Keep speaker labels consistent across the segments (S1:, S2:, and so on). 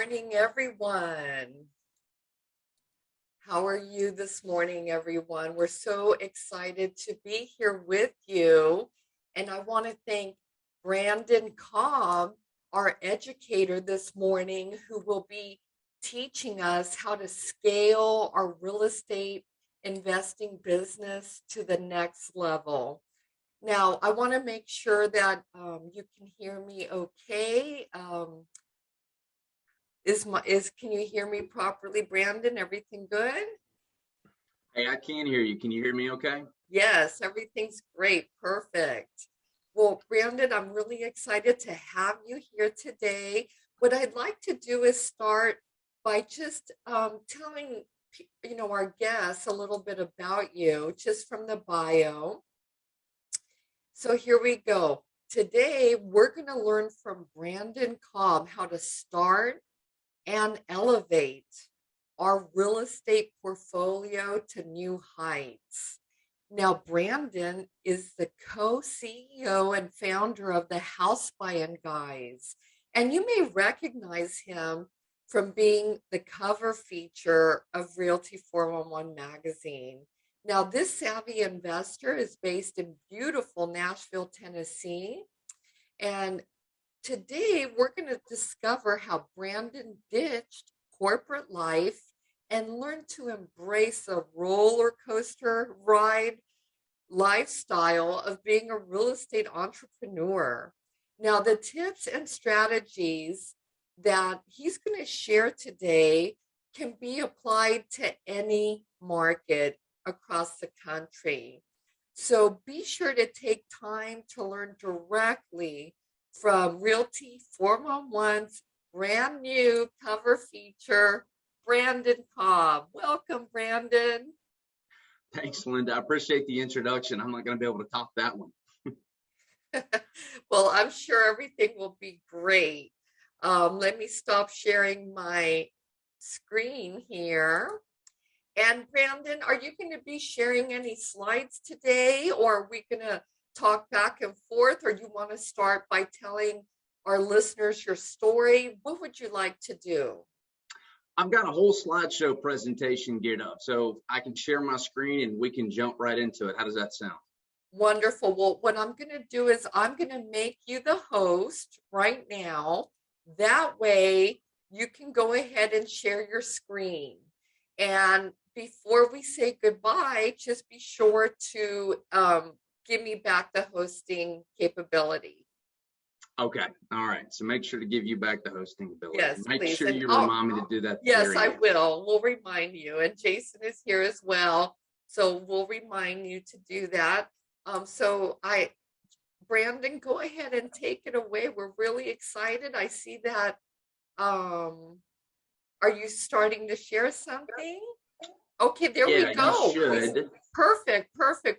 S1: morning, everyone. How are you this morning, everyone? We're so excited to be here with you. And I want to thank Brandon Cobb, our educator this morning, who will be teaching us how to scale our real estate investing business to the next level. Now, I want to make sure that you can hear me okay. Can you hear me properly, Brandon? Everything good?
S2: Hey, I can hear you. Can you hear me okay?
S1: Yes, everything's great. Perfect. Well, Brandon, I'm really excited to have you here today. What I'd like to do is start by just telling our guests a little bit about you, just from the bio. So here we go. Today, we're going to learn from Brandon Cobb how to start and elevate our real estate portfolio to new heights. Now, Brandon is the co-CEO and founder of the House Buying Guys, and you may recognize him from being the cover feature of Realty411 magazine. Now, this savvy investor is based in beautiful Nashville, Tennessee, and today, we're going to discover how Brandon ditched corporate life and learned to embrace a roller coaster ride lifestyle of being a real estate entrepreneur. Now, the tips and strategies that he's going to share today can be applied to any market across the country. So be sure to take time to learn directly from Realty411's brand new cover feature, Brandon Cobb. Welcome, Brandon.
S2: Thanks, Linda. I appreciate the introduction. I'm not going to be able to top that one.
S1: Well, I'm sure everything will be great. Let me stop sharing my screen here. And Brandon, are you going to be sharing any slides today, or are we going to talk back and forth, or do you want to start by telling our listeners your story? What would you like to do?
S2: I've got a whole slideshow presentation geared up, so I can share my screen and we can jump right into it. How does that sound?
S1: Wonderful. Well, what I'm going to do is I'm going to make you the host right now. That way you can go ahead and share your screen. And before we say goodbye, just be sure to give me back the hosting capability.
S2: Okay. All right. So make sure to give you back the hosting ability.
S1: Yes,
S2: make
S1: please.
S2: sure you remind me to do that.
S1: Yes, I will. We'll remind you. And Jason is here as well. So we'll remind you to do that. Brandon, go ahead and take it away. We're really excited. I see that. Are you starting to share something? Okay, there we go.
S2: You should.
S1: Perfect.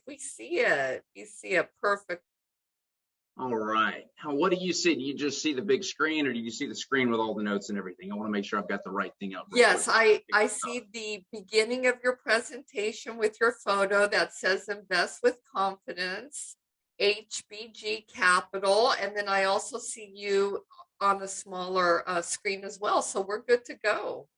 S1: We see it. Perfect.
S2: All right. Now, what do you see? Do you just see the big screen, or do you see the screen with all the notes and everything? I want to make sure I've got the right thing up.
S1: Yes, I see the beginning of your presentation with your photo that says Invest with Confidence, HBG Capital, and then I also see you on a smaller screen as well. So we're good to go.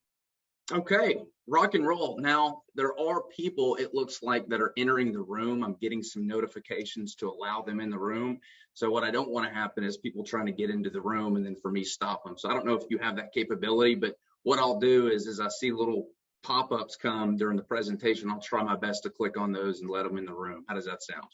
S2: Okay, rock and roll. Now, there are people, it looks like, that are entering the room. I'm getting some notifications to allow them in the room. So what I don't want to happen is people trying to get into the room and then for me stop them. So I don't know if you have that capability, but what I'll do is as I see little pop-ups come during the presentation, I'll try my best to click on those and let them in the room. How does that sound?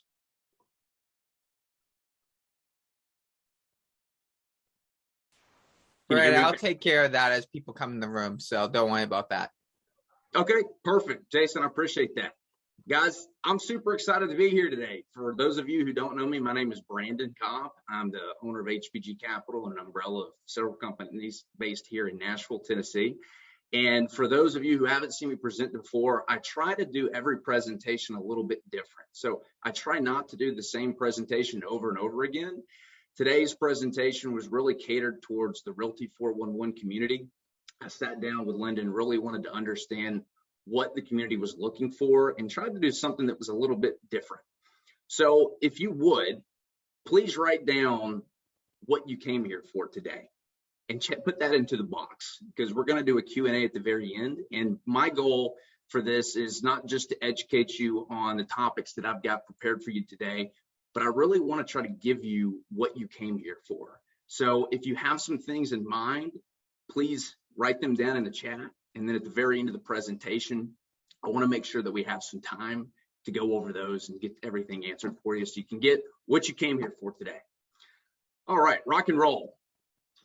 S3: Right, I'll take care of that as people come in the room, so don't worry about that.
S2: Okay, perfect. Jason, I appreciate that. Guys, I'm super excited to be here today. For those of you who don't know me, my name is Brandon Cobb. I'm the owner of HBG Capital, an umbrella of several companies based here in Nashville, Tennessee. And for those of you who haven't seen me present before, I try to do every presentation a little bit different. So I try not to do the same presentation over and over again. Today's presentation was really catered towards the Realty411 community. I sat down with Linda and really wanted to understand what the community was looking for and tried to do something that was a little bit different. So if you would, please write down what you came here for today and put that into the box, because we're going to do a Q&A at the very end. And my goal for this is not just to educate you on the topics that I've got prepared for you today, but I really want to try to give you what you came here for. So if you have some things in mind, please write them down in the chat. And then at the very end of the presentation, I want to make sure that we have some time to go over those and get everything answered for you so you can get what you came here for today. All right, rock and roll.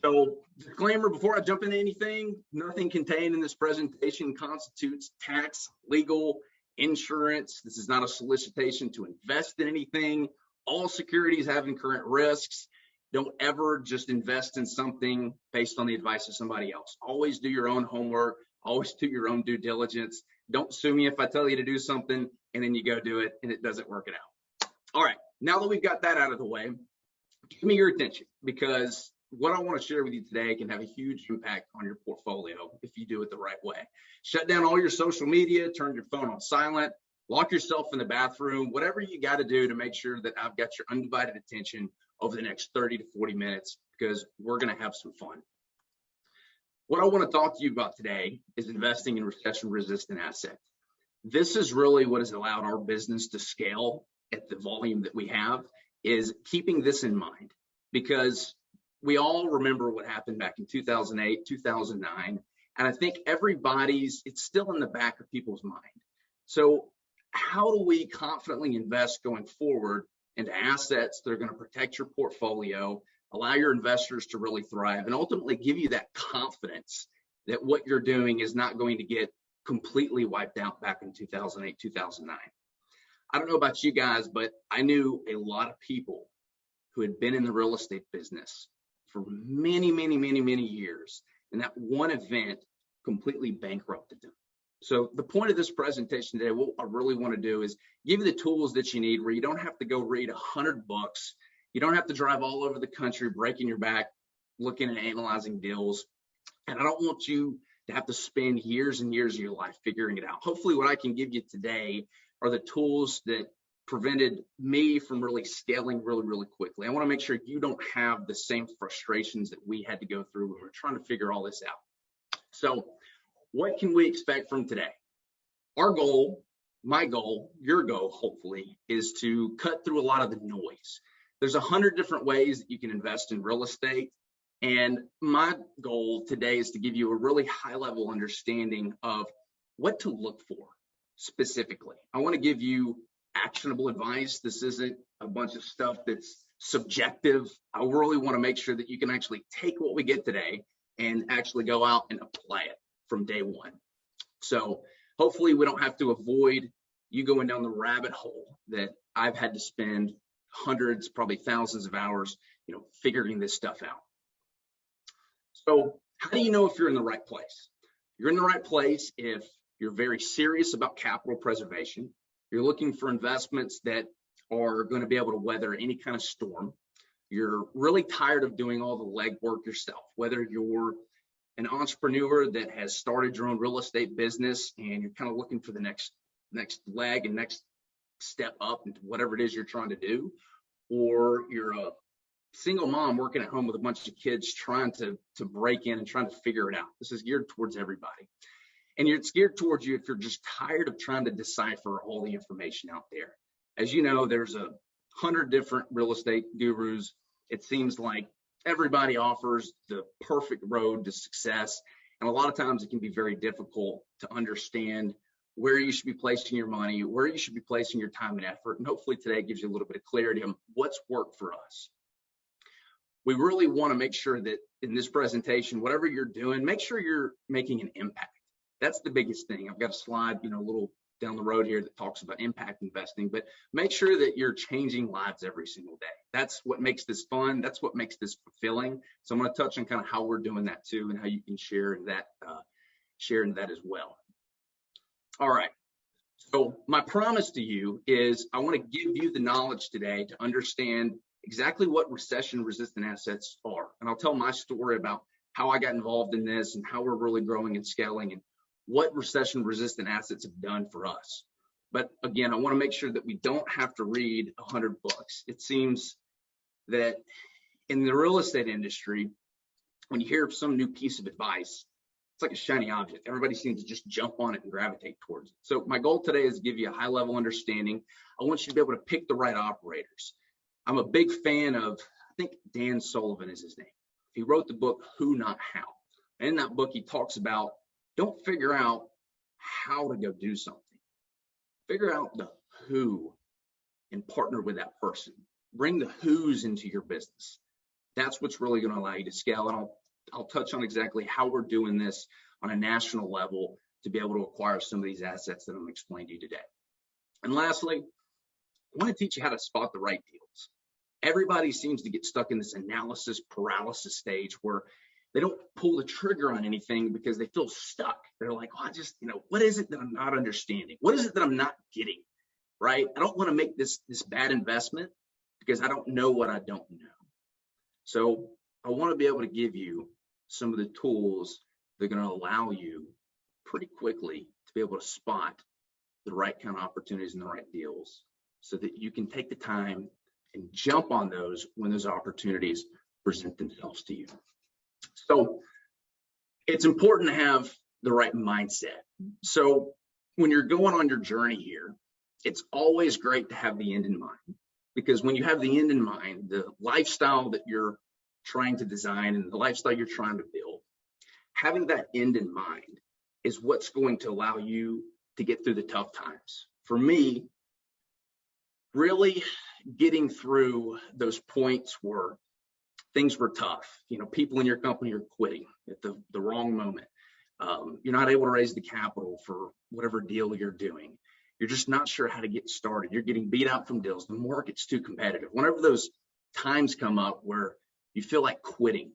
S2: So disclaimer, before I jump into anything, nothing contained in this presentation constitutes tax, legal, insurance. This is not a solicitation to invest in anything. All securities have incurrent risks. Don't ever just invest in something based on the advice of somebody else. Always do your own homework. Always do your own due diligence. Don't sue me if I tell you to do something and then you go do it and it doesn't work it out. All right, now that we've got that out of the way, give me your attention, because what I want to share with you today can have a huge impact on your portfolio if you do it the right way. Shut down all your social media, turn your phone on silent, lock yourself in the bathroom, whatever you got to do to make sure that I've got your undivided attention over the next 30 to 40 minutes, because we're going to have some fun. What I want to talk to you about today is investing in recession-resistant assets. This is really what has allowed our business to scale at the volume that we have, is keeping this in mind, because we all remember what happened back in 2008, 2009, and I think it's still in the back of people's mind. So how do we confidently invest going forward into assets that are going to protect your portfolio, allow your investors to really thrive, and ultimately give you that confidence that what you're doing is not going to get completely wiped out back in 2008, 2009. I don't know about you guys, but I knew a lot of people who had been in the real estate business for many, many, many, many years, and that one event completely bankrupted them. So the point of this presentation today, what I really want to do is give you the tools that you need, where you don't have to go read 100 books. You don't have to drive all over the country, breaking your back, looking and analyzing deals. And I don't want you to have to spend years and years of your life figuring it out. Hopefully what I can give you today are the tools that prevented me from really scaling really, really quickly. I want to make sure you don't have the same frustrations that we had to go through when we're trying to figure all this out. So what can we expect from today? Our goal, my goal, your goal, hopefully, is to cut through a lot of the noise. There's 100 different ways that you can invest in real estate. And my goal today is to give you a really high level understanding of what to look for specifically. I want to give you actionable advice. This isn't a bunch of stuff that's subjective. I really want to make sure that you can actually take what we get today and actually go out and apply it from day one. So hopefully we don't have to avoid you going down the rabbit hole that I've had to spend hundreds, probably thousands of hours, figuring this stuff out. So how do you know if you're in the right place? You're in the right place if you're very serious about capital preservation. You're looking for investments that are going to be able to weather any kind of storm. You're really tired of doing all the legwork yourself, whether you're an entrepreneur that has started your own real estate business and you're kind of looking for the next leg and next step up into whatever it is you're trying to do, or you're a single mom working at home with a bunch of kids trying to break in and trying to figure it out. This is geared towards everybody. And it's geared towards you if you're just tired of trying to decipher all the information out there. As you know, there's 100 different real estate gurus. It seems like everybody offers the perfect road to success. And a lot of times it can be very difficult to understand where you should be placing your money, where you should be placing your time and effort. And hopefully today gives you a little bit of clarity on what's worked for us. We really want to make sure that in this presentation, whatever you're doing, make sure you're making an impact. That's the biggest thing. I've got a slide, a little down the road here that talks about impact investing, but make sure that you're changing lives every single day. That's what makes this fun. That's what makes this fulfilling. So I'm going to touch on kind of how we're doing that too, and how you can share in that as well. All right. So my promise to you is I want to give you the knowledge today to understand exactly what recession-resistant assets are. And I'll tell my story about how I got involved in this and how we're really growing and scaling and what recession-resistant assets have done for us. But again, I want to make sure that we don't have to read 100 books. It seems that in the real estate industry, when you hear of some new piece of advice, it's like a shiny object. Everybody seems to just jump on it and gravitate towards it. So my goal today is to give you a high level understanding. I want you to be able to pick the right operators. I'm a big fan of, I think Dan Sullivan is his name. He wrote the book, Who Not How. And in that book, he talks about, don't figure out how to go do something. Figure out the who and partner with that person. Bring the who's into your business. That's what's really going to allow you to scale. And I'll touch on exactly how we're doing this on a national level to be able to acquire some of these assets that I'm going to explain to you today. And lastly, I want to teach you how to spot the right deals. Everybody seems to get stuck in this analysis paralysis stage where they don't pull the trigger on anything because they feel stuck. They're like, oh, what is it that I'm not understanding? What is it that I'm not getting, right? I don't want to make this bad investment because I don't know what I don't know. So I want to be able to give you some of the tools that are going to allow you pretty quickly to be able to spot the right kind of opportunities and the right deals so that you can take the time and jump on those when those opportunities present themselves to you. So it's important to have the right mindset. So when you're going on your journey here, it's always great to have the end in mind, because when you have the end in mind, the lifestyle that you're trying to design and the lifestyle you're trying to build, having that end in mind is what's going to allow you to get through the tough times. For me, really getting through those points where things were tough, people in your company are quitting at the wrong moment. You're not able to raise the capital for whatever deal you're doing. You're just not sure how to get started. You're getting beat out from deals. The market's too competitive. Whenever those times come up where you feel like quitting,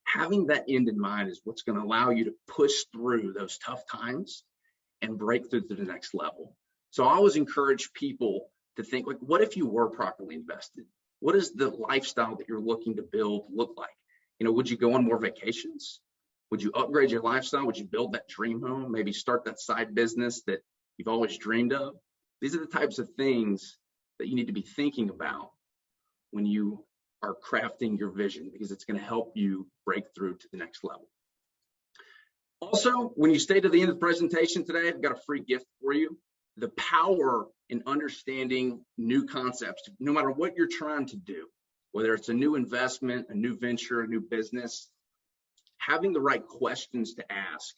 S2: having that end in mind is what's going to allow you to push through those tough times and break through to the next level. So I always encourage people to think, like, what if you were properly invested? What does the lifestyle that you're looking to build look like? Would you go on more vacations? Would you upgrade your lifestyle? Would you build that dream home? Maybe start that side business that you've always dreamed of? These are the types of things that you need to be thinking about when you are crafting your vision, because it's going to help you break through to the next level. Also, when you stay to the end of the presentation today, I've got a free gift for you. The power in understanding new concepts, no matter what you're trying to do, whether it's a new investment, a new venture, a new business, having the right questions to ask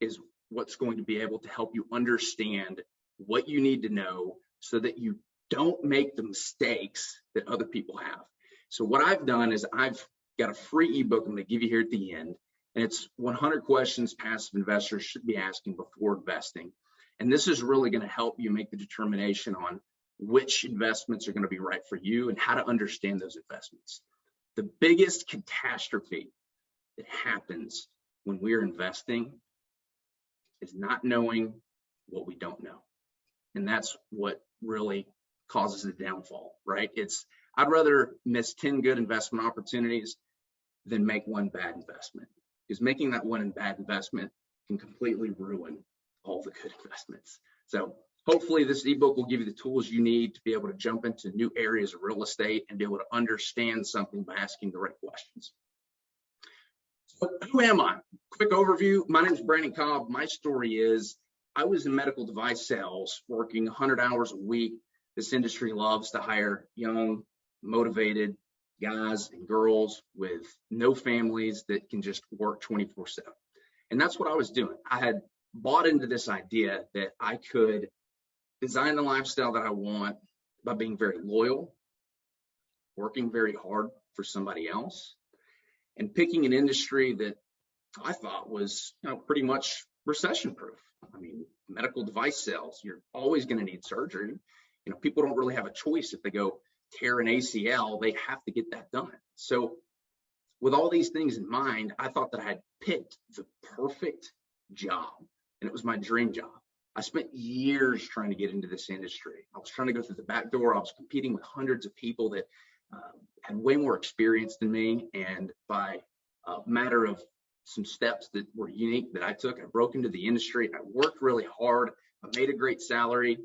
S2: is what's going to be able to help you understand what you need to know so that you don't make the mistakes that other people have. So what I've done is I've got a free ebook I'm going to give you here at the end, and it's 100 questions passive investors should be asking before investing. And this is really going to help you make the determination on which investments are going to be right for you and how to understand those investments. The biggest catastrophe that happens when we're investing is not knowing what we don't know. And that's what really causes the downfall, right? I'd rather miss 10 good investment opportunities than make one bad investment, because making that one bad investment can completely ruin all the good investments. So hopefully this ebook will give you the tools you need to be able to jump into new areas of real estate and be able to understand something by asking the right questions. So who am I? Quick overview. My name is Brandon Cobb. My story is I was in medical device sales, working 100 hours a week. This industry loves to hire young, motivated guys and girls with no families that can just work 24/7. And that's what I was doing. I had bought into this idea that I could design the lifestyle that I want by being very loyal, working very hard for somebody else, and picking an industry that I thought was, pretty much recession proof. I mean, medical device sales, you're always going to need surgery. People don't really have a choice. If they go tear an ACL, they have to get that done. So with all these things in mind, I thought that I had picked the perfect job, and it was my dream job. I spent years trying to get into this industry. I was trying to go through the back door. I was competing with hundreds of people that had way more experience than me. And by a matter of some steps that were unique that I took, I broke into the industry. I worked really hard. I made a great salary.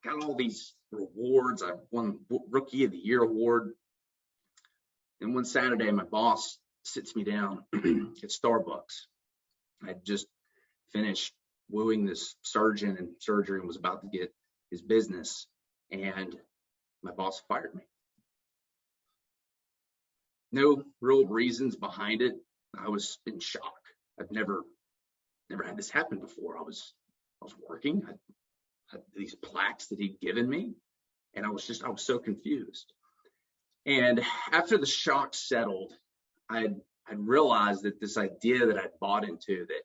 S2: I got all these rewards. I won Rookie of the Year award. And one Saturday, my boss sits me down at Starbucks. I'd just finished wooing this surgeon in surgery and was about to get his business, and my boss fired me. No real reasons behind it. I was in shock. I've never had this happen before. I was working. I had these plaques that he'd given me, and I was so confused. And after the shock settled, I'd realized that this idea that I'd bought into, that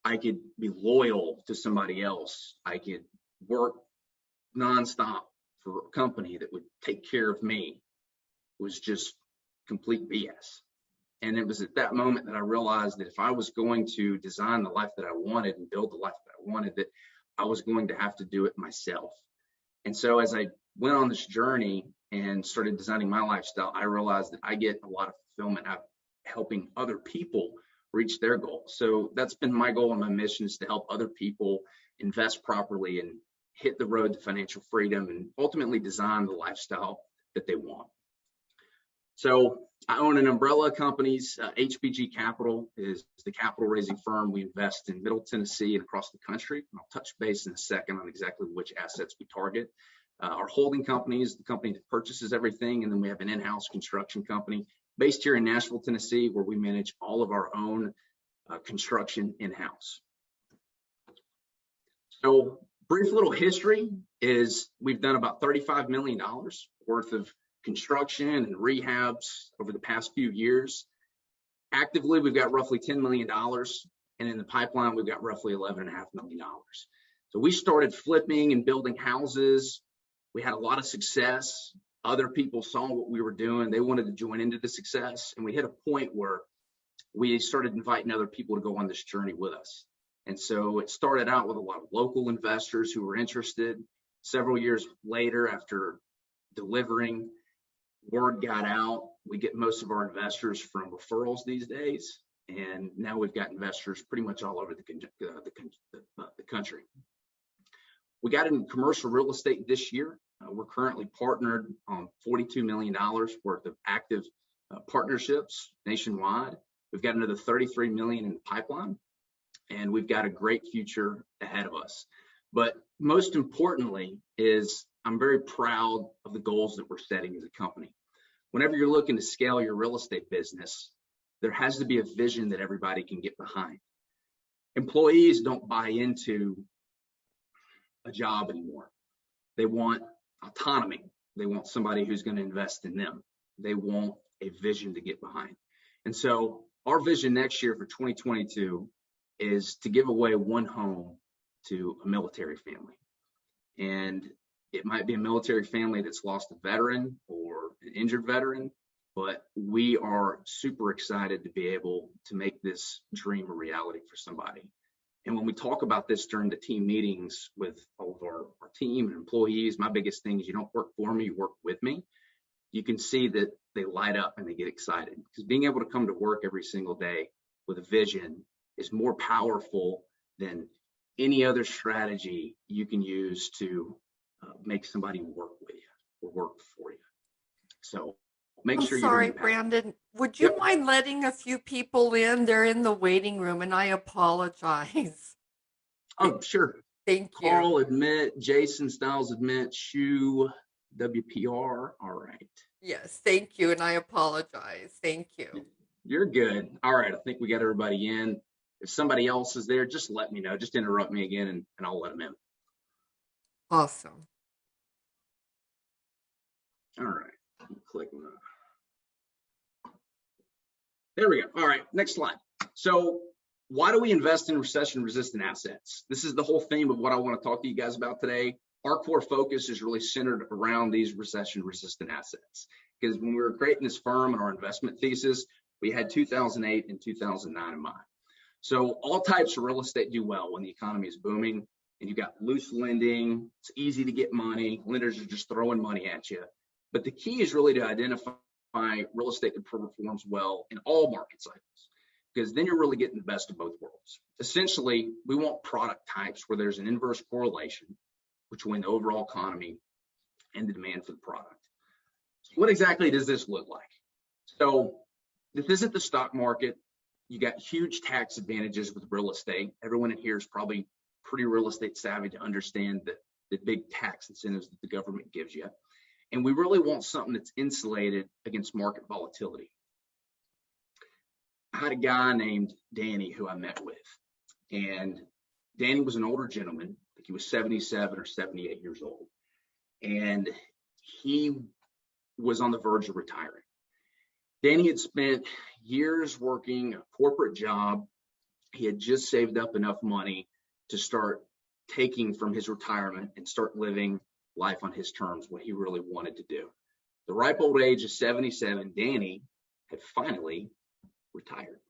S2: I could be loyal to somebody else, I could work nonstop for a company that would take care of me, was just complete BS. And it was at that moment that I realized that if I was going to design the life that I wanted and build the life that I wanted, that I was going to have to do it myself. And so as I went on this journey and started designing my lifestyle, I realized that I get a lot of fulfillment out of helping other people reach their goals. So that's been my goal and my mission, is to help other people invest properly and hit the road to financial freedom and ultimately design the lifestyle that they want. So I own an umbrella companies. HPG Capital is the capital raising firm. We invest in Middle Tennessee and across the country. And I'll touch base in a second on exactly which assets we target. Our holding company is the company that purchases everything. And then we have an in-house construction company based here in Nashville, Tennessee, where we manage all of our own construction in-house. So brief little history is we've done about $35 million worth of construction and rehabs over the past few years. Actively, we've got roughly $10 million, and in the pipeline, we've got roughly $11.5 million. So we started flipping and building houses. We had a lot of success. Other people saw what we were doing. They wanted to join into the success, and we hit a point where we started inviting other people to go on this journey with us. And so it started out with a lot of local investors who were interested. Several years later, after delivering, word got out. We get most of our investors from referrals these days, and now we've got investors pretty much all over the country. We got in commercial real estate this year. We're currently partnered on $42 million worth of active partnerships nationwide. We've got another $33 million in the pipeline, and we've got a great future ahead of us. But most importantly is I'm very proud of the goals that we're setting as a company. Whenever you're looking to scale your real estate business, there has to be a vision that everybody can get behind. Employees don't buy into a job anymore. They want autonomy. They want somebody who's going to invest in them. They want a vision to get behind. And so our vision next year for 2022 is to give away one home to a military family. And it might be a military family that's lost a veteran or an injured veteran, but we are super excited to be able to make this dream a reality for somebody. And when we talk about this during the team meetings with all of our team and employees, my biggest thing is you don't work for me, you work with me. You can see that they light up and they get excited, because being able to come to work every single day with a vision is more powerful than any other strategy you can use to make somebody work with you or work for you. So make sure you're
S1: sorry, Brandon, would you mind letting a few people in? They're in the waiting room, and I apologize.
S2: Oh, sure.
S1: Thank you.
S2: Carl admit, Jason Styles admit, Shu, WPR. All right.
S1: Yes, thank you, and I apologize. Thank you.
S2: You're good. All right, I think we got everybody in. If somebody else is there, just let me know. Just interrupt me again, and I'll let them in.
S1: Awesome.
S2: All right. Click on that. There we go. All right, next slide. So why do we invest in recession-resistant assets? This is the whole theme of what I want to talk to you guys about today. Our core focus is really centered around these recession-resistant assets, because when we were creating this firm and our investment thesis, we had 2008 and 2009 in mind. So all types of real estate do well when the economy is booming and you've got loose lending. It's easy to get money. Lenders are just throwing money at you. But the key is really to identify real estate that performs well in all market cycles, because then you're really getting the best of both worlds. Essentially, we want product types where there's an inverse correlation between the overall economy and the demand for the product. So what exactly does this look like? So this isn't the stock market. You got huge tax advantages with real estate. Everyone in here is probably pretty real estate savvy to understand the big tax incentives that the government gives you. And we really want something that's insulated against market volatility. I had a guy named Danny who I met with, and Danny was an older gentleman. I think he was 77 or 78 years old, and he was on the verge of retiring. Danny had spent years working a corporate job. He had just saved up enough money to start taking from his retirement and start living life on his terms, what he really wanted to do. The ripe old age of 77, Danny had finally retired.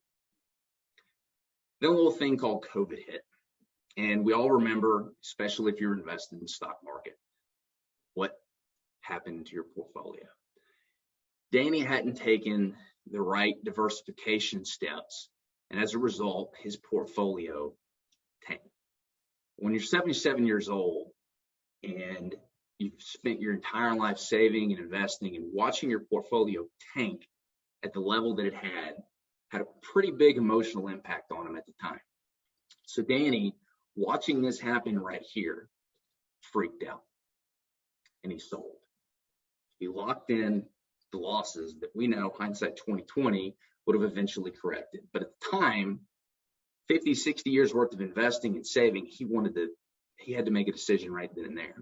S2: Then a little thing called COVID hit. And we all remember, especially if you're invested in the stock market, what happened to your portfolio. Danny hadn't taken the right diversification steps, and as a result, his portfolio tanked. When you're 77 years old and you've spent your entire life saving and investing and watching your portfolio tank at the level that it had a pretty big emotional impact on him at the time. So Danny, watching this happen right here, freaked out and he sold. He locked in the losses that we know, hindsight 2020, would have eventually corrected. But at the time, 50, 60 years worth of investing and saving, he had to make a decision right then and there.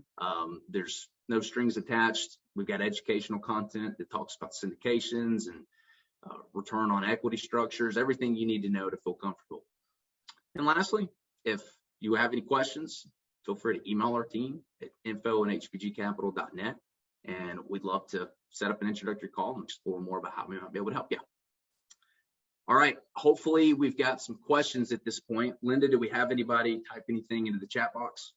S2: There's no strings attached. We've got educational content that talks about syndications and return on equity structures, everything you need to know to feel comfortable. And lastly, if you have any questions, feel free to email our team at info@hpgcapital.net, and we'd love to set up an introductory call and explore more about how we might be able to help you. All right, hopefully we've got some questions at this point. Linda, do we have anybody type anything into the chat box?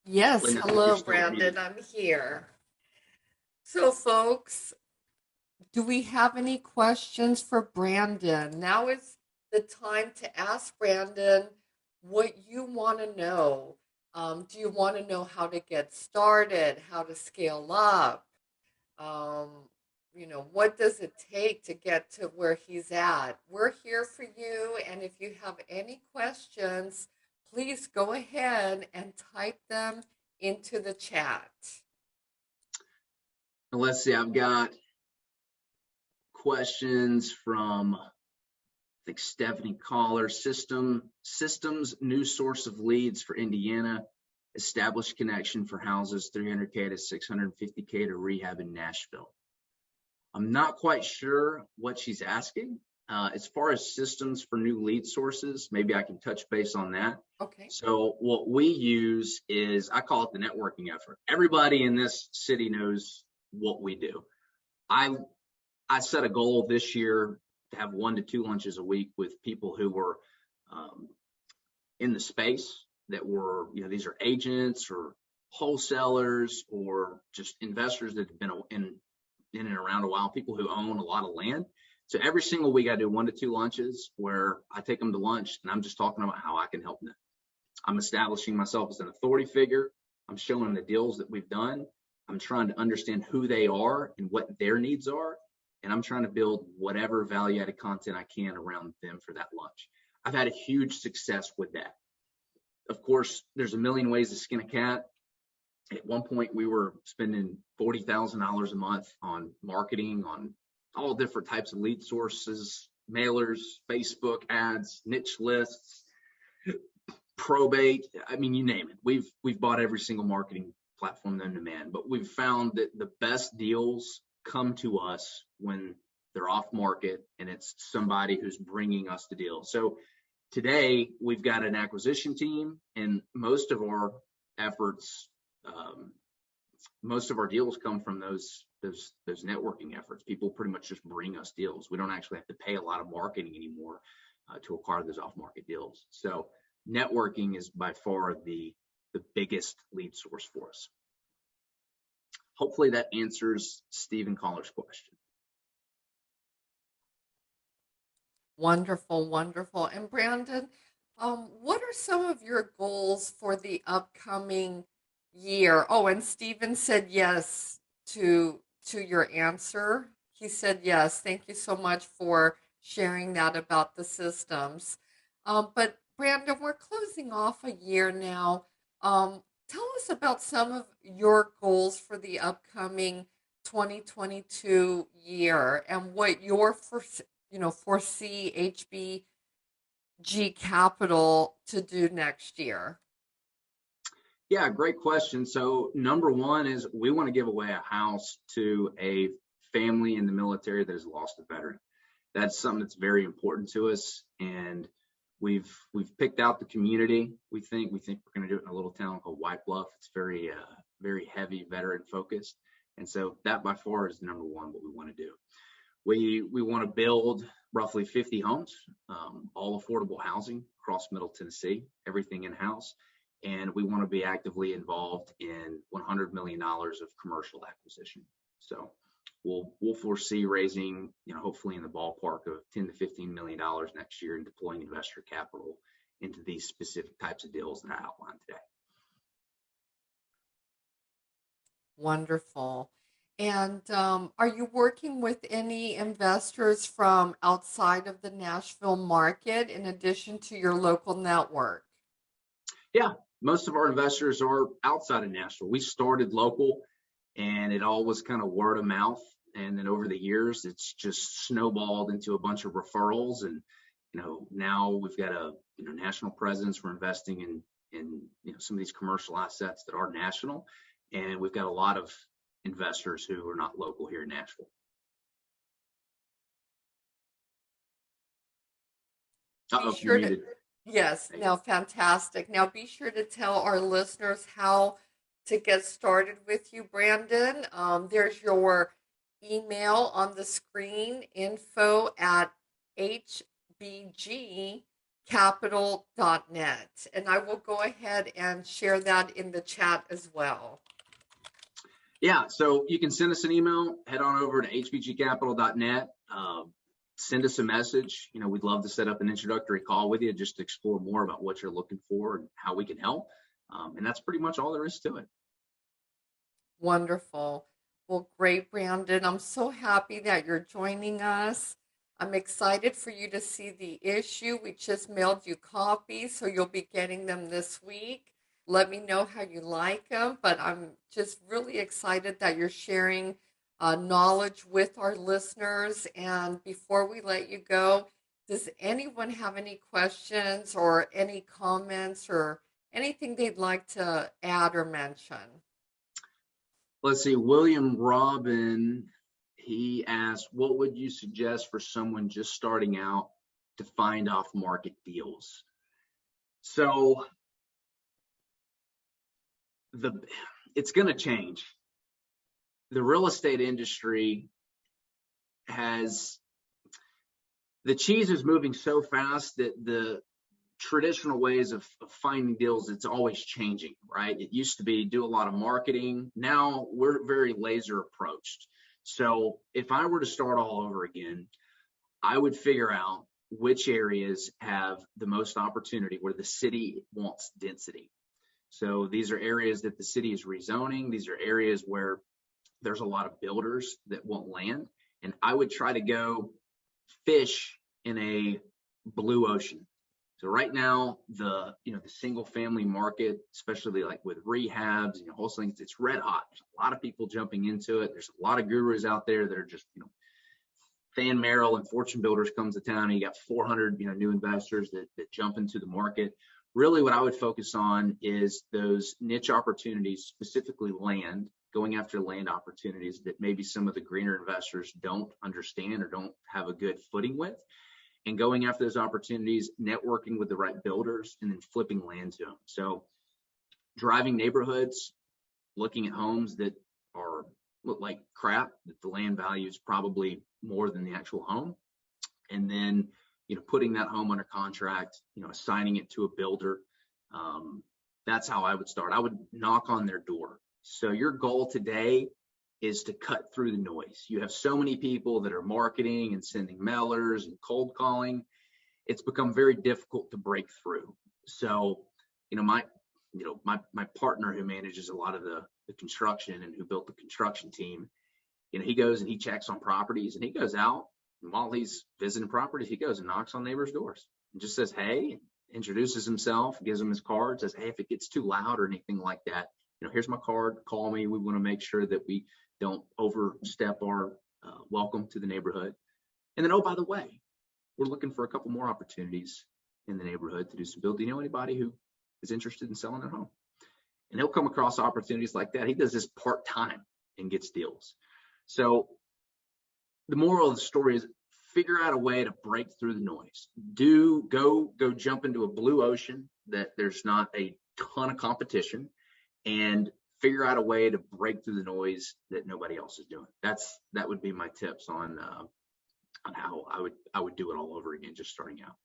S1: Yes,
S2: Linda,
S1: hello, Brandon, I'm here. So folks, do we have any questions for Brandon? Now is the time to ask Brandon what you want to know. Do you want to know how to get started, how to scale up? What does it take to get to where he's at? We're here for you. And if you have any questions, please go ahead and type them into the chat.
S2: Let's see, I've got questions from, I think, Stephanie Collar. Systems new source of leads for Indiana, established connection for houses 300K to 650K to rehab in Nashville. I'm not quite sure what she's asking. As far as systems for new lead sources, maybe I can touch base on that.
S1: Okay.
S2: So what we use is, I call it the networking effort. Everybody in this city knows what we do. I set a goal this year to have 1 to 2 lunches a week with people who were in the space that were, these are agents or wholesalers or just investors that have been in and around a while, people who own a lot of land. So every single week I do 1 to 2 lunches where I take them to lunch and I'm just talking about how I can help them. I'm establishing myself as an authority figure. I'm showing the deals that we've done. I'm trying to understand who they are and what their needs are. And I'm trying to build whatever value added content I can around them for that lunch. I've had a huge success with that. Of course, there's a million ways to skin a cat. At one point, we were spending $40,000 a month on marketing, on all different types of lead sources, mailers, Facebook ads, niche lists, probate. I mean, you name it. We've bought every single marketing platform known to man, but we've found that the best deals come to us when they're off market and it's somebody who's bringing us the deal. So today we've got an acquisition team, and most of our efforts, most of our deals come from those networking efforts. People pretty much just bring us deals. We don't actually have to pay a lot of marketing anymore to acquire those off-market deals. So networking is by far the biggest lead source for us. Hopefully that answers Stephen Collar's question.
S1: Wonderful, wonderful. And Brandon, what are some of your goals for the upcoming year. Oh, and Steven said yes to your answer. He said yes. Thank you so much for sharing that about the systems. But Brandon, we're closing off a year now. Tell us about some of your goals for the upcoming 2022 year and what your foresee HBG Capital to do next year.
S2: Yeah, great question. So number one is we want to give away a house to a family in the military that has lost a veteran. That's something that's very important to us, and we've picked out the community. We think we're going to do it in a little town called White Bluff. It's very heavy veteran focused, and so that by far is number one what we want to do. We want to build roughly 50 homes, all affordable housing across Middle Tennessee, everything in house. And we want to be actively involved in $100 million of commercial acquisition. So we'll foresee raising, hopefully in the ballpark of $10 to $15 million next year and deploying investor capital into these specific types of deals that I outlined today.
S1: Wonderful. And are you working with any investors from outside of the Nashville market in addition to your local network?
S2: Yeah, most of our investors are outside of Nashville. We started local and it all was kind of word of mouth. And then over the years, it's just snowballed into a bunch of referrals. And, now we've got a national presence. We're investing in some of these commercial assets that are national. And we've got a lot of investors who are not local here in Nashville.
S1: Be sure to, yes, now fantastic. Now be sure to tell our listeners how to get started with you, Brandon. There's your email on the screen, info@hbgcapital.net. And I will go ahead and share that in the chat as well.
S2: Yeah, so you can send us an email, head on over to hbgcapital.net, send us a message. We'd love to set up an introductory call with you just to explore more about what you're looking for and how we can help. And that's pretty much all there is to it.
S1: Wonderful. Well, great, Brandon. I'm so happy that you're joining us. I'm excited for you to see the issue. We just mailed you copies, so you'll be getting them this week. Let me know how you like them, but I'm just really excited that you're sharing knowledge with our listeners. And before we let you go, does anyone have any questions or any comments or anything they'd like to add or mention?
S2: Let's see, William Robin, he asked, what would you suggest for someone just starting out to find off-market deals? So it's going to change. The real estate industry the cheese is moving so fast that the traditional ways of finding deals, it's always changing, right? It used to be do a lot of marketing. Now we're very laser approached. So if I were to start all over again, I would figure out which areas have the most opportunity where the city wants density. So these are areas that the city is rezoning. These are areas where there's a lot of builders that want land. And I would try to go fish in a blue ocean. So right now, the single family market, especially like with rehabs, wholesaling, it's red hot. There's a lot of people jumping into it. There's a lot of gurus out there that are just, Fan Merrill and Fortune Builders comes to town and you got 400, new investors that jump into the market. Really what I would focus on is those niche opportunities, specifically land, going after land opportunities that maybe some of the greener investors don't understand or don't have a good footing with, and going after those opportunities, networking with the right builders, and then flipping land to them. So driving neighborhoods, looking at homes that look like crap, that the land value is probably more than the actual home, and then putting that home under contract, assigning it to a builder. That's how I would start. I would knock on their door. So your goal today is to cut through the noise. You have so many people that are marketing and sending mailers and cold calling. It's become very difficult to break through. So, my partner who manages a lot of the construction and who built the construction team, he goes and he checks on properties, and he goes out, and while he's visiting properties, he goes and knocks on neighbors' doors and just says, hey, introduces himself, gives them his card, says, hey, if it gets too loud or anything like that, here's my card, call me. We want to make sure that we don't overstep our welcome to the neighborhood. And then, oh, by the way, we're looking for a couple more opportunities in the neighborhood to do some building. Do you know anybody who is interested in selling their home? And he'll come across opportunities like that. He does this part-time and gets deals. So the moral of the story is figure out a way to break through the noise. Go jump into a blue ocean that there's not a ton of competition, and figure out a way to break through the noise that nobody else is doing. That would be my tips on how I would do it all over again, just starting out.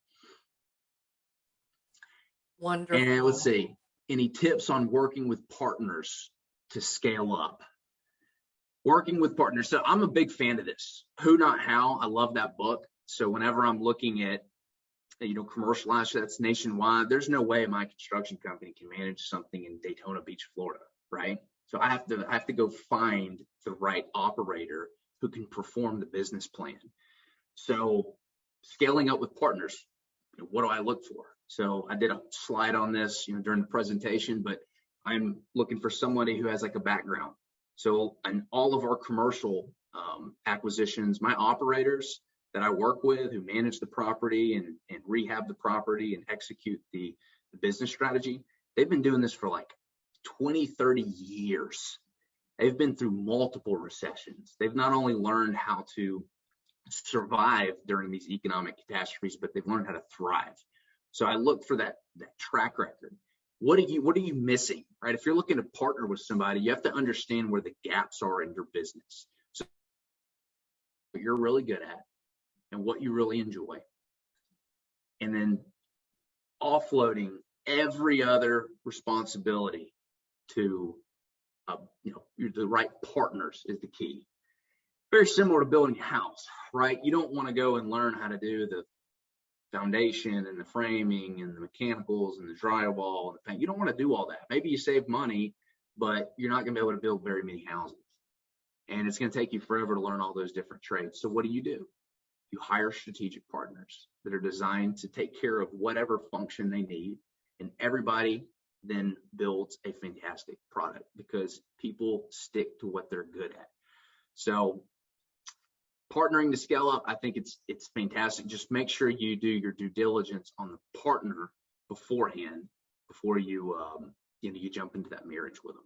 S1: Wonderful.
S2: And let's see, any tips on working with partners to scale up? Working with partners. So I'm a big fan of this. Who Not How. I love that book. So whenever I'm looking at, commercial assets nationwide, there's no way my construction company can manage something in Daytona Beach, Florida, right? So I have to go find the right operator who can perform the business plan. So scaling up with partners, what do I look for? So I did a slide on this, during the presentation, but I'm looking for somebody who has like a background. So in all of our commercial acquisitions, my operators that I work with who manage the property and rehab the property and execute the business strategy, they've been doing this for like 20, 30 years. They've been through multiple recessions. They've not only learned how to survive during these economic catastrophes, but they've learned how to thrive. So I look for that track record. What are you missing, right? If you're looking to partner with somebody, you have to understand where the gaps are in your business. So what you're really good at and what you really enjoy. And then offloading every other responsibility to, the right partners is the key. Very similar to building a house, right? You don't want to go and learn how to do the foundation and the framing and the mechanicals and the drywall and the paint. You don't want to do all that. Maybe you save money, but you're not going to be able to build very many houses. And it's going to take you forever to learn all those different trades. So what do? You hire strategic partners that are designed to take care of whatever function they need. And everybody then builds a fantastic product because people stick to what they're good at. So partnering to scale up, I think it's fantastic. Just make sure you do your due diligence on the partner beforehand before you you jump into that marriage with them.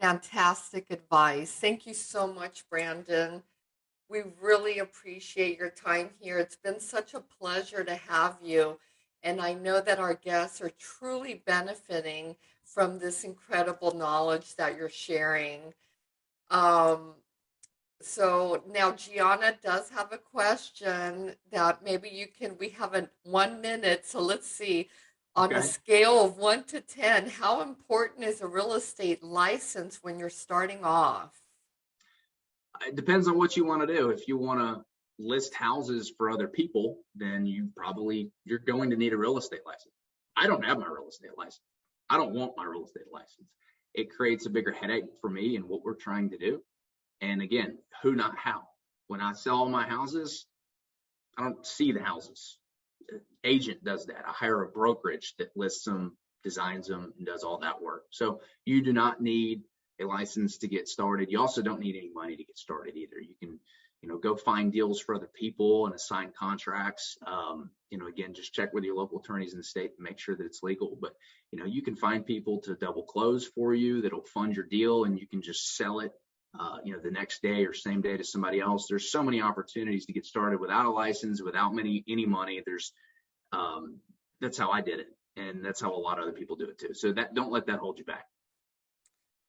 S1: Fantastic advice. Thank you so much, Brandon. We really appreciate your time here. It's been such a pleasure to have you. And I know that our guests are truly benefiting from this incredible knowledge that you're sharing. So now Gianna does have a question that maybe we have 1 minute. So let's see, on a scale of 1 to 10, how important is a real estate license when you're starting off?
S2: It depends on what you want to do. If you want to list houses for other people, then you're going to need a real estate license. I don't have my real estate license. I don't want my real estate license. It creates a bigger headache for me and what we're trying to do. And again, who not how. When I sell my houses, I don't see the houses. The agent does that. I hire a brokerage that lists them, designs them, and does all that work. So you do not need a license to get started. You also don't need any money to get started either. You can, go find deals for other people and assign contracts. Again, just check with your local attorneys in the state to make sure that it's legal. But, you can find people to double close for you that'll fund your deal, and you can just sell it, the next day or same day to somebody else. There's so many opportunities to get started without a license, without any money. That's how I did it. And that's how a lot of other people do it too. So don't let that hold you back.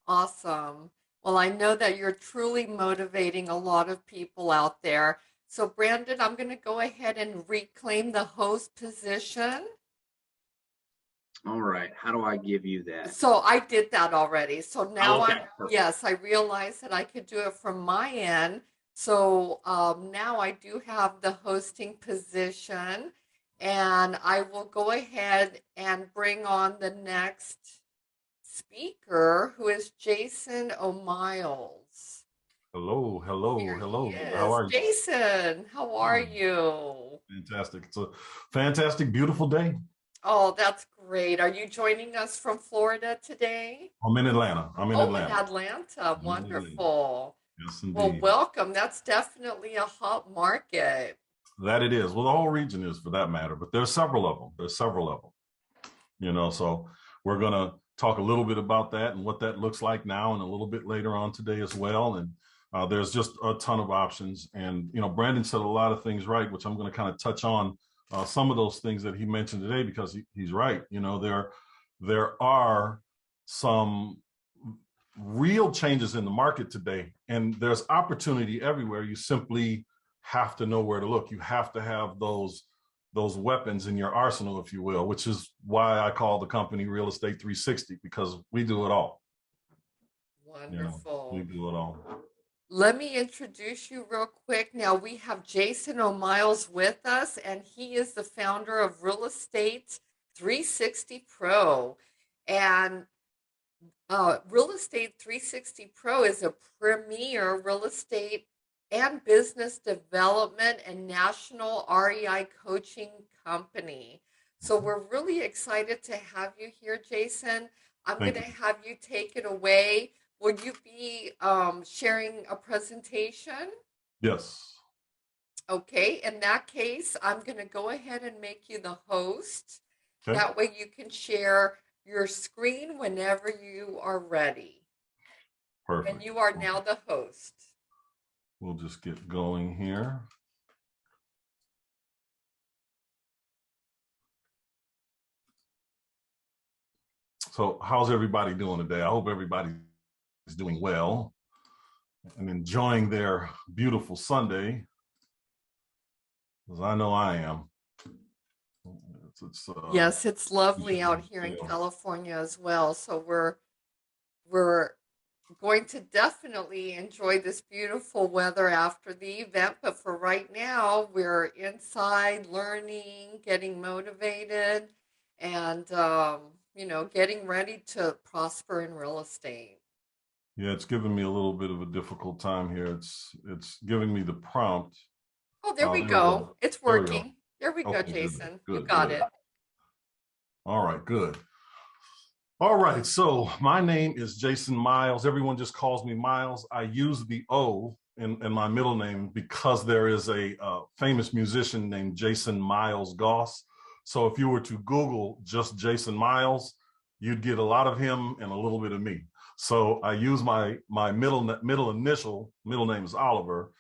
S1: Awesome. Well, I know that you're truly motivating a lot of people out there. So Brandon, I'm going to go ahead and reclaim the host position.
S2: All right. How do I give you that?
S1: So I did that already. So now
S2: Perfect.
S1: I realized that I could do it from my end. So now I do have the hosting position. And I will go ahead and bring on the next speaker, who is Jason O'Miles.
S4: Hello, hello,
S1: Here he
S4: hello. How
S1: is.
S4: are you?
S1: Jason, how are
S4: Hmm,
S1: you?
S4: fantastic. It's a fantastic, beautiful day.
S1: Oh, that's great. Are you joining us from Florida today?
S4: I'm in Atlanta. I'm in
S1: Oh, in
S4: Atlanta.
S1: Atlanta.
S4: I'm in Atlanta.
S1: Wonderful.
S4: Yes,
S1: Well,
S4: indeed.
S1: welcome. That's definitely a hot market.
S4: That it is. Well, the whole region is for that matter, but there's several of them. There's several of them. So we're going to talk a little bit about that and what that looks like now and a little bit later on today as well. And there's just a ton of options. And, Brandon said a lot of things right, which I'm going to kind of touch on some of those things that he mentioned today because he's right. There are some real changes in the market today, and there's opportunity everywhere. You simply have to know where to look. You have to have those weapons in your arsenal, if you will, which is why I call the company Real Estate 360, because we do it all. We
S1: Wonderful.
S4: do it all.
S1: Let me introduce you real quick. Now we have Jason O'Miles with us, and he is the founder of Real Estate 360 Pro. And Real Estate 360 Pro is a premier real estate and business development and national REI coaching company. So we're really excited to have you here, Jason. I'm going
S4: Thank
S1: to
S4: you.
S1: have you take it away. Would you be sharing a presentation?
S4: Yes.
S1: Okay, in that case, I'm going to go ahead and make you the host.
S4: Okay.
S1: That way you can share your screen whenever you are ready. And
S4: Perfect.
S1: you are now the host.
S4: We'll just get going here. So how's everybody doing today? I hope everybody's doing well and enjoying their beautiful Sunday, because I know I am. It's
S1: Yes, it's lovely out here in California as well. So we're going to definitely enjoy this beautiful weather after the event. But for right now, we're inside learning, getting motivated, and getting ready to prosper in real estate.
S4: Yeah, it's giving me a little bit of a difficult time here. It's giving me the prompt.
S1: Oh, there we
S4: There we go.
S1: go. It's
S4: There we go.
S1: working. There we go,
S4: Okay, good,
S1: Jason. You
S4: good,
S1: got
S4: good.
S1: it.
S4: All right, good. All right, so my name is Jason Myles. Everyone just calls me Myles. I use the O in my middle name because there is a famous musician named Jason Miles Goss. So if you were to Google just Jason Myles, you'd get a lot of him and a little bit of me. So I use my middle initial, middle name is Oliver,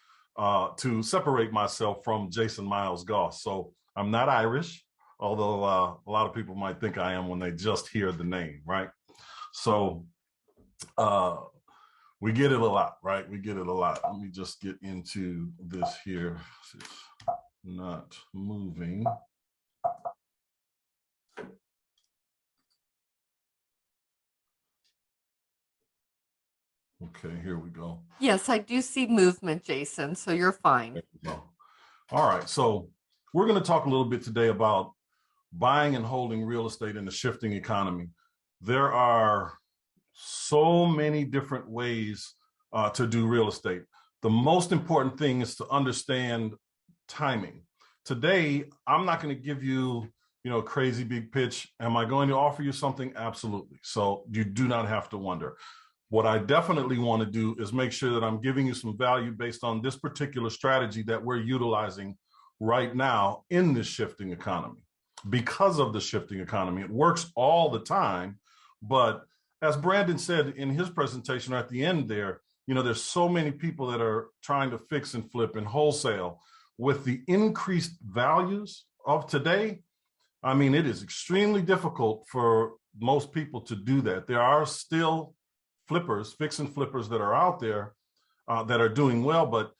S4: to separate myself from Jason Miles Goss. So I'm not Irish, although a lot of people might think I am when they just hear the name, right? So we get it a lot, right? We get it a lot. Let me just get into this here. It's not moving. Okay, here we go.
S1: Yes, I do see movement, Jason, so you're fine.
S4: All right, so we're going to talk a little bit today about buying and holding real estate in the shifting economy. There are so many different ways to do real estate. The most important thing is to understand timing. Today, I'm not going to give you, crazy big pitch. Am I going to offer you something? Absolutely. So you do not have to wonder. What I definitely want to do is make sure that I'm giving you some value based on this particular strategy that we're utilizing right now in this shifting economy. Because of the shifting economy, it works all the time. But as Brandon said in his presentation at the end there, there's so many people that are trying to fix and flip and wholesale with the increased values of today. I mean, it is extremely difficult for most people to do that. There are still flippers, fix and flippers that are out there that are doing well, but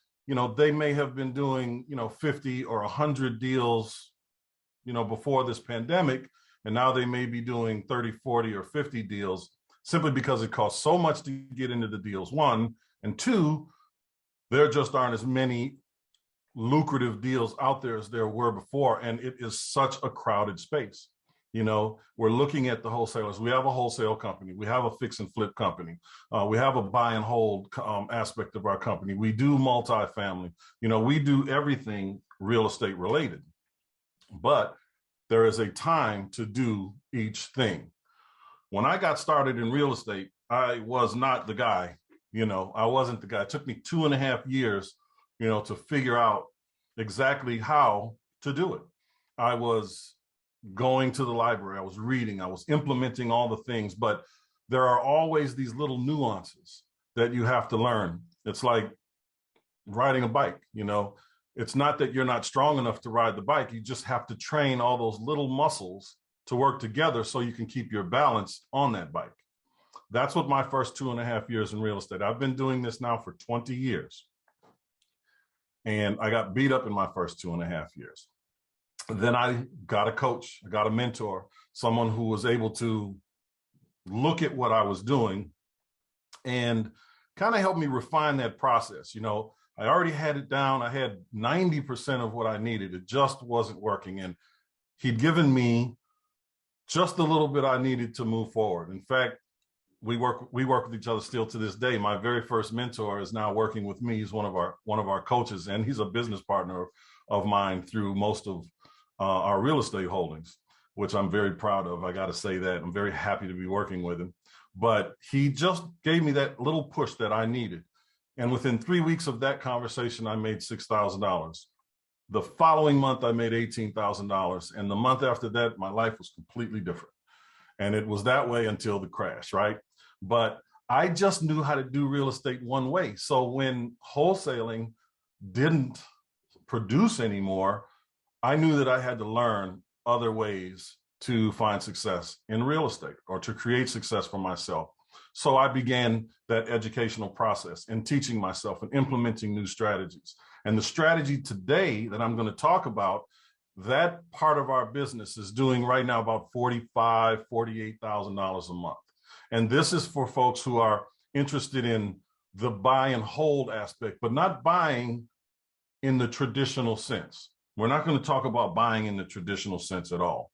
S4: they may have been doing 50 or 100 deals before this pandemic, and now they may be doing 30, 40, or 50 deals simply because it costs so much to get into the deals, one, and two, there just aren't as many lucrative deals out there as there were before, and it is such a crowded space. You know, we're looking at the wholesalers. We have a wholesale company. We have a fix and flip company. We have a buy and hold aspect of our company. We do multifamily. You know, we do everything real estate related. But there is a time to do each thing. When I got started in real estate, I was not the guy. You know, I wasn't the guy. It took me 2.5 years, you know, to figure out exactly how to do it. I was going to the library, I was reading, I was implementing all the things, but there are always these little nuances that you have to learn. It's like riding a bike, you know, it's not that you're not strong enough to ride the bike. You just have to train all those little muscles to work together so you can keep your balance on that bike. That's what my first 2.5 years in real estate. I've been doing this now for 20 years. And I got beat up in my first 2.5 years. Then I got a coach, I got a mentor, someone who was able to look at what I was doing and kind of help me refine that process. You know, I already had it down. I had 90% of what I needed. It just wasn't working. And he'd given me just the little bit I needed to move forward. In fact, we work with each other still to this day. My very first mentor is now working with me. He's one of our coaches, and he's a business partner of mine through most of our real estate holdings, which I'm very proud of. I got to say that. I'm very happy to be working with him. But he just gave me that little push that I needed. And within 3 weeks of that conversation, I made $6,000. The following month, I made $18,000. And the month after that, my life was completely different. And it was that way until the crash, right? But I just knew how to do real estate one way. So when wholesaling didn't produce anymore, I knew that I had to learn other ways to find success in real estate or to create success for myself. So I began that educational process and teaching myself and implementing new strategies. And the strategy today that I'm going to talk about, that part of our business is doing right now about $45,000, $48,000 a month. And this is for folks who are interested in the buy and hold aspect, but not buying in the traditional sense. We're not going to talk about buying in the traditional sense at all.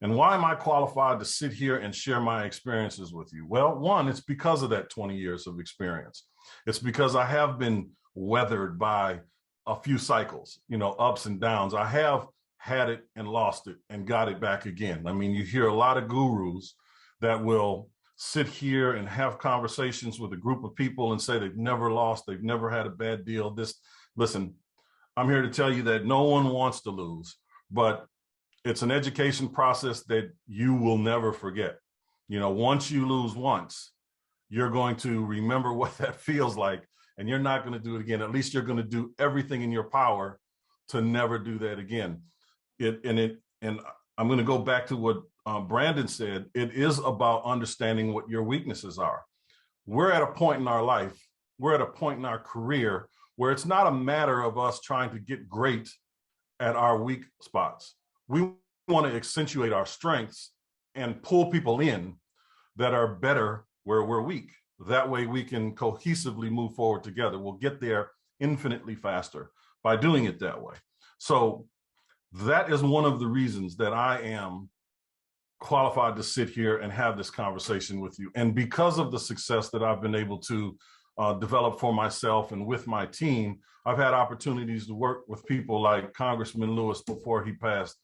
S4: And why am I qualified to sit here and share my experiences with you? Well, one, it's because of that 20 years of experience. It's because I have been weathered by a few cycles, you know, ups and downs. I have had it and lost it and got it back again. I mean, you hear a lot of gurus that will sit here and have conversations with a group of people and say they've never lost, they've never had a bad deal. Listen, I'm here to tell you that no one wants to lose, but it's an education process that you will never forget. You know, once you lose once, you're going to remember what that feels like, and you're not going to do it again. At least you're going to do everything in your power to never do that again. And I'm going to go back to what Brandon said. It is about understanding what your weaknesses are. We're at a point in our life, we're at a point in our career where it's not a matter of us trying to get great at our weak spots. We want to accentuate our strengths and pull people in that are better where we're weak. That way we can cohesively move forward together. We'll get there infinitely faster by doing it that way. So that is one of the reasons that I am qualified to sit here and have this conversation with you. And because of the success that I've been able to develop for myself and with my team, I've had opportunities to work with people like Congressman Lewis before he passed.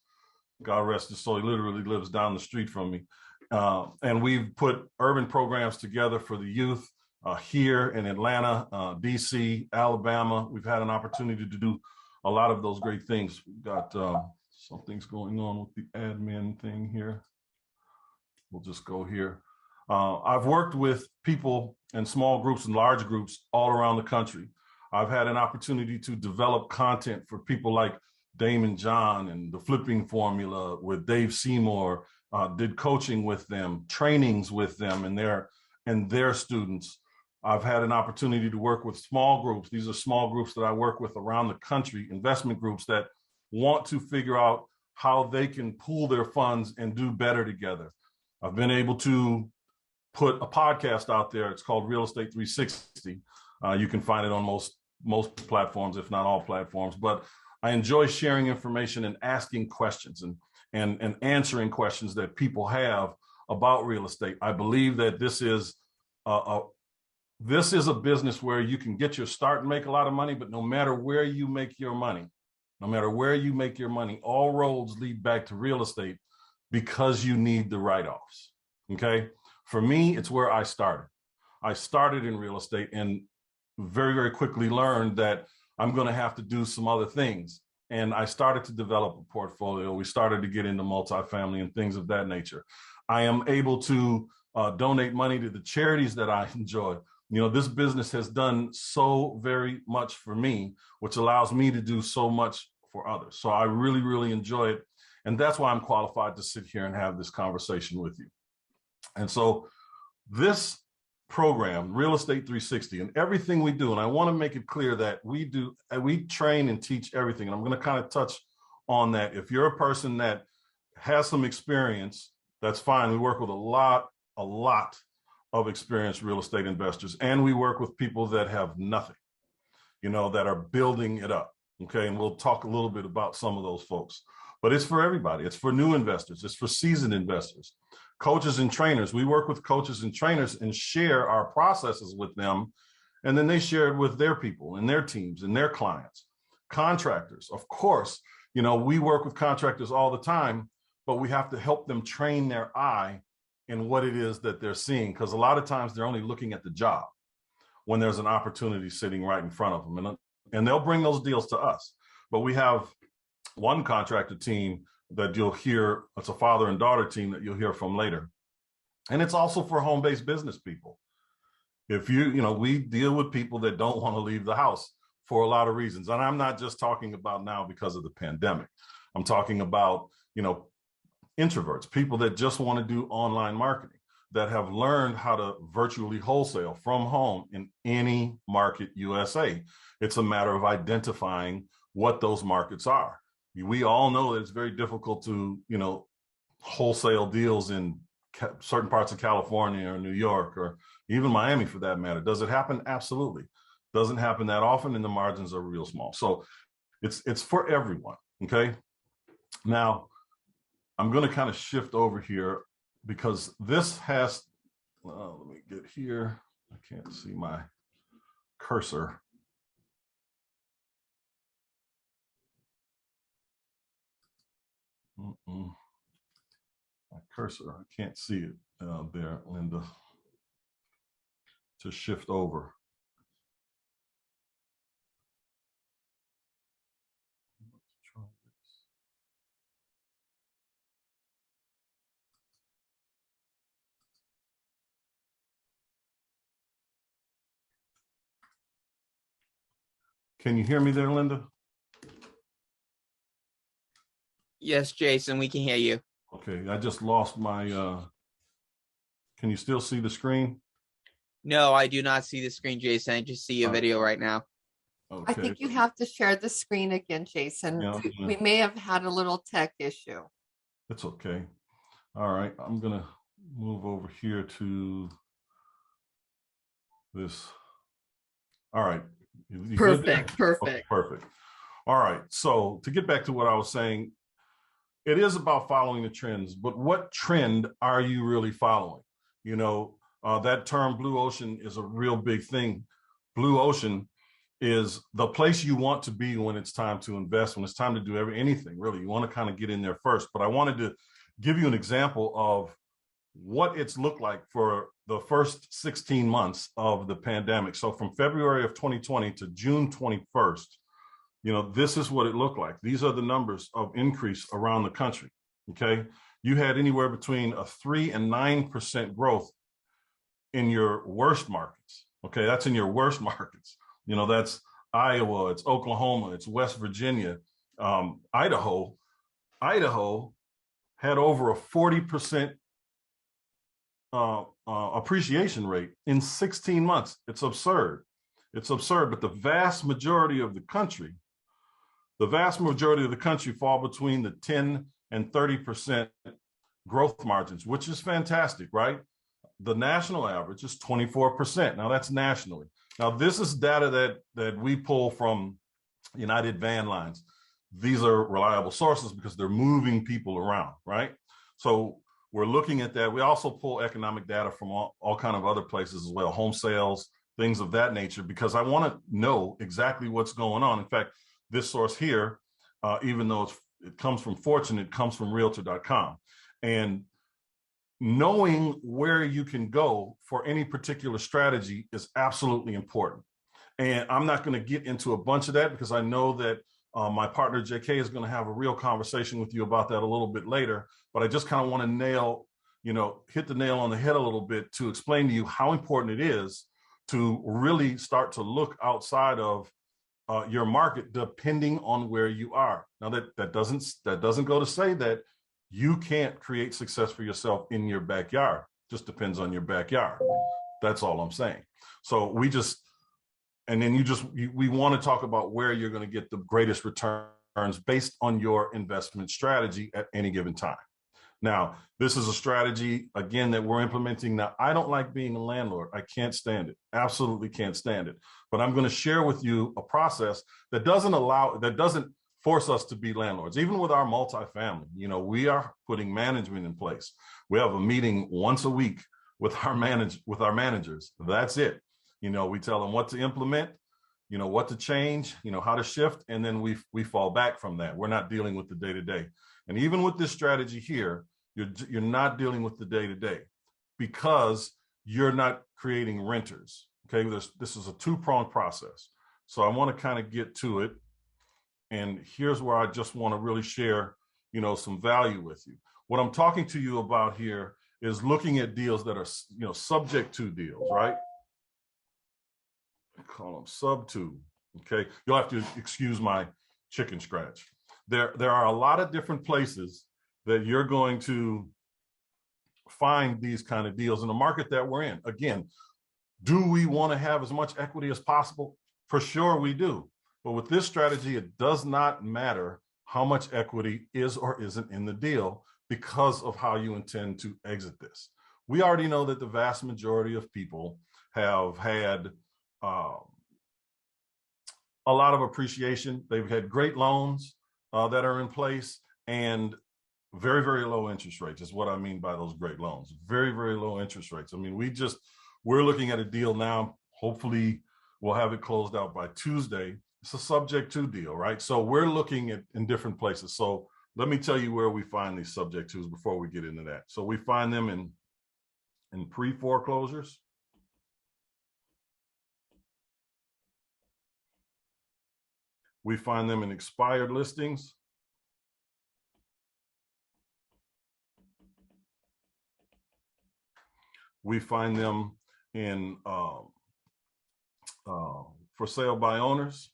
S4: God rest his soul, he literally lives down the street from me. And we've put urban programs together for the youth here in Atlanta, DC, Alabama. We've had an opportunity to do a lot of those great things. We've got some things going on with the admin thing here. We'll just go here. I've worked with people in small groups and large groups all around the country. I've had an opportunity to develop content for people like Damon John and the Flipping Formula with Dave Seymour, did coaching with them, trainings with them and their students. I've had an opportunity to work with small groups. These are small groups that I work with around the country, investment groups that want to figure out how they can pool their funds and do better together. I've been able to put a podcast out there. It's called Real Estate 360. You can find it on most most platforms, if not all platforms, but I enjoy sharing information and asking questions and answering questions that people have about real estate. I believe that this is a business where you can get your start and make a lot of money, but no matter where you make your money, all roads lead back to real estate because you need the write-offs. Okay. For me, it's where I started. I started in real estate and very, very quickly learned that I'm going to have to do some other things. And I started to develop a portfolio. We started to get into multifamily and things of that nature. I am able to donate money to the charities that I enjoy. You know, this business has done so very much for me, which allows me to do so much for others. So I really, really enjoy it. And that's why I'm qualified to sit here and have this conversation with you. And so this program, Real Estate 360, and everything we do, and I want to make it clear that we train and teach everything. And I'm going to kind of touch on that. If you're a person that has some experience, that's fine. We work with a lot of experienced real estate investors, and we work with people that have nothing, you know, that are building it up. Okay. And we'll talk a little bit about some of those folks, but it's for everybody. It's for new investors. It's for seasoned investors, coaches and trainers. We work with coaches and trainers and share our processes with them. And then they share it with their people and their teams and their clients. Contractors, of course, you know, we work with contractors all the time, but we have to help them train their eye in what it is that they're seeing. Because a lot of times they're only looking at the job when there's an opportunity sitting right in front of them. And they'll bring those deals to us. But we have one contractor team that you'll hear. It's a father and daughter team that you'll hear from later. And it's also for home-based business people. If you know, we deal with people that don't want to leave the house for a lot of reasons. And I'm not just talking about now because of the pandemic. I'm talking about, you know, introverts, people that just want to do online marketing, that have learned how to virtually wholesale from home in any market USA. It's a matter of identifying what those markets are. We all know that it's very difficult to, you know, wholesale deals in certain parts of California or New York or even Miami for that matter. Does it happen? Absolutely. Doesn't happen that often, and the margins are real small. So it's for everyone. Okay. Now, I'm going to kind of shift over here because this has, let me get here. I can't see my cursor. My cursor, I can't see it there, Linda, to shift over. Let's try this. Can you hear me there, Linda?
S3: Yes, Jason, we can hear you.
S4: Okay, I just lost my, can you still see the screen?
S3: No, I do not see the screen, Jason. I just see your video right now.
S1: I think you have to share the screen again, Jason.
S4: Yeah,
S1: We may have had a little tech issue.
S4: It's okay. All right, I'm gonna move over here to this. All right.
S1: Perfect.
S4: Okay, perfect. All right, so to get back to what I was saying, it is about following the trends, but what trend are you really following? You know, that term blue ocean is a real big thing. Blue ocean is the place you want to be when it's time to invest, when it's time to do anything, really. You want to kind of get in there first. But I wanted to give you an example of what it's looked like for the first 16 months of the pandemic. So from February of 2020 to June 21st, you know, this is what it looked like. These are the numbers of increase around the country. Okay. You had anywhere between a 3 and 9% growth in your worst markets. Okay. That's in your worst markets. You know, that's Iowa, it's Oklahoma, it's West Virginia, Idaho. Idaho had over a 40% appreciation rate in 16 months. It's absurd. It's absurd. But the vast majority of the country fall between the 10 and 30% growth margins, which is fantastic, right? The national average is 24%. Now that's nationally. Now, this is data that we pull from United Van Lines. These are reliable sources because they're moving people around, right? So we're looking at that. We also pull economic data from all kind of other places as well, home sales, things of that nature, because I want to know exactly what's going on. In fact, this source here, even though it comes from Fortune, it comes from Realtor.com. And knowing where you can go for any particular strategy is absolutely important. And I'm not going to get into a bunch of that because I know that my partner JK is going to have a real conversation with you about that a little bit later. But I just kind of want to hit the nail on the head a little bit to explain to you how important it is to really start to look outside of your market, depending on where you are. Now that doesn't go to say that you can't create success for yourself in your backyard. Just depends on your backyard. That's all I'm saying. So we want to talk about where you're going to get the greatest returns based on your investment strategy at any given time. Now, this is a strategy, again, that we're implementing. Now, I don't like being a landlord. I can't stand it. Absolutely can't stand it. But I'm going to share with you a process that doesn't force us to be landlords. Even with our multifamily, we are putting management in place. We have a meeting once a week with our managers. That's it. We tell them what to implement, what to change, how to shift, and then we fall back from that. We're not dealing with the day-to-day. And even with this strategy here, you're not dealing with the day-to-day because you're not creating renters. Okay, this is a two-pronged process. So I want to kind of get to it. And here's where I just want to really share, some value with you. What I'm talking to you about here is looking at deals that are, subject to deals, right? I call them sub to. Okay, you'll have to excuse my chicken scratch. There are a lot of different places that you're going to find these kind of deals in the market that we're in. Again, do we want to have as much equity as possible? For sure we do. But with this strategy, it does not matter how much equity is or isn't in the deal because of how you intend to exit this. We already know that the vast majority of people have had a lot of appreciation. They've had great loans that are in place and very, very low interest rates is what I mean by those great loans. Very, very low interest rates. I mean, we're looking at a deal now. Hopefully we'll have it closed out by Tuesday. It's a subject to deal, right? So we're looking at in different places. So let me tell you where we find these subject tos before we get into that. So we find them in pre-foreclosures. We find them in expired listings. We find them in for sale by owners.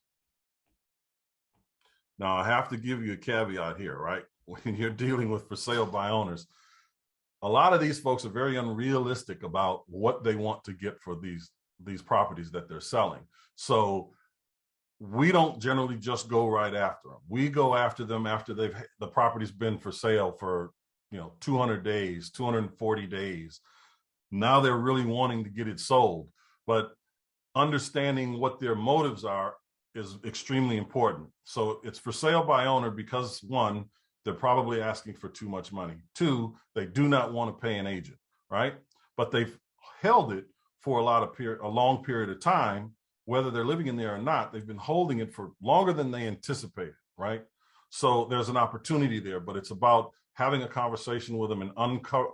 S4: Now, I have to give you a caveat here, right? When you're dealing with for sale by owners, a lot of these folks are very unrealistic about what they want to get for these properties that they're selling. So we don't generally just go right after them. We go after them after the property's been for sale for 200 days, 240 days. Now they're really wanting to get it sold, but understanding what their motives are is extremely important. So it's for sale by owner because one, they're probably asking for too much money. Two, they do not want to pay an agent, right? But they've held it for a long period of time, whether they're living in there or not. They've been holding it for longer than they anticipated, right? So there's an opportunity there, but it's about having a conversation with them and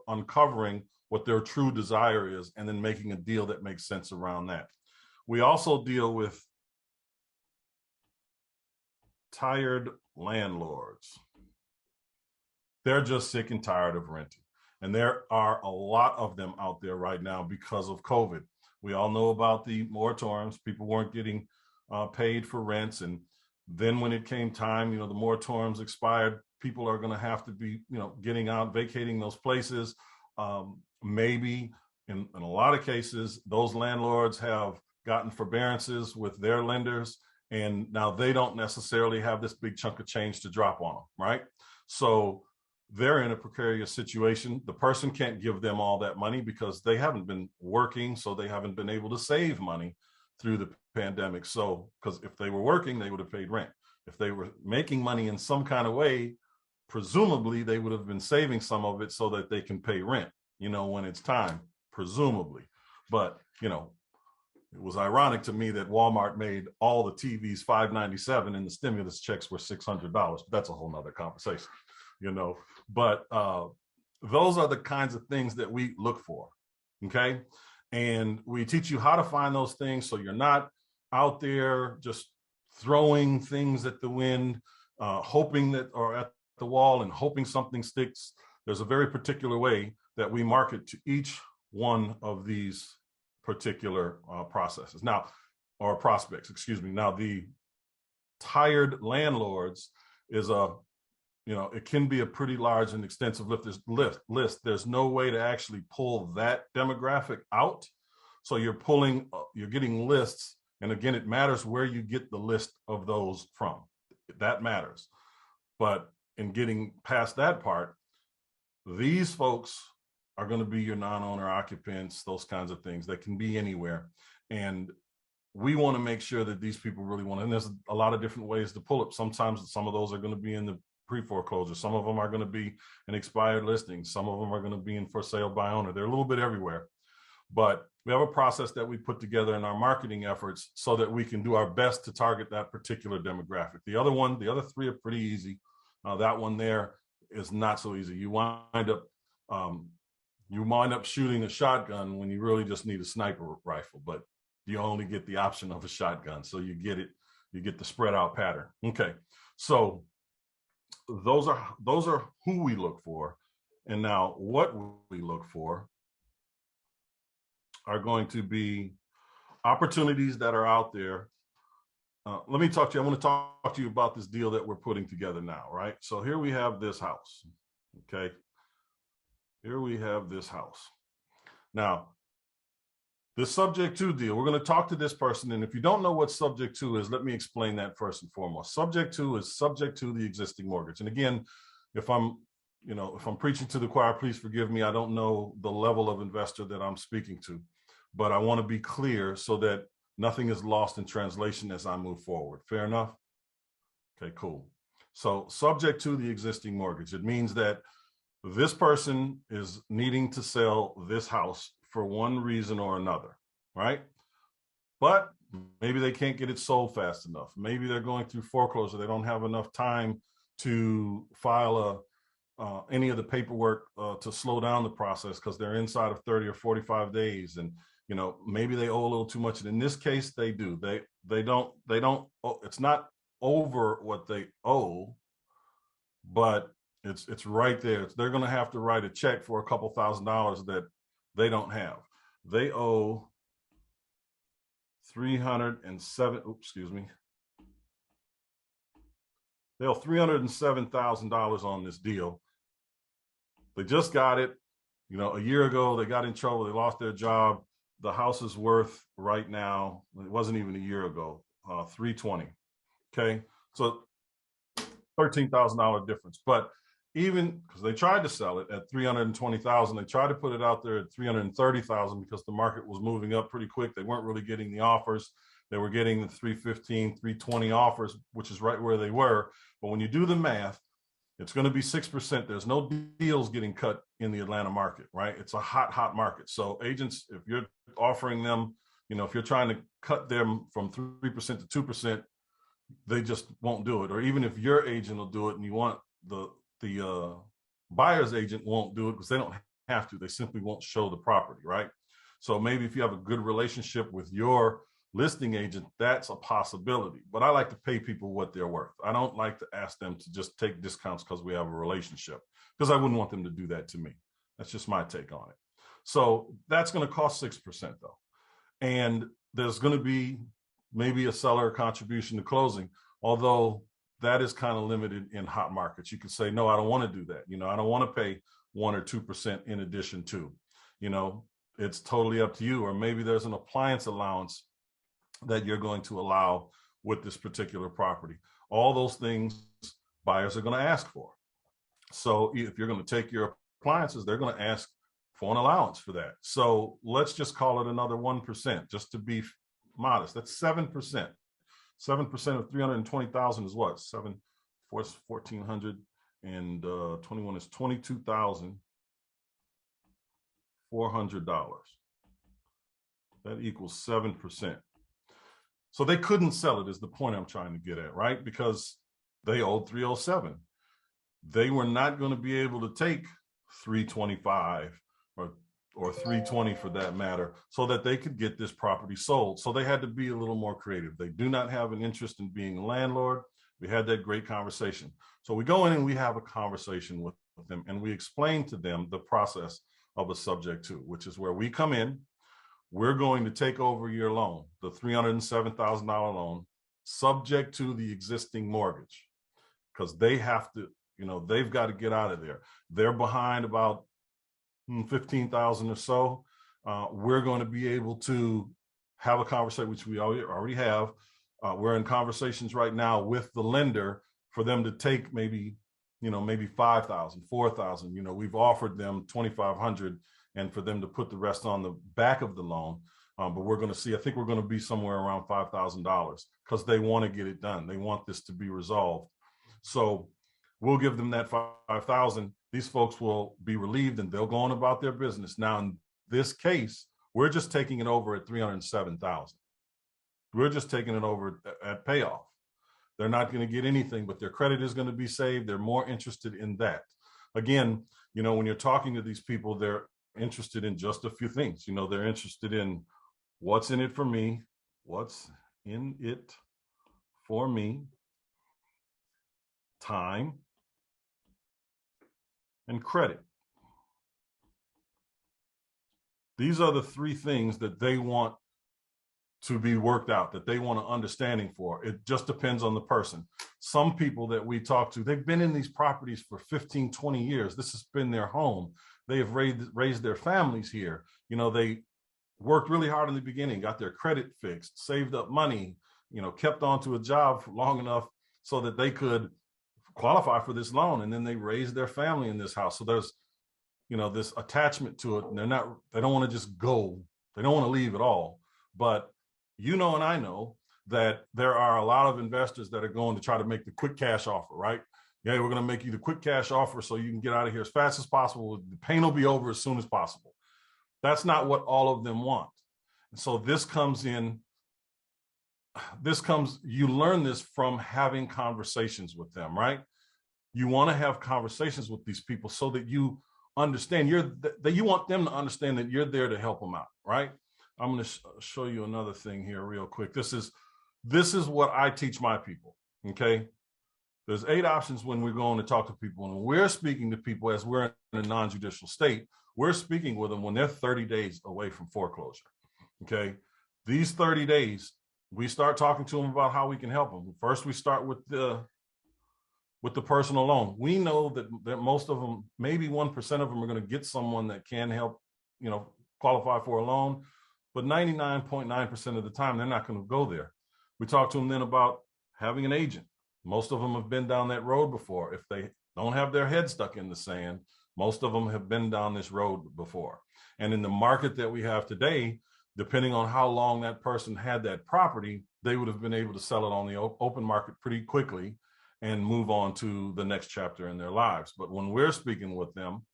S4: uncovering what their true desire is, and then making a deal that makes sense around that. We also deal with tired landlords. They're just sick and tired of renting. And there are a lot of them out there right now because of COVID. We all know about the moratoriums. People weren't getting paid for rents. And then when it came time, the moratoriums expired, people are going to have to be, getting out, vacating those places. Maybe in a lot of cases, those landlords have gotten forbearances with their lenders, and now they don't necessarily have this big chunk of change to drop on them, right? So they're in a precarious situation. The person can't give them all that money because they haven't been working, so they haven't been able to save money through the pandemic. So, because if they were working, they would have paid rent. If they were making money in some kind of way, presumably they would have been saving some of it so that they can pay rent, when it's time, presumably. But, it was ironic to me that Walmart made all the TVs $597 and the stimulus checks were $600. But that's a whole nother conversation, But those are the kinds of things that we look for, okay? And we teach you how to find those things so you're not out there just throwing things at the wind, hoping that, or at the wall and hoping something sticks. There's a very particular way that we market to each one of these particular processes now, or prospects, excuse me. Now, the tired landlords is it can be a pretty large and extensive list. There's no way to actually pull that demographic out. So you're getting lists. And again, it matters where you get the list of those from. That matters. But in getting past that part, these folks are going to be your non-owner occupants, those kinds of things. They can be anywhere. And we want to make sure that these people really want, and there's a lot of different ways to pull it. Sometimes some of those are going to be in the pre-foreclosure. Some of them are going to be an expired listing. Some of them are going to be in for sale by owner. They're a little bit everywhere. But we have a process that we put together in our marketing efforts so that we can do our best to target that particular demographic. The other three are pretty easy. That one there is not so easy. You wind up shooting a shotgun when you really just need a sniper rifle, but you only get the option of a shotgun. So you get the spread out pattern. Okay. So those are who we look for. And now what we look for are going to be opportunities that are out there. Let me talk to you. I want to talk to you about this deal that we're putting together now, right? So here we have this house. Okay. Here we have this house. Now, the subject to deal, we're going to talk to this person. And if you don't know what subject to is, let me explain that first and foremost. Subject to is subject to the existing mortgage. And again, if I'm preaching to the choir, please forgive me. I don't know the level of investor that I'm speaking to, but I want to be clear so that nothing is lost in translation as I move forward. Fair enough? Okay, cool. So subject to the existing mortgage, it means that this person is needing to sell this house for one reason or another, right? But maybe they can't get it sold fast enough. Maybe they're going through foreclosure. They don't have enough time to file any of the paperwork to slow down the process because they're inside of 30 or 45 days. And, maybe they owe a little too much. And in this case, they do. They don't, it's not over what they owe, but it's right there. They're going to have to write a check for a couple $1,000s that they don't have. They owe They owe $307,000 on this deal. They just got it, a year ago. They got in trouble. They lost their job. The house is worth right now, it wasn't even a year ago, $320,000. Okay, so $13,000 difference. But even because they tried to sell it at $320,000, they tried to put it out there at $330,000 because the market was moving up pretty quick. They weren't really getting the offers. They were getting the $315,000, $320,000 offers, which is right where they were. But when you do the math, it's going to be 6%. There's no deals getting cut in the Atlanta market, right? It's a hot market. So agents, if you're offering them, if you're trying to cut them from 3% to 2%, they just won't do it. Or even if your agent will do it and you want the buyer's agent won't do it because they don't have to. They simply won't show the property, right? So maybe if you have a good relationship with your listing agent, that's a possibility. But I like to pay people what they're worth. I don't like to ask them to just take discounts because we have a relationship, because I wouldn't want them to do that to me. That's just my take on it. So that's going to cost 6% though. And there's going to be maybe a seller contribution to closing, although that is kind of limited in hot markets. You could say, no, I don't want to do that. I don't want to pay 1 or 2% in addition to, it's totally up to you. Or maybe there's an appliance allowance that you're going to allow with this particular property. All those things buyers are going to ask for. So if you're going to take your appliances, they're going to ask for an allowance for that. So let's just call it another 1%, just to be modest. That's 7%. 7% of 320,000 is what? 1,400 and 21 is $22,400. That equals 7%. So they couldn't sell it, is the point I'm trying to get at, right? Because they owed 307. They were not going to be able to take 325 or 320 for that matter, so that they could get this property sold. So they had to be a little more creative. They do not have an interest in being a landlord. We had that great conversation. So we go in and we have a conversation with them, and we explain to them the process of a subject to, which is where we come in. We're going to take over your loan, the $307,000 loan, subject to the existing mortgage, because they have to, they've got to get out of there. They're behind about 15,000 or so. We're going to be able to have a conversation, which we already have. We're in conversations right now with the lender for them to take maybe 5,000, 4,000. We've offered them 2,500, and for them to put the rest on the back of the loan. But we're going to see. I think we're going to be somewhere around $5,000 because they want to get it done. They want this to be resolved. So we'll give them that 5,000. These folks will be relieved and they'll go on about their business. Now, in this case, we're just taking it over at 307,000. We're just taking it over at payoff. They're not going to get anything, but their credit is going to be saved. They're more interested in that. Again, when you're talking to these people, they're interested in just a few things. They're interested in what's in it for me, what's in it for me, time, and credit. These are the three things that they want to be worked out, that they want an understanding for. It just depends on the person. Some people that we talk to, they've been in these properties for 15, 20 years. This has been their home. They have raised their families here. They worked really hard in the beginning, got their credit fixed, saved up money, kept on to a job for long enough so that they could qualify for this loan. And then they raised their family in this house. So there's, this attachment to it. And they don't want to just go. They don't want to leave at all. But and I know that there are a lot of investors that are going to try to make the quick cash offer, right? Yeah, we're going to make you the quick cash offer so you can get out of here as fast as possible. The pain will be over as soon as possible. That's not what all of them want. And so you learn this from having conversations with them, right? You want to have conversations with these people so that you understand that you want them to understand that you're there to help them out, right? I'm going to show you another thing here real quick. This is what I teach my people, okay? There's 8 options when we're going to talk to people. And when we're speaking to people as we're in a non-judicial state, we're speaking with them when they're 30 days away from foreclosure, okay? These 30 days, we start talking to them about how we can help them. First, we start with the personal loan. We know that most of them, maybe 1% of them are going to get someone that can help, qualify for a loan. But 99.9% of the time, they're not going to go there. We talk to them then about having an agent. Most of them have been down that road before. If they don't have their head stuck in the sand, most of them have been down this road before. And in the market that we have today, depending on how long that person had that property, they would have been able to sell it on the open market pretty quickly and move on to the next chapter in their lives. But when we're speaking with them,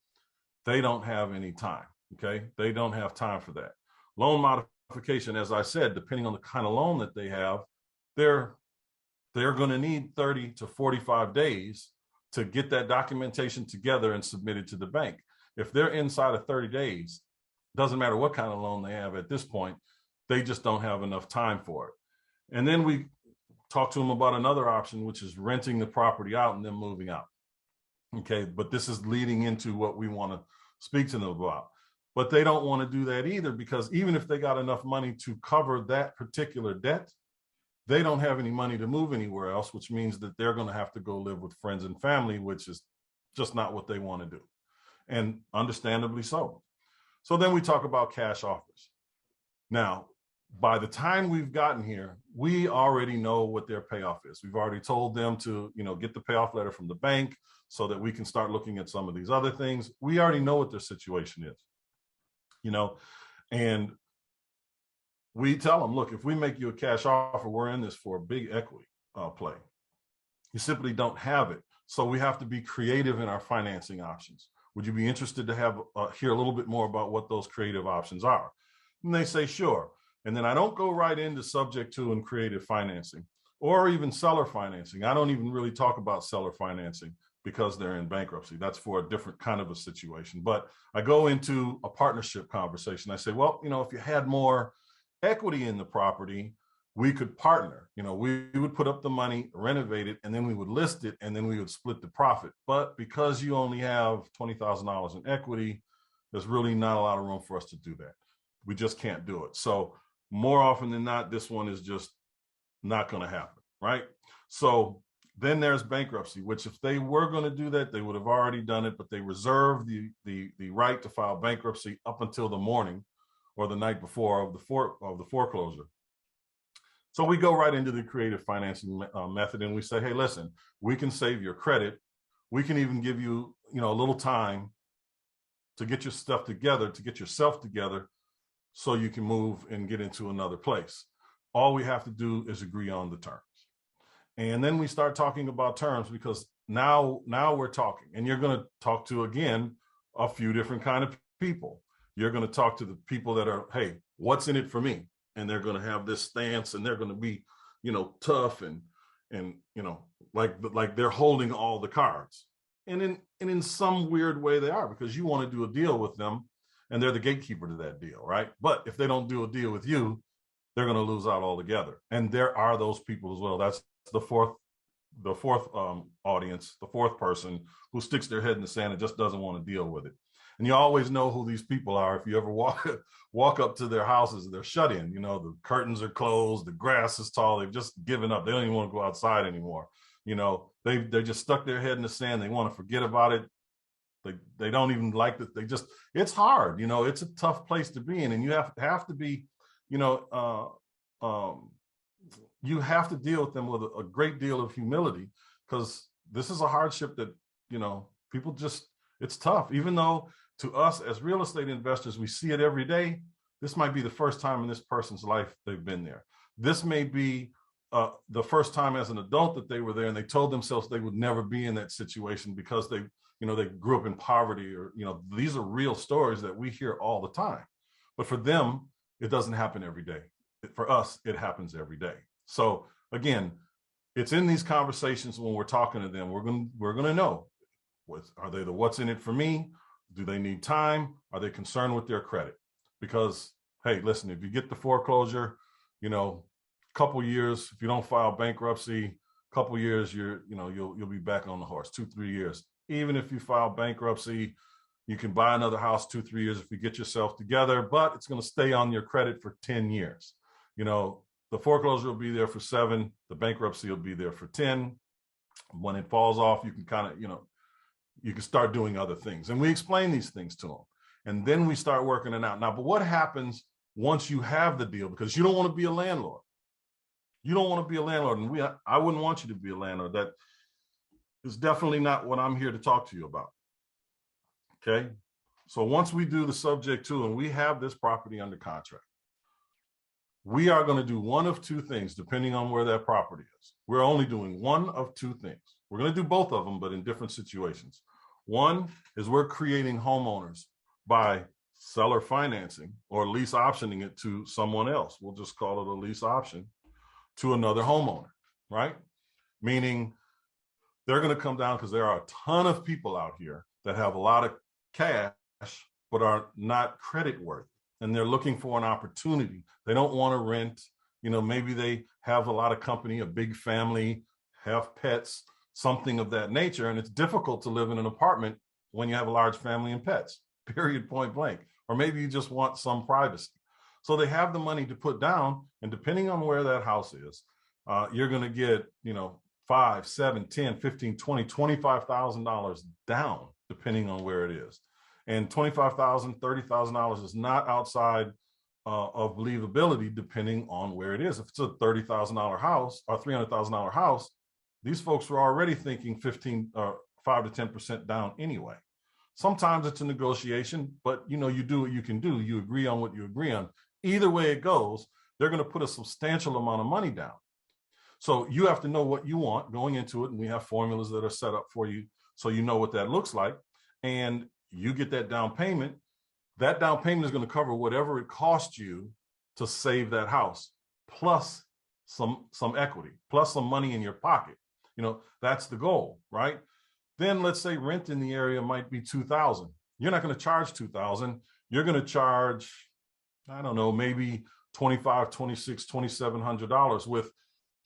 S4: they don't have any time, okay? They don't have time for that. Loan modification, as I said, depending on the kind of loan that they have, they're going to need 30 to 45 days to get that documentation together and submit it to the bank. If they're inside of 30 days, doesn't matter what kind of loan they have at this point, they just don't have enough time for it. And then we talk to them about another option, which is renting the property out and then moving out. Okay, but this is leading into what we want to speak to them about. But they don't want to do that either, because even if they got enough money to cover that particular debt, they don't have any money to move anywhere else, which means that they're going to have to go live with friends and family, which is just not what they want to do. And understandably so. So then we talk about cash offers. Now, by the time we've gotten here, we already know what their payoff is. We've already told them to, get the payoff letter from the bank so that we can start looking at some of these other things. We already know what their situation is. And we tell them, look, if we make you a cash offer, we're in this for a big equity play. You simply don't have it. So we have to be creative in our financing options. Would you be interested to have hear a little bit more about what those creative options are? And they say, sure. And then I don't go right into subject to and creative financing or even seller financing. I don't even really talk about seller financing because they're in bankruptcy. That's for a different kind of a situation. But I go into a partnership conversation. I say, well, if you had more equity in the property, we could partner. We would put up the money, renovate it, and then we would list it, and then we would split the profit. But because you only have $20,000 in equity, there's really not a lot of room for us to do that. We just can't do it. So more often than not, this one is just not going to happen, right? So then there's bankruptcy, which if they were going to do that, they would have already done it, but they reserve the right to file bankruptcy up until the morning or the night before of the foreclosure. So we go right into the creative financing method, and we say, hey, listen, we can save your credit. We can even give you, a little time to get your stuff together, to get yourself together, so you can move and get into another place. All we have to do is agree on the terms. And then we start talking about terms, because now we're talking, and you're going to talk to, again, a few different kind of people. You're going to talk to the people that are, hey, what's in it for me? And they're going to have this stance, and they're going to be, tough and like they're holding all the cards. And in some weird way they are, because you want to do a deal with them, and they're the gatekeeper to that deal, right? But if they don't do a deal with you, they're going to lose out altogether. And there are those people as well. That's the fourth audience, the fourth person who sticks their head in the sand and just doesn't want to deal with it. And you always know who these people are if you ever walk up to their houses. They're shut in. The curtains are closed, the grass is tall. They've just given up. They don't even want to go outside anymore. They just stuck their head in the sand. They want to forget about it. They don't even like that. It's hard. It's a tough place to be in, and you have to be, you have to deal with them with a great deal of humility, because this is a hardship that, people just, it's tough. Even though to us as real estate investors, we see it every day, this might be the first time in this person's life they've been there. This may be the first time as an adult that they were there, and they told themselves they would never be in that situation because they grew up in poverty, or, these are real stories that we hear all the time. But for them, it doesn't happen every day. For us, it happens every day. So again, it's in these conversations when we're talking to them, we're going to know, are they the what's in it for me? Do they need time? Are they concerned with their credit? Because, hey, listen, if you get the foreclosure, couple years, if you don't file bankruptcy, couple years, you'll be back on the horse. 2-3 years. Even if you file bankruptcy, you can buy another house 2-3 years if you get yourself together, but it's going to stay on your credit for 10 years. The foreclosure will be there for 7, the bankruptcy will be there for 10. When it falls off, you can kind of, you can start doing other things. And we explain these things to them. And then we start working it out. Now, but what happens once you have the deal? Because you don't want to be a landlord. You don't want to be a landlord. And I wouldn't want you to be a landlord. That is definitely not what I'm here to talk to you about. Okay. So once we do the subject to, and we have this property under contract, we are going to do one of two things, depending on where that property is. We're only doing one of two things. We're going to do both of them, but in different situations. One is we're creating homeowners by seller financing or lease optioning it to someone else. We'll just call it a lease option to another homeowner, right? Meaning they're going to come down, because there are a ton of people out here that have a lot of cash but are not credit worthy, and they're looking for an opportunity. They don't want to rent. Maybe they have a lot of company, a big family, have pets, something of that nature, and it's difficult to live in an apartment when you have a large family and pets, period, point blank. Or maybe you just want some privacy. So they have the money to put down, and depending on where that house is, you're going to get, $5, $7, $10, $15, $20, $25,000 down, depending on where it is. And $25,000, $30,000 is not outside of believability, depending on where it is. If it's a $30,000 house or $300,000 house, these folks were already thinking 5 to 10% down anyway. Sometimes it's a negotiation, but you do what you can do. You agree on what you agree on. Either way it goes, they're going to put a substantial amount of money down. So you have to know what you want going into it. And we have formulas that are set up for you so you know what that looks like. And you get that down payment. That down payment is going to cover whatever it costs you to save that house, plus some equity, plus some money in your pocket. That's the goal, right? Then let's say rent in the area might be $2,000. You're not going to charge $2,000. You're going to charge, I don't know, maybe $2,500, $2,600, $2,700 with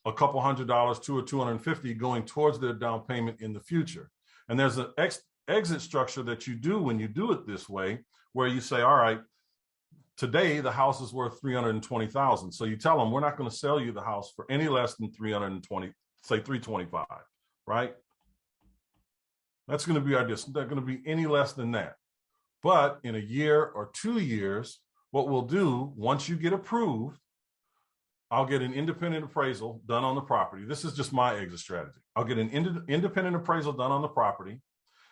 S4: a couple $100, $200 or $250 going towards their down payment in the future. And there's an exit structure that you do when you do it this way, where you say, all right, today the house is worth $320,000. So you tell them, we're not going to sell you the house for any less than $320, say $325, right? That's going to be our distance. Not going to be any less than that. But in a year or 2 years, what we'll do, once you get approved, I'll get an independent appraisal done on the property. This is just my exit strategy. I'll get an independent appraisal done on the property.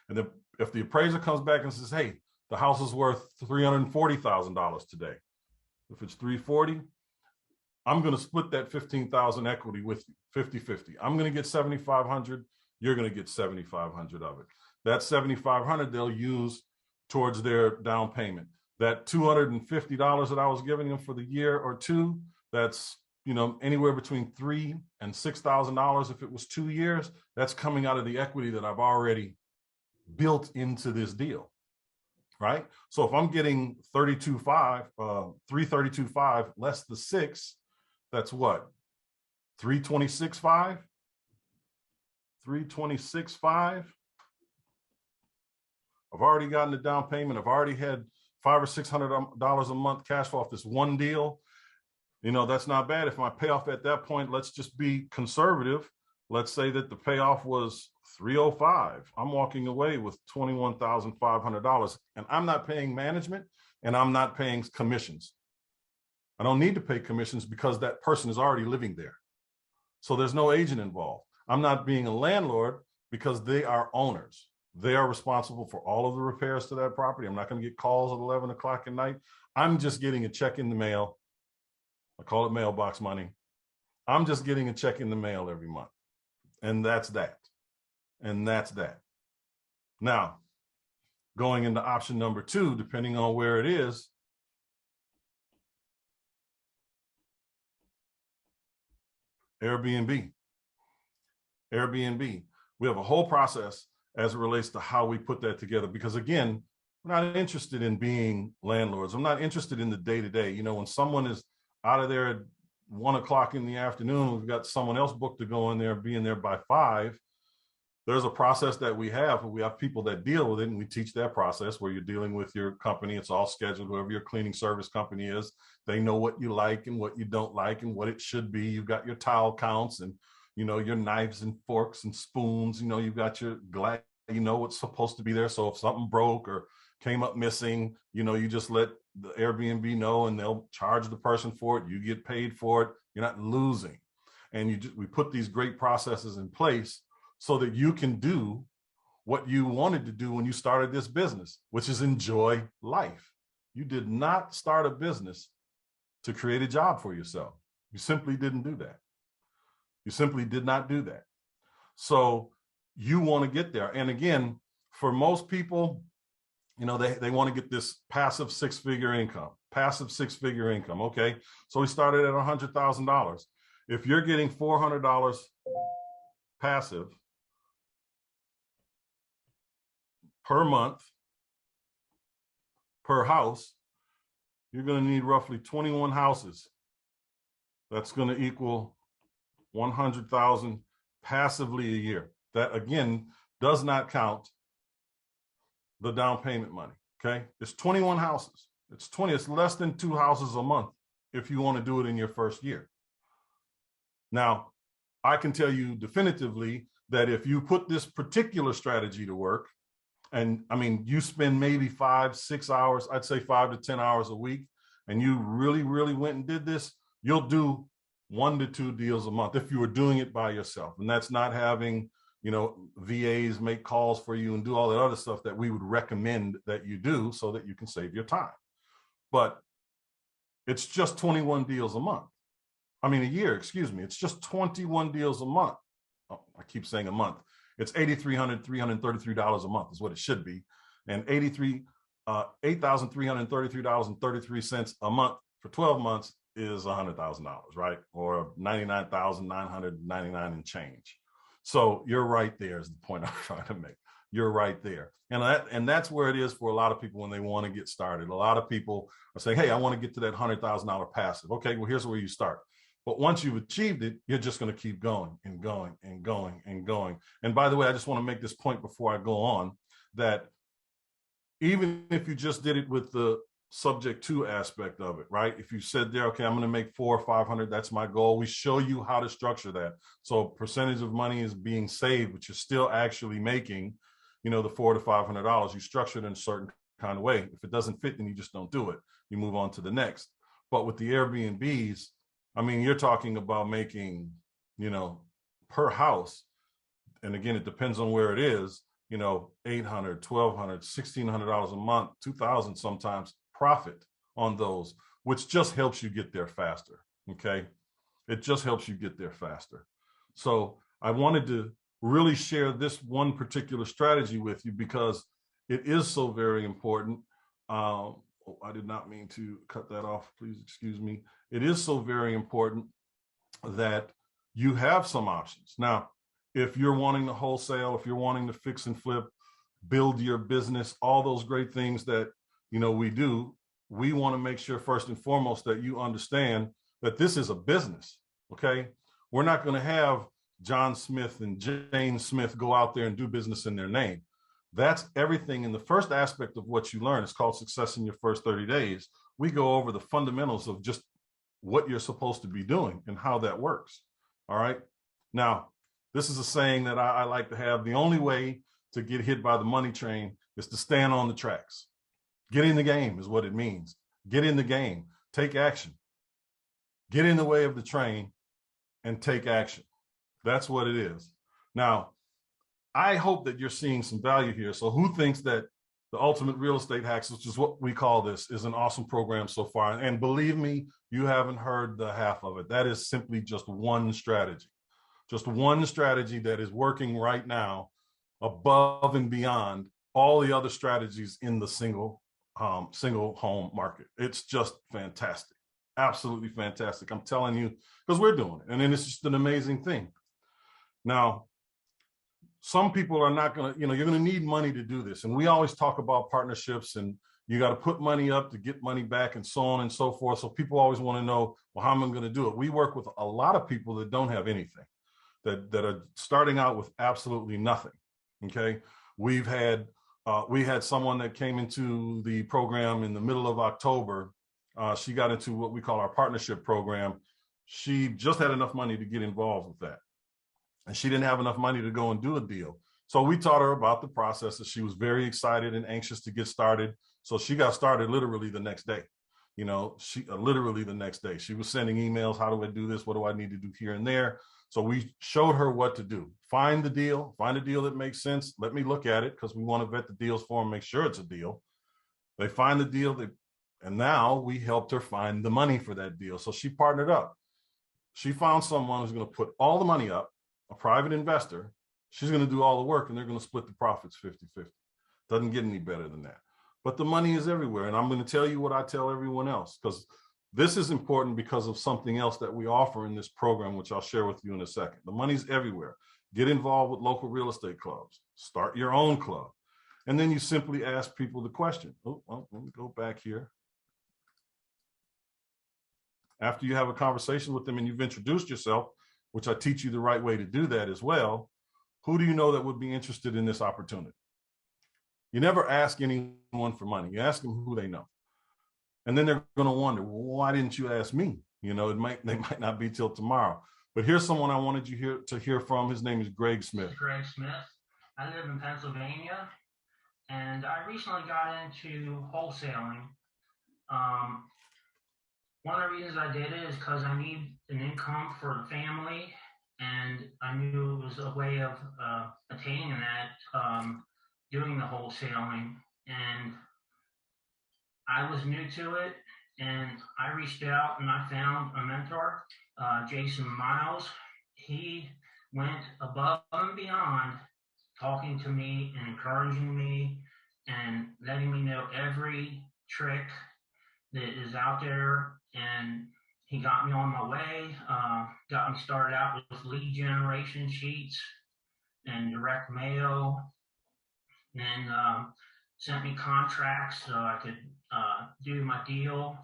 S4: And then if the appraiser comes back and says, hey, the house is worth $340,000 today. If it's $340,000, I'm going to split that $15,000 equity with you, 50-50. I'm going to get $7,500. You're going to get $7,500 of it. That $7,500 they'll use towards their down payment. That $250 that I was giving them for the year or two, that's anywhere between $3,000 and $6,000 if it was 2 years. That's coming out of the equity that I've already built into this deal, right? So if I'm getting 332.5 less the 6, that's what? 326.5? 326.5. I've already gotten the down payment. I've already had $500 or $600 a month cash flow off this one deal. That's not bad. If my payoff at that point, let's just be conservative. Let's say that the payoff was $305. I'm walking away with $21,500, and I'm not paying management and I'm not paying commissions. I don't need to pay commissions because that person is already living there. So there's no agent involved. I'm not being a landlord because they are owners. They are responsible for all of the repairs to that property. I'm not going to get calls at 11 o'clock at night. I'm just getting a check in the mail. I call it mailbox money. I'm just getting a check in the mail every month. And that's that. And that's that. Now, going into option number 2, depending on where it is, Airbnb. Airbnb. We have a whole process as it relates to how we put that together. Because again, we're not interested in being landlords. I'm not interested in the day-to-day. When someone is out of there at 1 o'clock in the afternoon, we've got someone else booked to go in there, being there by 5. There's a process that we have, and we have people that deal with it, and we teach that process where you're dealing with your company. It's all scheduled, whoever your cleaning service company is. They know what you like and what you don't like and what it should be. You've got your towel counts and, your knives and forks and spoons. You've got your glass, what's supposed to be there. So if something broke or came up missing, you just let the Airbnb know and they'll charge the person for it. You get paid for it. You're not losing. And we put these great processes in place so that you can do what you wanted to do when you started this business, which is enjoy life. You did not start a business to create a job for yourself. You simply didn't do that. You simply did not do that. So you want to get there. And again, for most people, they want to get this passive six-figure income. Okay. So we started at $100,000. If you're getting $400 passive per month, per house, you're going to need roughly 21 houses. That's going to equal 100,000 passively a year. That again does not count the down payment money. Okay. It's 21 houses. It's less than 2 houses a month if you want to do it in your first year. Now, I can tell you definitively that if you put this particular strategy to work, and you spend maybe 5-6 hours, I'd say 5 to 10 hours a week, and you really, really went and did this, you'll do 1 to 2 deals a month if you were doing it by yourself. And that's not having, VAs make calls for you and do all that other stuff that we would recommend that you do so that you can save your time. But it's just 21 deals a month. a year, excuse me. It's just 21 deals a month. Oh, I keep saying a month. It's $8,333 a month is what it should be. And $8,333.33 a month for 12 months is $100,000, right? Or 99,999 and change. So you're right there is the point I'm trying to make. You're right there. And that's where it is for a lot of people when they want to get started. A lot of people are saying, hey, I want to get to that $100,000 passive. Okay, well, here's where you start. But once you've achieved it, you're just going to keep going and going and going and going. And by the way, I just want to make this point before I go on, that even if you just did it with the subject to aspect of it, right? If you said there, okay, I'm going to make 400 or 500, that's my goal. We show you how to structure that. So percentage of money is being saved, but you're still actually making, the $400 to $500. You structure it in a certain kind of way. If it doesn't fit, then you just don't do it. You move on to the next. But with the Airbnbs, you're talking about making, per house. And again, it depends on where it is, $800, $1,200, $1,600 a month, $2,000 sometimes profit on those, which just helps you get there faster. Okay. It just helps you get there faster. So I wanted to really share this one particular strategy with you because it is so very important. I did not mean to cut that off. Please excuse me. It is so very important that you have some options. Now, if you're wanting to wholesale, if you're wanting to fix and flip, build your business, all those great things that, we do, we want to make sure first and foremost that you understand that this is a business. Okay. We're not going to have John Smith and Jane Smith go out there and do business in their name. That's everything in the first aspect of what you learn. It's called Success in Your First 30 Days. We go over the fundamentals of just what you're supposed to be doing and how that works. All right. Now, this is a saying that I like to have. The only way to get hit by the money train is to stand on the tracks. Get in the game is what it means. Get in the game. Take action. Get in the way of the train and take action. That's what it is. Now, I hope that you're seeing some value here. So who thinks that the Ultimate Real Estate Hacks, which is what we call this, is an awesome program so far? And believe me, you haven't heard the half of it. That is simply just one strategy. Just one strategy that is working right now above and beyond all the other strategies in the single home market. It's just fantastic. Absolutely fantastic. I'm telling you, because we're doing it. And then it's just an amazing thing. Now, some people are not going to, you're going to need money to do this. And we always talk about partnerships and you got to put money up to get money back and so on and so forth. So people always want to know, well, how am I going to do it? We work with a lot of people that don't have anything, that are starting out with absolutely nothing. Okay. We had someone that came into the program in the middle of October. She got into what we call our partnership program. She just had enough money to get involved with that. And she didn't have enough money to go and do a deal. So we taught her about the process, and she was very excited and anxious to get started. So she got started literally the next day. Literally the next day. She was sending emails. How do I do this? What do I need to do here and there? So we showed her what to do. Find a deal that makes sense. Let me look at it because we want to vet the deals for them, make sure it's a deal. They find the deal, and now we helped her find the money for that deal. So she partnered up. She found someone who's going to put all the money up, a private investor. She's going to do all the work and they're going to split the profits 50-50. Doesn't get any better than that. But the money is everywhere. And I'm going to tell you what I tell everyone else, because this is important because of something else that we offer in this program, which I'll share with you in a second. The money's everywhere. Get involved with local real estate clubs. Start your own club. And then you simply ask people the question. Let me go back here. After you have a conversation with them and you've introduced yourself, which I teach you the right way to do that as well, who do you know that would be interested in this opportunity? You never ask anyone for money. You ask them who they know. And then they're going to wonder, well, why didn't you ask me? They might not be till tomorrow. But here's someone I wanted you to hear from. His name is Greg Smith.
S5: Greg Smith. I live in Pennsylvania, and I recently got into wholesaling. One of the reasons I did it is because I need an income for the family, and I knew it was a way of attaining that, doing the wholesaling. And I was new to it, And I reached out and I found a mentor, Myles. He went above and beyond talking to me and encouraging me and letting me know every trick that is out there. And he got me on my way, got me started out with lead generation sheets and direct mail, then sent me contracts so I could do my deal,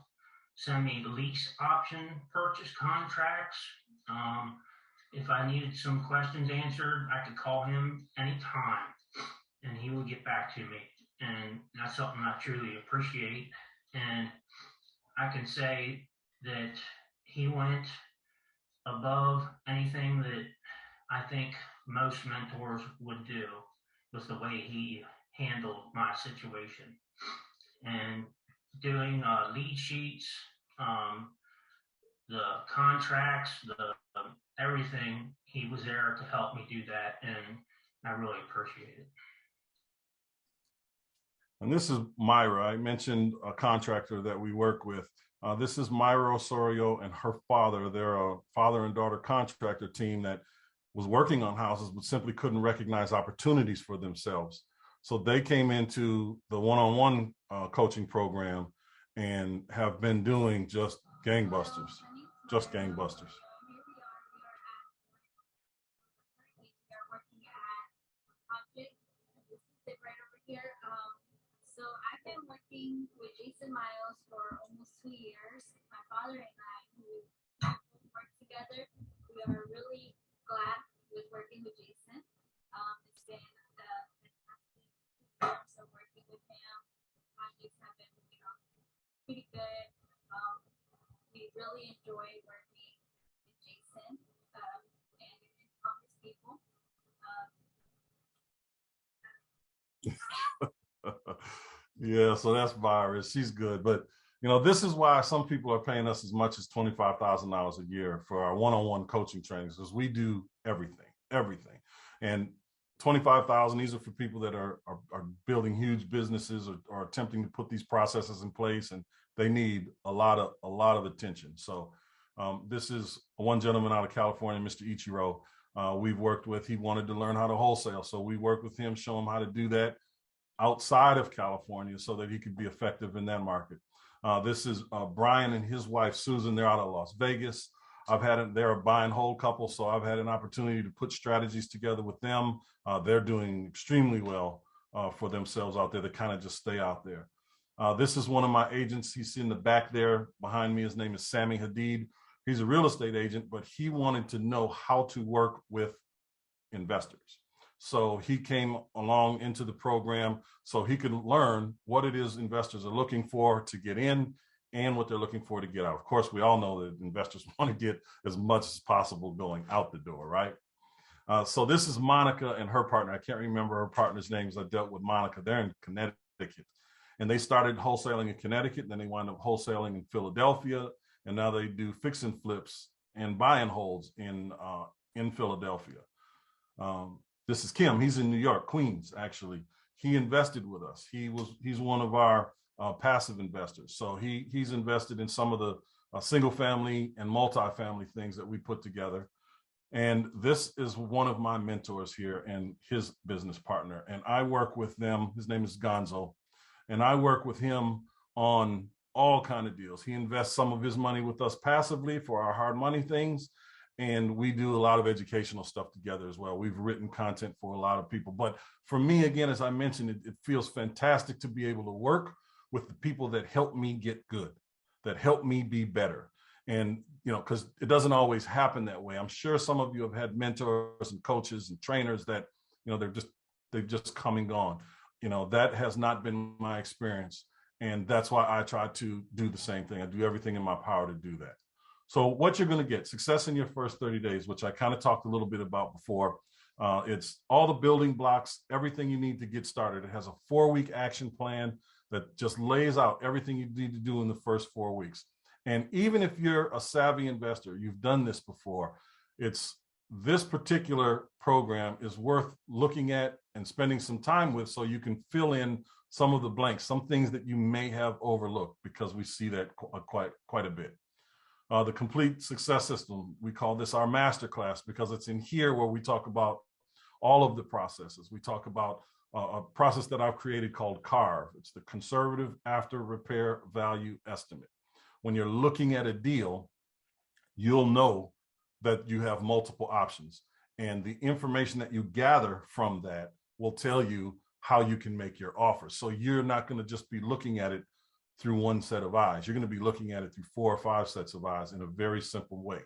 S5: send me lease option purchase contracts. If I needed some questions answered, I could call him anytime and he would get back to me. And that's something I truly appreciate. And I can say that he went above anything that I think most mentors would do, was the way he handled my situation. And doing lead sheets, the contracts, the everything, he was there to help me do that, and I really appreciate it.
S4: And this is Myra. I mentioned a contractor that we work with. This is Myra Osorio and her father. They're a father and daughter contractor team that was working on houses, but simply couldn't recognize opportunities for themselves. So they came into the one-on-one coaching program and have been doing just gangbusters.
S6: So I've been working with Jason Myles for almost 2 years. My father and I, who work together, we are really glad with working with Jason. It's been so working with him, projects have been pretty good. We really enjoy working with Jason and all his people.
S4: Yeah, so that's Virus. She's good. But, this is why some people are paying us as much as $25,000 a year for our one-on-one coaching trainings, because we do everything. And 25,000, these are for people that are building huge businesses or attempting to put these processes in place, and they need a lot of attention. So this is one gentleman out of California, Mr. Ichiro. We've worked with, he wanted to learn how to wholesale. So we worked with him, show him how to do that outside of California so that he could be effective in that market. This is Brian and his wife, Susan. They're out of Las Vegas. They're a buy and hold couple, so I've had an opportunity to put strategies together with them. They're doing extremely well for themselves out there. They kind of just stay out there. This is one of my agents. He's in the back there behind me. His name is Sammy Hadid. He's a real estate agent, but he wanted to know how to work with investors. So he came along into the program so he could learn what it is investors are looking for to get in and what they're looking for to get out. Of course, we all know that investors want to get as much as possible going out the door, right? So this is Monica and her partner. I can't remember her partner's names. I dealt with Monica. They're in Connecticut. And they started wholesaling in Connecticut, and then they wound up wholesaling in Philadelphia. And now they do fix and flips and buy and holds in Philadelphia. This is Kim. He's in New York, Queens, actually. He invested with us. He's one of our passive investors. So he's invested in some of the single family and multifamily things that we put together. And this is one of my mentors here and his business partner. And I work with them. His name is Gonzo. And I work with him on all kind of deals. He invests some of his money with us passively for our hard money things. And we do a lot of educational stuff together as well. We've written content for a lot of people. But for me, again, as I mentioned, it feels fantastic to be able to work with the people that help me get good, that help me be better. And, because it doesn't always happen that way. I'm sure some of you have had mentors and coaches and trainers that, they've just come and gone. That has not been my experience. And that's why I try to do the same thing. I do everything in my power to do that. So what you're going to get, success in your first 30 days, which I kind of talked a little bit about before. It's all the building blocks, everything you need to get started. It has a 4-week action plan that just lays out everything you need to do in the first 4 weeks. And even if you're a savvy investor, you've done this before, it's this particular program is worth looking at and spending some time with so you can fill in some of the blanks, some things that you may have overlooked, because we see that quite a bit. The complete success system, we call this our masterclass, because it's in here where we talk about all of the processes. We talk about a process that I've created called CARVE. It's the conservative after repair value estimate. When you're looking at a deal, you'll know that you have multiple options, and the information that you gather from that will tell you how you can make your offer. So you're not going to just be looking at it through one set of eyes. You're going to be looking at it through 4 or 5 sets of eyes in a very simple way.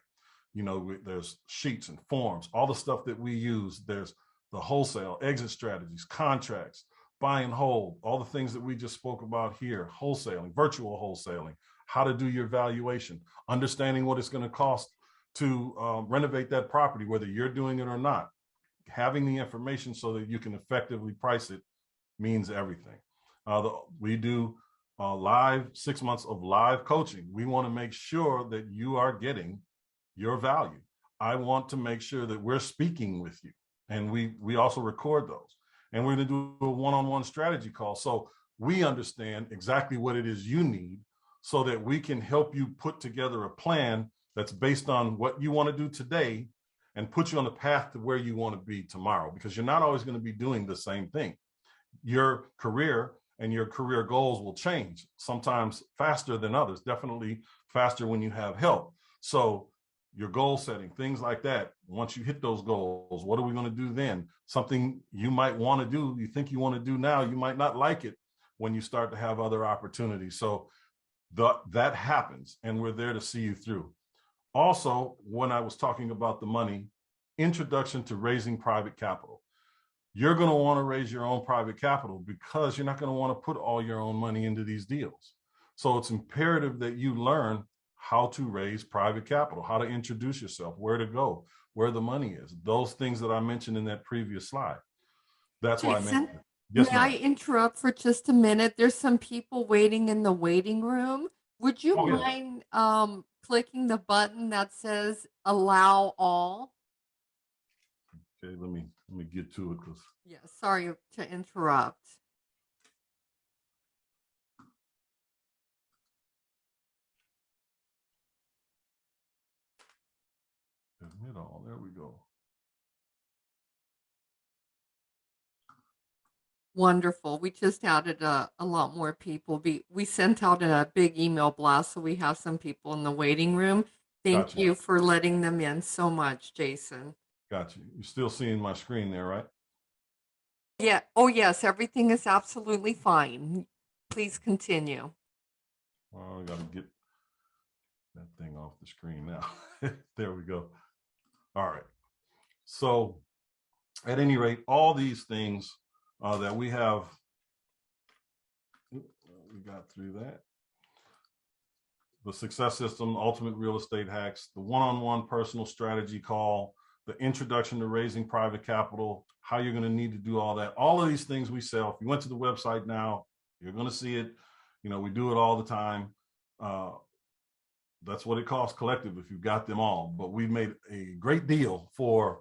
S4: You know, there's sheets and forms, all the stuff that we use. There's the wholesale, exit strategies, contracts, buy and hold, all the things that we just spoke about here, wholesaling, virtual wholesaling, how to do your valuation, understanding what it's going to cost to renovate that property, whether you're doing it or not. Having the information so that you can effectively price it means everything. We do live 6 months of live coaching. We want to make sure that you are getting your value. I want to make sure that we're speaking with you, and we also record those. And we're going to do a one-on-one strategy call, so we understand exactly what it is you need, so that we can help you put together a plan that's based on what you want to do today and put you on the path to where you want to be tomorrow, because you're not always going to be doing the same thing. Your career and your career goals will change, sometimes faster than others, definitely faster when you have help. So your goal setting, things like that, once you hit those goals, what are we going to do then? Something you might want to do, you think you want to do now, you might not like it when you start to have other opportunities. So that happens, and we're there to see you through. Also, when I was talking about the money, introduction to raising private capital. You're going to want to raise your own private capital because you're not going to want to put all your own money into these deals. So it's imperative that you learn how to raise private capital, how to introduce yourself, where to go, where the money is, those things that I mentioned in that previous slide. That's why I mentioned it. Yes,
S1: may I interrupt for just a minute? There's some people waiting in the waiting room. Would you mind clicking the button that says allow all?
S4: Okay, let me get to it, because
S1: yeah, sorry to interrupt.
S4: admit all. There we go.
S1: Wonderful. We just added a lot more people. We sent out a big email blast, so we have some people in the waiting room. Thank you for letting them in so much, Jason.
S4: Got you. You're still seeing my screen there, right?
S1: Yeah. Oh, yes. Everything is absolutely fine. Please continue.
S4: Well, I got to get that thing off the screen now. There we go. All right. So at any rate, all these things that we have, we got through that. The success system, ultimate real estate hacks, the one-on-one personal strategy call, the introduction to raising private capital, how you're going to need to do all that. All of these things we sell. If you went to the website now, you're going to see it. You know, we do it all the time. That's what it costs collective if you've got them all. But we made a great deal for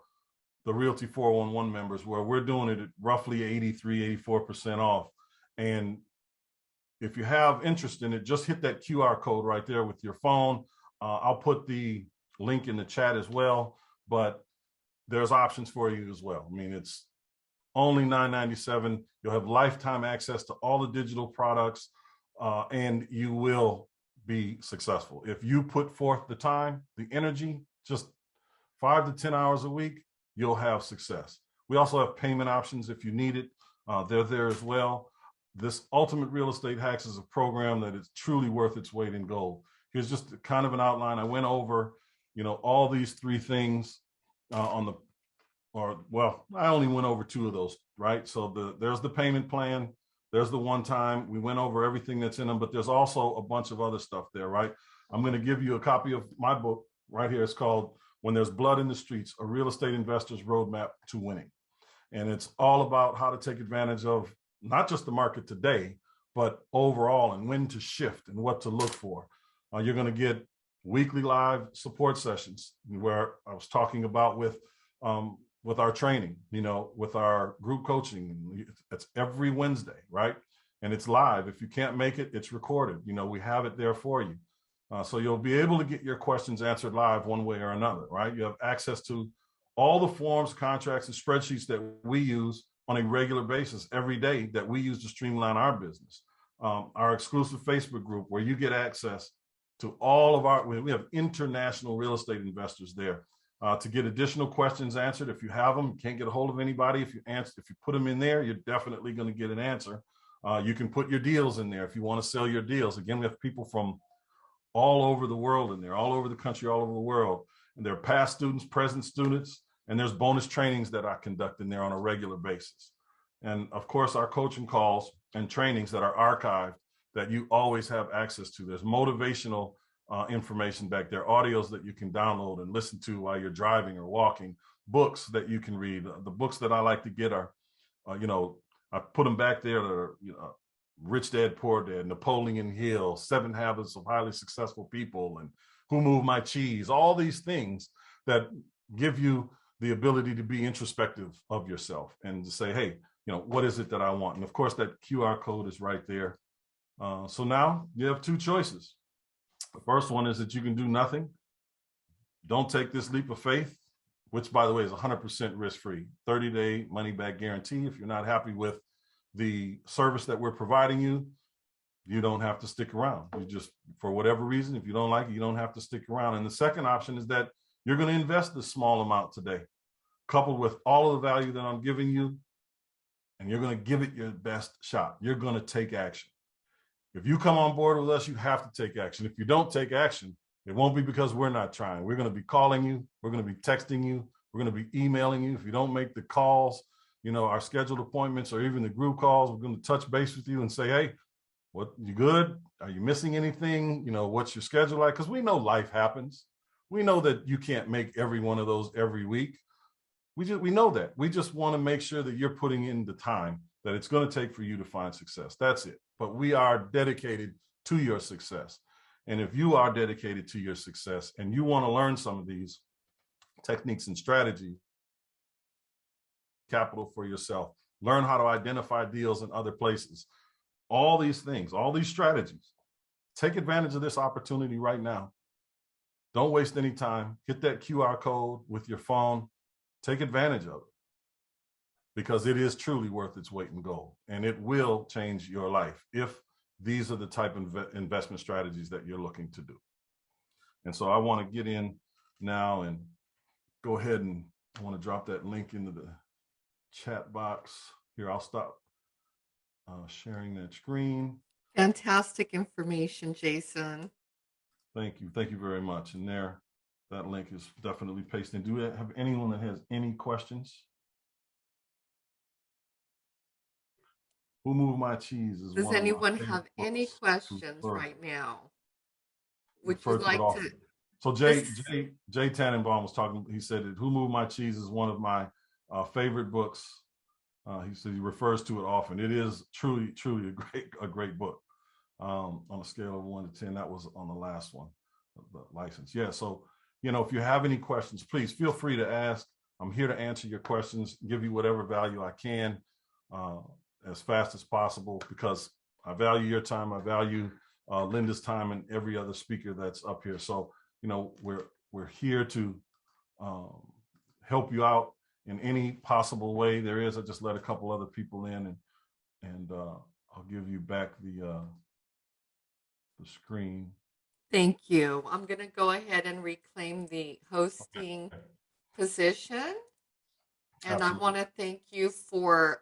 S4: the Realty411 members where we're doing it at roughly 83-84% off. And if you have interest in it, just hit that QR code right there with your phone. I'll put the link in the chat as well, but there's options for you as well. I mean, it's only $9.97. You'll have lifetime access to all the digital products, and you will be successful. If you put forth the time, the energy, just 5 to 10 hours a week, you'll have success. We also have payment options if you need it. They're there as well. This Ultimate Real Estate Hacks is a program that is truly worth its weight in gold. Here's just kind of an outline. I went over, you know, all these 3 things I only went over 2 of those, right? So there's the payment plan, there's the one time. We went over everything that's in them, but there's also a bunch of other stuff there, right? I'm going to give you a copy of my book right here. It's called When There's Blood in the Streets, A Real Estate Investor's Roadmap to Winning. And it's all about how to take advantage of not just the market today, but overall, and when to shift and what to look for. You're going to get weekly live support sessions where I was talking about with our training, with our group coaching. It's every Wednesday, right? And it's live. If you can't make it, it's recorded. We have it there for you. So you'll be able to get your questions answered live one way or another, right? You have access to all the forms, contracts, and spreadsheets that we use on a regular basis every day that we use to streamline our business. Our exclusive Facebook group where you get access to all of we have international real estate investors there to get additional questions answered. If you have them, you can't get a hold of anybody. If you put them in there, you're definitely going to get an answer. You can put your deals in there if you want to sell your deals. Again, we have people from all over the world in there, all over the country, all over the world. And there are past students, present students, and there's bonus trainings that I conduct in there on a regular basis. And of course, our coaching calls and trainings that are archived that you always have access to. There's motivational information back there, audios that you can download and listen to while you're driving or walking, books that you can read. The books that I like to get are, I put them back there that are, Rich Dad, Poor Dad, Napoleon Hill, 7 Habits of Highly Successful People, and Who Moved My Cheese, all these things that give you the ability to be introspective of yourself and to say, hey, what is it that I want? And of course, that QR code is right there. So now you have 2 choices. The first one is that you can do nothing. Don't take this leap of faith, which, by the way, is 100% risk-free, 30-day money-back guarantee. If you're not happy with the service that we're providing you, you don't have to stick around. You just, for whatever reason, if you don't like it, you don't have to stick around. And the second option is that you're going to invest this small amount today, coupled with all of the value that I'm giving you, and you're going to give it your best shot. You're going to take action. If you come on board with us, you have to take action. If you don't take action, it won't be because we're not trying. We're going to be calling you. We're going to be texting you. We're going to be emailing you. If you don't make the calls, our scheduled appointments or even the group calls, we're going to touch base with you and say, hey, what, you good? Are you missing anything? What's your schedule like? Because we know life happens. We know that you can't make every one of those every week. We know that. We just want to make sure that you're putting in the time that it's going to take for you to find success. That's it. But we are dedicated to your success. And if you are dedicated to your success and you want to learn some of these techniques and strategies, capital for yourself, learn how to identify deals in other places, all these things, all these strategies, take advantage of this opportunity right now. Don't waste any time. Hit that QR code with your phone. Take advantage of it because it is truly worth its weight in gold, and it will change your life if these are the type of investment strategies that you're looking to do. And so I want to get in now and go ahead, and I want to drop that link into the chat box here. I'll stop sharing that screen.
S1: Fantastic information, Jason.
S4: Thank you. Thank you very much. And there, that link is definitely pasted. Do we have anyone that has any questions? Who moved my cheese?
S1: Does anyone have any questions right now? Would you like to?
S4: So Jay Tenenbaum was talking. He said that Who Moved My Cheese is one of my favorite books. He said he refers to it often. It is truly a great book. On a scale of 1 to 10, that was on the last one, the license. Yeah. So if you have any questions, please feel free to ask. I'm here to answer your questions, give you whatever value I can as fast as possible, because I value your time. I value Linda's time and every other speaker that's up here. So, we're here to help you out in any possible way there is. I just let a couple other people in, and I'll give you back the screen.
S1: Thank you. I'm going to go ahead and reclaim the hosting position. And I want to thank you for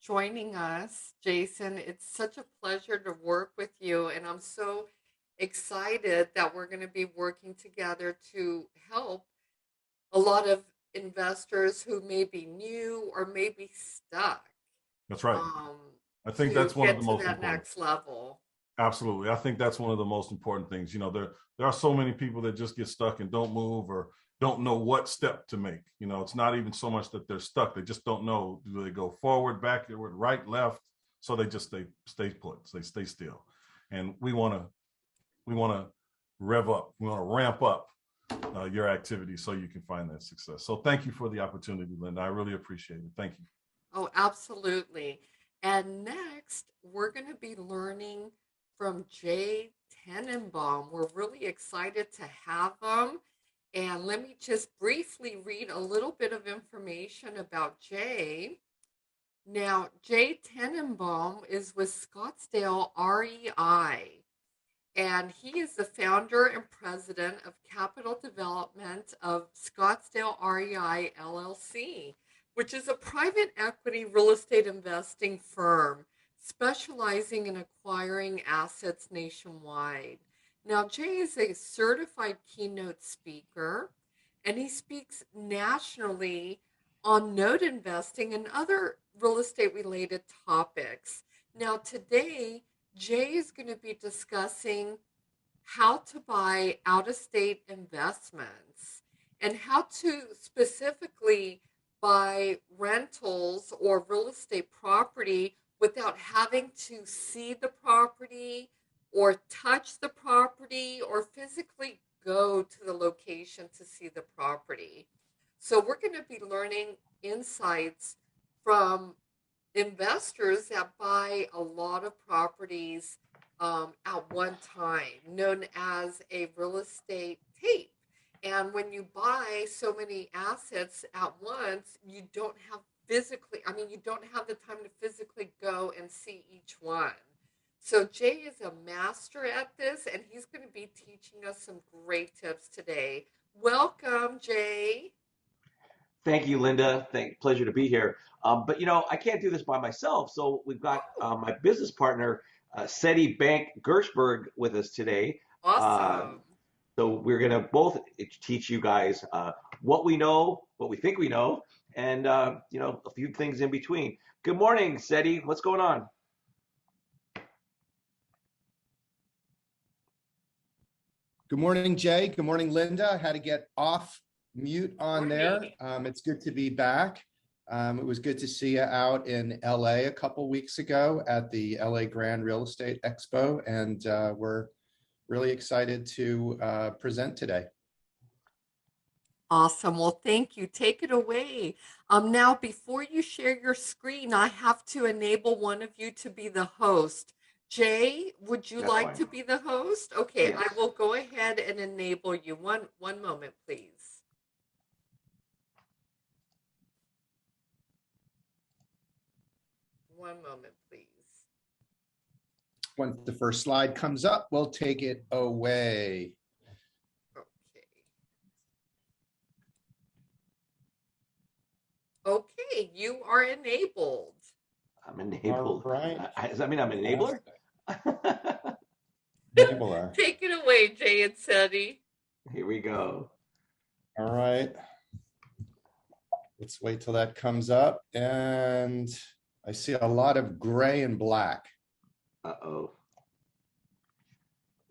S1: joining us, Jason. It's such a pleasure to work with you. And I'm so excited that we're going to be working together to help a lot of investors who may be new or may be stuck.
S4: That's right. I think that's one of the most
S1: important. Next level.
S4: Absolutely. I think that's one of the most important things. There are so many people that just get stuck and don't move or don't know what step to make. It's not even so much that they're stuck. They just don't know. Do they go forward, backward, right, left? So they just stay put. They stay still. And we want to rev up. We want to ramp up your activity so you can find that success. So thank you for the opportunity, Linda. I really appreciate it. Thank you.
S1: Oh, absolutely. And next, we're going to be learning from Jay Tenenbaum. We're really excited to have him. And let me just briefly read a little bit of information about Jay. Now, Jay Tenenbaum is with Scottsdale REI, and he is the founder and president of capital development of Scottsdale REI LLC, which is a private equity real estate investing firm specializing in acquiring assets nationwide. Now, Jay is a certified keynote speaker, and he speaks nationally on note investing and other real estate related topics. Now, today, Jay is going to be discussing how to buy out of state investments and how to specifically buy rentals or real estate property without having to see the property or touch the property or physically go to the location to see the property. So we're going to be learning insights from investors that buy a lot of properties at one time, known as a real estate tape. And when you buy so many assets at once, you don't have you don't have the time to physically go and see each one. So Jay is a master at this, and he's going to be teaching us some great tips today. Welcome, Jay.
S7: Thank you, Linda. Pleasure to be here. But I can't do this by myself. So we've got my business partner, SETI Bank Gershberg, with us today.
S1: Awesome.
S7: So we're going to both teach you guys what we know, what we think we know, and a few things in between. Good morning, SETI. What's going on?
S8: Good morning, Jay. Good morning, Linda. I had to get off mute on there. It's good to be back. It was good to see you out in LA a couple weeks ago at the LA Grand Real Estate Expo, and we're really excited to present today.
S1: Awesome. Well, thank you. Take it away. Now, before you share your screen, I have to enable one of you to be the host. Jay, would you
S7: That's
S1: like
S7: fine.
S1: to be the host? Okay,
S7: Yes.
S1: I will go ahead and enable you. One moment, please. One moment, please.
S8: Once the first slide comes up, we'll take it away.
S1: Okay, you are enabled.
S7: I'm enabled.
S8: All right.
S7: Does that mean I'm an enabler?
S8: Enabler.
S1: Take it away, Jay and Seti.
S7: Here we go.
S8: All right. Let's wait till that comes up. And I see a lot of gray and black.
S7: Uh-oh.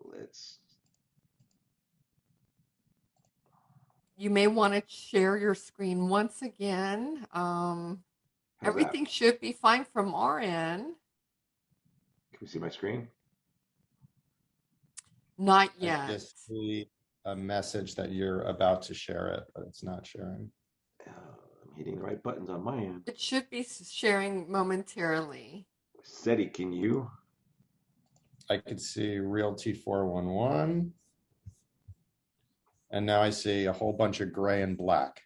S7: Let's.
S1: You may want to share your screen once again. Everything should be fine from our end.
S7: Can we see my screen?
S1: Not
S8: I
S1: yet.
S8: just see a message that you're about to share it, but it's not sharing.
S7: I'm hitting the right buttons on my end.
S1: It should be sharing momentarily.
S7: SETI, can you?
S8: I could see Realty411. And now I see a whole bunch of gray and black.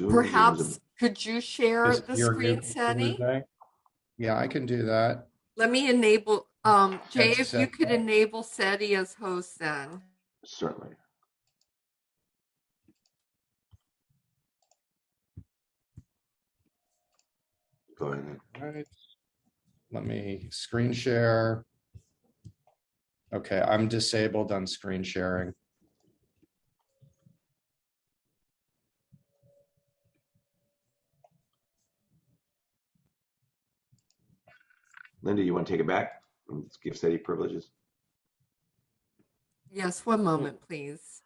S1: Perhaps could you share the screen, Seti?
S8: Yeah, I can do that.
S1: Let me enable, Jay, if you could enable Seti as host then.
S7: Certainly. Go ahead.
S8: All right. Let me screen share. Okay, I'm disabled on screen sharing.
S7: Linda, you want to take it back? Let's give SETI privileges.
S1: Yes, one moment, please.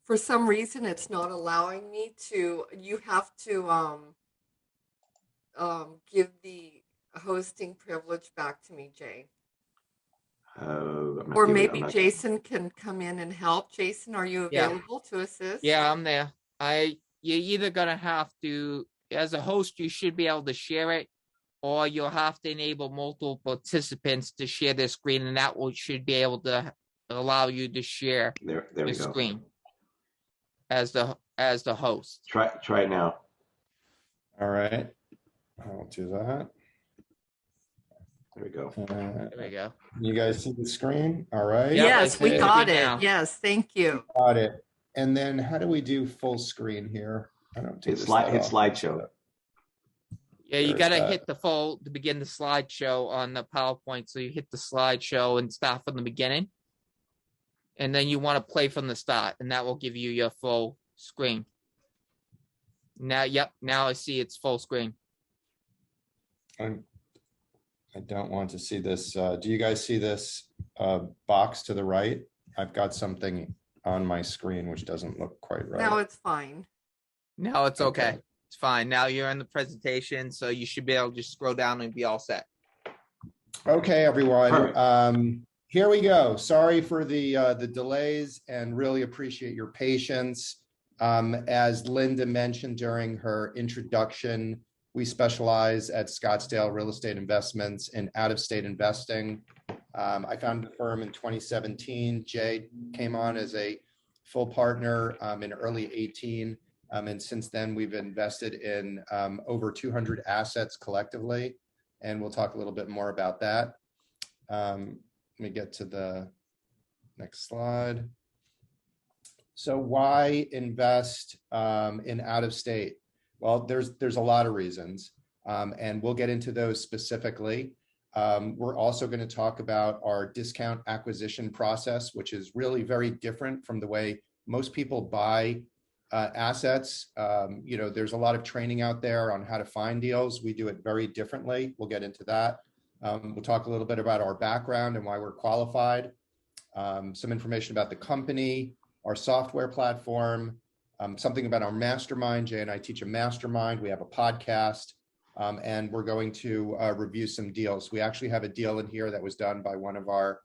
S1: For some reason, it's not allowing me to. You have to give the hosting privilege back to me, Jay. Or maybe Jason can come in and help. Jason, are you
S3: Yeah.
S1: available to assist?
S3: Yeah, I'm there. You're either gonna have to, as a host, you should be able to share it, or you'll have to enable multiple participants to share their screen, and that should be able to allow you to share
S7: There
S3: your
S7: we go.
S3: screen as the host.
S7: Try it now.
S8: All right. I'll do that.
S7: There we go.
S3: There we go.
S8: You guys see the screen? All right.
S3: Yep, I
S1: Yes,
S3: see
S1: we
S3: the
S1: got
S3: screen
S1: it.
S3: now.
S1: Yes, thank you.
S8: Got it. And then how do we do full screen here? I don't do
S7: Hit
S8: this
S7: slide.
S8: that
S7: Hit
S8: often.
S7: slideshow.
S3: Yeah, you
S8: There's
S3: gotta
S8: that.
S3: hit the to begin the slideshow on the PowerPoint. So you hit the slideshow and start from the beginning. And then you want to play from the start, and that will give you your full screen. Now, yep, now I see it's full screen.
S8: I don't want to see this. Do you guys see this box to the right? I've got something on my screen which doesn't look quite right.
S1: Now it's fine.
S3: Now it's okay.
S8: Okay.
S3: It's fine. Now you're in the presentation, so you should be able to just scroll down and be all set.
S8: Okay, everyone.
S7: Perfect.
S8: Here we go. Sorry for the delays and really appreciate your patience. As Linda mentioned during her introduction, we specialize at Scottsdale Real Estate Investments in out-of-state investing. I founded the firm in 2017. Jay came on as a full partner in early 18. And since then, we've invested in over 200 assets collectively. And we'll talk a little bit more about that. Let me get to the next slide. So why invest in out of state? Well, there's a lot of reasons, and we'll get into those specifically. We're also going to talk about our discount acquisition process, which is really very different from the way most people buy assets. There's a lot of training out there on how to find deals. We do it very differently. We'll get into that. We'll talk a little bit about our background and why we're qualified, some information about the company, our software platform, something about our mastermind. Jay and I teach a mastermind. We have a podcast, and we're going to review some deals. We actually have a deal in here that was done by one of our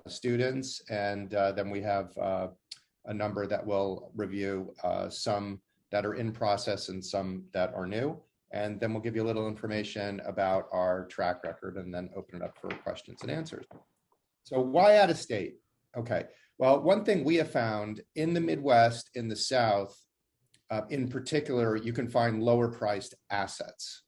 S8: students, and then we have a number that will review, some that are in process and some that are new. And then we'll give you a little information about our track record and then open it up for questions and answers. So why out of state? Okay. Well, one thing we have found in the Midwest, in the South, in particular, you can find lower priced assets.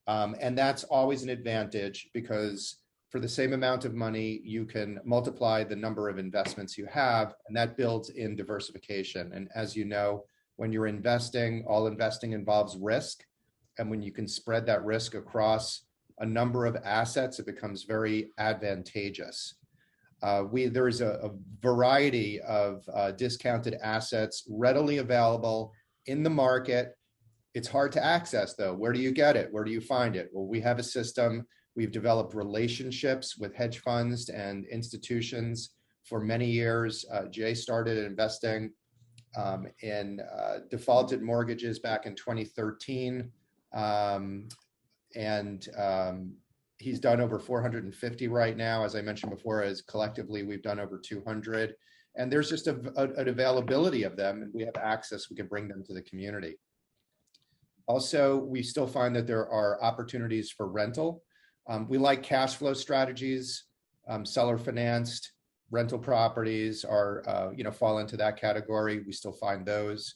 S8: And that's always an advantage because for the same amount of money, you can multiply the number of investments you have, and that builds in diversification. And as you know, when you're investing, all investing involves risk. And when you can spread that risk across a number of assets, it becomes very advantageous. There is a variety of discounted assets readily available in the market. It's hard to access, though. Where do you get it? Where do you find it? Well, we have a system. We've developed relationships with hedge funds and institutions for many years. Jay started investing in defaulted mortgages back in 2013. He's done over 450 right now. As I mentioned before, as collectively, we've done over 200. And there's just an availability of them, and we have access. We can bring them to the community. Also, we still find that there are opportunities for rental. We like cash flow strategies, seller financed rental properties are, fall into that category. We still find those.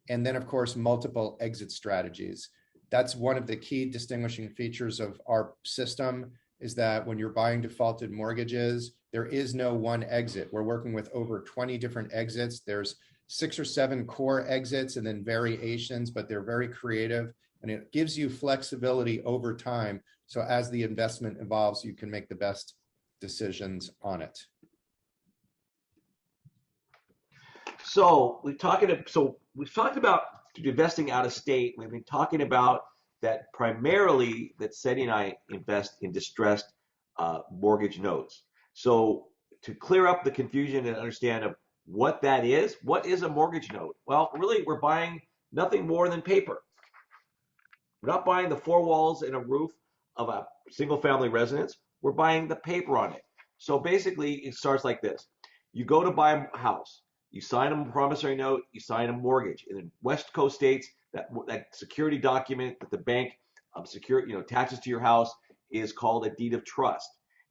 S8: And then, of course, multiple exit strategies. That's one of the key distinguishing features of our system is that when you're buying defaulted mortgages, there is no one exit. We're working with over 20 different exits. There's 6 or 7 core exits and then variations, but they're very creative and it gives you flexibility over time. So as the investment evolves, you can make the best decisions on it.
S7: So we've talked about investing out of state. We've been talking about that primarily that Seti and I invest in distressed mortgage notes. So to clear up the confusion and understand of what that is. What is a mortgage note? Well, really, we're buying nothing more than paper. We're not buying the four walls and a roof of a single family residence. We're buying the paper on it. So basically, it starts like this. You go to buy a house. You sign a promissory note. You sign a mortgage. In the West Coast states, that security document that the bank attaches to your house is called a deed of trust.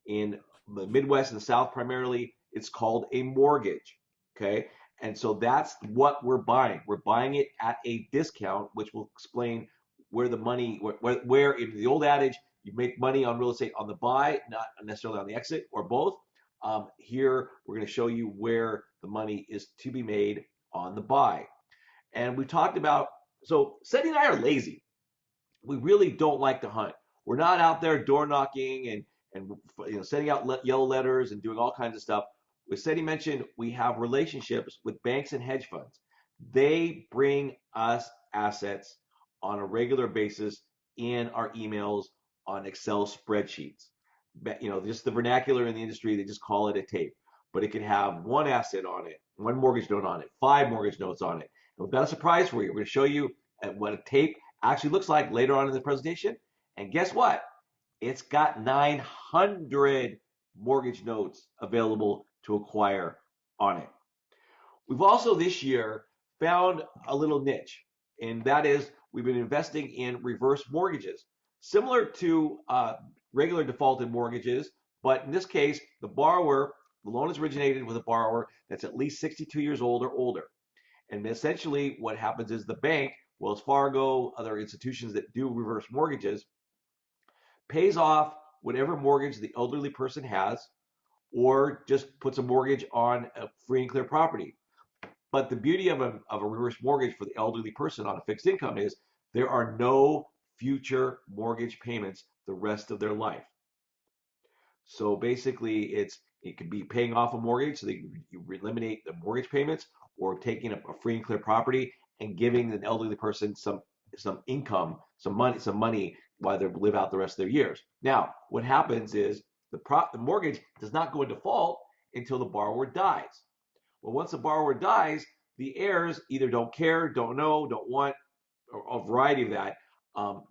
S7: In the Midwest and the South primarily, it's called a mortgage. Okay. And so that's what we're buying. We're buying it at a discount, which will explain where the money, where in the old adage, you make money on real estate on the buy, not necessarily on the exit, or both. Here, we're going to show you where the money is to be made on the buy. And we talked about, so Seth and I are lazy. We really don't like to hunt. We're not out there door knocking and sending out yellow letters and doing all kinds of stuff. As Seth mentioned, we have relationships with banks and hedge funds. They bring us assets on a regular basis in our emails on Excel spreadsheets. Just the vernacular in the industry, they just call it a tape. But it can have one asset on it, one mortgage note on it, 5 mortgage notes on it. And we've got a surprise for you. We're going to show you what a tape actually looks like later on in the presentation. And guess what? It's got 900 mortgage notes available to acquire on it. We've also this year found a little niche, and that is we've been investing in reverse mortgages, similar to regular defaulted mortgages, but in this case, the loan is originated with a borrower that's at least 62 years old or older. And essentially what happens is the bank, Wells Fargo, other institutions that do reverse mortgages, pays off whatever mortgage the elderly person has, or just puts a mortgage on a free and clear property. But the beauty of a reverse mortgage for the elderly person on a fixed income is there are no future mortgage payments the rest of their life. So basically, it could be paying off a mortgage, so you eliminate the mortgage payments, or taking a free and clear property and giving an elderly person some income, some money while they live out the rest of their years. Now, what happens is the mortgage does not go into default until the borrower dies. Well, once the borrower dies, the heirs either don't care, don't know, don't want, or a variety of that,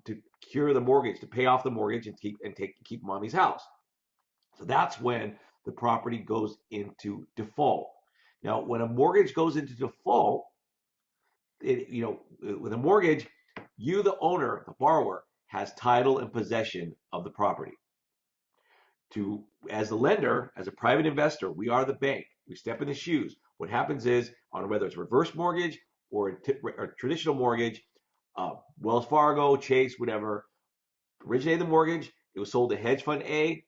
S7: to cure the mortgage, to pay off the mortgage and keep mommy's house. So that's when the property goes into default. Now, when a mortgage goes into default, with a mortgage, you, the owner, the borrower, has title and possession of the property. As a lender, as a private investor, we are the bank. We step in the shoes. What happens is, on whether it's reverse mortgage or a traditional mortgage, Wells Fargo, Chase, whatever, originated the mortgage. It was sold to hedge fund A.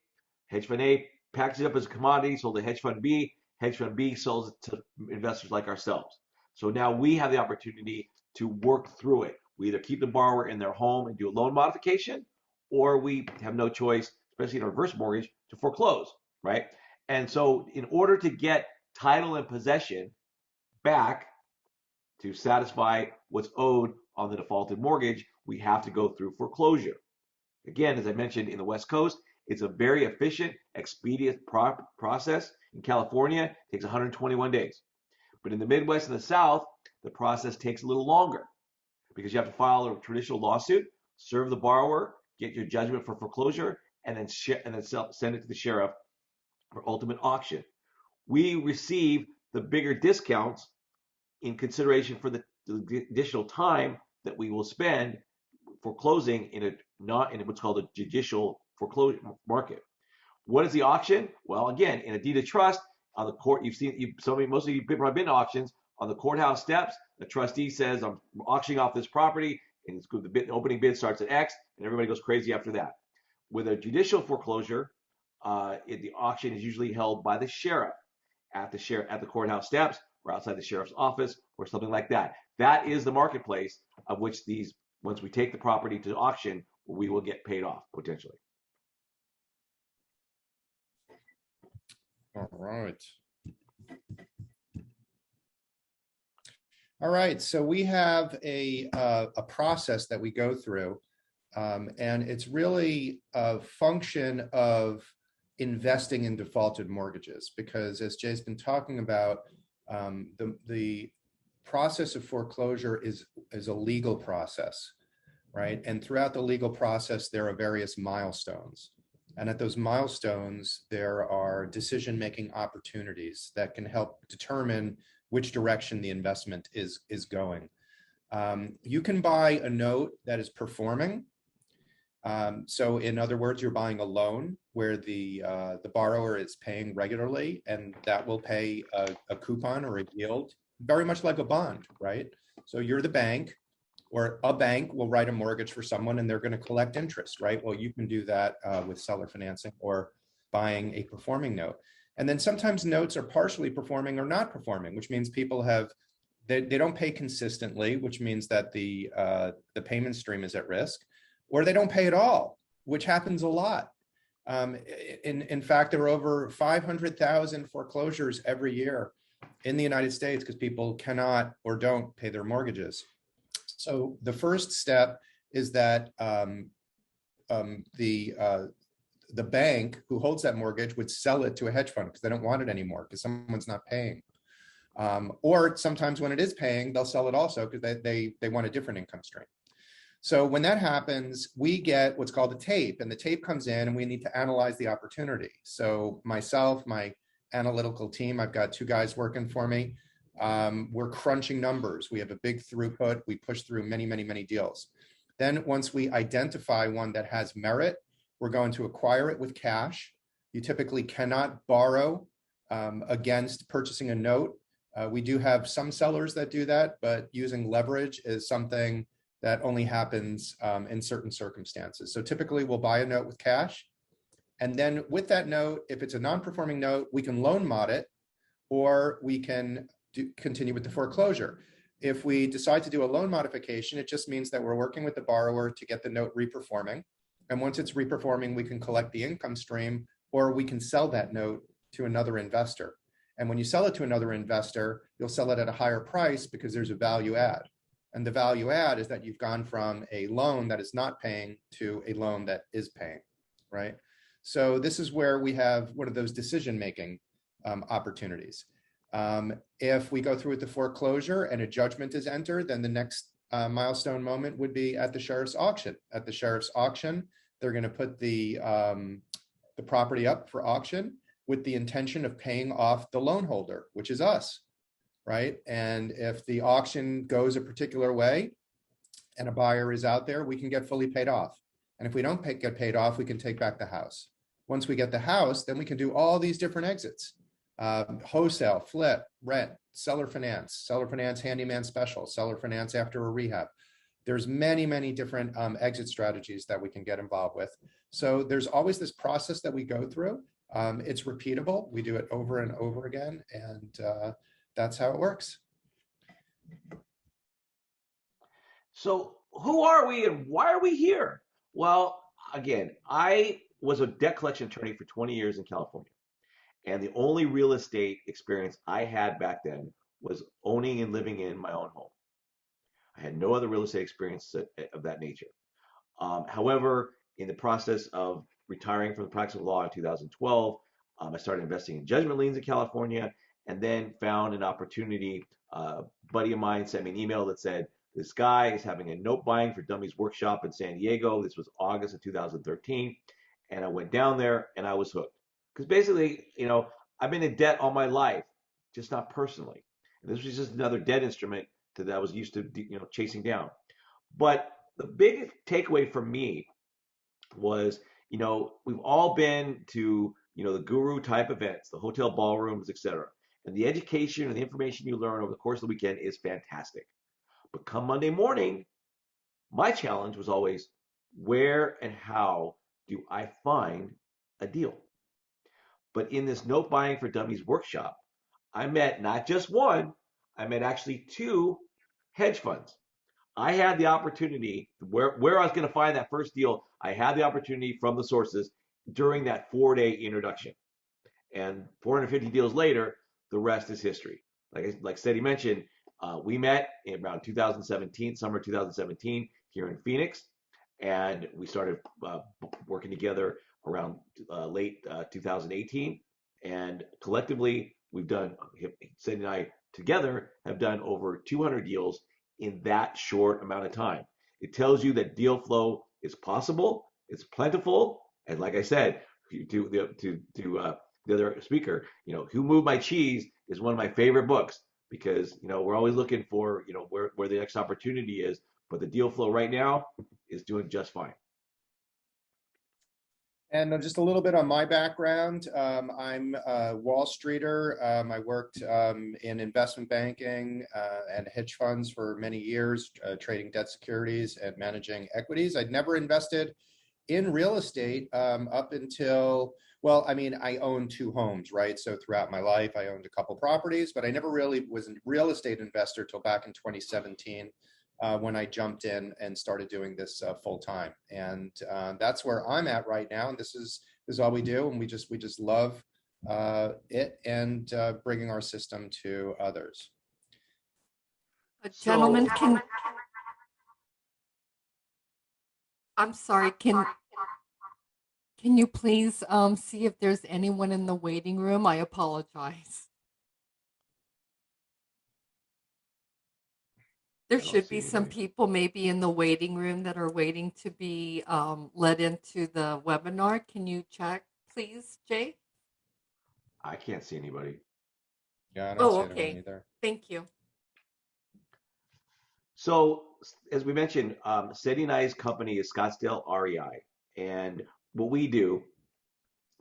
S7: Hedge fund A packaged it up as a commodity, sold to hedge fund B. Hedge fund B sells it to investors like ourselves. So now we have the opportunity to work through it. We either keep the borrower in their home and do a loan modification, or we have no choice, especially in a reverse mortgage, to foreclose, right? And so in order to get title and possession back to satisfy what's owed on the defaulted mortgage, we have to go through foreclosure. Again, as I mentioned, in the West Coast, it's a very efficient, expedient process. In California, it takes 121 days. But in the Midwest and the South, the process takes a little longer because you have to file a traditional lawsuit, serve the borrower, get your judgment for foreclosure, and then send it to the sheriff for ultimate auction. We receive the bigger discounts in consideration for the additional time that we will spend foreclosing not in what's called a judicial foreclosure market. What is the auction? Well, again, in a deed of trust on the court, most of you people have been to auctions. On the courthouse steps, the trustee says, I'm auctioning off this property, and the opening bid starts at X, and everybody goes crazy after that. With a judicial foreclosure, the auction is usually held by the sheriff at the courthouse steps, or outside the sheriff's office, or something like that. That is the marketplace of which once we take the property to auction, we will get paid off potentially.
S8: All right. All right, so we have a process that we go through, and it's really a function of investing in defaulted mortgages, because as Jay's been talking about, The process of foreclosure is a legal process, right? And throughout the legal process, there are various milestones. And at those milestones, there are decision-making opportunities that can help determine which direction the investment is going. You can buy a note that is performing. So in other words, you're buying a loan where the borrower is paying regularly, and that will pay a coupon or a yield, very much like a bond, right? So you're the bank, or a bank will write a mortgage for someone and they're going to collect interest, right? Well, you can do that with seller financing or buying a performing note. And then sometimes notes are partially performing or not performing, which means people they don't pay consistently, which means that the payment stream is at risk, or they don't pay at all, which happens a lot. In fact, there are over 500,000 foreclosures every year in the United States because people cannot or don't pay their mortgages. So the first step is that the bank who holds that mortgage would sell it to a hedge fund because they don't want it anymore because someone's not paying. Or sometimes when it is paying, they'll sell it also because they want a different income stream. So when that happens, we get what's called a tape, and the tape comes in and we need to analyze the opportunity. So myself, my analytical team, I've got 2 guys working for me. We're crunching numbers. We have a big throughput. We push through many, many, many deals. Then once we identify one that has merit, we're going to acquire it with cash. You typically cannot borrow against purchasing a note. We do have some sellers that do that, but using leverage is something that only happens in certain circumstances. So typically we'll buy a note with cash. And then with that note, if it's a non-performing note, we can loan mod it, or we can continue with the foreclosure. If we decide to do a loan modification, it just means that we're working with the borrower to get the note reperforming. And once it's reperforming, we can collect the income stream, or we can sell that note to another investor. And when you sell it to another investor, you'll sell it at a higher price because there's a value add. And the value add is that you've gone from a loan that is not paying to a loan that is paying, right? So this is where we have one of those decision-making opportunities. If we go through with the foreclosure and a judgment is entered, then the next milestone moment would be at the sheriff's auction. At the sheriff's auction, they're going to put the property up for auction with the intention of paying off the loan holder, which is us, right? And if the auction goes a particular way and a buyer is out there, we can get fully paid off. And if we don't get paid off, we can take back the house. Once we get the house, then we can do all these different exits. Wholesale, flip, rent, seller finance, handyman special, seller finance after a rehab. There's many, many different exit strategies that we can get involved with. So there's always this process that we go through. It's repeatable. We do it over and over again, and that's how it works.
S7: So who are we and why are we here? Well, again, I was a debt collection attorney for 20 years in California. And the only real estate experience I had back then was owning and living in my own home. I had no other real estate experience of that nature. However, in the process of retiring from the practice of law in 2012, I started investing in judgment liens in California, and then found an opportunity. A buddy of mine sent me an email that said, this guy is having a note buying for dummies workshop in San Diego. This was August of 2013. And I went down there and I was hooked. Because basically, I've been in debt all my life, just not personally. And this was just another debt instrument that I was used to, chasing down. But the biggest takeaway for me was, we've all been to, the guru type events, the hotel ballrooms, etc. And the education and the information you learn over the course of the weekend is fantastic. But come Monday morning, my challenge was always, where and how do I find a deal? But in this note buying for dummies workshop, I met not just one, I met actually 2 hedge funds. I had the opportunity, where I was going to find that first deal, I had the opportunity from the sources during that 4-day introduction. And 450 deals later, the rest is history. Like Seth mentioned, we met in around 2017, summer 2017, here in Phoenix. And we started working together around late 2018. And collectively, we've done, Seth and I together have done over 200 deals in that short amount of time. It tells you that deal flow is possible, it's plentiful, and like I said to the other speaker, Who Moved My Cheese is one of my favorite books because we're always looking for where the next opportunity is, but the deal flow right now is doing just fine.
S8: And just a little bit on my background. I'm a Wall Streeter. I worked in investment banking and hedge funds for many years, trading debt securities and managing equities. I'd never invested in real estate up until, I owned 2 homes, right? So throughout my life, I owned a couple properties, but I never really was a real estate investor till back in 2017. When I jumped in and started doing this full time, and that's where I'm at right now. And this is all we do, and we just love it and bringing our system to others.
S1: Gentlemen, I'm sorry. Can you please see if there's anyone in the waiting room? I apologize. There should be some people maybe in the waiting room that are waiting to be let into the webinar. Can you check, please, Jay?
S7: I can't see anybody.
S8: Yeah, I don't see
S1: okay.
S8: anyone either.
S1: Thank you.
S7: So, as we mentioned, Seti and I's company is Scottsdale REI, and what we do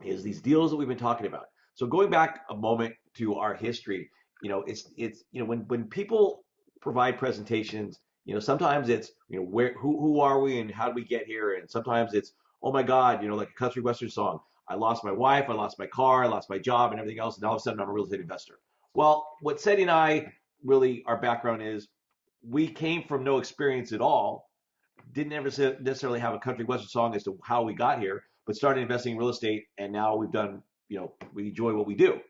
S7: is these deals that we've been talking about. So, going back a moment to our history, it's when people provide presentations, sometimes it's who are we and how did we get here, and sometimes it's, oh my God, like a country western song, I lost my wife, I lost my car, I lost my job and everything else, and all of a sudden I'm a real estate investor. Well, what Seti and I really, our background is, we came from no experience at all, didn't ever necessarily have a country western song as to how we got here, but started investing in real estate, and now we've done, we enjoy what we do.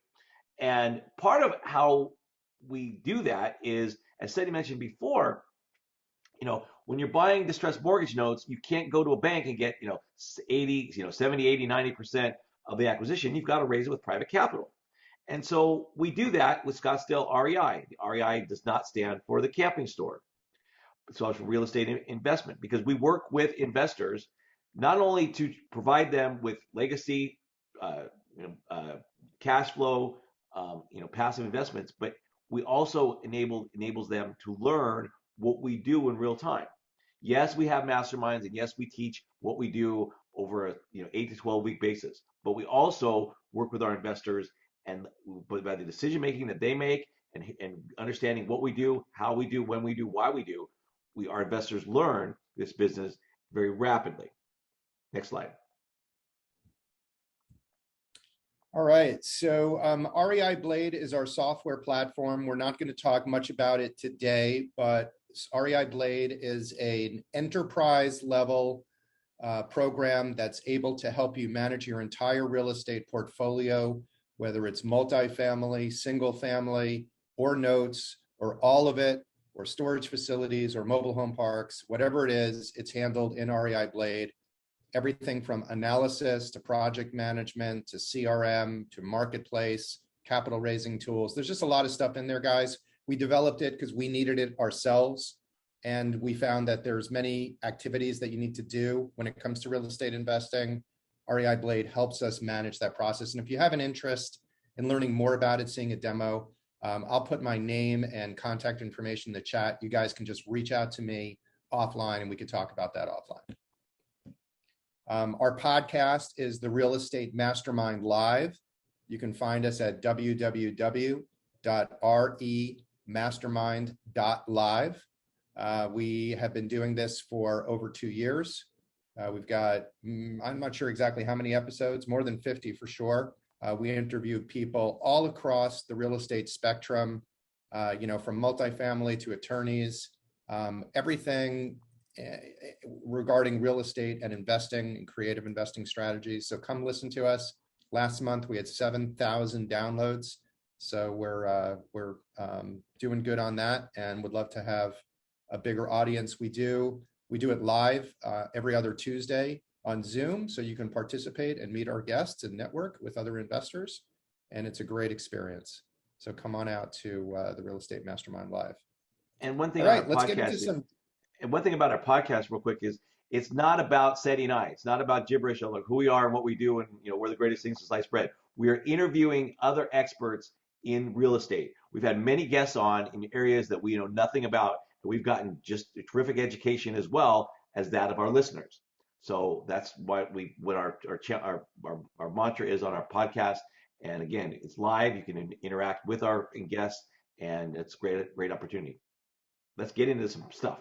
S7: And part of how we do that is, as Seti mentioned before, when you're buying distressed mortgage notes, you can't go to a bank and get, 70, 80, 90% of the acquisition. You've got to raise it with private capital. And so we do that with Scottsdale REI. The REI does not stand for the camping store. So it's real estate investment, because we work with investors not only to provide them with legacy, cash flow, passive investments, but we also enables them to learn what we do in real time. Yes, we have masterminds, and yes, we teach what we do over a 8 to 12 week basis. But we also work with our investors, and by the decision making that they make, and understanding what we do, how we do, when we do, why we do, our investors learn this business very rapidly. Next slide.
S8: All right, so REI Blade is our software platform. We're not going to talk much about it today, but REI Blade is an enterprise level program that's able to help you manage your entire real estate portfolio, whether it's multifamily, single family, or notes, or all of it, or storage facilities, or mobile home parks, whatever it is, it's handled in REI Blade. Everything from analysis to project management to CRM to marketplace, capital raising tools. There's just a lot of stuff in there, guys. We developed it because we needed it ourselves. And we found that there's many activities that you need to do when it comes to real estate investing. REI Blade helps us manage that process. And if you have an interest in learning more about it, seeing a demo, I'll put my name and contact information in the chat. You guys can just reach out to me offline and we can talk about that offline. Our podcast is the Real Estate Mastermind Live. You can find us at www.remastermind.live. We have been doing this for over 2 years. We've got, I'm not sure exactly how many episodes, more than 50 for sure. We interview people all across the real estate spectrum, from multifamily to attorneys, everything regarding real estate and investing and creative investing strategies. So come listen to us. Last month we had 7,000 downloads. So we're doing good on that, and would love to have a bigger audience. We do it live every other Tuesday on Zoom, so you can participate and meet our guests and network with other investors, and it's a great experience. So come on out to the Real Estate Mastermind Live.
S7: And one thing
S8: All
S7: on
S8: right,
S7: our
S8: let's get into
S7: podcast,
S8: some.
S7: and one thing about our podcast, real quick, is it's not about setting eye. It's not about gibberish on like who we are and what we do, and we're the greatest things since sliced bread. We are interviewing other experts in real estate. We've had many guests on in areas that we know nothing about, and we've gotten just a terrific education as well as that of our listeners. So that's what our mantra is on our podcast. And again, it's live. You can interact with our guests, and it's great opportunity. Let's get into some stuff.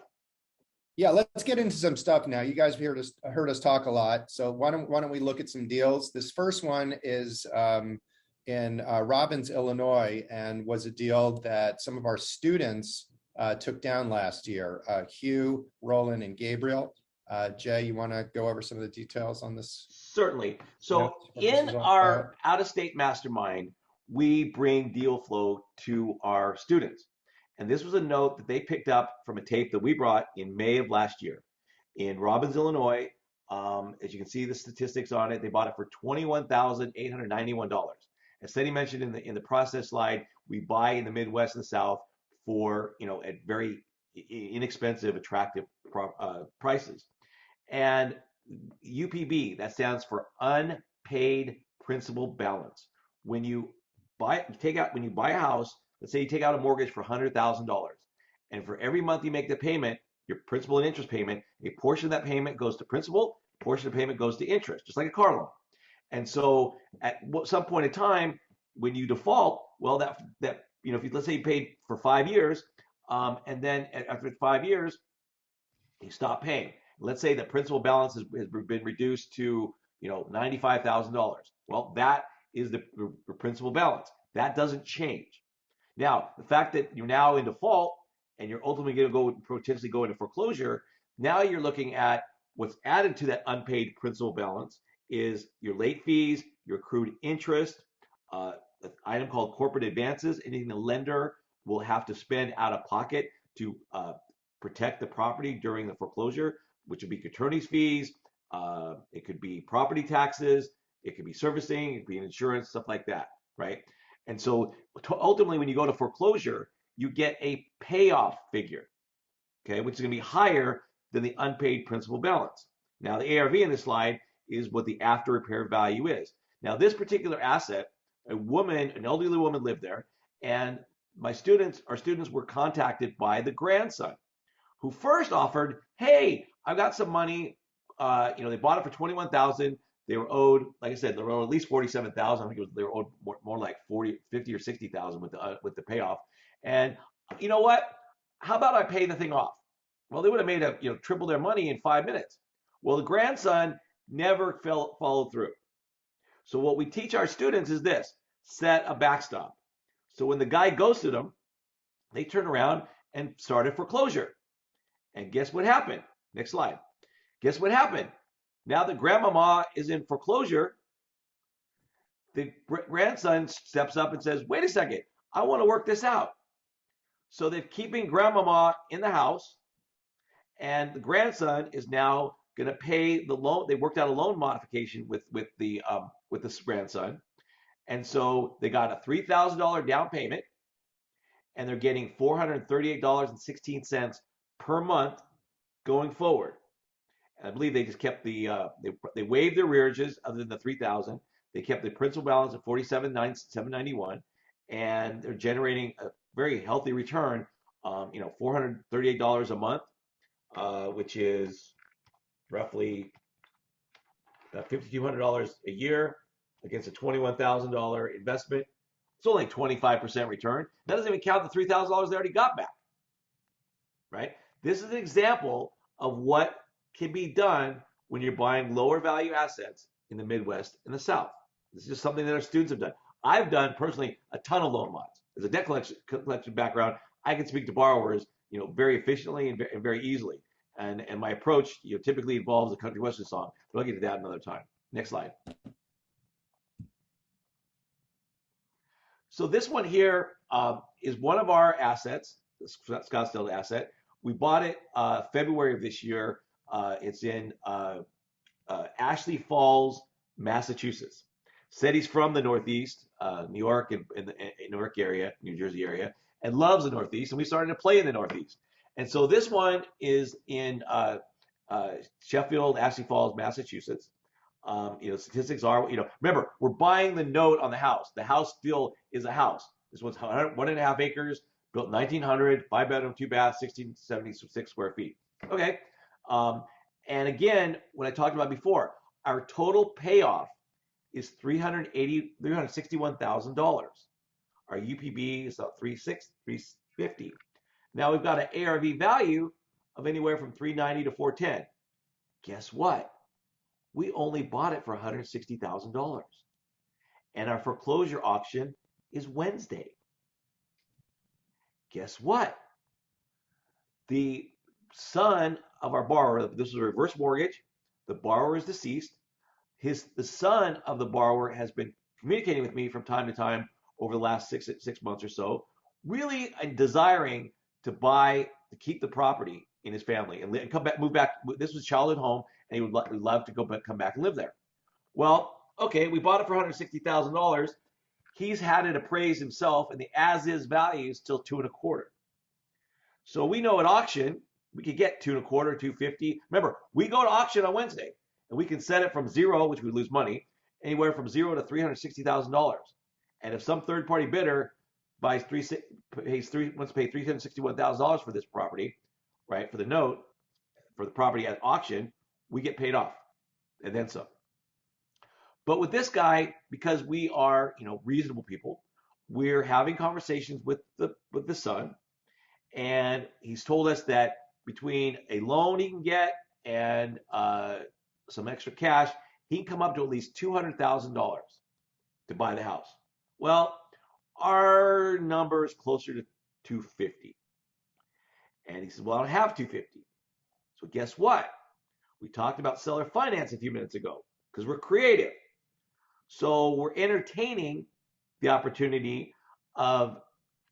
S8: Yeah, let's get into some stuff now. You guys heard us talk a lot. So why don't we look at some deals? This first one is in Robbins, Illinois, and was a deal that some of our students took down last year. Hugh, Roland, and Gabriel. Jay, you want to go over some of the details on this?
S7: Certainly. So in our out-of-state mastermind, we bring deal flow to our students. And this was a note that they picked up from a tape that we brought in May of last year. In Robbins, Illinois, as you can see the statistics on it, they bought it for $21,891. As Seth mentioned in the process slide, we buy in the Midwest and the South for at very inexpensive, attractive prices. And UPB, that stands for unpaid principal balance. When you buy a house, let's say you take out a mortgage for $100,000, and for every month you make the payment, your principal and interest payment, a portion of that payment goes to principal, a portion of the payment goes to interest, just like a car loan. And so at some point in time, when you default, well, if let's say you paid for 5 years, and then after 5 years, you stop paying. Let's say the principal balance has been reduced to $95,000. Well, that is the principal balance. That doesn't change. Now, the fact that you're now in default and you're ultimately going to potentially go into foreclosure, now you're looking at what's added to that unpaid principal balance is your late fees, your accrued interest, an item called corporate advances, anything the lender will have to spend out of pocket to protect the property during the foreclosure, which would be attorney's fees, it could be property taxes, it could be servicing, it could be insurance, stuff like that, right? And so ultimately, when you go to foreclosure, you get a payoff figure, okay, which is going to be higher than the unpaid principal balance. Now, the ARV in this slide is what the after repair value is. Now, this particular asset, an elderly woman lived there, and our students were contacted by the grandson, who first offered, hey, I've got some money. They bought it for $21,000. They were owed, like I said, they were owed at least $47,000. I think they were owed more like 50 or $60,000 with the payoff. And you know what? How about I pay the thing off? Well, they would have made triple their money in 5 minutes. Well, the grandson never followed through. So what we teach our students is this: set a backstop. So when the guy ghosted them, they turned around and started foreclosure. And guess what happened? Next slide. Guess what happened? Now that grandmama is in foreclosure, the grandson steps up and says, wait a second, I want to work this out. So they're keeping grandmama in the house, and the grandson is now going to pay the loan. They worked out a loan modification with the grandson. And so they got a $3,000 down payment, and they're getting $438.16 per month going forward. And I believe they just kept they waived their arrearages other than the $3,000. They kept the principal balance at $47,791, and they're generating a very healthy return. $438 a month, which is roughly $5,200 a year against a $21,000 investment. It's only 25% return. That doesn't even count the $3,000 they already got back, right? This is an example of what can be done when you're buying lower value assets in the Midwest and the South. This is just something that our students have done. I've done personally a ton of loan mods. As a debt collection background, I can speak to borrowers, very efficiently and very easily. And my approach, typically involves a country western song, but I'll get to that another time. Next slide. So this one here is one of our assets, the Scottsdale asset. We bought it February of this year. It's in Ashley Falls, Massachusetts. Said he's from the Northeast. New York and in the Newark area, New Jersey area, and loves the Northeast. And we started to play in the Northeast. And so this one is in Sheffield, Ashley Falls, Massachusetts. Statistics are, remember, we're buying the note on the house. The house still is a house. This one's 1.5 acres, built 1900, 5-bedroom, 2-bath, 1676 square feet. Okay. And again, what I talked about before, our total payoff is $361,000. Our UPB is about 350. Now we've got an ARV value of anywhere from 390 to 410. Guess what? We only bought it for $160,000. And our foreclosure auction is Wednesday. Guess what? The son of our borrower, this is a reverse mortgage. The borrower is deceased. The son of the borrower has been communicating with me from time to time over the last six months or so, really desiring to keep the property in his family and move back. This was childhood home, and he would love to come back and live there. Well, okay, we bought it for $160,000. He's had it appraised himself, and the as-is value is still 2.25. So we know at auction we could get 2.25, 250. Remember, we go to auction on Wednesday, and we can set it from zero, which we lose money, anywhere from $0 to $360,000. And if some third-party bidder wants to pay $361,000 for this property, right, for the note, for the property at auction, we get paid off, and then some. But with this guy, because we are, reasonable people, we're having conversations with the son, and he's told us that between a loan he can get and some extra cash, he can come up to at least $200,000 to buy the house. Well, our number is closer to 250. And he says, well, I don't have 250. So guess what? We talked about seller finance a few minutes ago because we're creative. So we're entertaining the opportunity of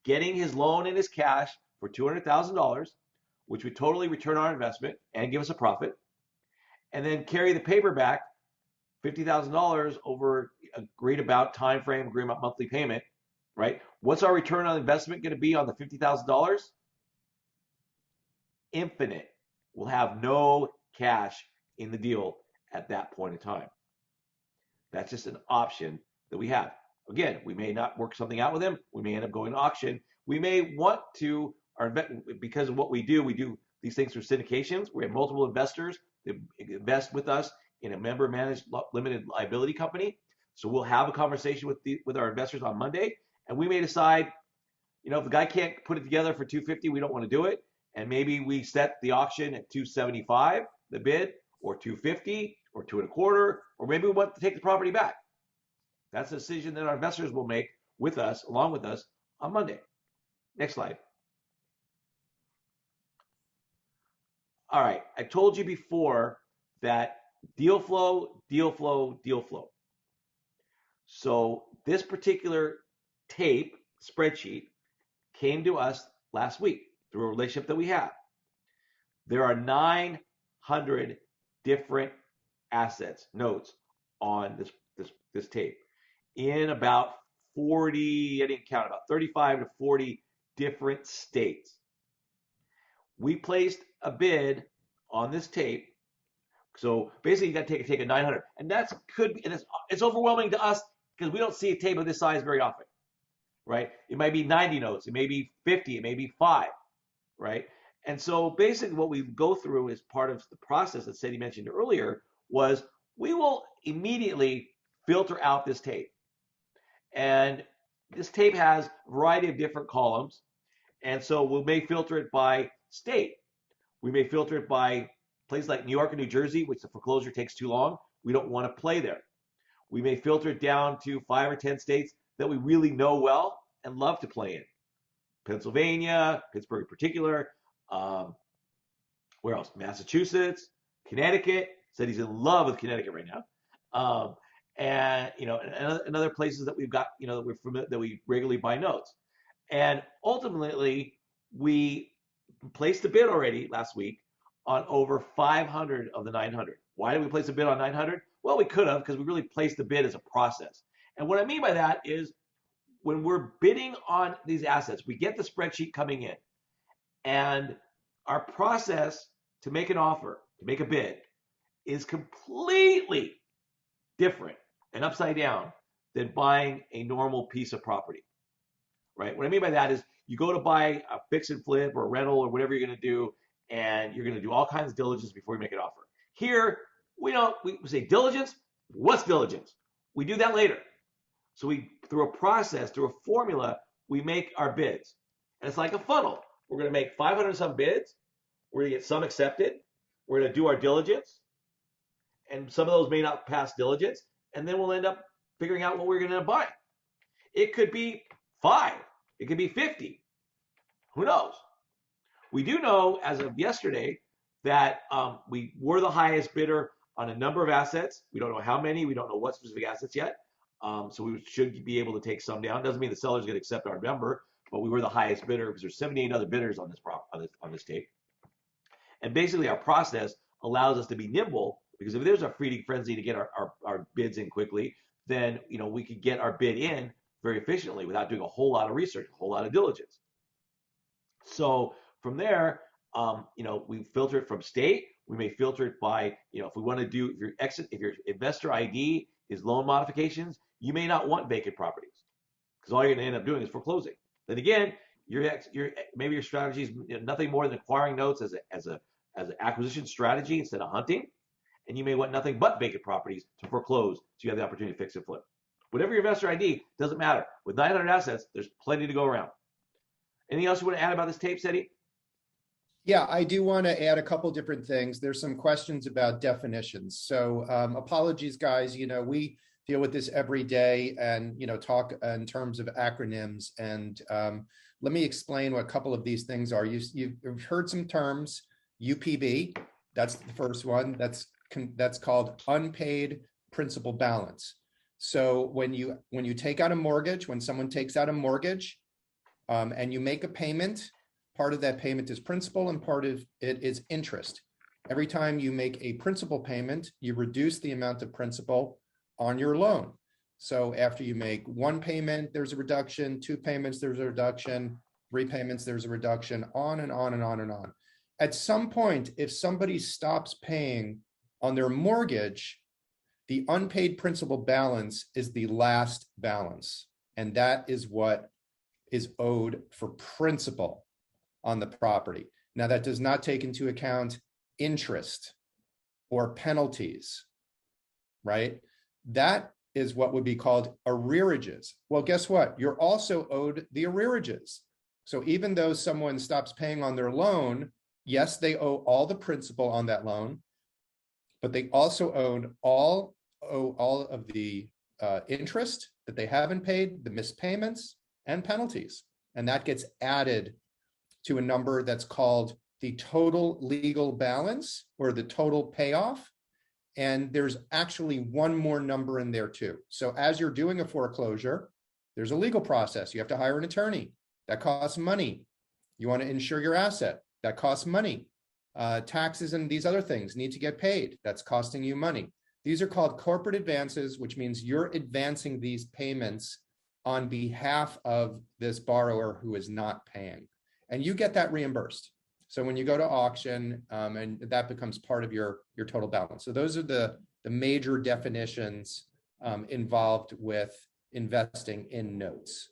S7: getting his loan and his cash for $200,000, which would totally return our investment and give us a profit, and then carry the paper back, $50,000 over agreed about time frame, agreed about monthly payment, right? What's our return on investment going to be on the $50,000? Infinite. We'll have no cash in the deal at that point in time. That's just an option that we have. Again, we may not work something out with him. We may end up going to auction. We may want to, because of what we do these things through syndications. We have multiple investors that invest with us in a member managed limited liability company. So we'll have a conversation with our investors on Monday, and we may decide, if the guy can't put it together for 250, we don't want to do it. And maybe we set the auction at 275, the bid, or 250, or 2.25, or maybe we want to take the property back. That's a decision that our investors will make with us, along with us, on Monday. Next slide. All right, I told you before that deal flow. So this particular tape spreadsheet came to us last week through a relationship that we have. There are 900 different assets, notes on this tape in about 40, I didn't count, about 35 to 40 different states. We placed a bid on this tape. So basically you got to take a 900, and it's overwhelming to us because we don't see a tape of this size very often, right? It might be 90 notes, it may be 50, it may be 5, right? And so basically what we go through as part of the process that Sadie mentioned earlier was we will immediately filter out this tape. And this tape has a variety of different columns. And so we may filter it by state. We may filter it by places like New York and New Jersey, which the foreclosure takes too long. We don't want to play there. We may filter it down to 5 or 10 states that we really know well and love to play in. Pennsylvania, Pittsburgh in particular, where else? Massachusetts, Connecticut. Said he's in love with Connecticut right now. And other places that we've got, that we regularly buy notes. And ultimately, we placed a bid already last week on over 500 of the 900. Why did we place a bid on 900? Well, we could have, because we really placed the bid as a process. And what I mean by that is when we're bidding on these assets, we get the spreadsheet coming in, and our process to make an offer, to make a bid, is completely different and upside down than buying a normal piece of property, right? What I mean by that is you go to buy a fix and flip or a rental or whatever you're going to do, and you're going to do all kinds of diligence before you make an offer. Here, we say diligence. What's diligence? We do that later. So through a process, through a formula, we make our bids. And it's like a funnel. We're going to make 500 some bids. We're going to get some accepted. We're going to do our diligence. And some of those may not pass diligence. And then we'll end up figuring out what we're going to buy. It could be 5. It could be 50. Who knows? We do know as of yesterday that we were the highest bidder on a number of assets. We don't know how many. We don't know what specific assets yet. So we should be able to take some down. Doesn't mean the seller's going to accept our number, but we were the highest bidder because there's 78 other bidders on this tape. And basically, our process allows us to be nimble, because if there's a feeding frenzy to get our bids in quickly, then we could get our bid in very efficiently without doing a whole lot of research, a whole lot of diligence. So from there, we filter it from state. We may filter it by, if we want to do, if your investor ID is loan modifications, you may not want vacant properties, because all you're going to end up doing is foreclosing. Then again, maybe your strategy is nothing more than acquiring notes as an acquisition strategy instead of hunting, and you may want nothing but vacant properties to foreclose, so you have the opportunity to fix and flip. Whatever your investor ID, doesn't matter. With 900 assets, there's plenty to go around. Anything else you want to add about this tape, Seti?
S8: Yeah, I do want to add a couple different things. There's some questions about definitions. So apologies, guys. We deal with this every day and, talk in terms of acronyms. And let me explain what a couple of these things are. You've heard some terms. UPB, that's the first one. That's called unpaid principal balance. So when you take out a mortgage, when someone takes out a mortgage and you make a payment, part of that payment is principal and part of it is interest. Every time you make a principal payment, you reduce the amount of principal on your loan. So after you make one payment, there's a reduction, 2 payments, there's a reduction, 3 payments, there's a reduction, on and on and on and on. At some point, if somebody stops paying on their mortgage, the unpaid principal balance is the last balance. And that is what is owed for principal on the property. Now, that does not take into account interest or penalties, right? That is what would be called arrearages. Well, guess what? You're also owed the arrearages. So even though someone stops paying on their loan, yes, they owe all the principal on that loan, but they also owe all of the interest that they haven't paid, the missed payments and penalties. And that gets added to a number that's called the total legal balance or the total payoff. And there's actually one more number in there too. So as you're doing a foreclosure, there's a legal process. You have to hire an attorney. That costs money. You want to insure your asset. That costs money. Taxes and these other things need to get paid. That's costing you money. These are called corporate advances, which means you're advancing these payments on behalf of this borrower who is not paying. And you get that reimbursed. So when you go to auction, and that becomes part of your total balance. So those are the major definitions involved with investing in notes.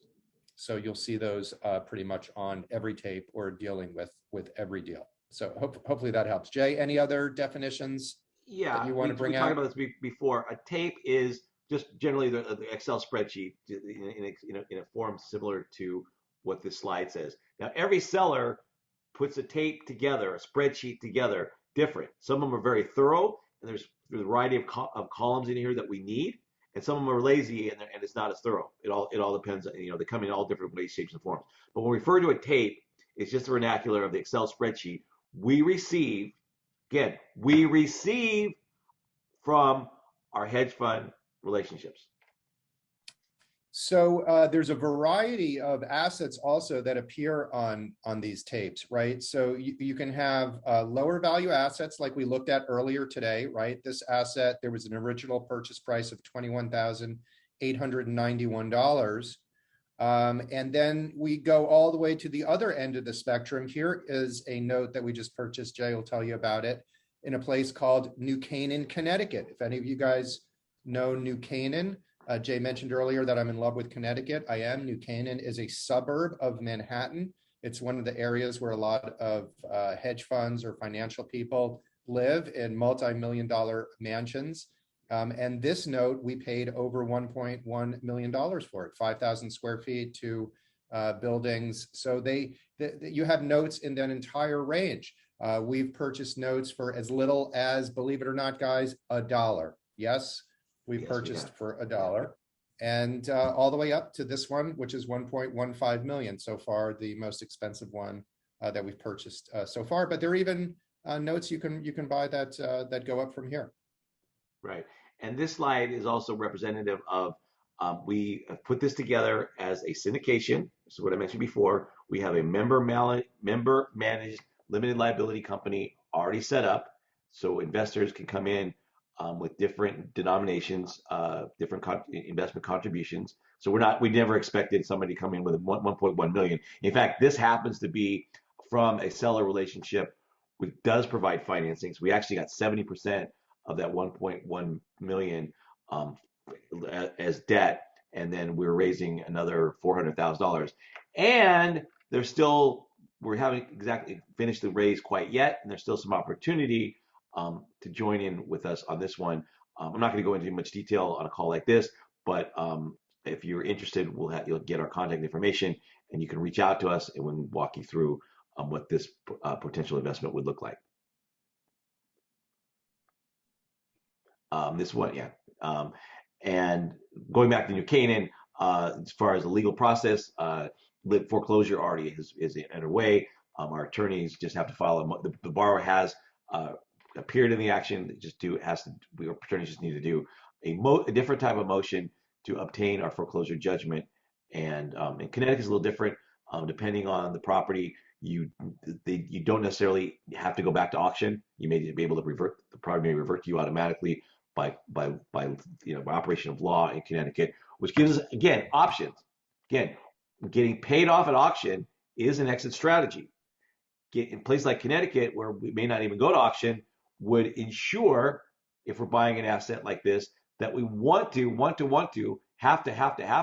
S8: So you'll see those pretty much on every tape or dealing with every deal. So hopefully that helps. Jay, any other definitions that you want to bring out?
S7: We talked about this before. A tape is just generally the Excel spreadsheet in a form similar to what this slide says. Now, every seller puts a tape together, a spreadsheet together, different. Some of them are very thorough, and there's a variety of columns in here that we need, and some of them are lazy and it's not as thorough. It all depends. They come in all different ways, shapes, and forms. But when we refer to a tape, it's just the vernacular of the Excel spreadsheet. We receive from our hedge fund relationships.
S8: So there's a variety of assets also that appear on these tapes, right? So you can have lower value assets like we looked at earlier today, right? This asset, there was an original purchase price of $21,891. And then we go all the way to the other end of the spectrum. Here is a note that we just purchased. Jay will tell you about it, in a place called New Canaan, Connecticut. If any of you guys know New Canaan, Jay mentioned earlier that I'm in love with Connecticut. I am. New Canaan is a suburb of Manhattan. It's one of the areas where a lot of hedge funds or financial people live in multi-million-dollar mansions. And this note, we paid over $1.1 million for it, 5,000 square feet, two buildings. So you have notes in that entire range. We've purchased notes for as little as, believe it or not, guys, $1. Yes, we purchased for $1. And all the way up to this one, which is 1.15 million so far, the most expensive one that we've purchased so far. But there are even notes you can buy that go up from here.
S7: Right. And this slide is also representative of, we have put this together as a syndication. This is what I mentioned before. We have a member managed limited liability company already set up, so investors can come in with different denominations, different investment contributions. So we never expected somebody to come in with 1.1 million. In fact, this happens to be from a seller relationship which does provide financing. So we actually got 70% of that 1.1 million as debt, and then we're raising another $400,000. And we haven't exactly finished the raise quite yet, and there's still some opportunity to join in with us on this one. I'm not going to go into much detail on a call like this, but if you're interested, you'll get our contact information, and you can reach out to us, and we'll walk you through what this potential investment would look like. This one, yeah. And going back to New Canaan, as far as the legal process, foreclosure already is underway. Our attorneys just have to file the borrower has appeared in the action. Our attorneys just need to do a different type of motion to obtain our foreclosure judgment. And in Connecticut is a little different, depending on the property. You don't necessarily have to go back to auction. You may be able to the property may revert to you automatically by operation of law in Connecticut, which gives us, again, options. Again, getting paid off at auction is an exit strategy. In places like Connecticut, where we may not even go to auction, would ensure, if we're buying an asset like this, that we have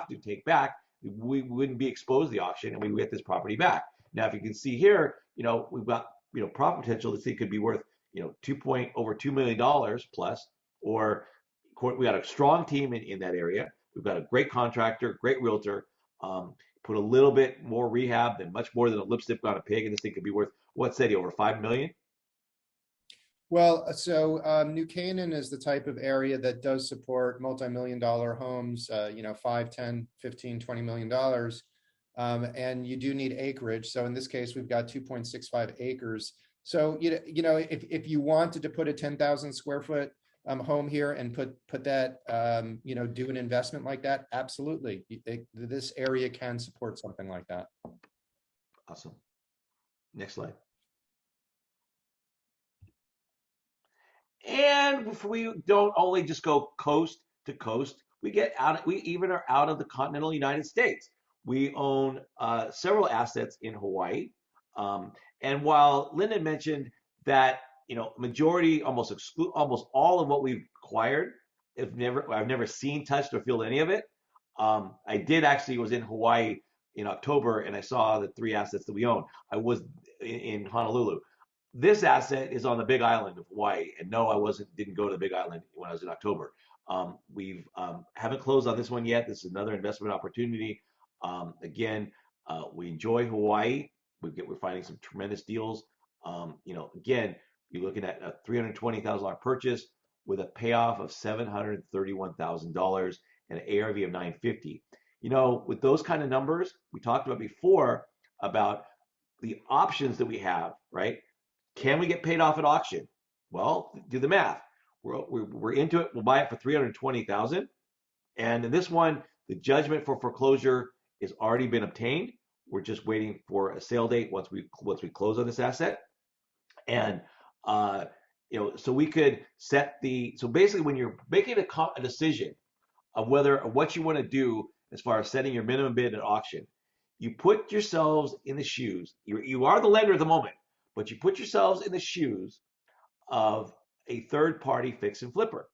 S7: to take back, we wouldn't be exposed to the auction, and we would get this property back. Now, if you can see here, we've got profit potential. This thing could be worth over $2 million plus. Or we got a strong team in that area. We've got a great contractor, great realtor. Put a little bit more rehab, much more than a lipstick on a pig, and this thing could be worth, what, Seth, over $5 million?
S8: Well, so New Canaan is the type of area that does support multi-million-dollar homes, 5, 10, 15, $20 million. And you do need acreage. So in this case, we've got 2.65 acres. So, if you wanted to put a 10,000 square foot home here and put that, do an investment like that, absolutely. This area can support something like that.
S7: Awesome. Next slide. And if we don't only just go coast to coast, we even are out of the continental United States. We own several assets in Hawaii. And while Linda mentioned that, majority, almost all of what we've acquired, I've never seen, touched, or feel any of it. I did actually was in Hawaii in October, and I saw the 3 assets that we own. I was in Honolulu. This asset is on the Big Island of Hawaii, and no, didn't go to the Big Island when I was in October. We haven't closed on this one yet. This is another investment opportunity. Again, we enjoy Hawaii. We're finding some tremendous deals. Again, you're looking at a $320,000 purchase with a payoff of $731,000 and an ARV of $950. With those kind of numbers, we talked about before about the options that we have, right? Can we get paid off at auction? Well, do the math. We're into it. We'll buy it for $320,000, and in this one, the judgment for foreclosure has already been obtained. We're just waiting for a sale date once we close on this asset, and so we could so basically, when you're making a decision of what you want to do as far as setting your minimum bid at auction. You put yourselves in the shoes. You are the lender at the moment, but you put yourselves in the shoes of a third-party fix and flipper.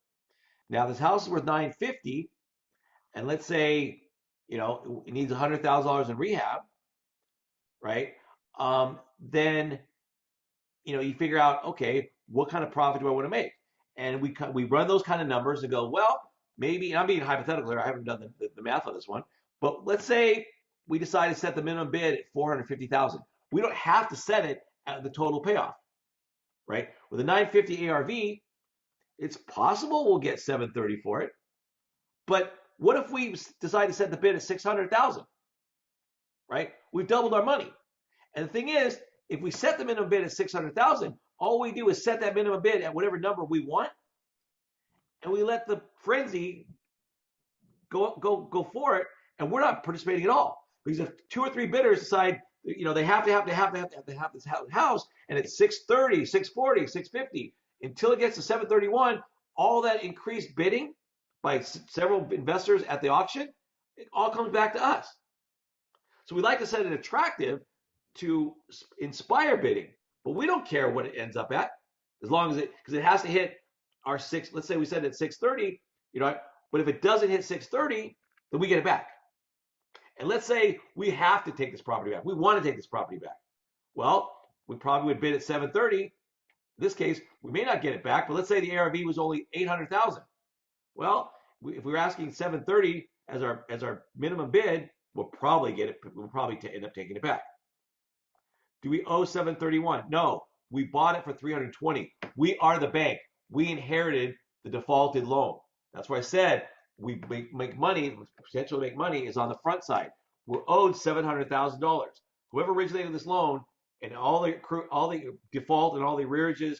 S7: Now, this house is worth $950, and let's say, it needs $100,000 in rehab, right? Then, you figure out, okay, what kind of profit do I want to make? And we run those kind of numbers and go, well, maybe, and I'm being hypothetical here, I haven't done the math on this one, but let's say we decide to set the minimum bid at $450,000. We don't have to set it at the total payoff, right? With a 950 ARV, it's possible we'll get 730 for it. But what if we decide to set the bid at 600,000, right? We've doubled our money. And the thing is, if we set the minimum bid at 600,000, all we do is set that minimum bid at whatever number we want, and we let the frenzy go for it, and we're not participating at all. Because if 2 or 3 bidders decide, they have this house, and it's 630, 640, 650, until it gets to 731, all that increased bidding by several investors at the auction, it all comes back to us. So we like to set it attractive to inspire bidding, but we don't care what it ends up at, as long as because it has to hit our let's say we set it at 630, but if it doesn't hit 630, then we get it back. And let's say we have to take this property back. We want to take this property back. Well, we probably would bid at 730. In this case, we may not get it back, but let's say the ARV was only 800,000. Well, if we're asking 730 as our minimum bid, we'll probably get it. We'll probably end up taking it back. Do we owe 731? No, we bought it for 320. We are the bank. We inherited the defaulted loan. That's why I said we make money. Potential to make money is on the front side. We're owed $700,000. Whoever originated this loan and all the default and all the arrearages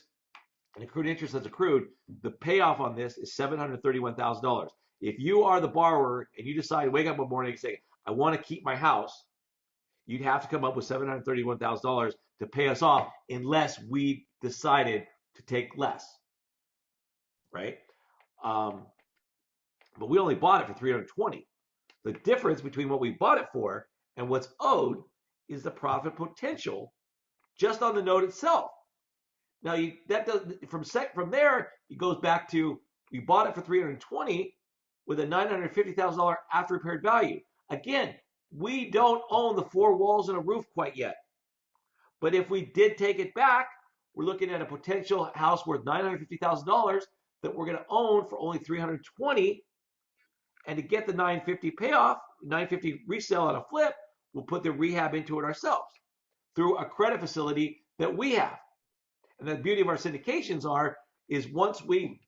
S7: and accrued interest that's accrued, the payoff on this is $731,000. If you are the borrower and you decide to wake up one morning and say, I want to keep my house, you'd have to come up with $731,000 to pay us off unless we decided to take less, right? But we only bought it for 320. The difference between what we bought it for and what's owed is the profit potential just on the note itself. Now from there, it goes back to we bought it for 320 with a $950,000 after repaired value. Again, we don't own the 4 walls and a roof quite yet. But if we did take it back, we're looking at a potential house worth $950,000 that we're going to own for only 320. And to get the 950 payoff, 950 resale on a flip, we'll put the rehab into it ourselves through a credit facility that we have. And the beauty of our syndications is once we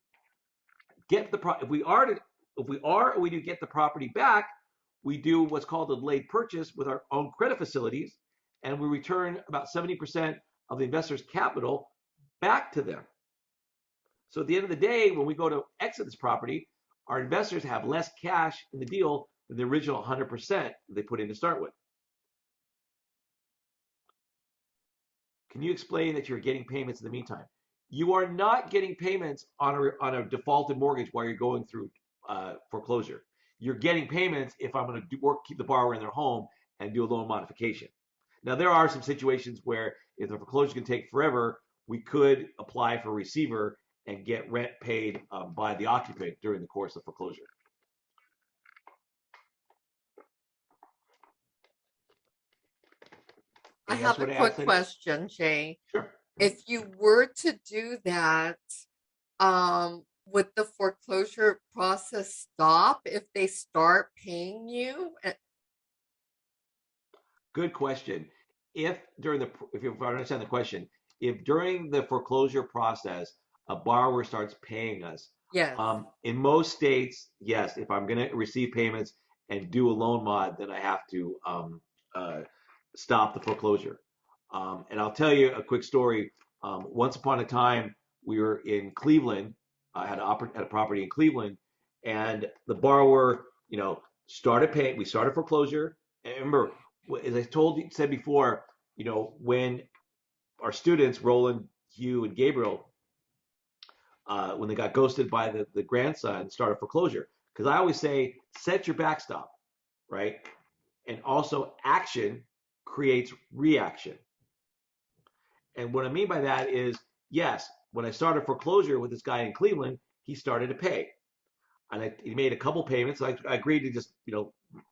S7: get if we do get the property back, we do what's called a delayed purchase with our own credit facilities, and we return about 70% of the investor's capital back to them. So at the end of the day, when we go to exit this property, our investors have less cash in the deal than the original 100% they put in to start with. Can you explain that you're getting payments in the meantime? You are not getting payments on a defaulted mortgage while you're going through foreclosure. You're getting payments if I'm going to keep the borrower in their home and do a loan modification. Now, there are some situations where if the foreclosure can take forever, we could apply for a receiver and get rent paid by the occupant during the course of foreclosure.
S1: I have a quick question, Jay.
S7: Sure.
S1: If you were to do that, would the foreclosure process stop if they start paying you?
S7: Good question. If I understand the question, if during the foreclosure process a borrower starts paying us,
S1: yes.
S7: In most states, yes. If I'm going to receive payments and do a loan mod, then I have to stop the foreclosure. And I'll tell you a quick story. Once upon a time, we were in Cleveland. I had a property in Cleveland, and the borrower, started paying. We started foreclosure. And remember, as I said before, when our students, Roland, Hugh, and Gabriel, when they got ghosted by the grandson, started foreclosure. Because I always say, set your backstop, right? And also action creates reaction. And what I mean by that is, yes, when I started foreclosure with this guy in Cleveland, he started to pay. And he made a couple payments. I agreed to just,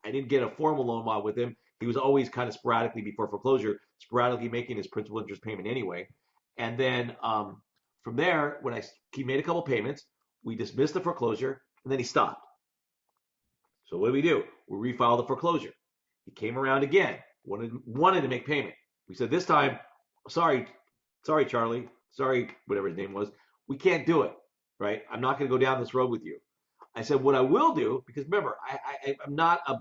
S7: I didn't get a formal loan mod with him. He was always kind of sporadically before foreclosure, sporadically making his principal interest payment anyway. And then from there, he made a couple payments, we dismissed the foreclosure, and then he stopped. So what do? We refiled the foreclosure. He came around again, wanted to make payment. We said this time, sorry, Charlie, sorry, whatever his name was, we can't do it, right? I'm not going to go down this road with you. I said, what I will do, because remember, I'm not a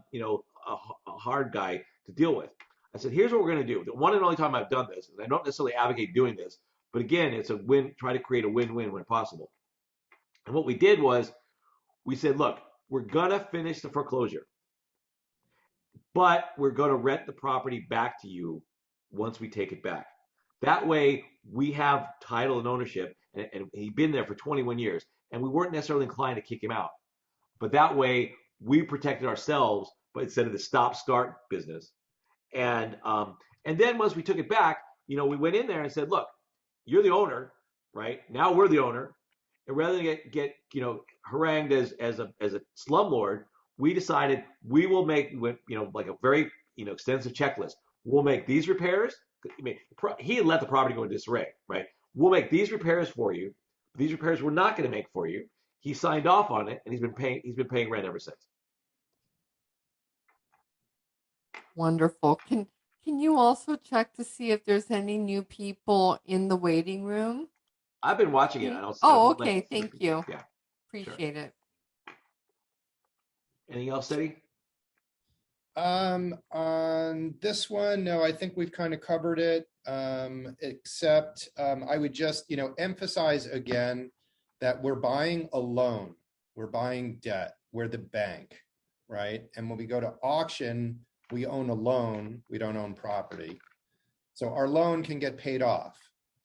S7: hard guy to deal with. I said, here's what we're going to do. The one and only time I've done this, and I don't necessarily advocate doing this, but again, it's a win, try to create a win-win when possible. And what we did was, we said, look, we're going to finish the foreclosure, but we're going to rent the property back to you once we take it back. That way, we have title and ownership, and he'd been there for 21 years, and we weren't necessarily inclined to kick him out. But that way, we protected ourselves, but instead of the stop-start business. And then once we took it back, we went in there and said, look, you're the owner, right? Now we're the owner. And rather than get harangued as a slumlord, we decided we will make like a very extensive checklist. We'll make these repairs. I mean, he had let the property go in disarray, right? We'll make these repairs for you. These repairs we're not going to make for you. He signed off on it, and he's been paying rent ever since.
S1: Wonderful. Can you also check to see if there's any new people in the waiting room?
S7: I've been watching it.
S1: Okay. Thank you.
S7: Yeah.
S1: Appreciate it.
S7: Anything else, Eddie?
S8: On this one, no, I think we've kind of covered it. Except I would just, emphasize again that we're buying a loan, we're buying debt, we're the bank, right? And when we go to auction, we own a loan, we don't own property. So our loan can get paid off,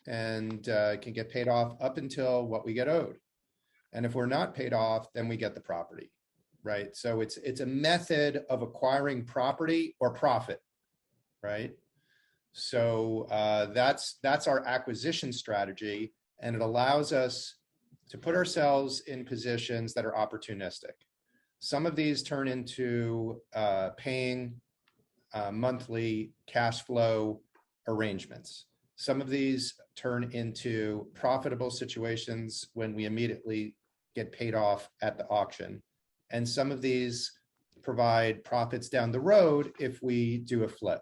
S8: and can get paid off up until what we get owed. And if we're not paid off, then we get the property, right? So it's a method of acquiring property or profit, right? So that's our acquisition strategy, and it allows us to put ourselves in positions that are opportunistic. Some of these turn into paying monthly cash flow arrangements. Some of these turn into profitable situations when we immediately get paid off at the auction. And some of these provide profits down the road if we do a flip.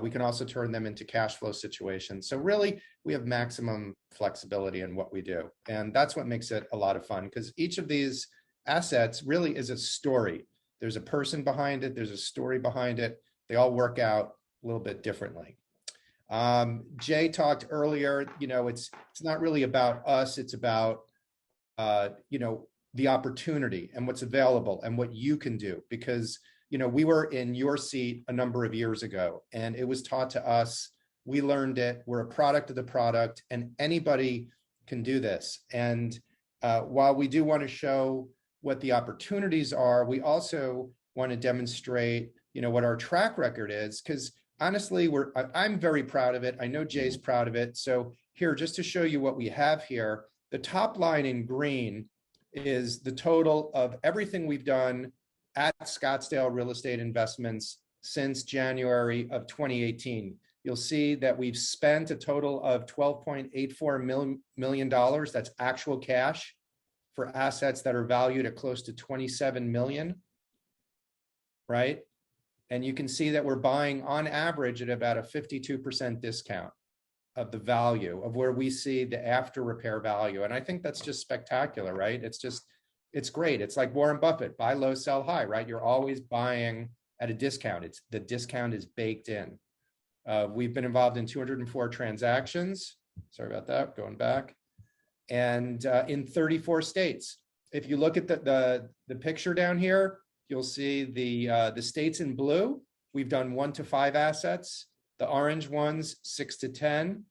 S8: We can also turn them into cash flow situations. So really, we have maximum flexibility in what we do. And that's what makes it a lot of fun, because each of these assets really is a story. There's a person behind it. There's a story behind it. They all work out a little bit differently. Jay talked earlier, it's not really about us. It's about, the opportunity and what's available and what you can do, because we were in your seat a number of years ago, and it was taught to us. We learned it. We're a product of the product, and anybody can do this. And while we do want to show what the opportunities are, we also want to demonstrate, what our track record is, because honestly, I'm very proud of it. I know Jay's proud of it. So here, just to show you what we have here, the top line in green is the total of everything we've done at Scottsdale Real Estate Investments since January of 2018. You'll see that we've spent a total of $12.84 million. That's actual cash for assets that are valued at close to 27 million, right? And you can see that we're buying on average at about a 52% discount of the value of where we see the after repair value. And I think that's just spectacular, right? It's great. It's like Warren Buffett, buy low, sell high, right? You're always buying at a discount. The discount is baked in. We've been involved in 204 transactions. Sorry about that, going back. And in 34 states. If you look at the picture down here, you'll see the states in blue. We've done 1 to 5 assets. The orange ones, 6 to 10.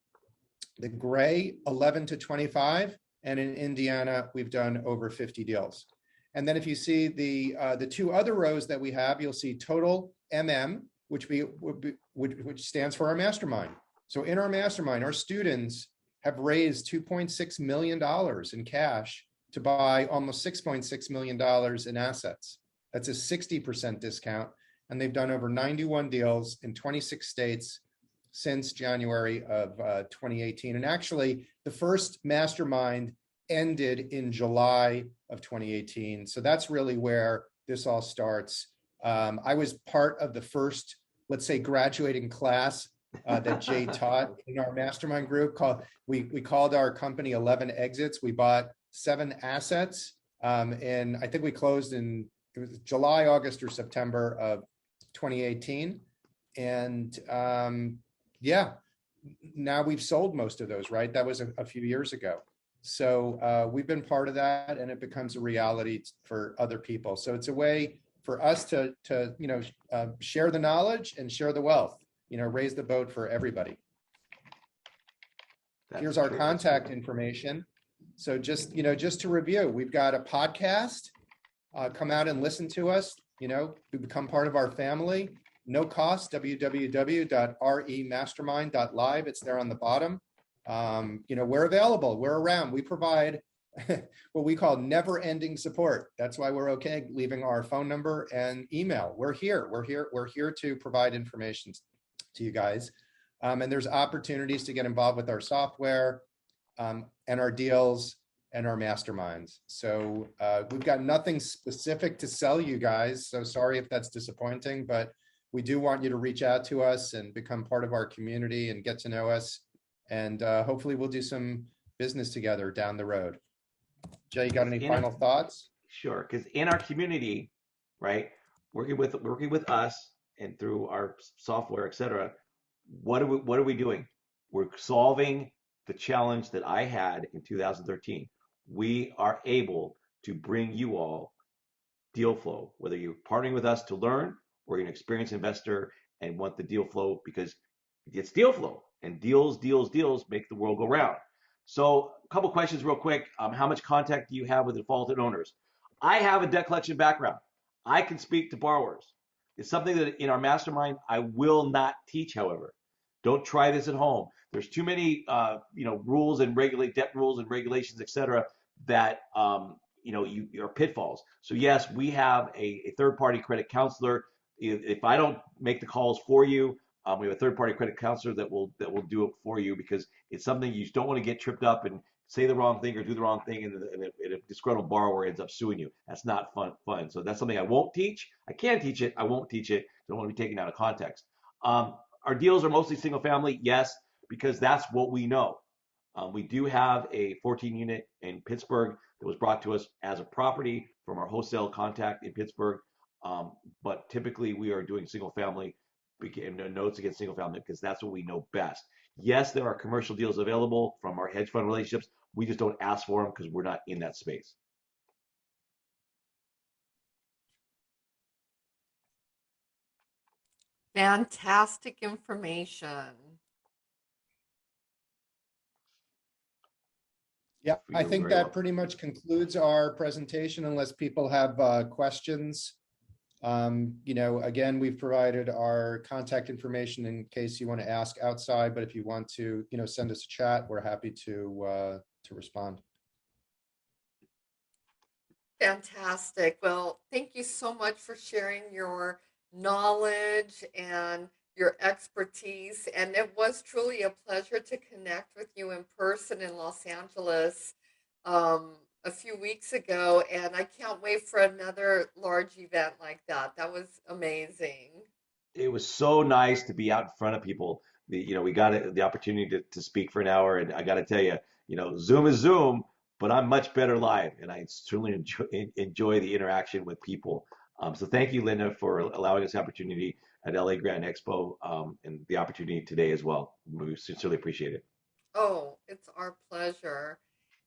S8: The gray, 11 to 25. And in Indiana, we've done over 50 deals. And then if you see the two other rows that we have, you'll see total MM, which stands for our mastermind. So in our mastermind, our students have raised $2.6 million in cash to buy almost $6.6 million in assets. That's a 60% discount. And they've done over 91 deals in 26 states since January of 2018. And actually, the first mastermind ended in July of 2018. So that's really where this all starts. I was part of the first, let's say, graduating class that Jay taught in our mastermind group. We called our company 11 Exits. We bought 7 assets. And I think we closed it was July, August, or September of 2018. And yeah, now we've sold most of those, right? That was a few years ago. So we've been part of that, and it becomes a reality for other people. So it's a way for us to share the knowledge and share the wealth, raise the boat for everybody. Here's our contact information. So just to review, we've got a podcast. Come out and listen to us. Become part of our family. No cost, www.remastermind.live. It's there on the bottom. We're available. We're around. We provide what we call never-ending support. That's why we're okay leaving our phone number and email. We're here. We're here to provide information to you guys. And there's opportunities to get involved with our software and our deals and our masterminds. So we've got nothing specific to sell you guys. So sorry if that's disappointing, but we do want you to reach out to us and become part of our community and get to know us. And hopefully we'll do some business together down the road. Jay, you got any final thoughts?
S7: Sure, because in our community, right, working with us and through our software, et cetera, what are we doing? We're solving the challenge that I had in 2013. We are able to bring you all deal flow, whether you're partnering with us to learn or you're an experienced investor and want the deal flow, because it's deal flow, and deals make the world go round. So a couple questions real quick. How much contact do you have with defaulted owners? I have a debt collection background. I can speak to borrowers. It's something that in our mastermind I will not teach, however. Don't try this at home. There's too many rules and debt rules and regulations, et cetera, that are pitfalls. So yes, we have a third-party credit counselor. If I don't make the calls for you, we have a third-party credit counselor that will do it for you, because it's something you don't want to get tripped up and say the wrong thing or do the wrong thing, and a disgruntled borrower ends up suing you. That's not fun. So that's something I won't teach. I can teach it. I won't teach it. Don't want to be taken out of context. Our deals are mostly single family, yes, because that's what we know. We do have a 14-unit in Pittsburgh that was brought to us as a property from our wholesale contact in Pittsburgh. But typically we are doing single family, notes against single family, because that's what we know best. Yes, there are commercial deals available from our hedge fund relationships. We just don't ask for them because we're not in that space.
S1: Fantastic information.
S8: Yeah, I think that pretty much concludes our presentation, unless people have questions. Again, we've provided our contact information in case you want to ask outside, but if you want to, send us a chat, we're happy to respond.
S1: Fantastic. Well, thank you so much for sharing your knowledge and your expertise. And it was truly a pleasure to connect with you in person in Los Angeles a few weeks ago. And I can't wait for another large event like that. That was amazing.
S7: It was so nice to be out in front of people. We got the opportunity to speak for an hour, and I got to tell you, Zoom is Zoom, but I'm much better live, and I certainly enjoy the interaction with people. So thank you, Linda, for allowing us the opportunity at LA Grand Expo, and the opportunity today as well. We sincerely appreciate it.
S1: Oh, it's our pleasure.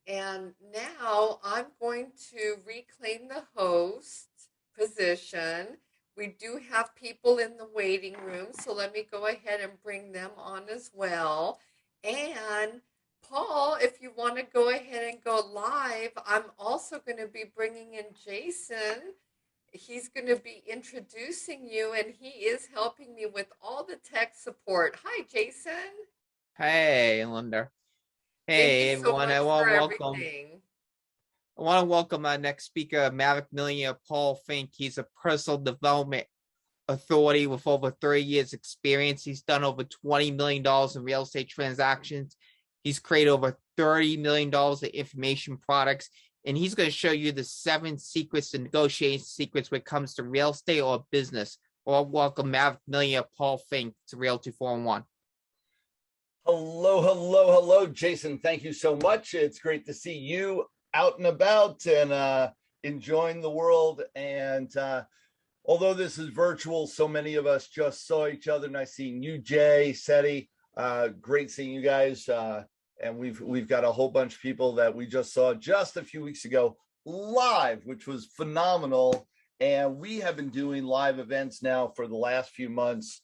S1: And now I'm going to reclaim the host position. We do have people in the waiting room, so let me go ahead and bring them on as well. And Paul, if you want to go ahead and go live, I'm also going to be bringing in Jason. He's going to be introducing you, and he is helping me with all the tech support. Hi, Jason.
S3: Hey, Linda.
S1: Thank
S3: Hey,
S1: you so
S3: everyone.
S1: much
S3: I want
S1: for
S3: to welcome.
S1: everything.
S3: I want to welcome our next speaker, Maverick Millionaire Paul Finck. He's a personal development authority with over 30 years experience. He's done over $20 million in real estate transactions. He's created over $30 million of information products, and he's going to show you the 7 secrets and negotiation secrets when it comes to real estate or business. Well, welcome Maverick Millionaire Paul Finck to Realty411.
S9: Hello, hello, hello, Jason. Thank you so much. It's great to see you out and about and enjoying the world. And although this is virtual, so many of us just saw each other. Nice seeing you, Jay, Seti. Great seeing you guys. And we've got a whole bunch of people that we just saw just a few weeks ago live, which was phenomenal. And we have been doing live events now for the last few months,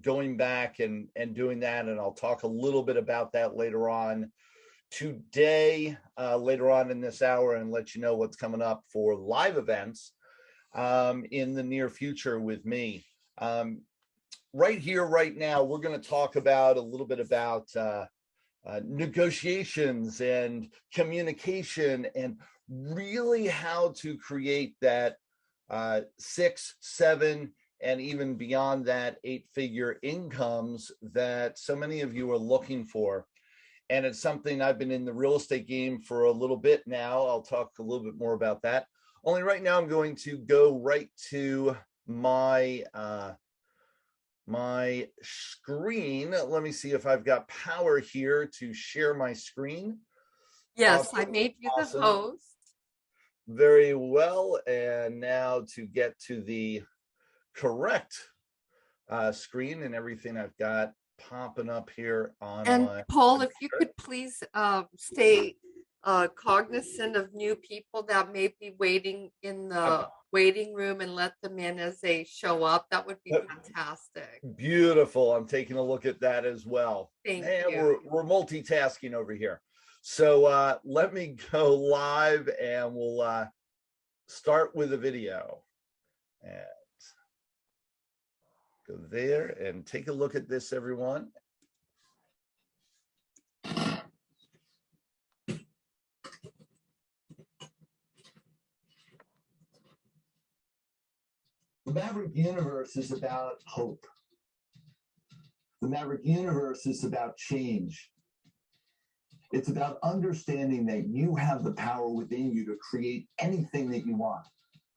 S9: going back and doing that. And I'll talk a little bit about that later on today, later on in this hour, and let you know what's coming up for live events in the near future with me. Right here, right now, we're going to talk about a little bit about negotiations and communication and really how to create that 6, 7, and even beyond that 8-figure incomes that so many of you are looking for. And it's something I've been in the real estate game for a little bit now. I'll talk a little bit more about that. Only right now I'm going to go right to my my screen. Let me see if I've got power here to share my screen.
S1: Yes,
S9: Awesome.
S1: I made you
S9: Awesome.
S1: the host.
S9: Very well. And now to get to the correct screen and everything I've got popping up here on
S1: And
S9: my
S1: Paul,
S9: computer.
S1: if you could please stay cognizant of new people that may be waiting in the waiting room and let them in as they show up, that would be fantastic.
S9: Beautiful. I'm taking a look at that as well.
S1: Thank
S9: And
S1: you.
S9: we're multitasking over here. So let me go live and we'll start with a video. And go there and take a look at this, everyone. The Maverick universe is about hope. The Maverick universe is about change. It's about understanding that you have the power within you to create anything that you want,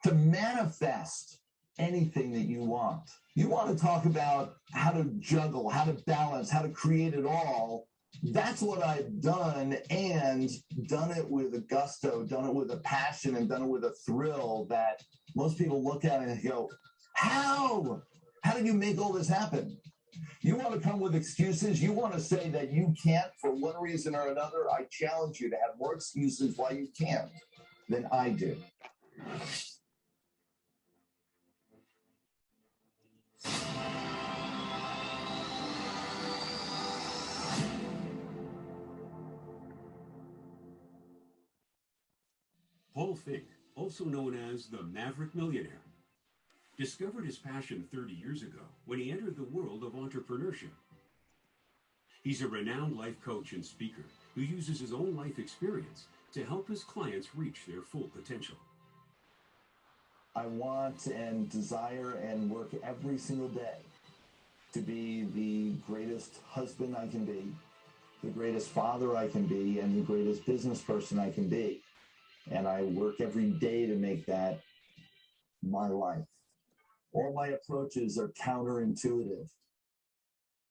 S9: to manifest anything that you want. You want to talk about how to juggle, how to balance, how to create it all. That's what I've done, and done it with a gusto, done it with a passion, and done it with a thrill that most people look at it and go, how? How did you make all this happen? You want to come with excuses? You want to say that you can't for one reason or another? I challenge you to have more excuses why you can't than I do.
S10: Paul Finck, also known as the Maverick Millionaire, discovered his passion 30 years ago when he entered the world of entrepreneurship. He's a renowned life coach and speaker who uses his own life experience to help his clients reach their full potential.
S9: I want and desire and work every single day to be the greatest husband I can be, the greatest father I can be, and the greatest business person I can be. And I work every day to make that my life. All my approaches are counterintuitive,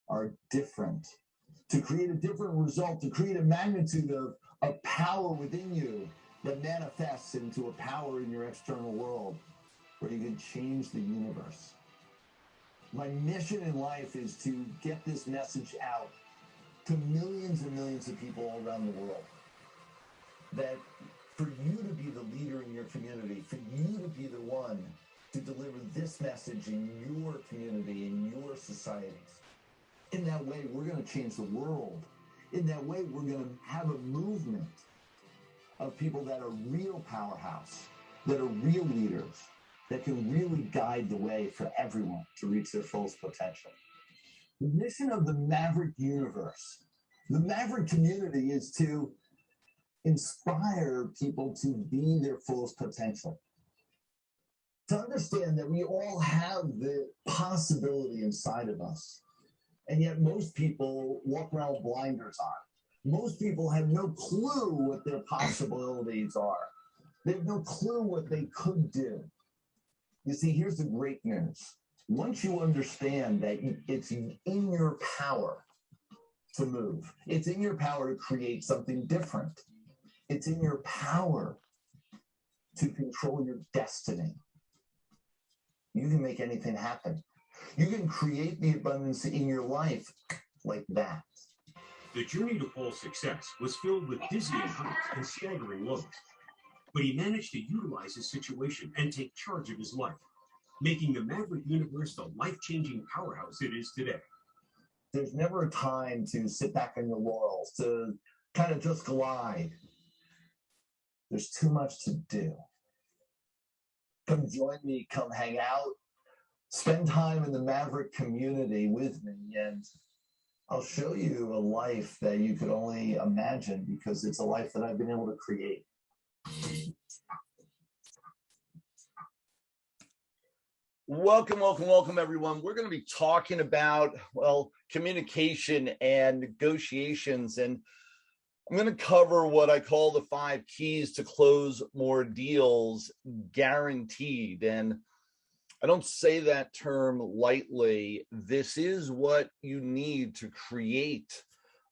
S9: are different. To create a different result, to create a magnitude of power within you that manifests into a power in your external world where you can change the universe. My mission in life is to get this message out to millions and millions of people all around the world. That for you to be the leader in your community, for you to be the one to deliver this message in your community, in your societies. In that way, we're going to change the world. In that way, we're going to have a movement of people that are real powerhouse, that are real leaders, that can really guide the way for everyone to reach their fullest potential. The mission of the Maverick universe, the Maverick community, is to inspire people to be their fullest potential. To understand that we all have the possibility inside of us. And yet most people walk around with blinders on. Most people have no clue what their possibilities are. They have no clue what they could do. You see, here's the great news. Once you understand that it's in your power to move, it's in your power to create something different. It's in your power to control your destiny. You can make anything happen. You can create the abundance in your life like that.
S10: The journey to Paul's success was filled with dizzying heights and staggering lows. But he managed to utilize his situation and take charge of his life, making the Maverick universe the life-changing powerhouse it is today.
S9: There's never a time to sit back on your laurels, to kind of just glide. There's too much to do. Come join me, come hang out, spend time in the Maverick community with me, and I'll show you a life that you could only imagine, because it's a life that I've been able to create.
S11: Welcome, everyone. We're going to be talking about, well, communication and negotiations, and I'm going to cover what I call the 5 keys to close more deals guaranteed. And I don't say that term lightly. This is what you need to create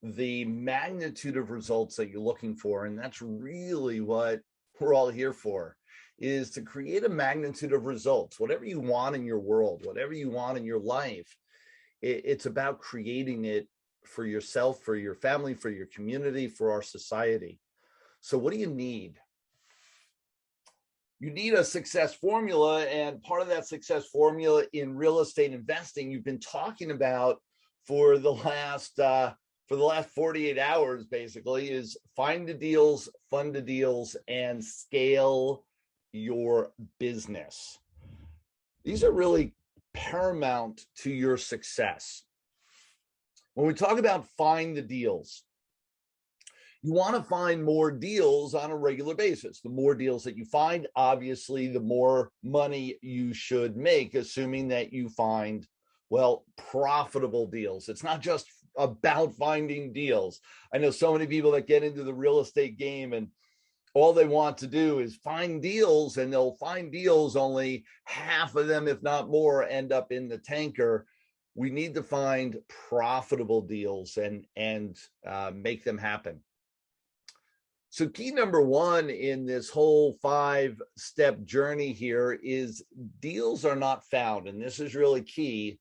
S11: the magnitude of results that you're looking for. And that's really what we're all here for, is to create a magnitude of results. Whatever you want in your world, whatever you want in your life, it's about creating it for yourself, for your family, for your community, for our society. So what do you need? You need a success formula, and part of that success formula in real estate investing you've been talking about for the last 48 hours basically is find the deals, fund the deals, and scale your business. These are really paramount to your success. When we talk about find the deals, you want to find more deals on a regular basis. The more deals that you find, obviously, the more money you should make, assuming that you find, well, profitable deals. It's not just about finding deals. I know so many people that get into the real estate game and all they want to do is find deals, and they'll find deals, only half of them, if not more, end up in the tanker. We need to find profitable deals and make them happen. So key number 1 in this whole 5-step journey here is deals are not found. And this is really key.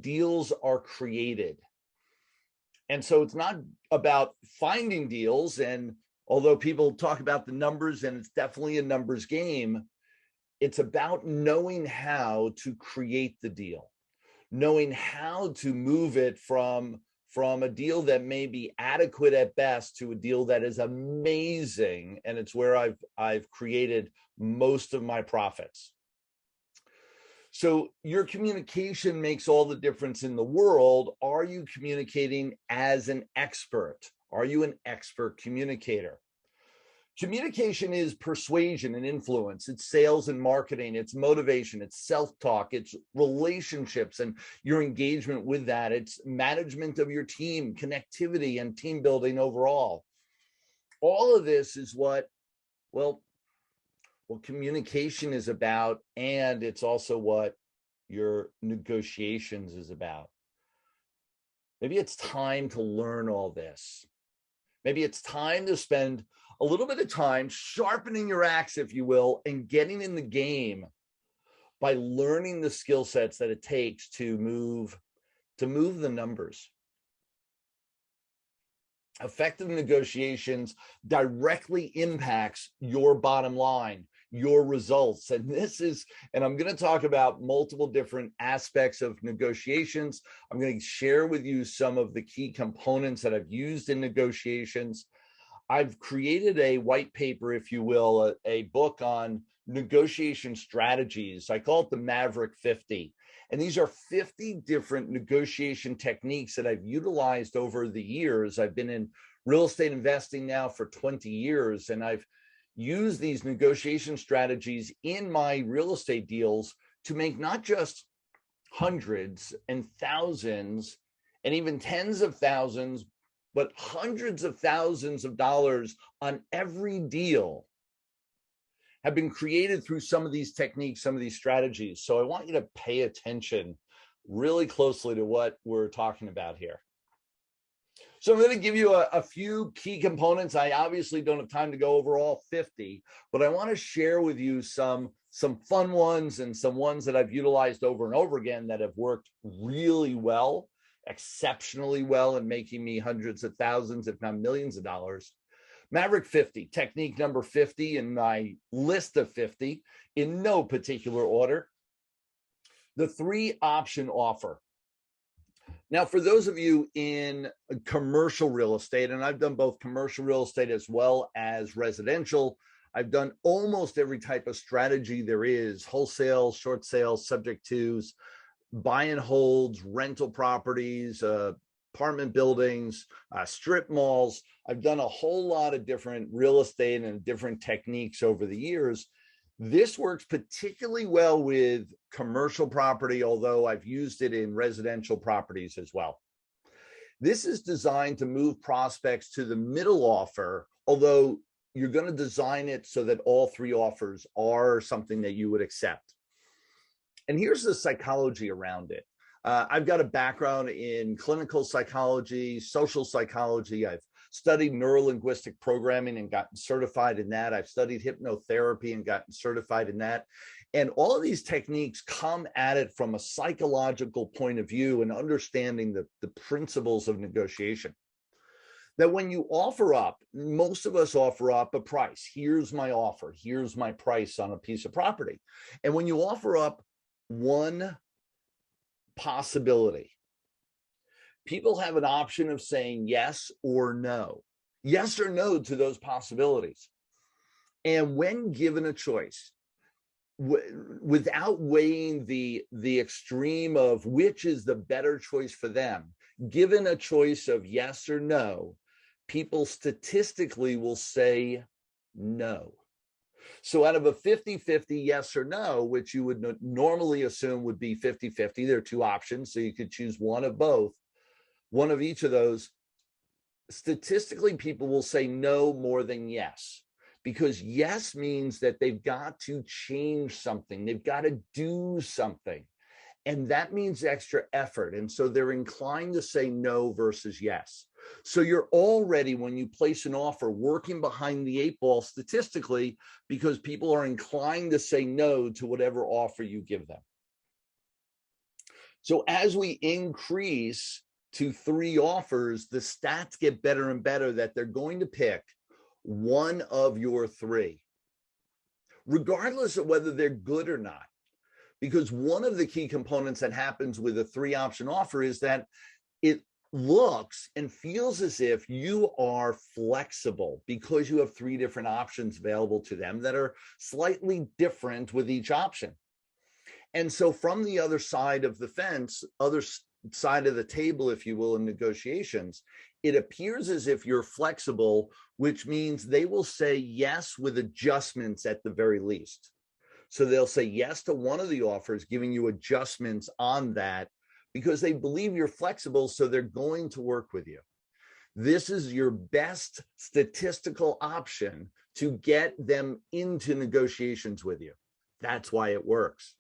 S11: Deals are created. And so it's not about finding deals. And although people talk about the numbers, and it's definitely a numbers game, it's about knowing how to create the deal, knowing how to move it from a deal that may be adequate at best to a deal that is amazing. And it's where I've created most of my profits. So your communication makes all the difference in the world. Are you communicating as an expert? Are you an expert communicator? Communication is persuasion and influence. It's sales and marketing. It's motivation. It's self-talk. It's relationships and your engagement with that. It's management of your team, connectivity, and team building overall. All of this is what communication is about, and it's also what your negotiations is about. Maybe it's time to learn all this. Maybe it's time to spend a little bit of time sharpening your axe, if you will, and getting in the game by learning the skill sets that it takes to move the numbers. Effective negotiations directly impacts your bottom line, your results. And I'm going to talk about multiple different aspects of negotiations. I'm going to share with you some of the key components that I've used in negotiations. I've created a white paper, if you will, a book on negotiation strategies. I call it the Maverick 50. And these are 50 different negotiation techniques that I've utilized over the years. I've been in real estate investing now for 20 years, and I've used these negotiation strategies in my real estate deals to make not just hundreds and thousands and even tens of thousands, but hundreds of thousands of dollars on every deal have been created through some of these techniques, some of these strategies. So I want you to pay attention really closely to what we're talking about here. So I'm going to give you a few key components. I obviously don't have time to go over all 50, but I want to share with you some fun ones and some ones that I've utilized over and over again that have worked really well, exceptionally well, in making me hundreds of thousands, if not millions of dollars. Maverick 50, technique number 50 in my list of 50, in no particular order. The 3-option offer. Now, for those of you in commercial real estate, and I've done both commercial real estate as well as residential, I've done almost every type of strategy there is: wholesale, short sales, subject tos, buy and holds, rental properties, apartment buildings, strip malls. I've done a whole lot of different real estate and different techniques over the years. This works particularly well with commercial property, although I've used it in residential properties as well. This is designed to move prospects to the middle offer, although you're going to design it so that all 3 offers are something that you would accept. And here's the psychology around it. I've got a background in clinical psychology, social psychology. I've studied neuro-linguistic programming and gotten certified in that. I've studied hypnotherapy and gotten certified in that. And all of these techniques come at it from a psychological point of view and understanding the principles of negotiation. That when you offer up, most of us offer up a price. Here's my offer. Here's my price on a piece of property. And when you offer up one possibility, people have an option of saying yes or no to those possibilities. And when given a choice, without weighing the extreme of which is the better choice for them, given a choice of yes or no, people statistically will say no. So out of a 50-50 yes or no, which you would normally assume would be 50-50, there are 2 options, so you could choose one of both, one of each of those. Statistically, people will say no more than yes, because yes means that they've got to change something. They've got to do something. And that means extra effort. And so they're inclined to say no versus yes. So you're already, when you place an offer, working behind the 8 ball statistically, because people are inclined to say no to whatever offer you give them. So as we increase to 3 offers, the stats get better and better that they're going to pick one of your 3, regardless of whether they're good or not. Because one of the key components that happens with a 3-option offer is that it looks and feels as if you are flexible, because you have 3 different options available to them that are slightly different with each option. And so from the other side of the fence, other side of the table, if you will, in negotiations, it appears as if you're flexible, which means they will say yes with adjustments at the very least. So they'll say yes to one of the offers, giving you adjustments on that, because they believe you're flexible, so they're going to work with you. This is your best statistical option to get them into negotiations with you. That's why it works.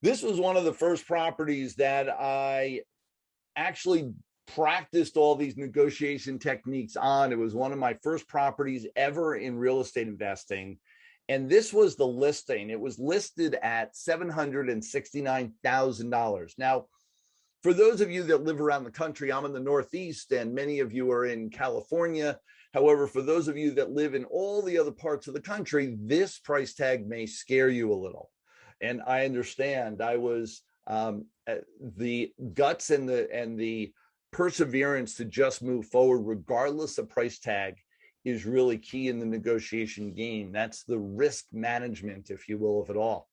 S11: This was one of the first properties that I actually practiced all these negotiation techniques on. It was one of my first properties ever in real estate investing. And this was the listing. It was listed at $769,000. Now, For those of you that live around the country, I'm in the Northeast and many of you are in California. However, for those of you that live in all the other parts of the country, this price tag may scare you a little. And I understand. I was the guts and the perseverance to just move forward regardless of price tag is really key in the negotiation game. That's the risk management, if you will, of it all.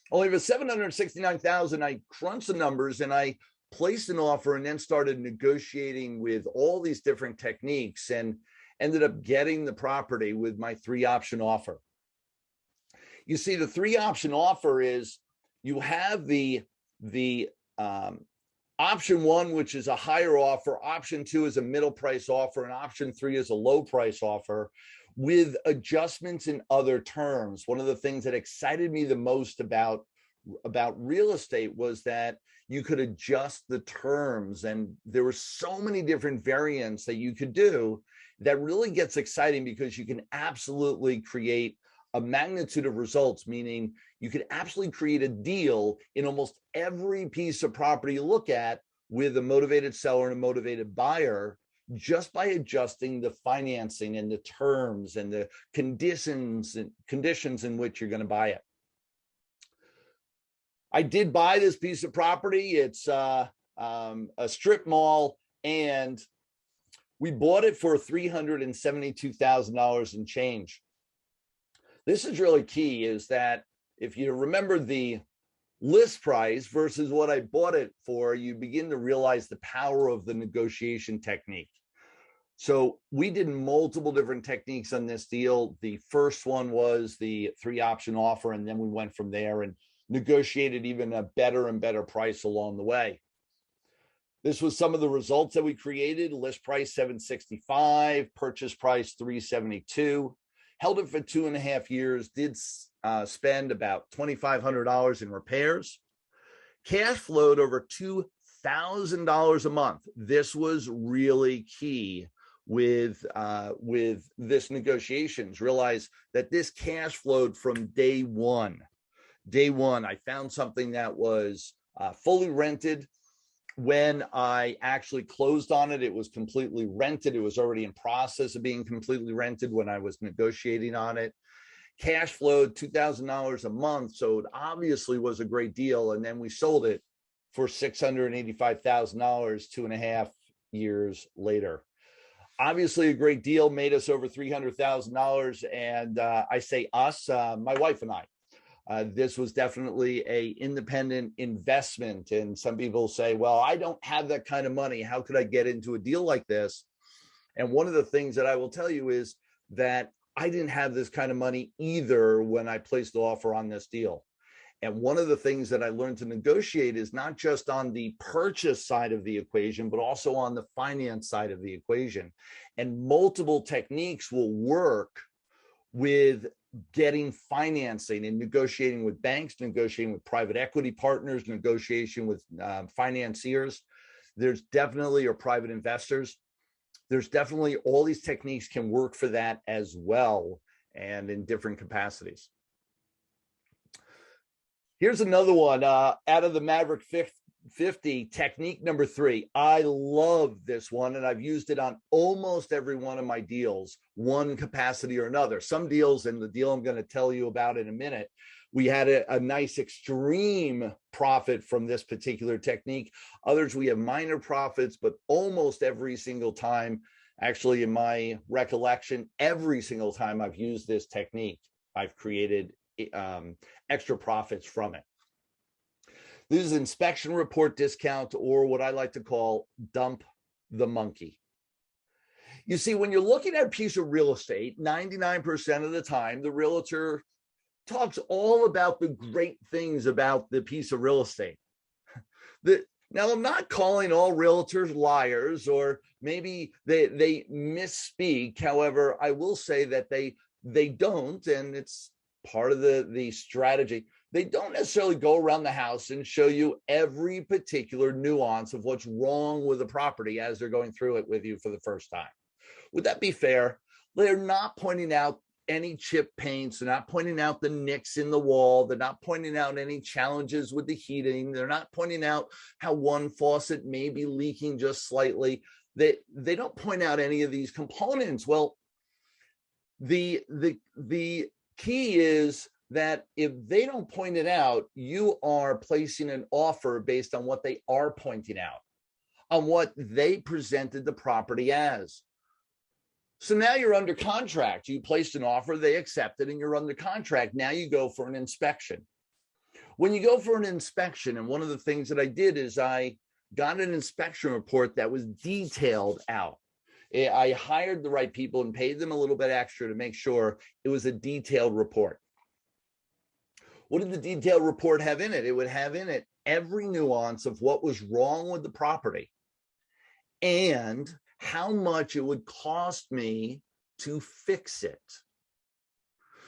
S11: Only for $769,000, I crunched the numbers and I placed an offer and then started negotiating with all these different techniques and ended up getting the property with my 3-option offer. You see, the 3-option offer is you have the option 1, which is a higher offer, option 2 is a middle price offer, and option 3 is a low price offer with adjustments in other terms. One of the things that excited me the most about real estate was that you could adjust the terms, and there were so many different variants that you could do that really gets exciting because you can absolutely create a magnitude of results, meaning you could absolutely create a deal in almost every piece of property you look at with a motivated seller and a motivated buyer just by adjusting the financing and the terms and the conditions in which you're going to buy it. I did buy this piece of property. It's a strip mall, and we bought it for $372,000 and change. This is really key, is that if you remember the list price versus what I bought it for, you begin to realize the power of the negotiation technique. So we did multiple different techniques on this deal. The first one was the 3-option offer, and then we went from there and negotiated even a better and better price along the way. This was some of the results that we created. List price $765, purchase price $372. Held it for 2.5 years, did spend about $2,500 in repairs. Cash flowed over $2,000 a month. This was really key with this negotiations. Realize that this cash flowed from day one. Day one, I found something that was fully rented. When I actually closed on it, it was completely rented. It was already in process of being completely rented when I was negotiating on it. Cash flowed $2,000 a month, so it obviously was a great deal. And then we sold it for $685,000 2.5 years later. Obviously a great deal, made us over $300,000. And I say us, my wife and I. This was definitely an independent investment. And some people say, well, I don't have that kind of money. How could I get into a deal like this? And one of the things that I will tell you is that I didn't have this kind of money either when I placed the offer on this deal. And one of the things that I learned to negotiate is not just on the purchase side of the equation, but also on the finance side of the equation. And multiple techniques will work with getting financing and negotiating with banks, negotiating with private equity partners, negotiation with financiers. There's definitely, or private investors. There's definitely all these techniques can work for that as well, and in different capacities. Here's another one out of the Maverick 50, technique number 3. I love this one, and I've used it on almost every one of my deals, one capacity or another. Some deals, and the deal I'm going to tell you about in a minute, we had a nice extreme profit from this particular technique. Others, we have minor profits, but almost every single time, actually in my recollection, every single time I've used this technique, I've created extra profits from it. This is inspection report discount, or what I like to call dump the monkey. You see, when you're looking at a piece of real estate, 99% of the time, the realtor talks all about the great things about the piece of real estate. Now, I'm not calling all realtors liars, or maybe they misspeak. However, I will say that they don't, and it's part of the strategy. They don't necessarily go around the house and show you every particular nuance of what's wrong with the property as they're going through it with you for the first time. Would that be fair? They're not pointing out any chip paints. They're not pointing out the nicks in the wall. They're not pointing out any challenges with the heating. They're not pointing out how one faucet may be leaking just slightly. They don't point out any of these components. Well, the key is that if they don't point it out, you are placing an offer based on what they are pointing out, on what they presented the property as. So now you're under contract. You placed an offer, they accepted, and you're under contract. Now you go for an inspection. When you go for an inspection, and one of the things that I did is I got an inspection report that was detailed out. I hired the right people and paid them a little bit extra to make sure it was a detailed report. What did the detailed report have in it? It would have in it every nuance of what was wrong with the property and how much it would cost me to fix it.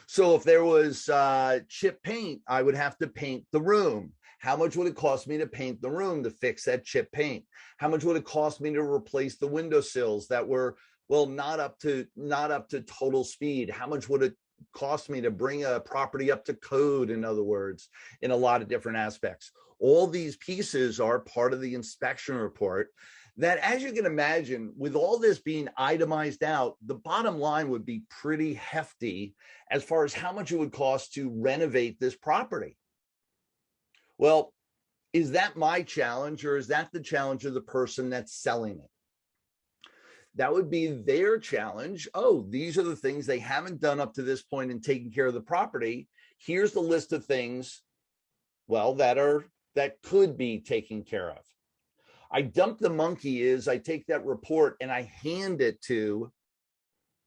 S11: So if there was chip paint, I would have to paint the room. How much would it cost me to paint the room to fix that chip paint? How much would it cost me to replace the windowsills that were, well, not up to total speed? How much would it cost me to bring a property up to code, in other words, in a lot of different aspects? All these pieces are part of the inspection report that, as you can imagine, with all this being itemized out, the bottom line would be pretty hefty as far as how much it would cost to renovate this property. Well, is that my challenge, or is that the challenge of the person that's selling it? That would be their challenge. Oh, these are the things they haven't done up to this point in taking care of the property. Here's the list of things, well, that could be taken care of. I dump the monkey is I take that report and I hand it to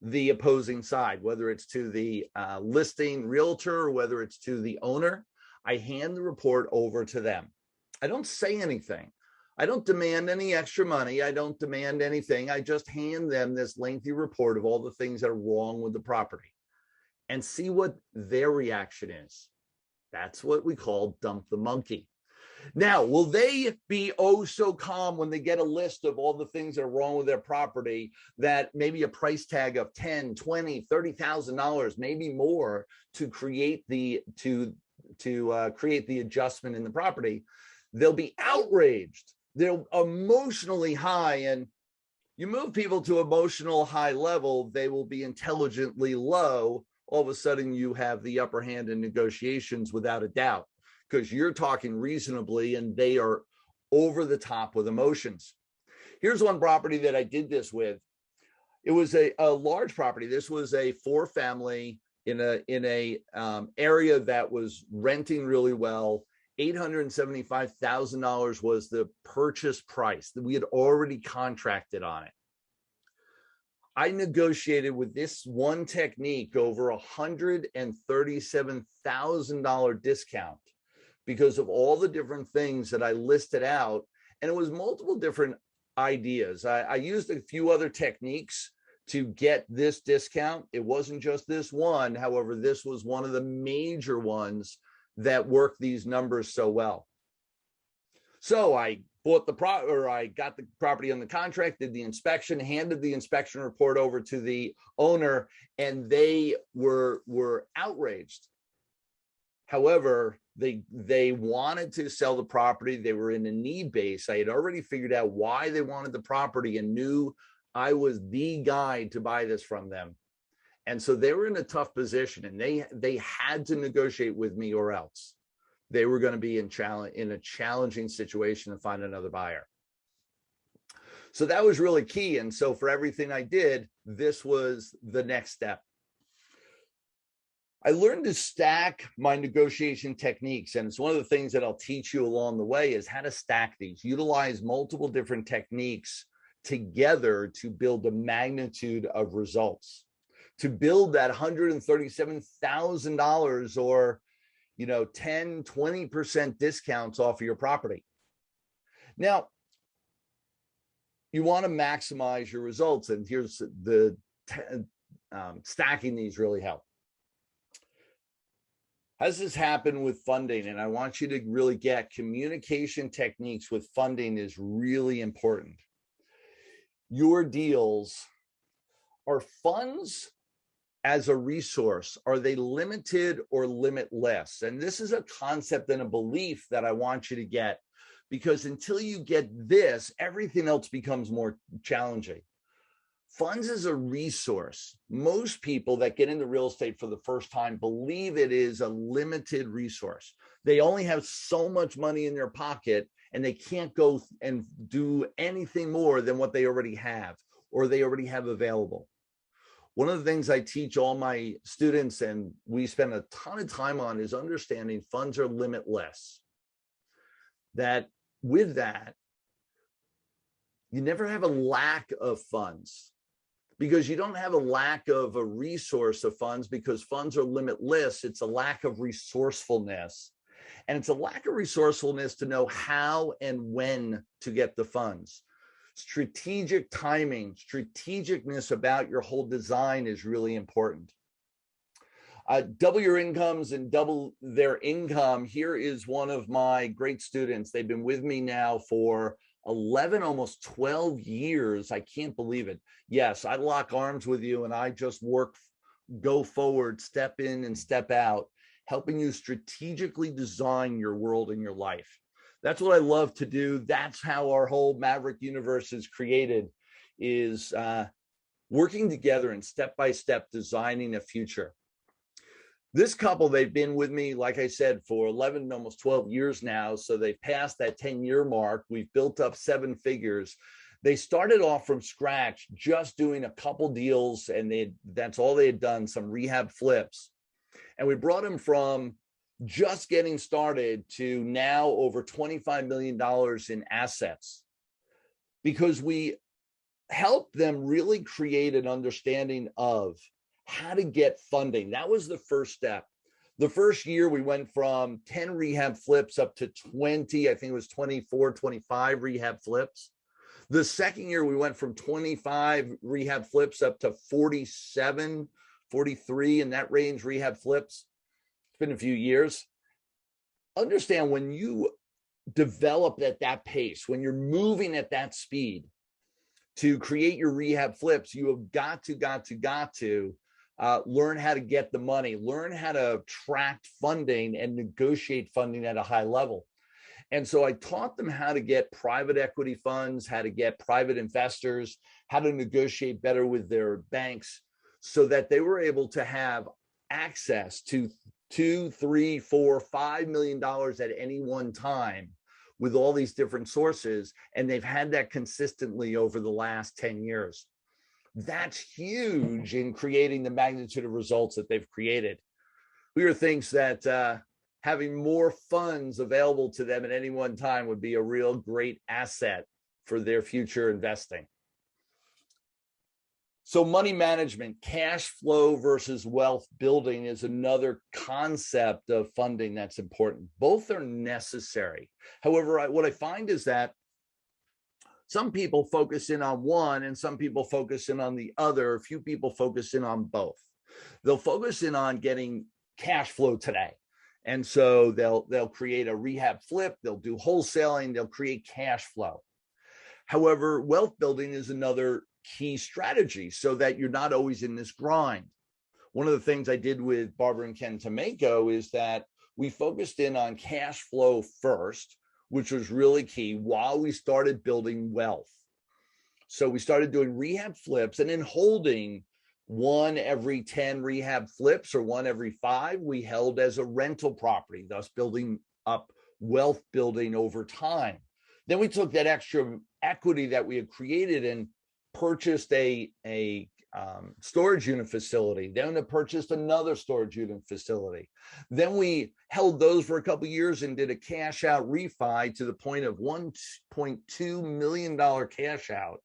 S11: the opposing side, whether it's to the listing realtor or whether it's to the owner. I hand the report over to them. I don't say anything. I don't demand any extra money. I don't demand anything. I just hand them this lengthy report of all the things that are wrong with the property and see what their reaction is. That's what we call dump the monkey. Now, will they be oh so calm when they get a list of all the things that are wrong with their property, that maybe a price tag of $10,000, $20,000, $30,000, maybe more to create the create the adjustment in the property? They'll be outraged. They're emotionally high, and you move people to emotional high level, they will be intelligently low. All of a sudden you have the upper hand in negotiations without a doubt, because you're talking reasonably and they are over the top with emotions. Here's one property that I did this with. It was a large property. This was a 4-family in a area that was renting really well. $875,000 was the purchase price that we had already contracted on it. I negotiated with this one technique over $137,000 discount because of all the different things that I listed out. And it was multiple different ideas. I used a few other techniques to get this discount. It wasn't just this one. However, this was one of the major ones that worked these numbers so well. So I got the property on the contract, did the inspection, handed the inspection report over to the owner, and they were outraged. However, they wanted to sell the property. They were in a need base. I had already figured out why they wanted the property and knew I was the guy to buy this from them. And so they were in a tough position, and they had to negotiate with me, or else they were going to be in a challenging situation to find another buyer. So that was really key. And so for everything I did, this was the next step. I learned to stack my negotiation techniques. And it's one of the things that I'll teach you along the way is how to stack these, utilize multiple different techniques together to build a magnitude of results, to build that $137,000 or 10, 20% discounts off of your property. Now, you want to maximize your results. And here's the stacking these really help. How does this happen with funding? And I want you to really get communication techniques with funding is really important. Your deals are funds as a resource? Are they limited or limitless? And this is a concept and a belief that I want you to get, because until you get this, everything else becomes more challenging. Funds is a resource. Most people that get into real estate for the first time believe it is a limited resource. They only have so much money in their pocket, and they can't go and do anything more than what they already have or they already have available. One of the things I teach all my students, and we spend a ton of time on, is understanding funds are limitless. That with that, you never have a lack of funds, because you don't have a lack of a resource of funds, because funds are limitless. It's a lack of resourcefulness. And it's a lack of resourcefulness to know how and when to get the funds. Strategic timing, strategicness about your whole design is really important. Double your incomes and double their income. Here is one of my great students. They've been with me now for 11, almost 12 years. I can't believe it. Yes, I lock arms with you and I just work, go forward, step in and step out, helping you strategically design your world and your life. That's what I love to do. That's how our whole Maverick universe is created, is working together and step-by-step designing a future. This couple, they've been with me, like I said, for 11, almost 12 years now. So they've passed that 10-year mark. We've built up 7 figures. They started off from scratch, just doing a couple deals, and that's all they had done, some rehab flips. And we brought them from just getting started to now over $25 million in assets, because we helped them really create an understanding of how to get funding. That was the first step. The first year we went from 10 rehab flips up to 20, I think it was 24, 25 rehab flips. The second year we went from 25 rehab flips up to 47, 43 in that range rehab flips. It's been a few years. Understand, when you develop at that pace, when you're moving at that speed to create your rehab flips, you have got to learn how to get the money, learn how to attract funding and negotiate funding at a high level. And so I taught them how to get private equity funds, how to get private investors, how to negotiate better with their banks, so that they were able to have access to $2, $3, $4, $5 million at any one time with all these different sources. And they've had that consistently over the last 10 years. That's huge in creating the magnitude of results that they've created. Weir thinks that having more funds available to them at any one time would be a real great asset for their future investing. So money management, cash flow versus wealth building, is another concept of funding that's important. Both are necessary. However, what I find is that some people focus in on one and some people focus in on the other. A few people focus in on both. They'll focus in on getting cash flow today. And so they'll create a rehab flip, they'll do wholesaling, they'll create cash flow. However, wealth building is another key strategy, so that you're not always in this grind. One of the things I did with Barbara and Ken Tomeko is that we focused in on cash flow first, which was really key, while we started building wealth. So we started doing rehab flips and then holding one every 10 rehab flips or one every 5 we held as a rental property, thus building up wealth building over time. Then we took that extra equity that we had created and purchased a storage unit facility, then purchased another storage unit facility. Then we held those for a couple of years and did a cash out refi to the point of $1.2 million cash out,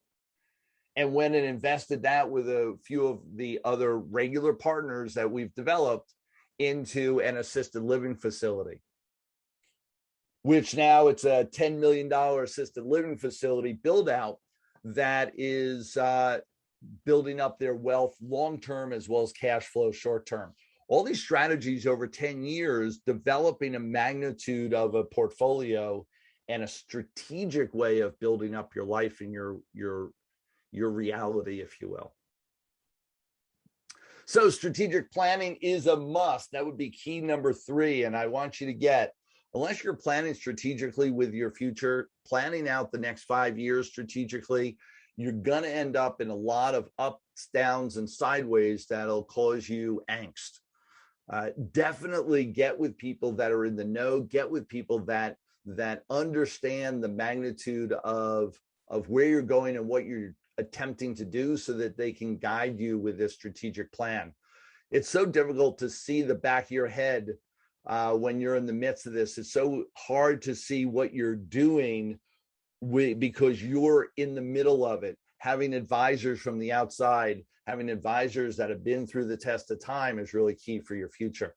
S11: and went and invested that with a few of the other regular partners that we've developed into an assisted living facility, which now it's a $10 million assisted living facility build out that is building up their wealth long-term as well as cash flow short-term. All these strategies over 10 years, developing a magnitude of a portfolio and a strategic way of building up your life and your reality, if you will. So strategic planning is a must. That would be key number 3. And I want you to get, unless you're planning strategically with your future, planning out the next 5 years strategically, you're going to end up in a lot of ups, downs, and sideways that'll cause you angst. Definitely get with people that are in the know, get with people that understand the magnitude of where you're going and what you're attempting to do so that they can guide you with this strategic plan. It's so difficult to see the back of your head when you're in the midst of this. It's so hard to see what you're doing because you're in the middle of it. Having advisors from the outside, having advisors that have been through the test of time is really key for your future.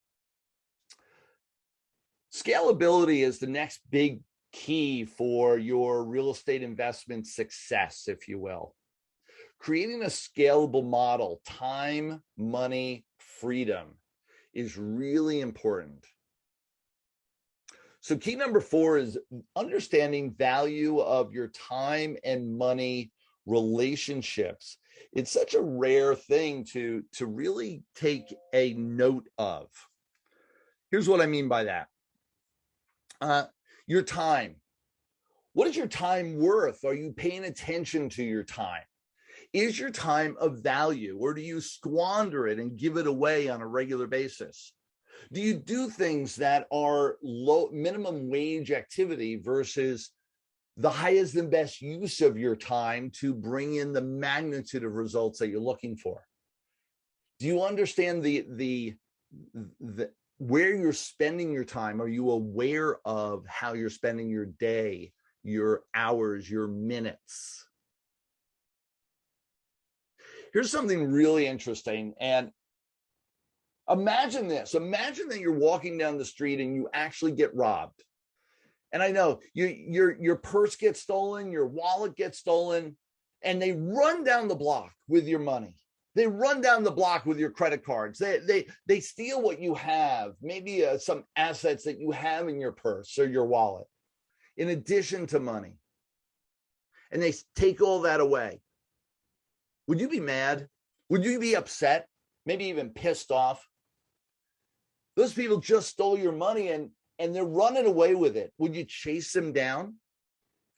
S11: Scalability is the next big key for your real estate investment success, if you will. Creating a scalable model, time, money, freedom, is really important. So key number 4 is understanding value of your time and money relationships. It's such a rare thing to really take a note of. Here's what I mean by that. Your time. What is your time worth? Are you paying attention to your time? Is your time of value, or do you squander it and give it away on a regular basis? Do you do things that are low minimum wage activity versus the highest and best use of your time to bring in the magnitude of results that you're looking for? Do you understand the where you're spending your time? Are you aware of how you're spending your day, your hours, your minutes? Here's something really interesting. And imagine this. Imagine that you're walking down the street and you actually get robbed. And I know your purse gets stolen, your wallet gets stolen, and they run down the block with your money. They run down the block with your credit cards. They steal what you have, maybe some assets that you have in your purse or your wallet, in addition to money. And they take all that away. Would you be mad? Would you be upset? Maybe even pissed off? Those people just stole your money and they're running away with it. Would you chase them down?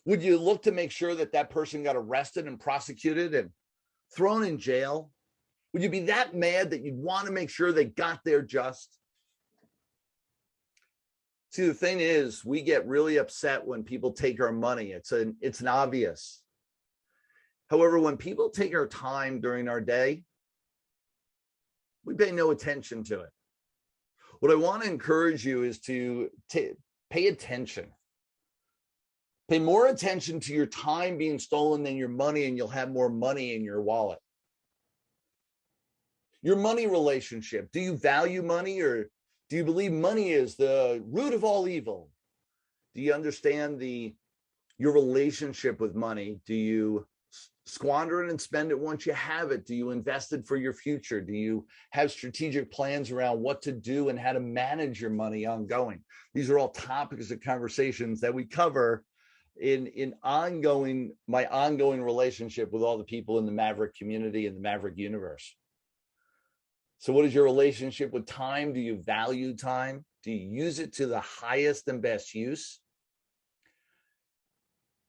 S11: Would you look to make sure that that person got arrested and prosecuted and thrown in jail? Would you be that mad that you'd want to make sure they got their just? See, the thing is, we get really upset when people take our money. It's an obvious. However, when people take our time during our day, we pay no attention to it. What I want to encourage you is to pay attention. Pay more attention to your time being stolen than your money, and you'll have more money in your wallet. Your money relationship. Do you value money, or do you believe money is the root of all evil? Do you understand your relationship with money? Do you squander it and spend it once you have it? Do you invest it for your future? Do you have strategic plans around what to do and how to manage your money ongoing? These are all topics of conversations that we cover in my ongoing relationship with all the people in the Maverick community and the Maverick universe. So what is your relationship with time? Do you value time? Do you use it to the highest and best use?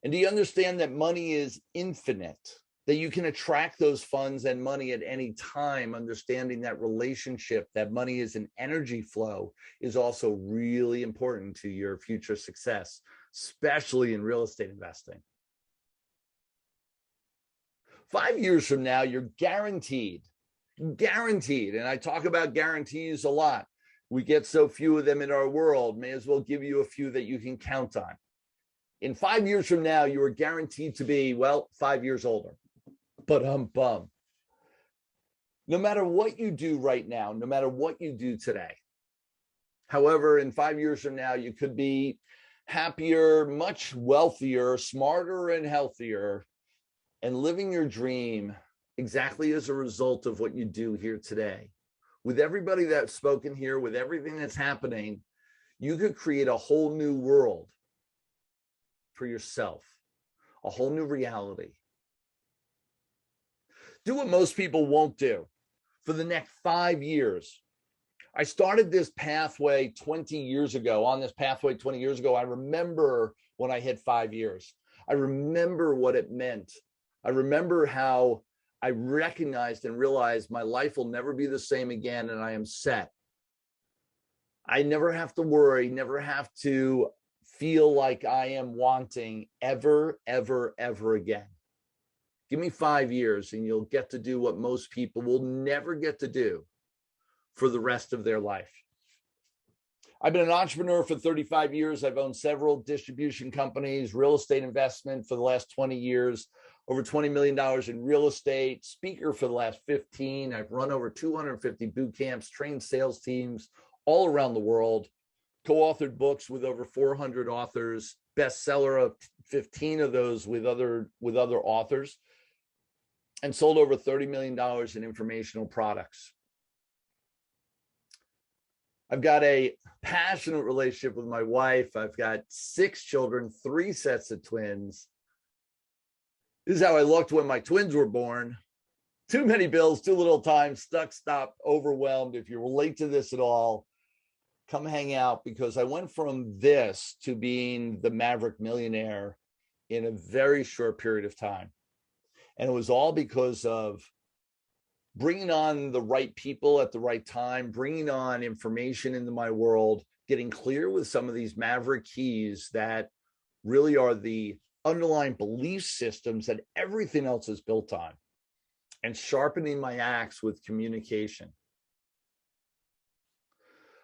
S11: And do you understand that money is infinite, that you can attract those funds and money at any time? Understanding that relationship, that money is an energy flow, is also really important to your future success, especially in real estate investing. 5 years from now, you're guaranteed, and I talk about guarantees a lot. We get so few of them in our world, may as well give you a few that you can count on. In 5 years from now, you are guaranteed to be, 5 years older. But no matter what you do right now, no matter what you do today. However, in 5 years from now, you could be happier, much wealthier, smarter, and healthier, and living your dream exactly as a result of what you do here today. With everybody that's spoken here, with everything that's happening, you could create a whole new world for yourself, a whole new reality. Do what most people won't do. for the next 5 years. I started this pathway 20 years ago. On this pathway 20 years ago, I remember when I hit 5 years. I remember what it meant. I remember how I recognized and realized my life will never be the same again, and I am set. I never have to worry, never have to feel like I am wanting ever, ever, ever again. Give me 5 years and you'll get to do what most people will never get to do for the rest of their life. I've been an entrepreneur for 35 years. I've owned several distribution companies, real estate investment for the last 20 years, over $20 million in real estate, speaker for the last 15. I've run over 250 boot camps, trained sales teams all around the world, co-authored books with over 400 authors, bestseller of 15 of those with other authors, and sold over $30 million in informational products. I've got a passionate relationship with my wife. I've got 6 children, 3 sets of twins. This is how I looked when my twins were born. Too many bills, too little time, stuck, stopped, overwhelmed. If you relate to this at all, come hang out, because I went from this to being the Maverick Millionaire in a very short period of time. And it was all because of bringing on the right people at the right time, bringing on information into my world, getting clear with some of these Maverick keys that really are the underlying belief systems that everything else is built on, and sharpening my axe with communication.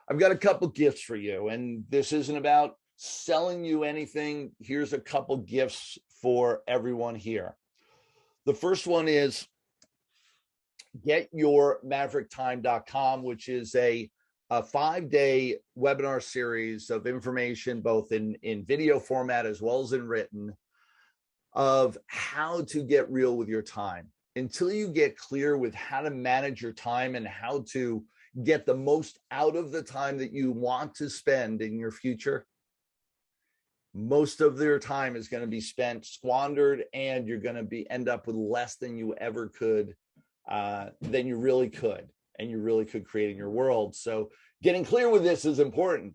S11: I've got a couple gifts for you, and this isn't about selling you anything. Here's a couple gifts for everyone here. The first one is getyourmaverickTime.com, which is a 5-day webinar series of information, both in video format as well as in written, of how to get real with your time. Until you get clear with how to manage your time and how to get the most out of the time that you want to spend in your future, most of their time is going to be spent squandered, and you're going to end up with less than you ever could, than you really could, and you really could create in your world. So getting clear with this is important.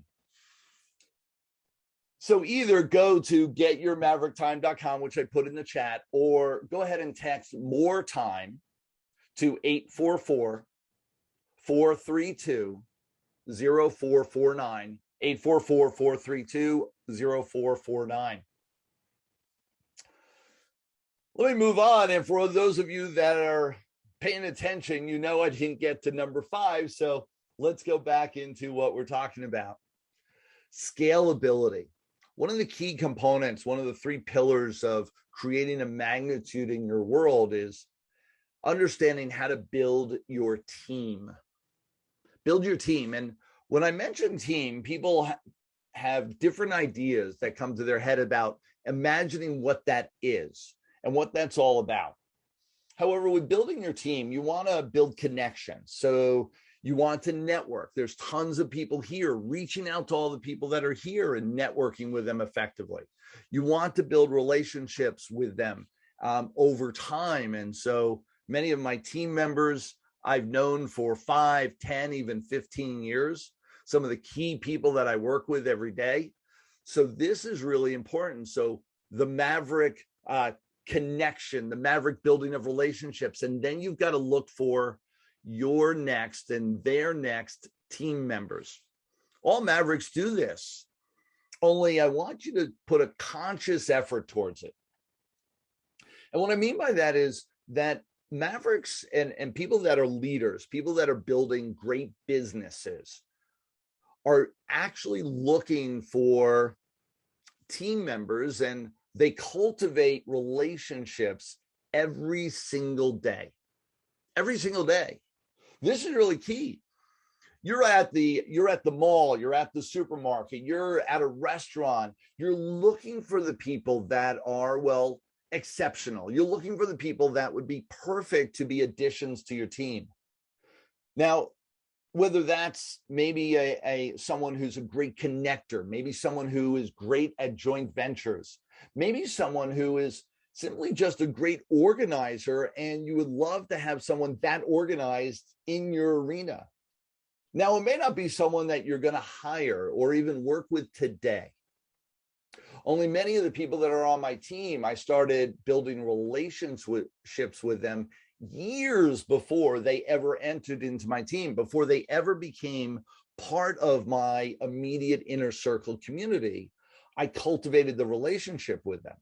S11: So either go to getyourmaverickTime.com, which I put in the chat, or go ahead and text more time to 844-432-0449, 844-432-0449. Let me move on. And for those of you that are paying attention, you know I didn't get to number 5. So let's go back into what we're talking about. Scalability. One of the key components, one of the 3 pillars of creating a magnitude in your world is understanding how to build your team. Build your team. And when I mention team, people have different ideas that come to their head about imagining what that is and what that's all about. However, with building your team, you want to build connections. So you want to network. There's tons of people here, reaching out to all the people that are here and networking with them effectively. You want to build relationships with them over time. And so many of my team members I've known for 5, 10, even 15 years, some of the key people that I work with every day. So this is really important. So the Maverick connection, the Maverick building of relationships, and then you've got to look for your next and their next team members. All Mavericks do this, only I want you to put a conscious effort towards it. And what I mean by that is that Mavericks and people that are leaders, people that are building great businesses, are actually looking for team members, and they cultivate relationships every single day. Every single day. This is really key. You're at the mall, you're at the supermarket, you're at a restaurant, you're looking for the people that are, well, exceptional. You're looking for the people that would be perfect to be additions to your team. Now, whether that's maybe someone who's a great connector, maybe someone who is great at joint ventures, maybe someone who is simply just a great organizer, and you would love to have someone that organized in your arena. Now, it may not be someone that you're going to hire or even work with today. Only many of the people that are on my team, I started building relationships with them years before they ever entered into my team, before they ever became part of my immediate inner circle community. I cultivated the relationship with them.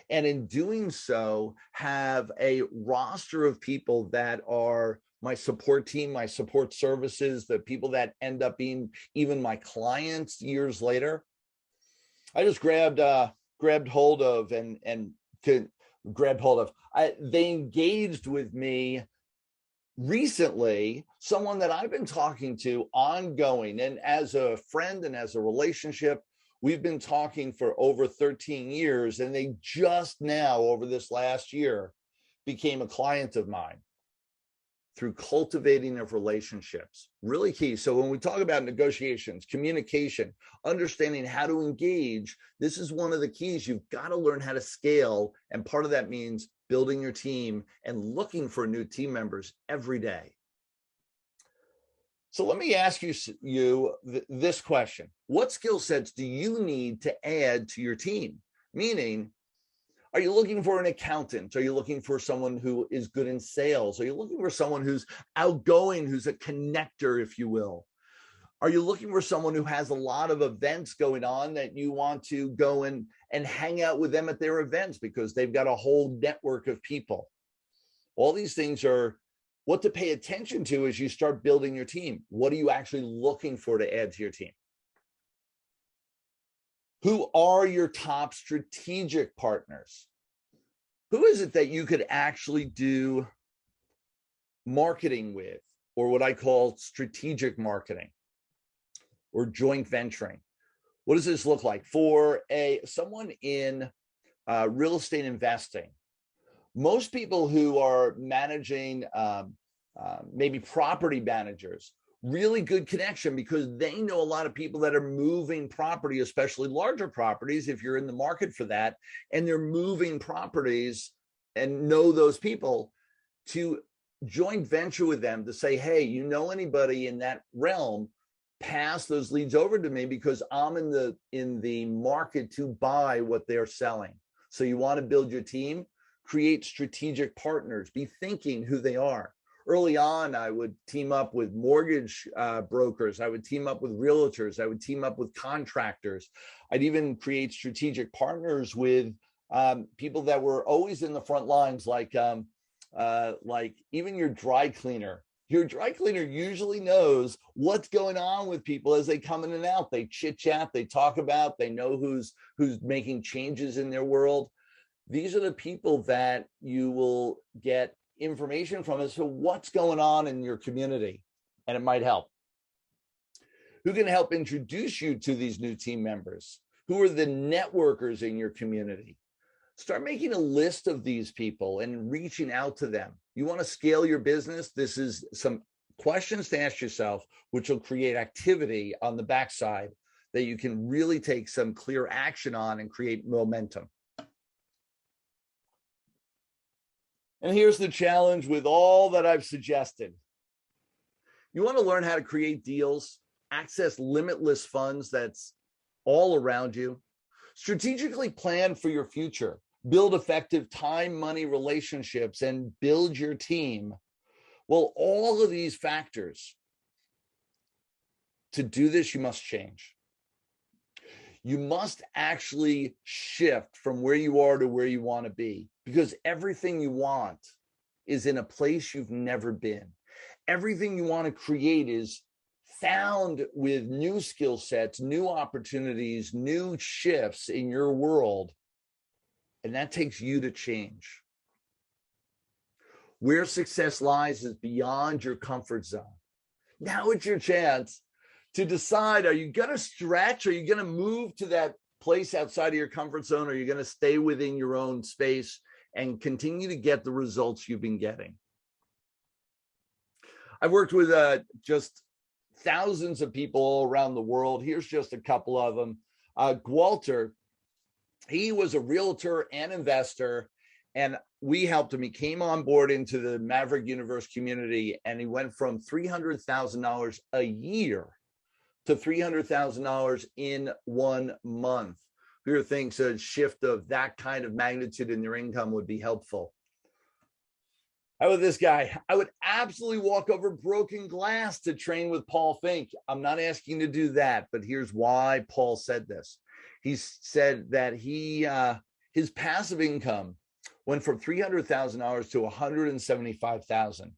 S11: And in doing so, have a roster of people that are my support team, my support services, the people that end up being even my clients years later. I just grabbed hold of they engaged with me recently, someone that I've been talking to ongoing, and as a friend and as a relationship, we've been talking for over 13 years, and they just now, over this last year, became a client of mine through cultivating of relationships. Really key. So when we talk about negotiations, communication, understanding how to engage, this is one of the keys. You've got to learn how to scale. And part of that means building your team and looking for new team members every day. So let me ask you this question. What skill sets do you need to add to your team? Meaning, are you looking for an accountant? Are you looking for someone who is good in sales? Are you looking for someone who's outgoing, who's a connector, if you will? Are you looking for someone who has a lot of events going on that you want to go and hang out with them at their events because they've got a whole network of people? All these things are what to pay attention to as you start building your team. What are you actually looking for to add to your team? Who are your top strategic partners? Who is it that you could actually do marketing with, or what I call strategic marketing or joint venturing? What does this look like for someone in real estate investing? Most people who are managing maybe property managers, really good connection because they know a lot of people that are moving property, especially larger properties, if you're in the market for that, and they're moving properties and know those people, to joint venture with them to say, hey, you know anybody in that realm, pass those leads over to me because I'm in the market to buy what they're selling. So you want to build your team, create strategic partners, be thinking who they are. Early on, I would team up with mortgage brokers. I would team up with realtors. I would team up with contractors. I'd even create strategic partners with people that were always in the front lines, like even your dry cleaner. Your dry cleaner usually knows what's going on with people as they come in and out. They chit chat, they talk about, they know who's making changes in their world. These are the people that you will get information from as to what's going on in your community, and it might help. Who can help introduce you to these new team members? Who are the networkers in your community? Start making a list of these people and reaching out to them. You want to scale your business? This is some questions to ask yourself, which will create activity on the backside that you can really take some clear action on and create momentum. And here's the challenge with all that I've suggested. You want to learn how to create deals, access limitless funds that's all around you, strategically plan for your future, build effective time-money relationships, and build your team. Well, all of these factors, to do this, you must change. You must actually shift from where you are to where you want to be, because everything you want is in a place you've never been. Everything you want to create is found with new skill sets, new opportunities, new shifts in your world. And that takes you to change. Where success lies is beyond your comfort zone. Now it's your chance to decide, are you going to stretch? Are you going to move to that place outside of your comfort zone? Or are you going to stay within your own space and continue to get the results you've been getting? I've worked with just thousands of people all around the world. Here's just a couple of them. Walter, he was a realtor and investor, And we helped him. He came on board into the Maverick Universe community, and he went from $300,000 a year to $300,000 in 1 month. Who thinks a shift of that kind of magnitude in their income would be helpful? How about this guy? I would absolutely walk over broken glass to train with Paul Finck. I'm not asking to do that, but here's why Paul said this. He said that his passive income went from $300,000 to $175,000.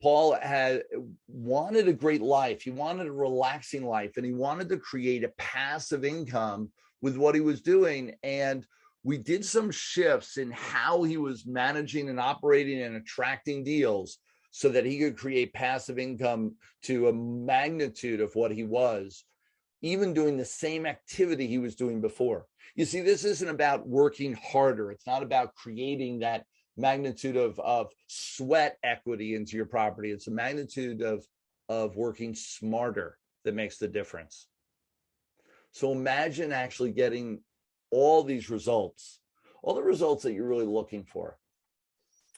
S11: Paul had wanted a great life. He wanted a relaxing life, and he wanted to create a passive income with what he was doing. And we did some shifts in how he was managing and operating and attracting deals so that he could create passive income to a magnitude of what he was, even doing the same activity he was doing before. You see, this isn't about working harder. It's not about creating that magnitude of sweat equity into your property. It's a magnitude of working smarter that makes the difference. So imagine actually getting all these results, all the results that you're really looking for.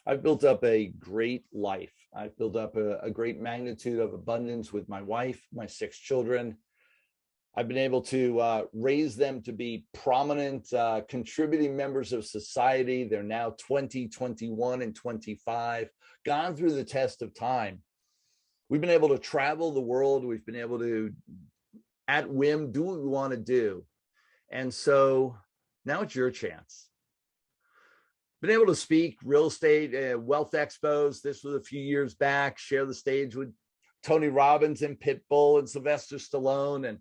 S11: I've built up a great life. I've built up a great magnitude of abundance with my wife, my 6 children. I've been able to raise them to be prominent, contributing members of society. They're now 20, 21, and 25, gone through the test of time. We've been able to travel the world. We've been able to, at whim, do what we want to do. And so now it's your chance. Been able to speak real estate, wealth expos. This was a few years back, share the stage with Tony Robbins and Pitbull and Sylvester Stallone, and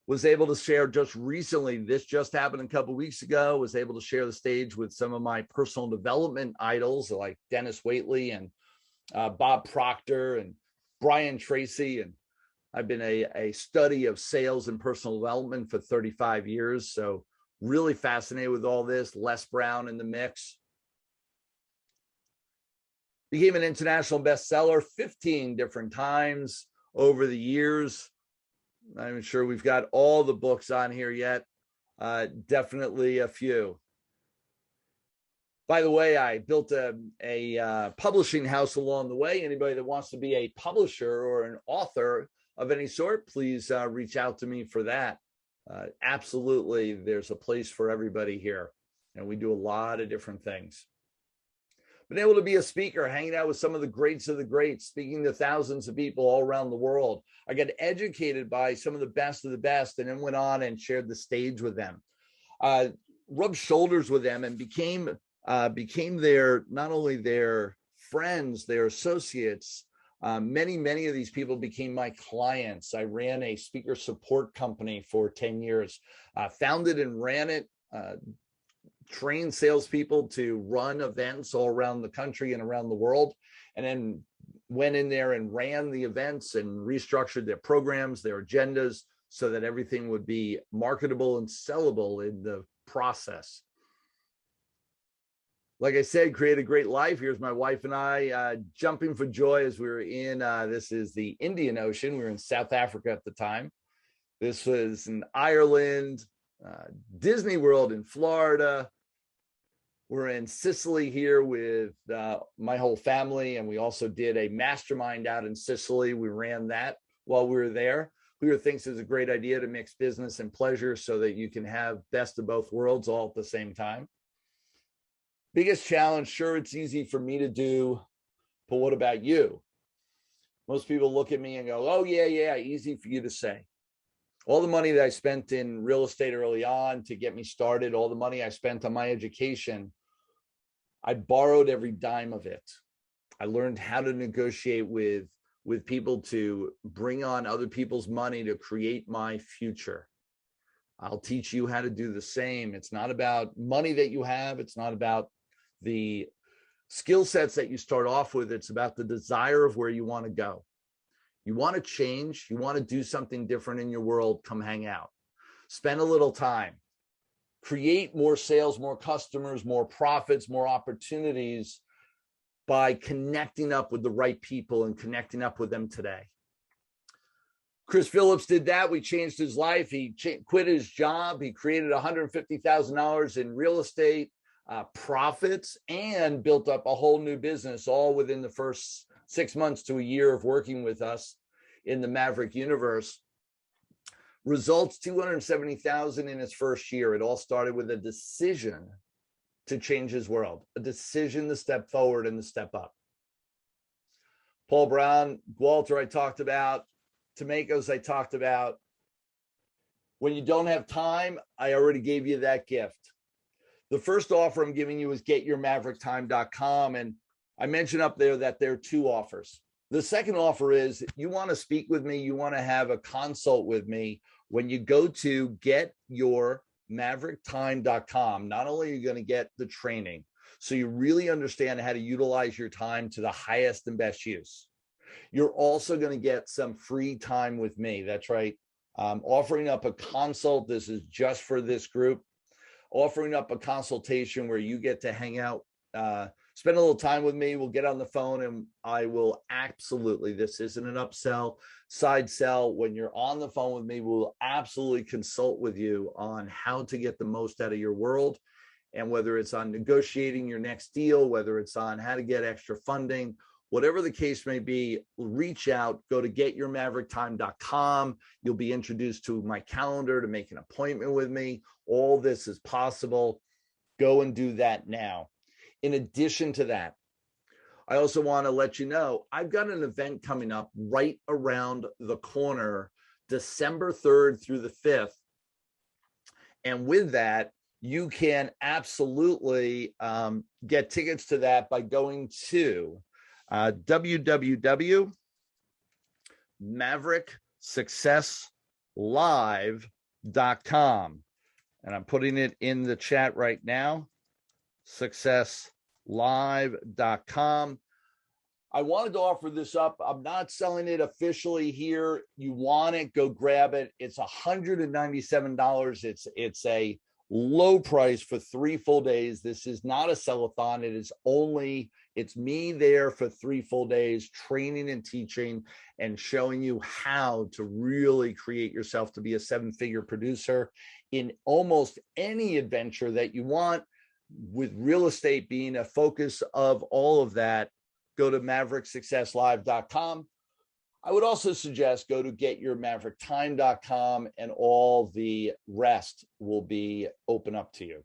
S11: was able to share just recently, this just happened a couple of weeks ago, was able to share the stage with some of my personal development idols like Dennis Waitley and Bob Proctor and Brian Tracy. And I've been a study of sales and personal development for 35 years. So really fascinated with all this. Les Brown in the mix. Became an international bestseller 15 different times over the years. I'm sure we've got all the books on here yet. Definitely a few. By the way, I built a publishing house along the way. Anybody that wants to be a publisher or an author of any sort, please reach out to me for that. Absolutely, there's a place for everybody here. And we do a lot of different things. Been able to be a speaker, hanging out with some of the greats of the greats, speaking to thousands of people all around the world. I got educated by some of the best, and then went on and shared the stage with them. Rubbed shoulders with them and became their, not only their friends, their associates. Many of these people became my clients. I ran a speaker support company for 10 years, founded and ran it, trained salespeople to run events all around the country and around the world, and then went in there and ran the events and restructured their programs, their agendas, so that everything would be marketable and sellable in the process. Like I said, create a great life. Here's my wife and I jumping for joy as we were in, this is the Indian Ocean. We were in South Africa at the time. This was in Ireland, Disney World in Florida. We're in Sicily here with my whole family, and we also did a mastermind out in Sicily. We ran that while we were there. Who thinks it's a great idea to mix business and pleasure so that you can have best of both worlds all at the same time? Biggest challenge, sure, it's easy for me to do, but what about you? Most people look at me and go, oh, yeah, easy for you to say. All the money that I spent in real estate early on to get me started, all the money I spent on my education, I borrowed every dime of it. I learned how to negotiate with people to bring on other people's money to create my future. I'll teach you how to do the same. It's not about money that you have. It's not about the skill sets that you start off with. It's about the desire of where you want to go. You want to change. You want to do something different in your world. Come hang out. Spend a little time. Create more sales, more customers, more profits, more opportunities by connecting up with the right people and connecting up with them today. Chris Phillips did that. We changed his life. He quit his job. He created $150,000 in real estate. profits and built up a whole new business all within the first 6 months to a year of working with us in the Maverick universe. Results $270,000 in his first year. It all started with a decision to change his world, a decision to step forward and to step up. Paul Brown, Walter, I talked about. Tomatoes, I talked about. When you don't have time, I already gave you that gift. The first offer I'm giving you is getyourmaverick.com. And I mentioned up there that there are 2 offers. The second offer is you want to speak with me, you want to have a consult with me. When you go to getyourmaverick.com, not only are you going to get the training, so you really understand how to utilize your time to the highest and best use. You're also going to get some free time with me. That's right. Offering up a consult. This is just for this group. Offering up a consultation where you get to hang out, spend a little time with me. We'll get on the phone and I will absolutely, this isn't an upsell, side sell. When you're on the phone with me, we'll absolutely consult with you on how to get the most out of your world. And whether it's on negotiating your next deal, whether it's on how to get extra funding, whatever the case may be, reach out, go to getyourmaverick.com. You'll be introduced to my calendar to make an appointment with me. All this is possible. Go and do that now. In addition to that, I also want to let you know, I've got an event coming up right around the corner, December 3rd through the 5th. And with that, you can absolutely get tickets to that by going to www.mavericksuccesslive.com. And I'm putting it in the chat right now, successlive.com. I wanted to offer this up. I'm not selling it officially here. You want it, go grab it. It's $197. It's a low price for 3 full days. This is not a sell-a-thon. It's me there for 3 full days, training and teaching and showing you how to really create yourself to be a 7-figure producer in almost any adventure that you want, with real estate being a focus of all of that. Go to mavericksuccesslive.com. I would also suggest go to getyourmaverick.com and all the rest will be open up to you.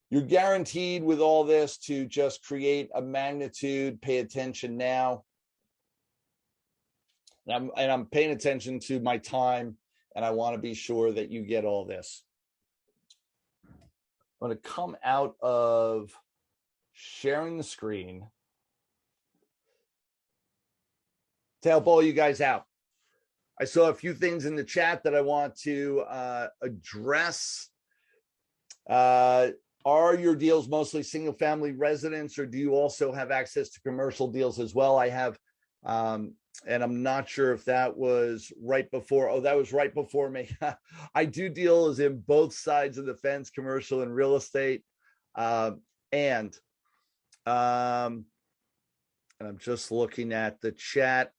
S11: You're guaranteed with all this to just create a magnitude. Pay attention now. And I'm paying attention to my time, and I want to be sure that you get all this. I'm going to come out of sharing the screen to help all you guys out. I saw a few things in the chat that I want to address. Are your deals mostly single family residents, or do you also have access to commercial deals as well? I have, and I'm not sure if that was right before. Oh, that was right before me. I do deals in both sides of the fence, commercial and real estate. And I'm just looking at the chat.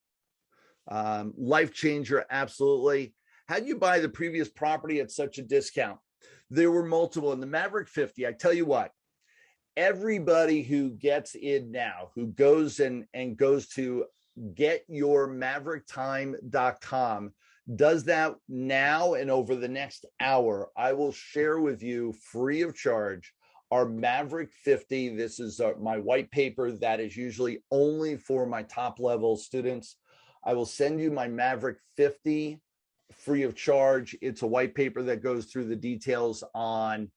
S11: Life changer, absolutely. How do you buy the previous property at such a discount? There were multiple in the Maverick 50. I tell you what, everybody who gets in now, who goes and goes to getyourmaverickTime.com, does that now, and over the next hour, I will share with you free of charge our Maverick 50. This is my white paper that is usually only for my top level students. I will send you my Maverick 50 free of charge. It's a white paper that goes through the details on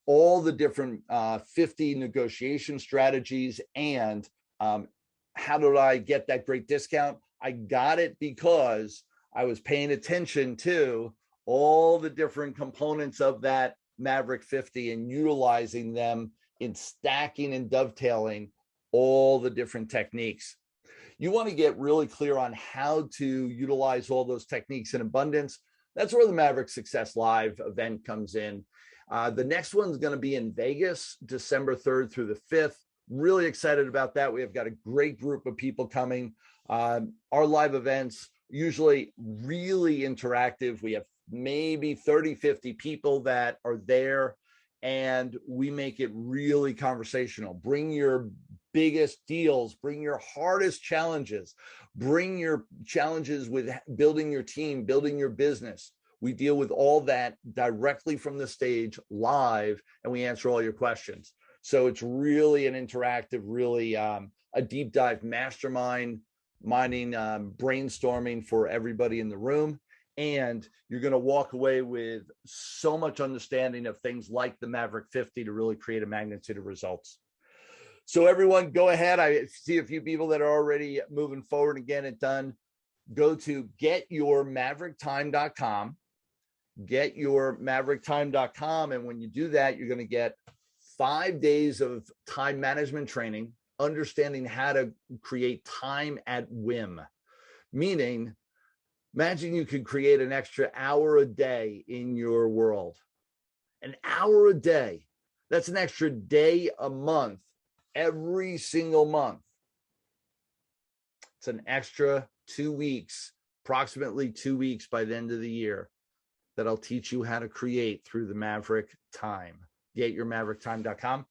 S11: all the different 50 negotiation strategies and how did I get that great discount? I got it because I was paying attention to all the different components of that Maverick 50 and utilizing them in stacking and dovetailing all the different techniques. You want to get really clear on how to utilize all those techniques in abundance. That's where the Maverick Success Live event comes in. The next one's going to be in Vegas, December 3rd through the 5th. Really excited about that. We have got a great group of people coming. Our live events usually really interactive. We have maybe 30, 50 people that are there, and we make it really conversational. Bring your biggest deals, bring your hardest challenges, bring your challenges with building your team, building your business. We deal with all that directly from the stage live, and we answer all your questions. So it's really an interactive, really a deep dive mastermind, brainstorming for everybody in the room. And you're going to walk away with so much understanding of things like the Maverick 50 to really create a magnitude of results. So everyone, go ahead. I see a few people that are already moving forward and getting it done. Go to getyourmaverick.time.com, getyourmaverick.time.com. And when you do that, you're going to get 5 days of time management training, understanding how to create time at whim, meaning imagine you could create an extra hour a day in your world. An hour a day. That's an extra day a month, every single month. It's an extra 2 weeks, approximately 2 weeks by the end of the year, that I'll teach you how to create through the Maverick Time. GetYourMaverickTime.com.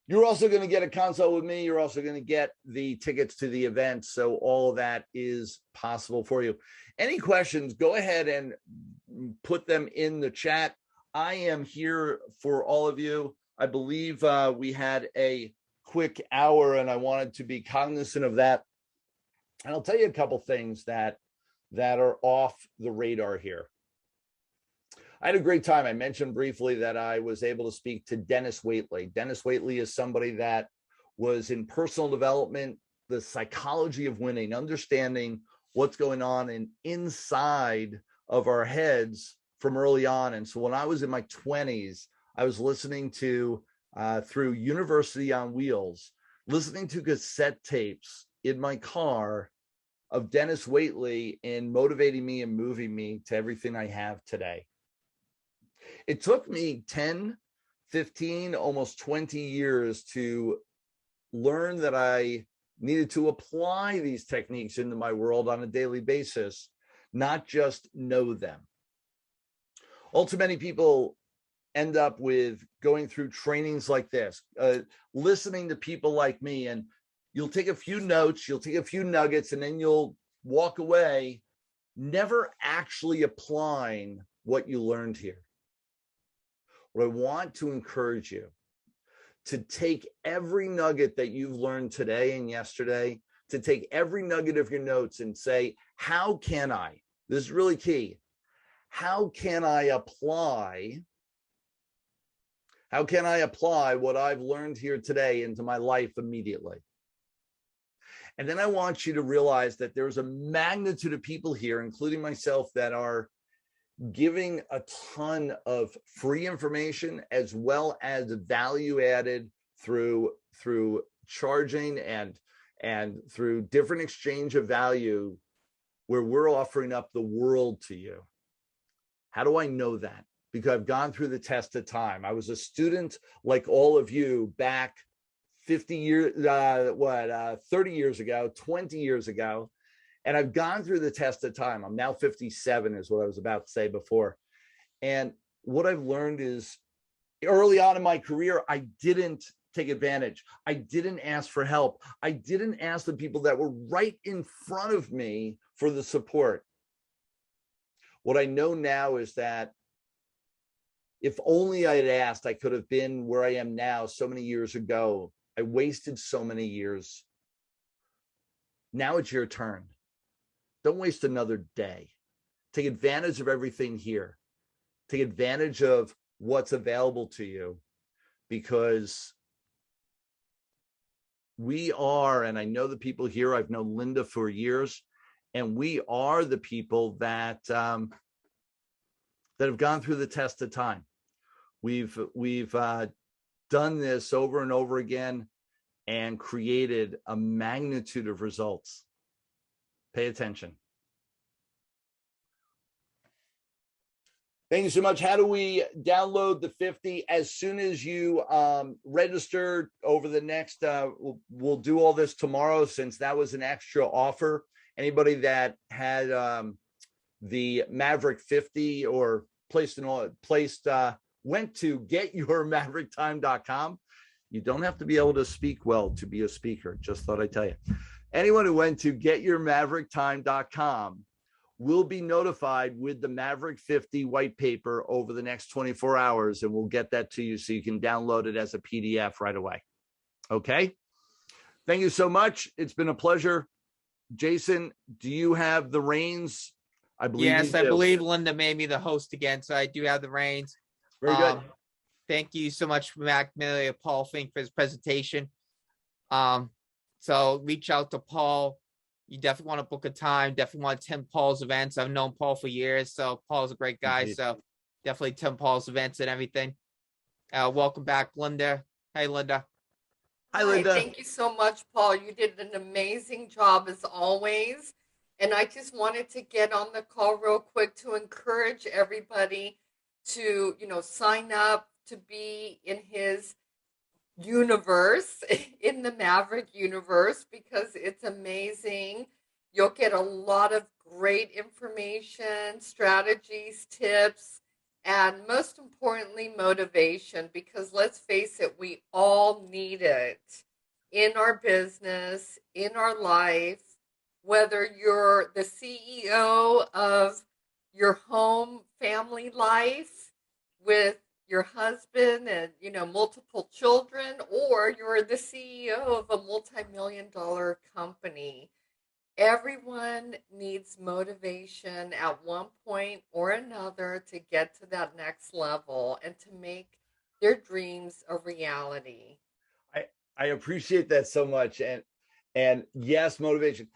S11: You're also going to get a consult with me. You're also going to get the tickets to the event. So all of that is possible for you. Any questions, go ahead and put them in the chat. I am here for all of you. I believe we had a quick hour, and I wanted to be cognizant of that. And I'll tell you a couple things that are off the radar here. I had a great time. I mentioned briefly that I was able to speak to Dennis Waitley. Dennis Waitley is somebody that was in personal development, the psychology of winning, understanding what's going on inside of our heads from early on. And so when I was in my 20s, I was listening to, through University on Wheels, listening to cassette tapes in my car of Dennis Waitley and motivating me and moving me to everything I have today. It took me 10, 15, almost 20 years to learn that I needed to apply these techniques into my world on a daily basis, not just know them. All too many people end up with going through trainings like this, listening to people like me, and you'll take a few notes, you'll take a few nuggets, and then you'll walk away never actually applying what you learned here. What I want to encourage you to take every nugget that you've learned today and yesterday, to take every nugget of your notes and say, how can I, this is really key, how can I apply what I've learned here today into my life immediately? And then I want you to realize that there's a magnitude of people here, including myself, that are giving a ton of free information as well as value added through charging and through different exchange of value, where we're offering up the world to you. How do I know that? Because I've gone through the test of time. I was a student like all of you back 50 years, 30 years ago, 20 years ago. And I've gone through the test of time. I'm now 57 is what I was about to say before. And what I've learned is early on in my career, I didn't take advantage. I didn't ask for help. I didn't ask the people that were right in front of me for the support. What I know now is that if only I had asked, I could have been where I am now so many years ago. I wasted so many years. Now it's your turn. Don't waste another day. Take advantage of everything here. Take advantage of what's available to you, because we are, and I know the people here, I've known Linda for years, and we are the people that have gone through the test of time. We've done this over and over again and created a magnitude of results. Pay attention. Thank you so much. How do we download the 50? As soon as you register over the next, we'll do all this tomorrow, since that was an extra offer. Anybody that had the Maverick 50 or placed went to getyourmaverick.com, you don't have to be able to speak well to be a speaker. Just thought I'd tell you. Anyone who went to getyourmaverick.com will be notified with the Maverick 50 white paper over the next 24 hours, and we'll get that to you so you can download it as a PDF right away. Okay? Thank you so much. It's been a pleasure. Jason, do you have the reins? I believe
S3: Yes,
S11: you do.
S3: I believe Linda made me the host again, so I do have the reins.
S11: Very good.
S3: Thank you so much, Mac Millionaire, Paul Finck, for his presentation. So reach out to Paul. You definitely want to book a time. Definitely want to attend Paul's events. I've known Paul for years, so Paul's a great guy.
S11: Indeed.
S3: So definitely attend Paul's events and everything. Welcome back, Linda. Hey, Linda.
S11: Hi, Linda.
S1: Thank you so much, Paul. You did an amazing job as always. And I just wanted to get on the call real quick to encourage everybody to, sign up to be in his universe, in the Maverick universe, because it's amazing. You'll get a lot of great information, strategies, tips, and most importantly, motivation, because let's face it, we all need it in our business, in our life, whether you're the CEO of your home family life with your husband and, multiple children, or you're the CEO of a multi-million-dollar company. Everyone needs motivation at one point or another to get to that next level and to make their dreams a reality.
S11: I appreciate that so much. And yes, motivation.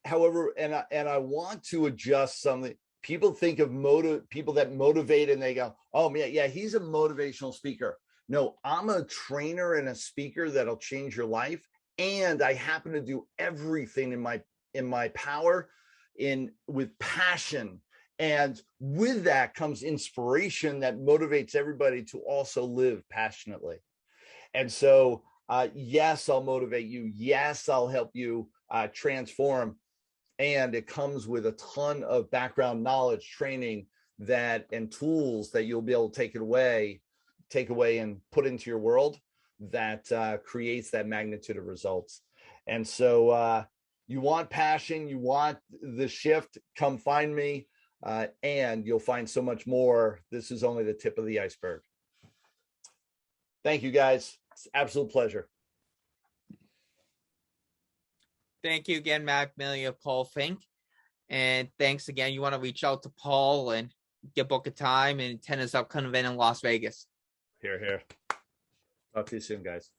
S11: However, and I want to adjust something. People think of people that motivate and they go, oh man, yeah, he's a motivational speaker. No, I'm a trainer and a speaker that'll change your life. And I happen to do everything in my power with passion. And with that comes inspiration that motivates everybody to also live passionately. And so, yes, I'll motivate you. Yes, I'll help you transform. And it comes with a ton of background knowledge, training and tools that you'll be able to take away and put into your world that creates that magnitude of results. And so you want passion, you want the shift, come find me, and you'll find so much more. This is only the tip of the iceberg. Thank you, guys. It's an absolute pleasure.
S3: Thank you again, Mac Millionaire, Paul Finck. And thanks again. You want to reach out to Paul and book a time and attend his upcoming event in Las Vegas.
S11: Here. Talk to you soon, guys.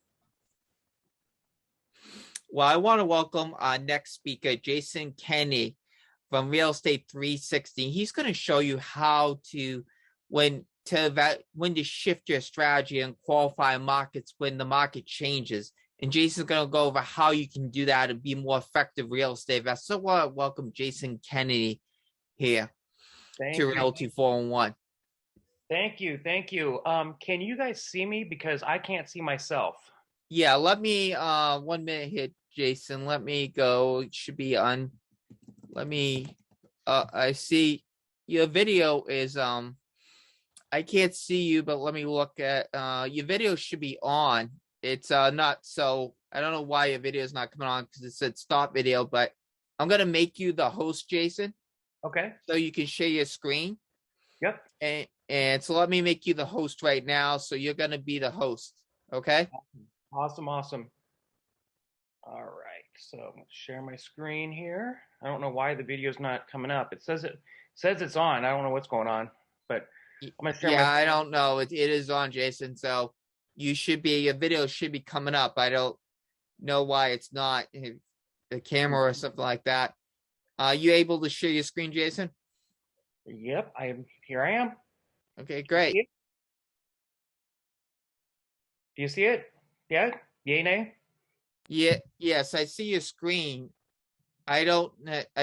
S3: Well, I want to welcome our next speaker, Jason Kennedy from Real Estate 360. He's going to show you how to when to shift your strategy and qualify markets when the market changes. And Jason's going to go over how you can do that and be more effective real estate investor. So welcome Jason Kennedy here to Realty411.
S12: Thank you. Can you guys see me? Because I can't see myself.
S3: Yeah, let me 1 minute here, Jason. Let me go. It should be on. Let me I see your video is I can't see you, but let me look at your video should be on. It's not, so I don't know why your video is not coming on because it said stop video, but I'm going to make you the host, Jason.
S12: Okay.
S3: So you can share your screen.
S12: Yep.
S3: And so let me make you the host right now. So you're going to be the host. Okay.
S12: Awesome. All right. So I'm going to share my screen here. I don't know why the video is not coming up. It says it's on. I don't know what's going on, but I'm going to share my
S3: I don't know. It is on, Jason. So your video should be coming up. I don't know why it's not the camera or something like that. Are you able to share your screen, Jason?
S12: Yep, here I am.
S3: Okay, great.
S12: Do you see it? Yeah? Yay, nay?
S3: Yeah, yes, I see your screen. I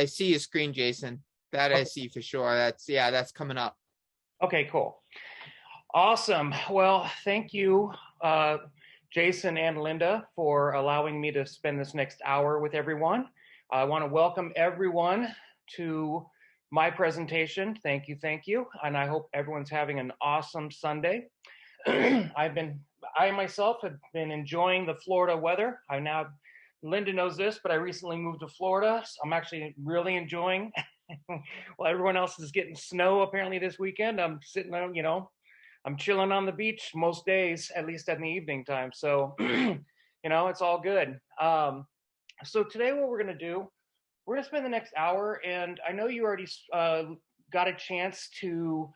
S3: see your screen, Jason. That I see for sure. That's coming up.
S12: Okay, cool. Awesome. Well, thank you, Jason and Linda, for allowing me to spend this next hour with everyone. I want to welcome everyone to my presentation. Thank you. And I hope everyone's having an awesome Sunday. I myself have been enjoying the Florida weather. Linda knows this, but I recently moved to Florida. So I'm actually really enjoying. While everyone else is getting snow apparently this weekend, I'm sitting on, I'm chilling on the beach most days, at least in the evening time. So, it's all good. So today what we're going to do, we're going to spend the next hour, and I know you already got a chance to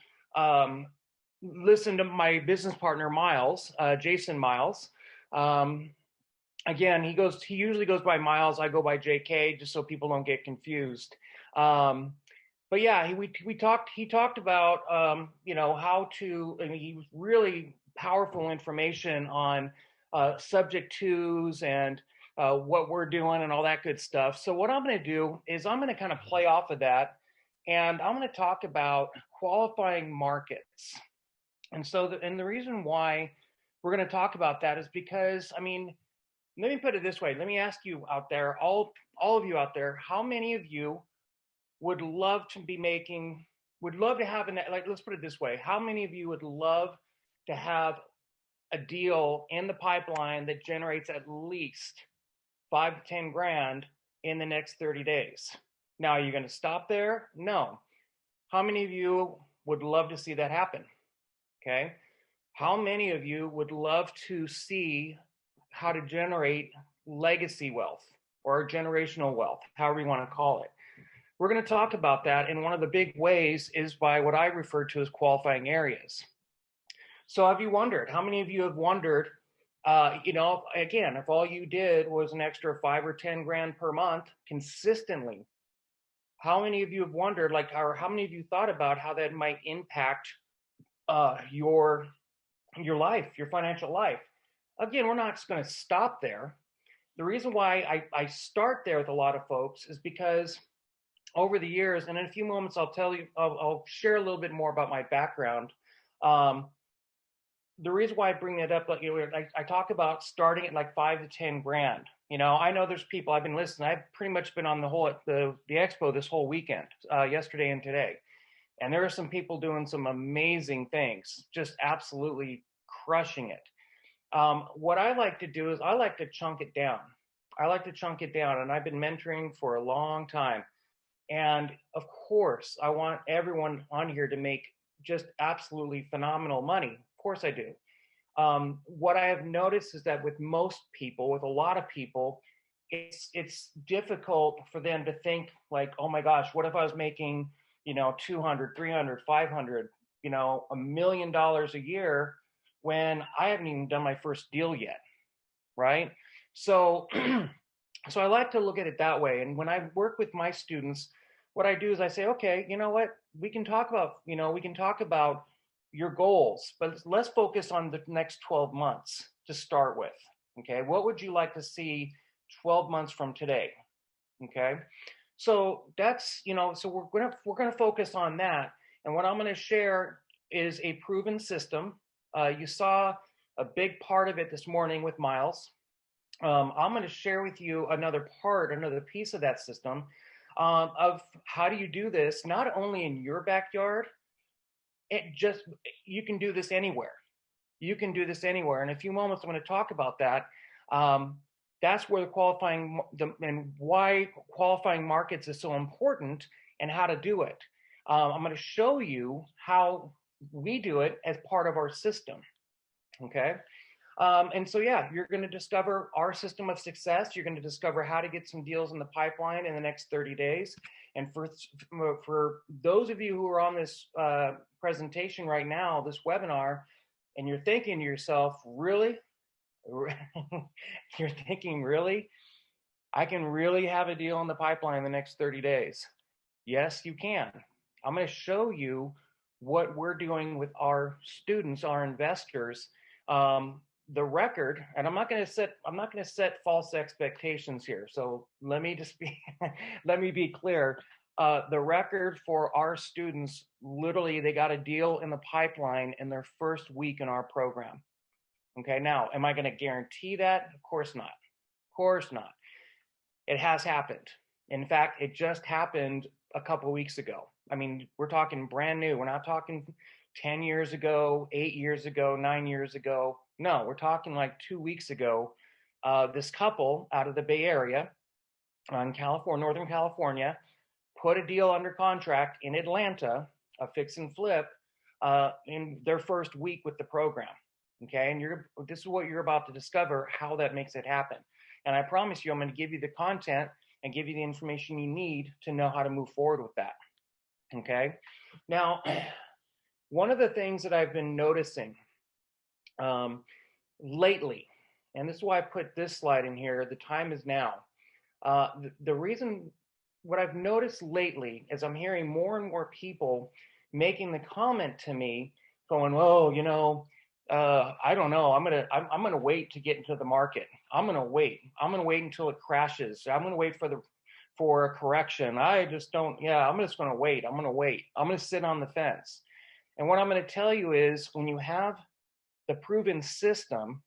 S12: listen to my business partner, Myles, Jason Myles. Again, he usually goes by Myles. I go by JK, just so people don't get confused. But yeah, he talked about how to, and he was really powerful information on subject twos and what we're doing and all that good stuff. So what I'm going to do is I'm going to kind of play off of that, and I'm going to talk about qualifying markets. And so the reason why we're going to talk about that is because, let me put it this way. Let me ask you out there, all of you out there, how many of you would love to have let's put it this way. How many of you would love to have a deal in the pipeline that generates at least 5 to 10 grand in the next 30 days? Now, are you going to stop there? No. How many of you would love to see that happen? Okay. How many of you would love to see how to generate legacy wealth or generational wealth, however you want to call it? We're going to talk about that, and one of the big ways is by what I refer to as qualifying areas. So have you wondered, how many of you have wondered, again, if all you did was an extra 5 or 10 grand per month consistently, how many of you have wondered, or how many of you thought about how that might impact your life, your financial life? Again, we're not just going to stop there. The reason why I start there with a lot of folks is because over the years, and in a few moments, I'll share a little bit more about my background. The reason why I bring that up, I talk about starting at 5 to 10 grand. I know there's people, I've been listening. I've pretty much been on the Expo this whole weekend, yesterday and today. And there are some people doing some amazing things, just absolutely crushing it. What I like to do is I like to chunk it down. And I've been mentoring for a long time. And of course, I want everyone on here to make just absolutely phenomenal money. Of course I do. What I have noticed is that with most people, with a lot of people, it's difficult for them to think oh my gosh, what if I was making, 200, 300, 500, $1 million a year when I haven't even done my first deal yet, right? So I like to look at it that way. And when I work with my students, what I do is I say, okay, you know what? We can talk about your goals, but let's focus on the next 12 months to start with. Okay. What would you like to see 12 months from today? Okay. So that's, so we're going to focus on that. And what I'm going to share is a proven system. You saw a big part of it this morning with Myles. I'm going to share with you another piece of that system of how do you do this, not only in your backyard, you can do this anywhere. In a few moments, I'm going to talk about that. That's where and why qualifying markets is so important and how to do it. I'm going to show you how we do it as part of our system. Okay. And so, yeah, you're going to discover our system of success. You're going to discover how to get some deals in the pipeline in the next 30 days. And for those of you who are on this presentation right now, this webinar, and you're thinking to yourself, really? You're thinking, really? I can really have a deal in the pipeline in the next 30 days. Yes, you can. I'm going to show you what we're doing with our students, our investors. The record, and I'm not going to set false expectations here. So let me be clear. The record for our students, literally, they got a deal in the pipeline in their first week in our program. Okay. Now, am I going to guarantee that? Of course not. Of course not. It has happened. In fact, it just happened a couple of weeks ago. I mean, we're talking brand new. We're not talking 10 years ago, 8 years ago, 9 years ago. No, we're talking like 2 weeks ago. This couple out of the Bay Area on California, Northern California, put a deal under contract in Atlanta, a fix and flip, in their first week with the program. Okay, and this is what you're about to discover, how that makes it happen. And I promise you, I'm going to give you the content and give you the information you need to know how to move forward with that. Okay, now, one of the things that I've been noticing lately, and this is why I put this slide in here, the time is now. The reason, what I've noticed lately is I'm hearing more and more people making the comment to me going, oh, you know, I don't know. I'm gonna wait to get into the market. I'm gonna wait until it crashes. I'm gonna wait for a correction. I just don't. Yeah, I'm just gonna wait. I'm gonna sit on the fence. And what I'm gonna tell you is, when you have the proven system,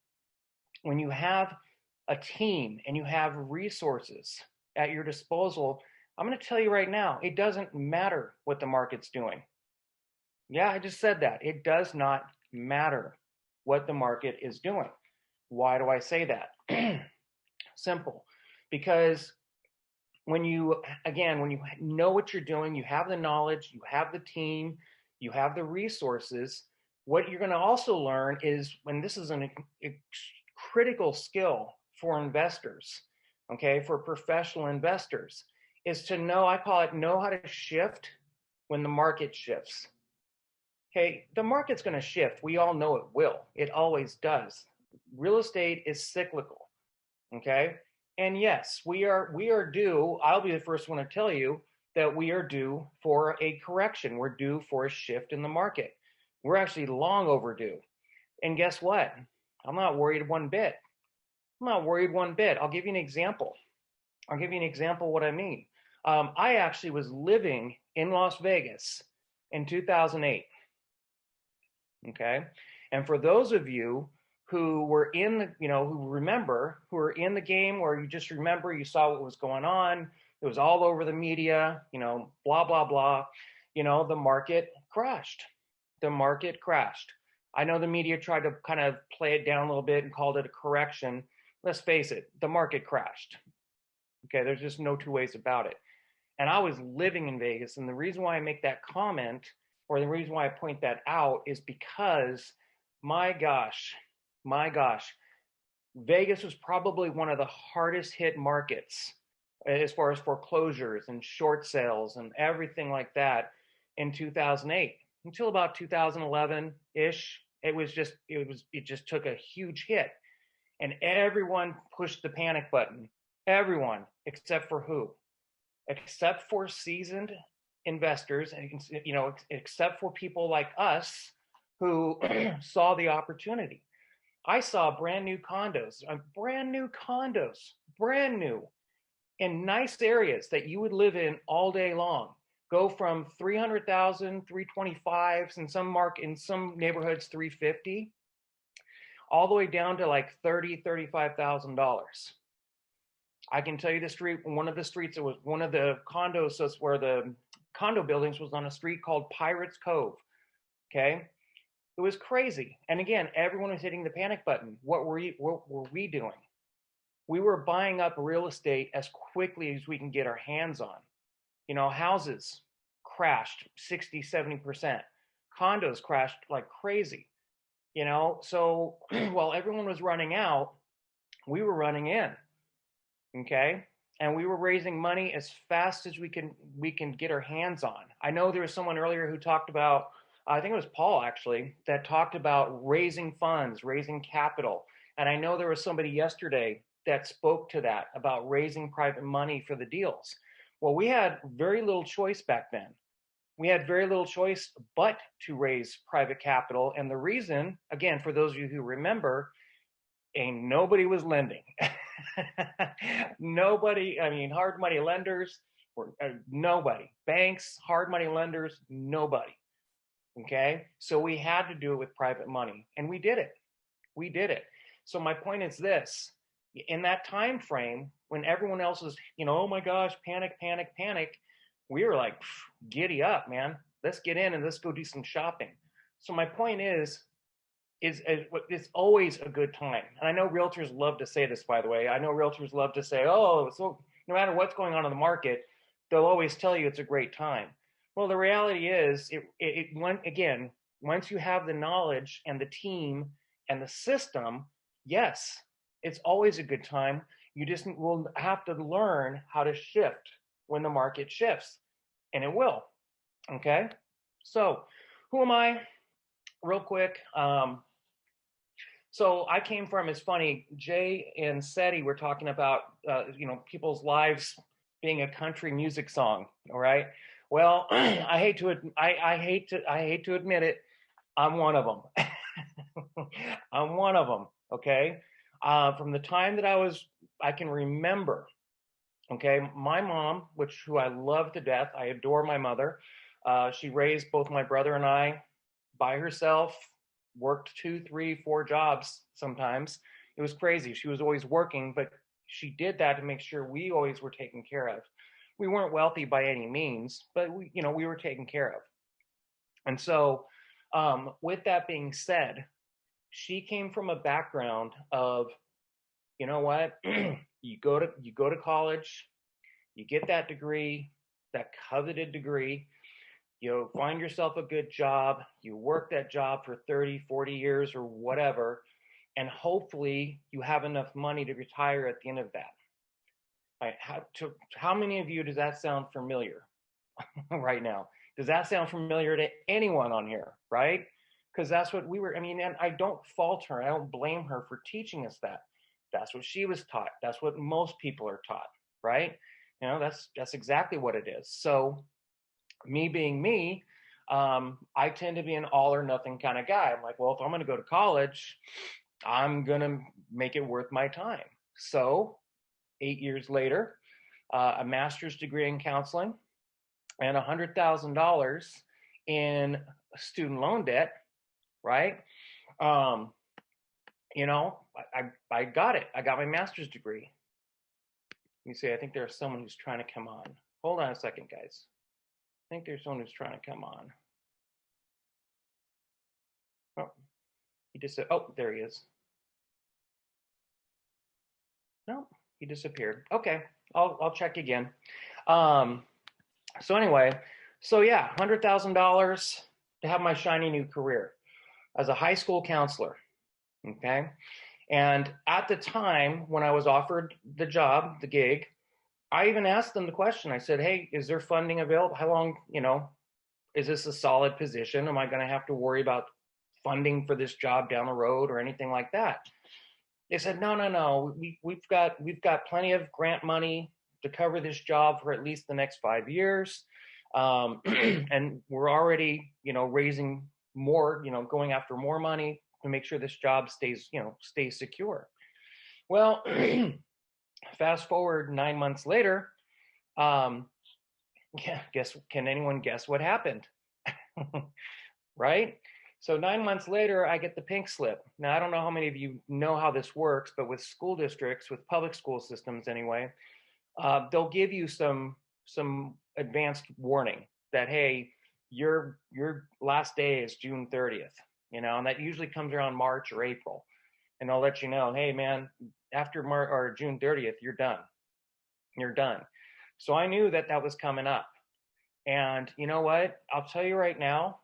S12: when you have a team and you have resources at your disposal, I'm gonna tell you right now, it doesn't matter what the market's doing. Yeah, I just said that. It does not matter what the market is doing. Why do I say that? Simple. Because when you know what you're doing, you have the knowledge, you have the team, you have the resources, what you're going to also learn is, when this is a critical skill for investors, okay, for professional investors, is to know, I call it, know how to shift when the market shifts. Okay, the market's going to shift. We all know it will. It always does. Real estate is cyclical. Okay, and yes, we are due. I'll be the first one to tell you that we are due for a correction. We're due for a shift in the market. We're actually long overdue. And guess what? I'm not worried one bit. I'll give you an example. What I mean. I actually was living in Las Vegas in 2008. Okay. And for those of you who were in the, who are in the game, or you just remember, you saw what was going on, it was all over the media, blah, blah, blah, the market crashed. I know the media tried to kind of play it down a little bit and called it a correction. Let's face it, the market crashed. Okay. There's just no two ways about it. And I was living in Vegas. And the reason why I make that comment, or the reason why I point that out, is because, my gosh, Vegas was probably one of the hardest hit markets as far as foreclosures and short sales and everything like that in 2008 until about 2011-ish. It just took a huge hit, and everyone pushed the panic button. Everyone, except for who? Except for seasoned investors, and except for people like us who saw the opportunity. I saw brand new condos, brand new, in nice areas that you would live in all day long, go from 300,000, 325, in some neighborhoods 350, all the way down to like $30,000, $35,000. I can tell you the street, one of the streets, it was one of the condos, where the condo buildings was on a street called Pirates Cove. Okay. It was crazy. And again, everyone was hitting the panic button. What were we doing? We were buying up real estate as quickly as we can get our hands on. Houses crashed 60, 70%. Condos crashed like crazy. So while everyone was running out, we were running in. Okay. And we were raising money as fast as we can get our hands on. I know there was someone earlier who talked about, I think it was Paul actually, that talked about raising funds, raising capital. And I know there was somebody yesterday that spoke to that, about raising private money for the deals. Well, we had very little choice back then. We had very little choice but to raise private capital. And the reason, again, for those of you who remember, nobody was lending. Nobody, hard money lenders, nobody. Banks, hard money lenders, nobody. Okay, so we had to do it with private money, and we did it. So my point is this: in that time frame, when everyone else was, oh my gosh, panic, we were like, giddy up, man. Let's get in and let's go do some shopping. So my point is it's always a good time. And I know realtors love to say this, by the way. I know realtors love to say, oh, so no matter what's going on in the market, they'll always tell you it's a great time. Well, the reality is, once you have the knowledge and the team and the system, yes, it's always a good time. You just will have to learn how to shift when the market shifts, and it will. Okay, so who am I? Real quick. So I came from, it's funny, Jay and Seti were talking about, people's lives being a country music song. All right. Well, I hate to admit it. I'm one of them. I'm one of them. Okay. From the time that I can remember. Okay. My mom, who I love to death. I adore my mother. She raised both my brother and I by herself, worked 2, 3, 4 jobs sometimes. It was crazy. She was always working, but she did that to make sure we always were taken care of. We weren't wealthy by any means, but we were taken care of. And so, with that being said, she came from a background of, you know what, you go to college, you get that degree, that coveted degree, you find yourself a good job, you work that job for 30, 40 years or whatever, and hopefully you have enough money to retire at the end of that. Right. How many of you does that sound familiar right now? Does that sound familiar to anyone on here, right? Because that's what we were, and I don't fault her. I don't blame her for teaching us that. That's what she was taught. That's what most people are taught, right? That's exactly what it is. So me being me, I tend to be an all or nothing kind of guy. I'm like, well, if I'm going to go to college, I'm going to make it worth my time. So 8 years later, a master's degree in counseling and $100,000 in student loan debt, right? I got it. I got my master's degree. Let me see. I think there's someone who's trying to come on. Hold on a second, guys. I think there's someone who's trying to come on. Oh, he just said, oh, there he is. No, he disappeared. Okay, I'll check again. So anyway, yeah, $100,000 to have my shiny new career as a high school counselor. Okay, and at the time when I was offered the job, the gig, I even asked them the question. I said, hey, is there funding available? How long, is this a solid position? Am I going to have to worry about funding for this job down the road or anything like that? They said, no. We've got plenty of grant money to cover this job for at least the next 5 years. And we're already, raising more, going after more money to make sure this job stays secure. Well, fast forward 9 months later, can anyone guess what happened? Right? So 9 months later, I get the pink slip. Now, I don't know how many of you know how this works, but with school districts, with public school systems anyway, they'll give you some advanced warning that, hey, your last day is June 30th, and that usually comes around March or April. And they'll let you know, hey, man, after June 30th, you're done. You're done. So I knew that was coming up. And you know what? I'll tell you right now,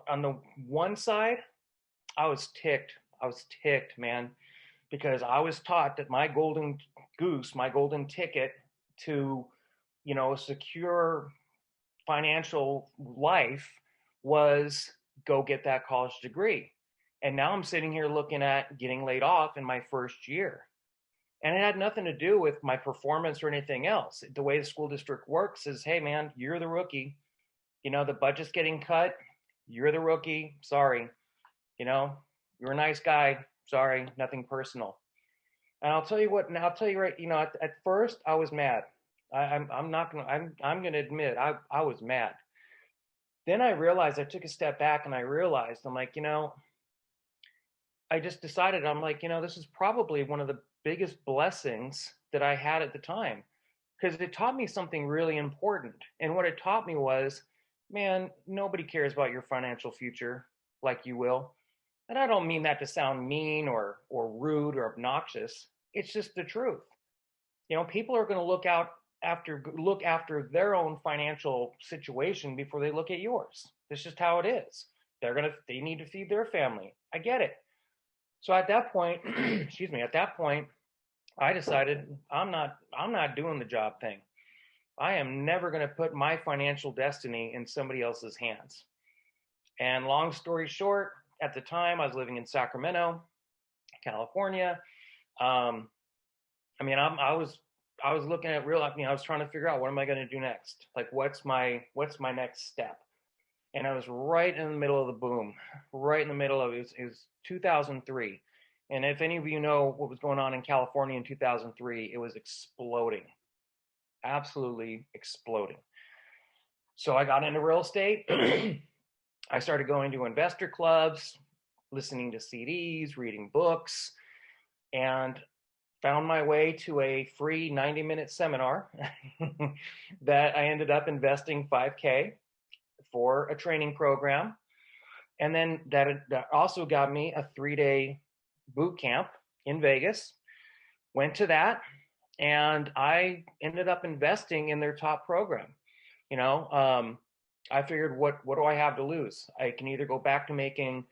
S12: on the one side, I was ticked. Man, because I was taught that my golden goose, my golden ticket to, a secure financial life was go get that college degree. And now I'm sitting here looking at getting laid off in my first year. And it had nothing to do with my performance or anything else. The way the school district works is, hey, man, you're the rookie. The budget's getting cut. You're the rookie. Sorry. You're a nice guy. Sorry. Nothing personal. And I'll tell you what, and I'll tell you right, at first I was mad. I'm going to admit I was mad. Then I realized, I took a step back and I realized, I'm like, I just decided, I'm like, this is probably one of the biggest blessings that I had at the time, because it taught me something really important. And what it taught me was man, nobody cares about your financial future like you will. And I don't mean that to sound mean or rude or obnoxious. It's just the truth. People are going to look after their own financial situation before they look at yours. That's just how it is. They need to feed their family. I get it. So at that point, excuse me, at that point, I decided I'm not doing the job thing. I am never going to put my financial destiny in somebody else's hands. And long story short, at the time I was living in Sacramento, California. I was looking at I was trying to figure out, what am I going to do next? Like, what's my next step? And I was right in the middle of the boom, right in the middle of it. It was 2003. And if any of you know what was going on in California in 2003, it was exploding, absolutely exploding. So I got into real estate. I started going to investor clubs, listening to CDs, reading books, and found my way to a free 90-minute seminar that I ended up investing $5K for a training program. And then that also got me a 3-day boot camp in Vegas. Went to that, and I ended up investing in their top program. I figured, what do I have to lose? I can either go back to making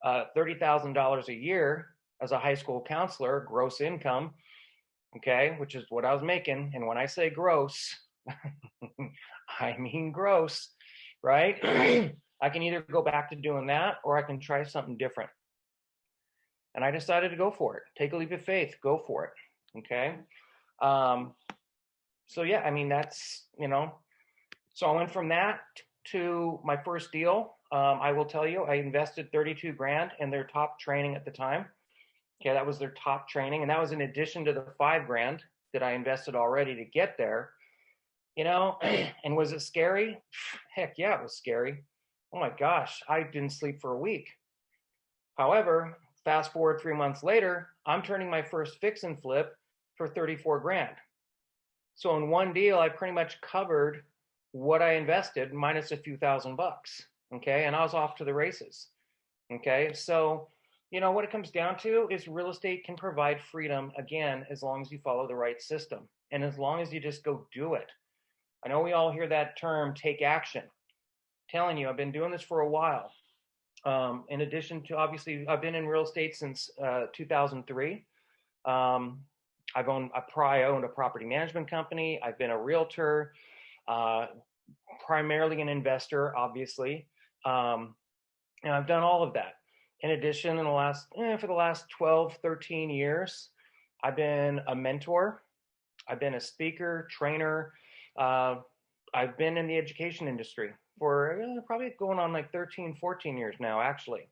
S12: $30,000 a year as a high school counselor, gross income, okay, which is what I was making. And when I say gross, I mean gross, right? I can either go back to doing that, or I can try something different. And I decided to go for it. Take a leap of faith, go for it, okay? So yeah, that's, so I went from that to my first deal. I will tell you, I invested 32 grand in their top training at the time. Okay, that was their top training. And that was in addition to the 5 grand that I invested already to get there. And was it scary? Heck yeah, it was scary. Oh my gosh, I didn't sleep for a week. However, fast forward 3 months later, I'm turning my first fix and flip for 34 grand. So in one deal, I pretty much covered what I invested minus a few $1,000. Okay, and I was off to the races. Okay, so what it comes down to is real estate can provide freedom, again, as long as you follow the right system and as long as you just go do it. I know we all hear that term, take action. I'm telling you, I've been doing this for a while. In addition to, obviously, I've been in real estate since 2003. I owned a property management company. I've been a realtor, primarily an investor, obviously. And I've done all of that. In addition, for the last 12, 13 years, I've been a mentor. I've been a speaker, trainer. I've been in the education industry for probably going on like 13, 14 years now, actually.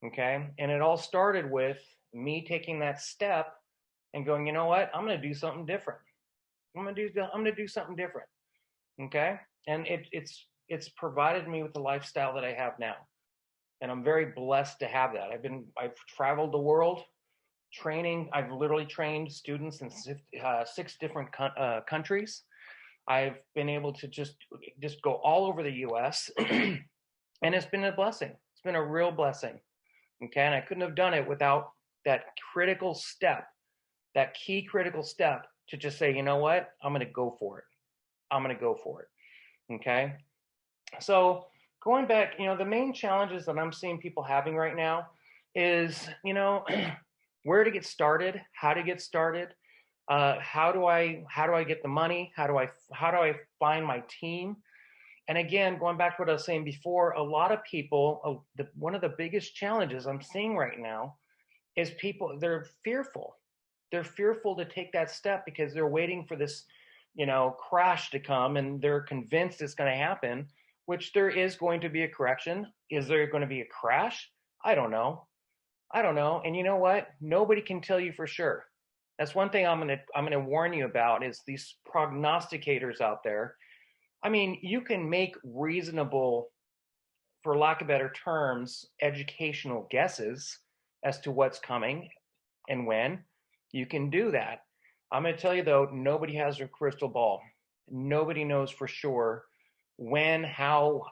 S12: Okay. And it all started with me taking that step and going, you know what? I'm going to do something different. I'm going to do something different. Okay. And it's provided me with the lifestyle that I have now. And I'm very blessed to have that. I've traveled the world training. I've literally trained students in 6 different countries. I've been able to just go all over the US and it's been a blessing. It's been a real blessing. Okay. And I couldn't have done it without that critical step, that key critical step to just say, you know what, I'm going to go for it. I'm going to go for it. Okay. So going back, the main challenges that I'm seeing people having right now is, where to get started, how to get started. How do I get the money? How do I find my team? And again, going back to what I was saying before, a lot of people, one of the biggest challenges I'm seeing right now is people, they're fearful. They're fearful to take that step because they're waiting for this, crash to come, and they're convinced it's going to happen, which there is going to be a correction. Is there going to be a crash? I don't know. And you know what? Nobody can tell you for sure. That's one thing I'm gonna warn you about is these prognosticators out there. I mean, you can make reasonable, for lack of better terms, educational guesses as to what's coming and when. You can do that. I'm going to tell you though, nobody has a crystal ball. Nobody knows for sure When, how,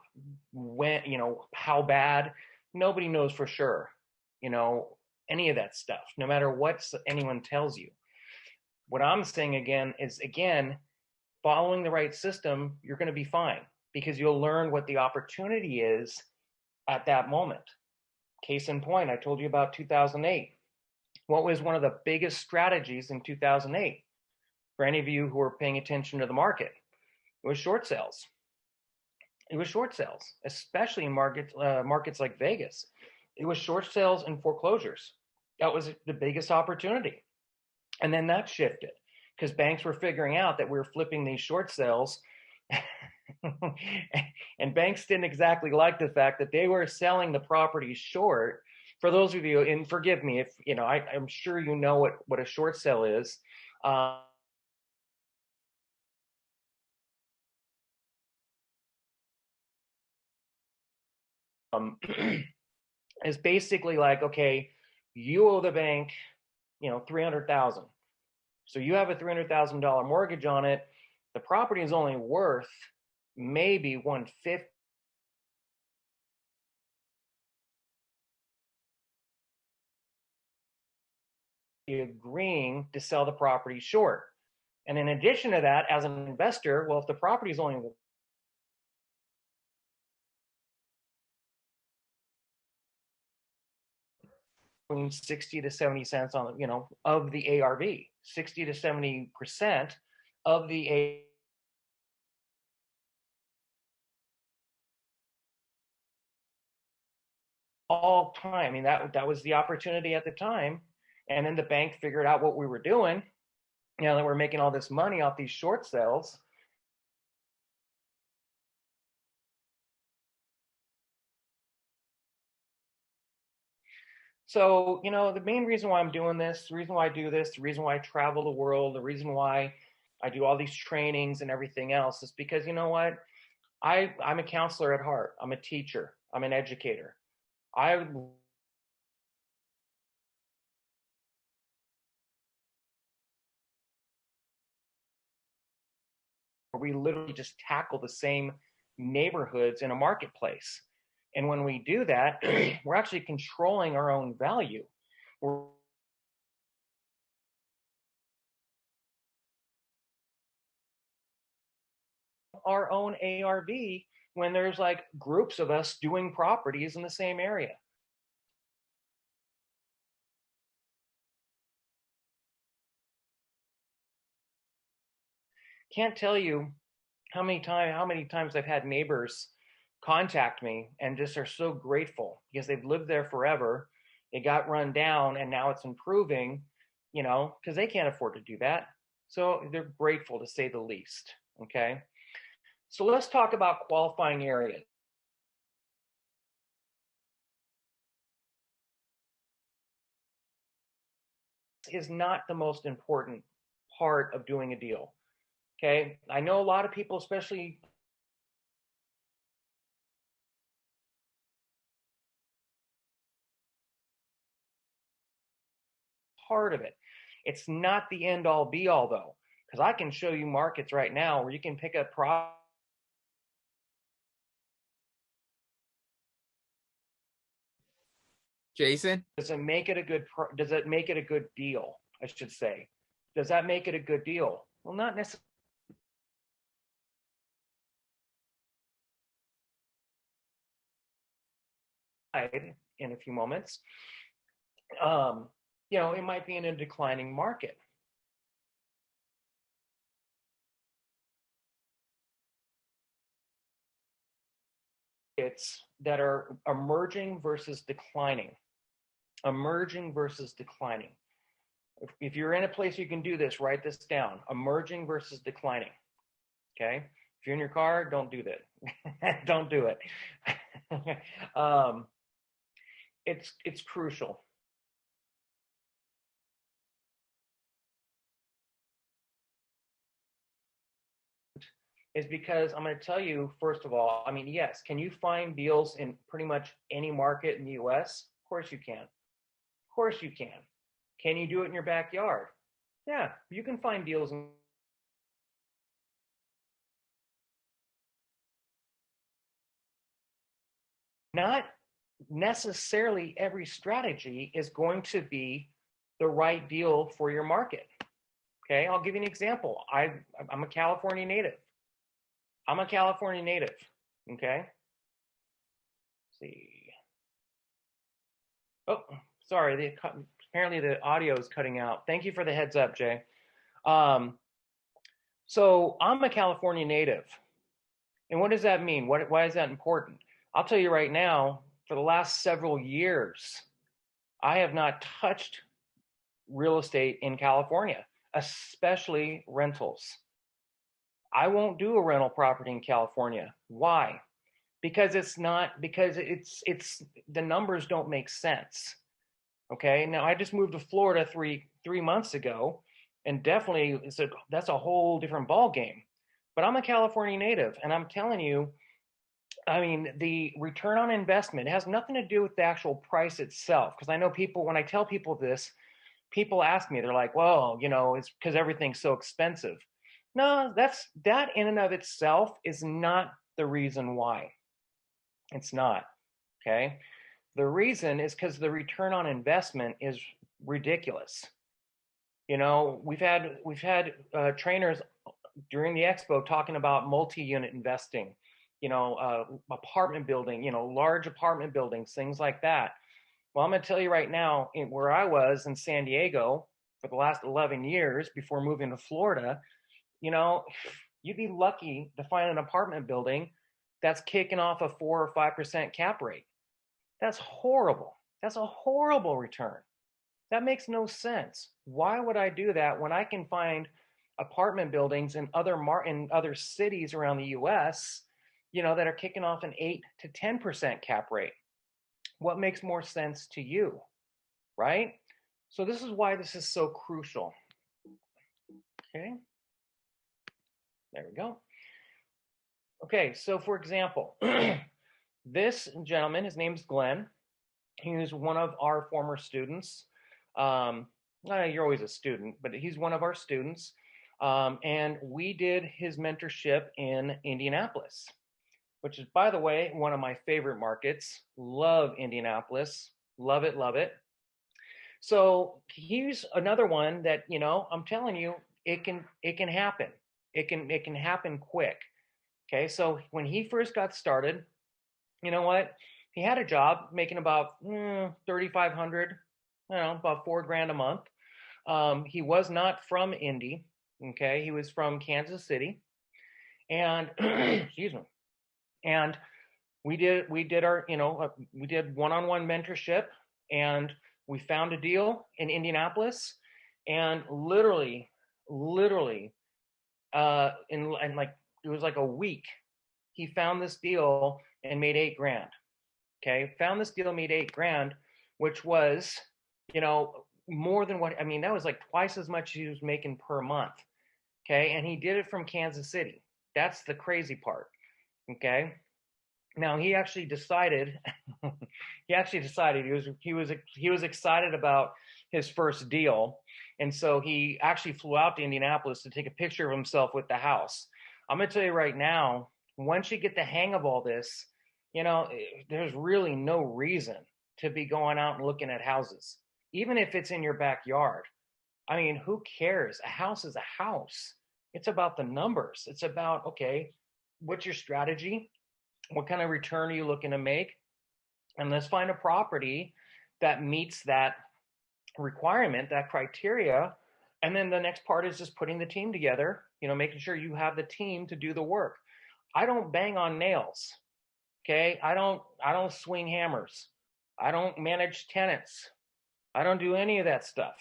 S12: how bad, nobody knows for sure, any of that stuff, no matter what anyone tells you. What I'm saying again is, following the right system, you're going to be fine because you'll learn what the opportunity is at that moment. Case in point, I told you about 2008. What was one of the biggest strategies in 2008? For any of you who are paying attention to the market, it was short sales. It was short sales, especially in markets like Vegas. It was short sales and foreclosures. That was the biggest opportunity. And then that shifted because banks were figuring out that we were flipping these short sales. And banks didn't exactly like the fact that they were selling the property short. For those of you, and forgive me if, I'm sure you know what a short sale is. Is basically like, okay, you owe the bank, $300,000. So you have a $300,000 mortgage on it. The property is only worth maybe $150,000. Agreeing to sell the property short. And in addition to that, as an investor, well, if the property is only between 60 to 70 cents on, of the ARV, 60 to 70% of the all time. I mean, that was the opportunity at the time. And then the bank figured out what we were doing, that we're making all this money off these short sales. So, the main reason why I'm doing this, the reason why I do this, the reason why I travel the world, the reason why I do all these trainings and everything else is because, you know what? I'm a counselor at heart. I'm a teacher. I'm an educator. We literally just tackle the same neighborhoods in a marketplace. And when we do that, we're actually controlling our own value. Our own ARV when there's like groups of us doing properties in the same area. Can't tell you how many times I've had neighbors contact me and just are so grateful because they've lived there forever. It got run down and now it's improving, because they can't afford to do that. So they're grateful, to say the least. Okay. So let's talk about qualifying areas. Is not the most important part of doing a deal. Okay. I know a lot of people, especially part of it. It's not the end all be all though, because I can show you markets right now where you can pick up property.
S3: Jason?
S12: Does it make it a good deal? I should say. Does that make it a good deal? Well, not necessarily. In a few moments. It might be in a declining market. It's that are emerging versus declining. Emerging versus declining. If you're in a place you can do this, write this down. Emerging versus declining. Okay? If you're in your car, don't do that. Don't do it. It's crucial. Is because I'm going to tell you, first of all, yes, can you find deals in pretty much any market in the US? Of course you can. Of course you can. Can you do it in your backyard? Yeah, you can find deals in not necessarily every strategy is going to be the right deal for your market. Okay, I'll give you an example. I'm a California native. Okay. Let's see. Oh, sorry. Apparently the audio is cutting out. Thank you for the heads up, Jay. So I'm a California native. And what does that mean? Why is that important? I'll tell you right now, for the last several years, I have not touched real estate in California, especially rentals. I won't do a rental property in California. Why? Because it's the numbers don't make sense. Okay. Now I just moved to Florida three months ago, and definitely that's a whole different ball game. But I'm a California native, and I'm telling you, I mean, the return on investment has nothing to do with the actual price itself. Because I know people, when I tell people this, people ask me, they're like, well, you know, it's because everything's so expensive. No, that in and of itself is not the reason why. It's not. Okay. The reason is because the return on investment is ridiculous. You know, we've had trainers during the expo talking about multi-unit investing, you know, apartment building, you know, large apartment buildings, things like that. Well, I'm going to tell you right now, where I was in San Diego for the last 11 years before moving to Florida, you know, you'd be lucky to find an apartment building that's kicking off a 4 or 5% cap rate. That's horrible. That's a horrible return. That makes no sense. Why would I do that when I can find apartment buildings in other cities around the US, you know, that are kicking off an 8 to 10% cap rate? What makes more sense to you, right? So this is why this is so crucial. Okay. There we go. Okay, so for example, this gentleman, his name's Glenn. He was one of our former students. You're always a student, but he's one of our students. And we did his mentorship in Indianapolis, which is, by the way, one of my favorite markets. Love Indianapolis. Love it, love it. So he's another one that, you know, I'm telling you, it can happen. It can happen quick. Okay, so when he first got started, you know what? He had a job making about $3,500, you know, about $4,000 a month. He was not from Indy. Okay, he was from Kansas City, and excuse me. And we did our, you know, we did one-on-one mentorship, and we found a deal in Indianapolis, and literally, in like, it was like a week, he found this deal and made $8,000. Okay, found this deal, made $8,000, which was, you know, more than what, I mean, that was like twice as much he was making per month. Okay, and he did it from Kansas City. That's the crazy part. Okay, now he actually decided he was excited about his first deal, and so he actually flew out to Indianapolis to take a picture of himself with the house. I'm going to tell you right now, once you get the hang of all this, you know, there's really no reason to be going out and looking at houses, even if it's in your backyard. I mean, who cares? A house is a house. It's about the numbers. It's about, okay, what's your strategy? What kind of return are you looking to make? And let's find a property that meets that requirement, that criteria. And then the next part is just putting the team together, you know, making sure you have the team to do the work. I don't bang on nails. Okay. I don't swing hammers. I don't manage tenants. I don't do any of that stuff.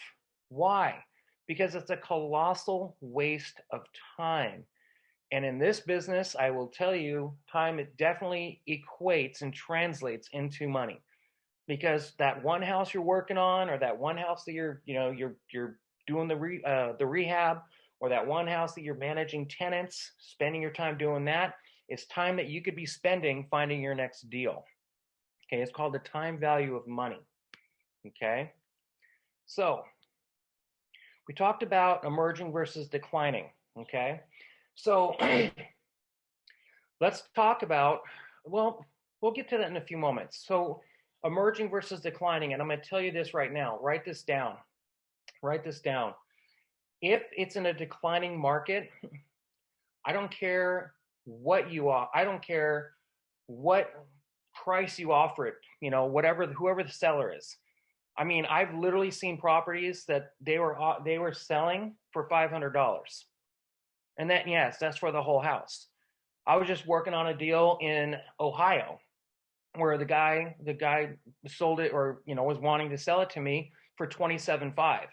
S12: Why? Because it's a colossal waste of time. And in this business, I will tell you, time, it definitely equates and translates into money. Because that one house you're working on, or that one house that you're doing the rehab, or that one house that you're managing tenants, spending your time doing that, is time that you could be spending finding your next deal. Okay, it's called the time value of money. Okay, so we talked about emerging versus declining. Okay, so let's talk about, well, we'll get to that in a few moments. So emerging versus declining, and I'm going to tell you this right now. Write this down. Write this down. If it's in a declining market, I don't care what you are. I don't care what price you offer it, whoever the seller is. I mean, I've literally seen properties that they were selling for $500. And that's for the whole house. I was just working on a deal in Ohio where the guy sold it, or was wanting to sell it to me for $27,500.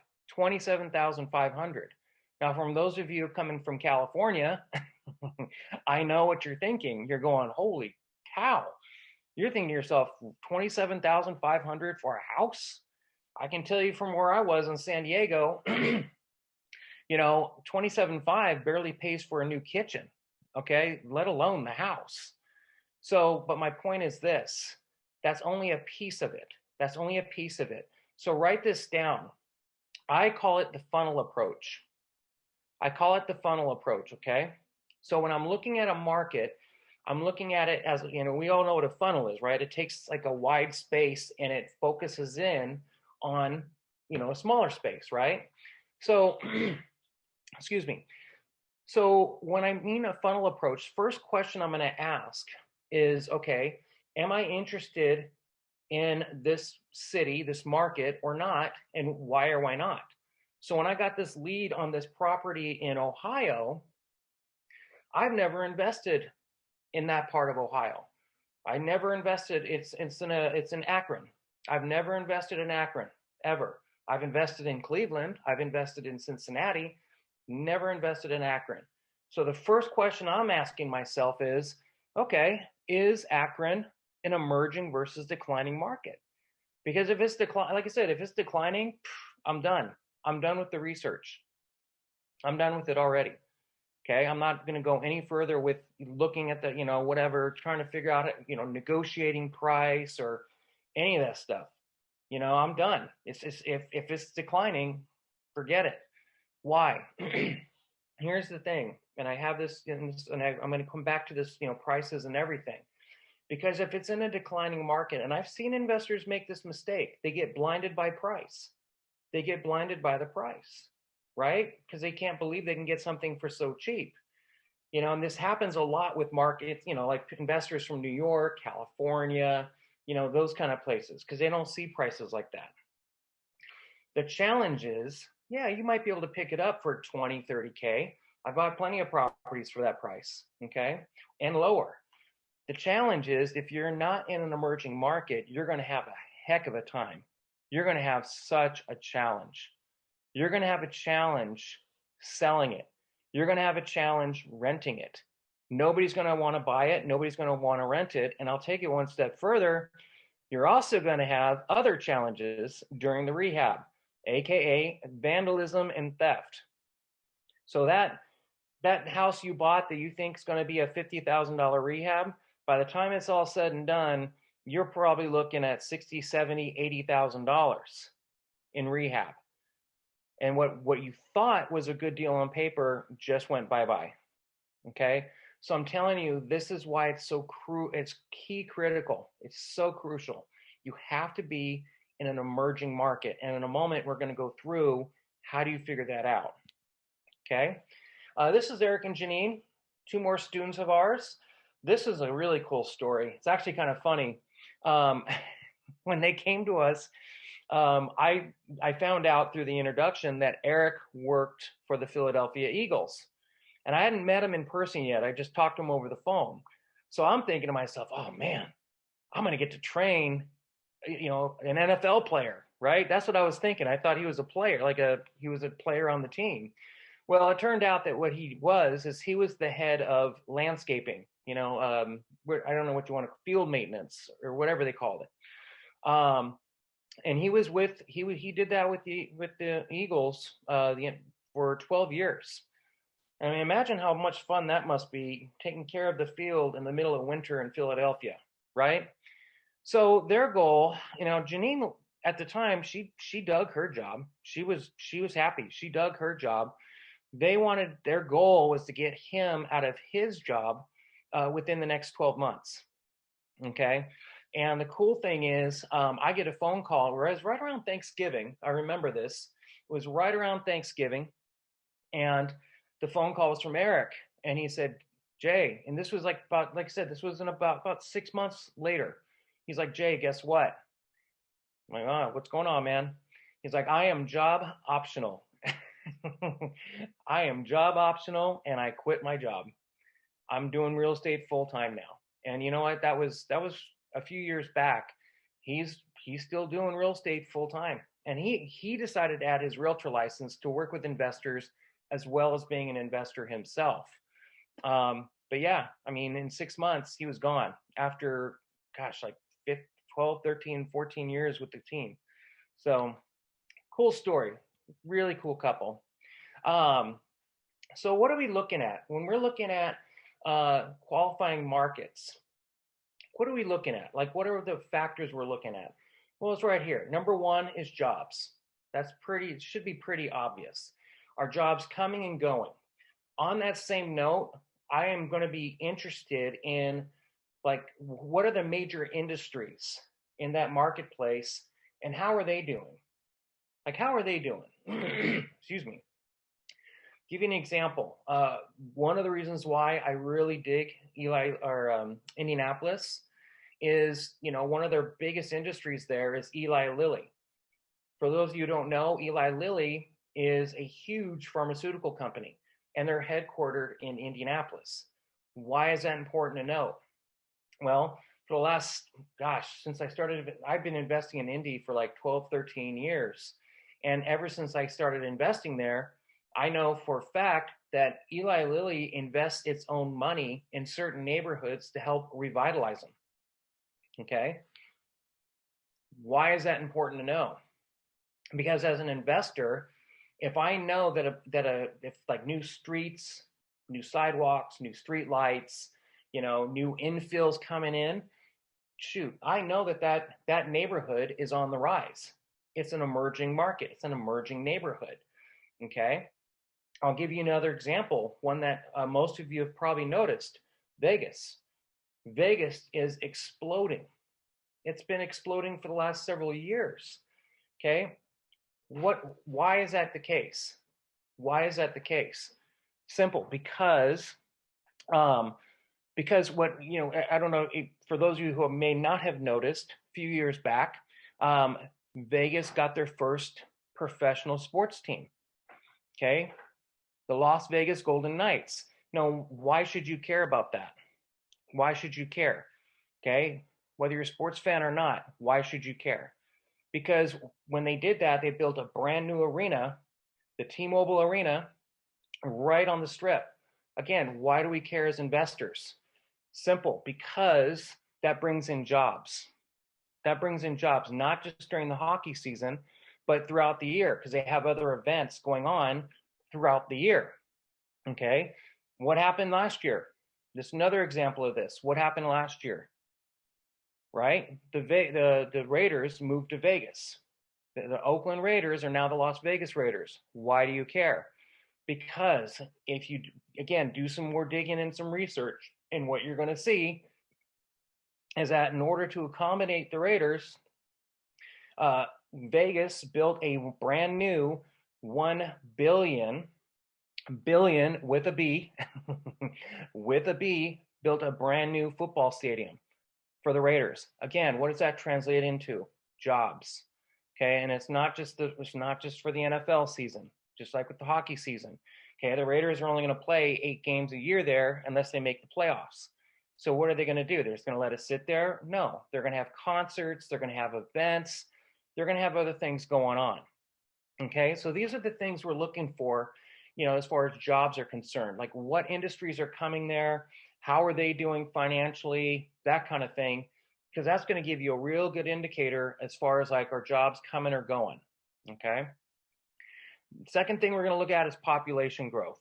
S12: Now, from those of you coming from California, I know what you're thinking. You're going, holy cow. You're thinking to yourself, $27,500 for a house? I can tell you from where I was in San Diego, $27,500 barely pays for a new kitchen, okay, let alone the house. So, but my point is this, that's only a piece of it. That's only a piece of it. So write this down. I call it the funnel approach. Okay? So when I'm looking at a market, I'm looking at it as, we all know what a funnel is, right? It takes like a wide space and it focuses in on, a smaller space, right? So, excuse me. So when I mean a funnel approach, first question I'm going to ask is, okay, am I interested in this city, this market or not? And why or why not? So when I got this lead on this property in Ohio, I've never invested in that part of Ohio. I never invested. It's in Akron. I've never invested in Akron ever. I've invested in Cleveland. I've invested in Cincinnati. Never invested in Akron. So the first question I'm asking myself is, okay, is Akron an emerging versus declining market? Because if it's like I said, if it's declining, I'm done. I'm done with the research. I'm done with it already. Okay, I'm not going to go any further with looking at the, whatever, trying to figure out, negotiating price or any of that stuff. I'm done. If it's declining, forget it. Why? Here's the thing, and I have this, and I'm going to come back to this, prices and everything. Because if it's in a declining market, and I've seen investors make this mistake, they get blinded by price. They get blinded by the price. Right? Because they can't believe they can get something for so cheap. And this happens a lot with markets, like investors from New York, California, those kind of places, because they don't see prices like that. The challenge is, you might be able to pick it up for 20, 30K. I bought plenty of properties for that price, okay, and lower. The challenge is if you're not in an emerging market, you're going to have a heck of a time. You're going to have such a challenge. You're going to have a challenge selling it. You're going to have a challenge renting it. Nobody's going to want to buy it. Nobody's going to want to rent it. And I'll take it one step further. You're also going to have other challenges during the rehab, AKA vandalism and theft. So that house you bought that you think is going to be a $50,000 rehab, by the time it's all said and done, you're probably looking at $60,000, $70,000, $80,000 in rehab. And what you thought was a good deal on paper just went bye-bye, okay? So I'm telling you, this is why it's so it's key critical. It's so crucial. You have to be in an emerging market. And in a moment, we're going to go through how do you figure that out, okay? This is Eric and Janine, two more students of ours. This is a really cool story. It's actually kind of funny. When they came to us, I found out through the introduction that Eric worked for the Philadelphia Eagles. And I hadn't met him in person yet. I just talked to him over the phone. So I'm thinking to myself, oh man, I'm going to get to train, an NFL player, right? That's what I was thinking. I thought he was a player, he was a player on the team. Well, it turned out that what he was he was the head of landscaping, I don't know what you want to, field maintenance or whatever they called it. And he was he did that with the Eagles for 12 years. I mean, imagine how much fun that must be, taking care of the field in the middle of winter in Philadelphia, right? So their goal, Janine at the time, she dug her job. She was happy. She dug her job. Their goal was to get him out of his job within the next 12 months. Okay. And the cool thing is, I get a phone call, whereas right around Thanksgiving, I remember this, it was right around Thanksgiving, and the phone call was from Eric, and he said, Jay, and this was like about, like I said, this was in about 6 months later. He's like, Jay, guess what? I'm like, oh, what's going on, man? He's like, I am job optional. I am job optional, and I quit my job. I'm doing real estate full time now. And you know what? That was a few years back. He's still doing real estate full time, and he decided to add his realtor license to work with investors as well as being an investor himself. But yeah, I mean, in 6 months he was gone after, gosh, like 12, 13, 14 years with the team. So cool story, really cool couple. So what are we looking at when we're looking at qualifying markets? What are we looking at? Like, what are the factors we're looking at? Well, it's right here. Number one is jobs. It should be pretty obvious. Are jobs coming and going? On that same note, I am going to be interested in, like, what are the major industries in that marketplace and how are they doing? Like, how are they doing? Excuse me. Give you an example. One of the reasons why I really dig Indianapolis is, one of their biggest industries there is Eli Lilly. For those of you who don't know, Eli Lilly is a huge pharmaceutical company, and they're headquartered in Indianapolis. Why is that important to know? Well, for the last, since I've been investing in Indy for like 12, 13 years. And ever since I started investing there, I know for a fact that Eli Lilly invests its own money in certain neighborhoods to help revitalize them. Okay. Why is that important to know? Because as an investor, if I know if like new streets, new sidewalks, new street lights, new infills coming in, I know that neighborhood is on the rise. It's an emerging market. It's an emerging neighborhood. Okay. I'll give you another example, one that most of you have probably noticed. Vegas. Vegas is exploding. It's been exploding for the last several years. Okay. Why is that the case? Why is that the case? Simple, because what, I don't know, for those of you who may not have noticed, a few years back, Vegas got their first professional sports team. Okay. The Las Vegas Golden Knights. Now, why should you care about that? Why should you care? Okay. Whether you're a sports fan or not, why should you care? Because when they did that, they built a brand new arena, the T-Mobile Arena, right on the strip. Again, why do we care as investors? Simple, because that brings in jobs. That brings in jobs, not just during the hockey season, but throughout the year, because they have other events going on throughout the year. Okay. What happened last year? Just another example of this. What happened last year? Right? The Raiders moved to Vegas. The Oakland Raiders are now the Las Vegas Raiders. Why do you care? Because if you, again, do some more digging and some research, and what you're going to see is that in order to accommodate the Raiders, Vegas built a brand new $1 billion with a B, built a brand new football stadium for the Raiders. Again, what does that translate into? Jobs. Okay, and it's not just for the NFL season, just like with the hockey season. Okay, the Raiders are only going to play 8 games a year there unless they make the playoffs. So what are they going to do? They're just going to let us sit there? No, they're going to have concerts, they're going to have events, they're going to have other things going on. Okay, so these are the things we're looking for, as far as jobs are concerned, like what industries are coming there, how are they doing financially, that kind of thing, because that's going to give you a real good indicator as far as like our jobs coming or going. Okay. Second thing we're going to look at is population growth.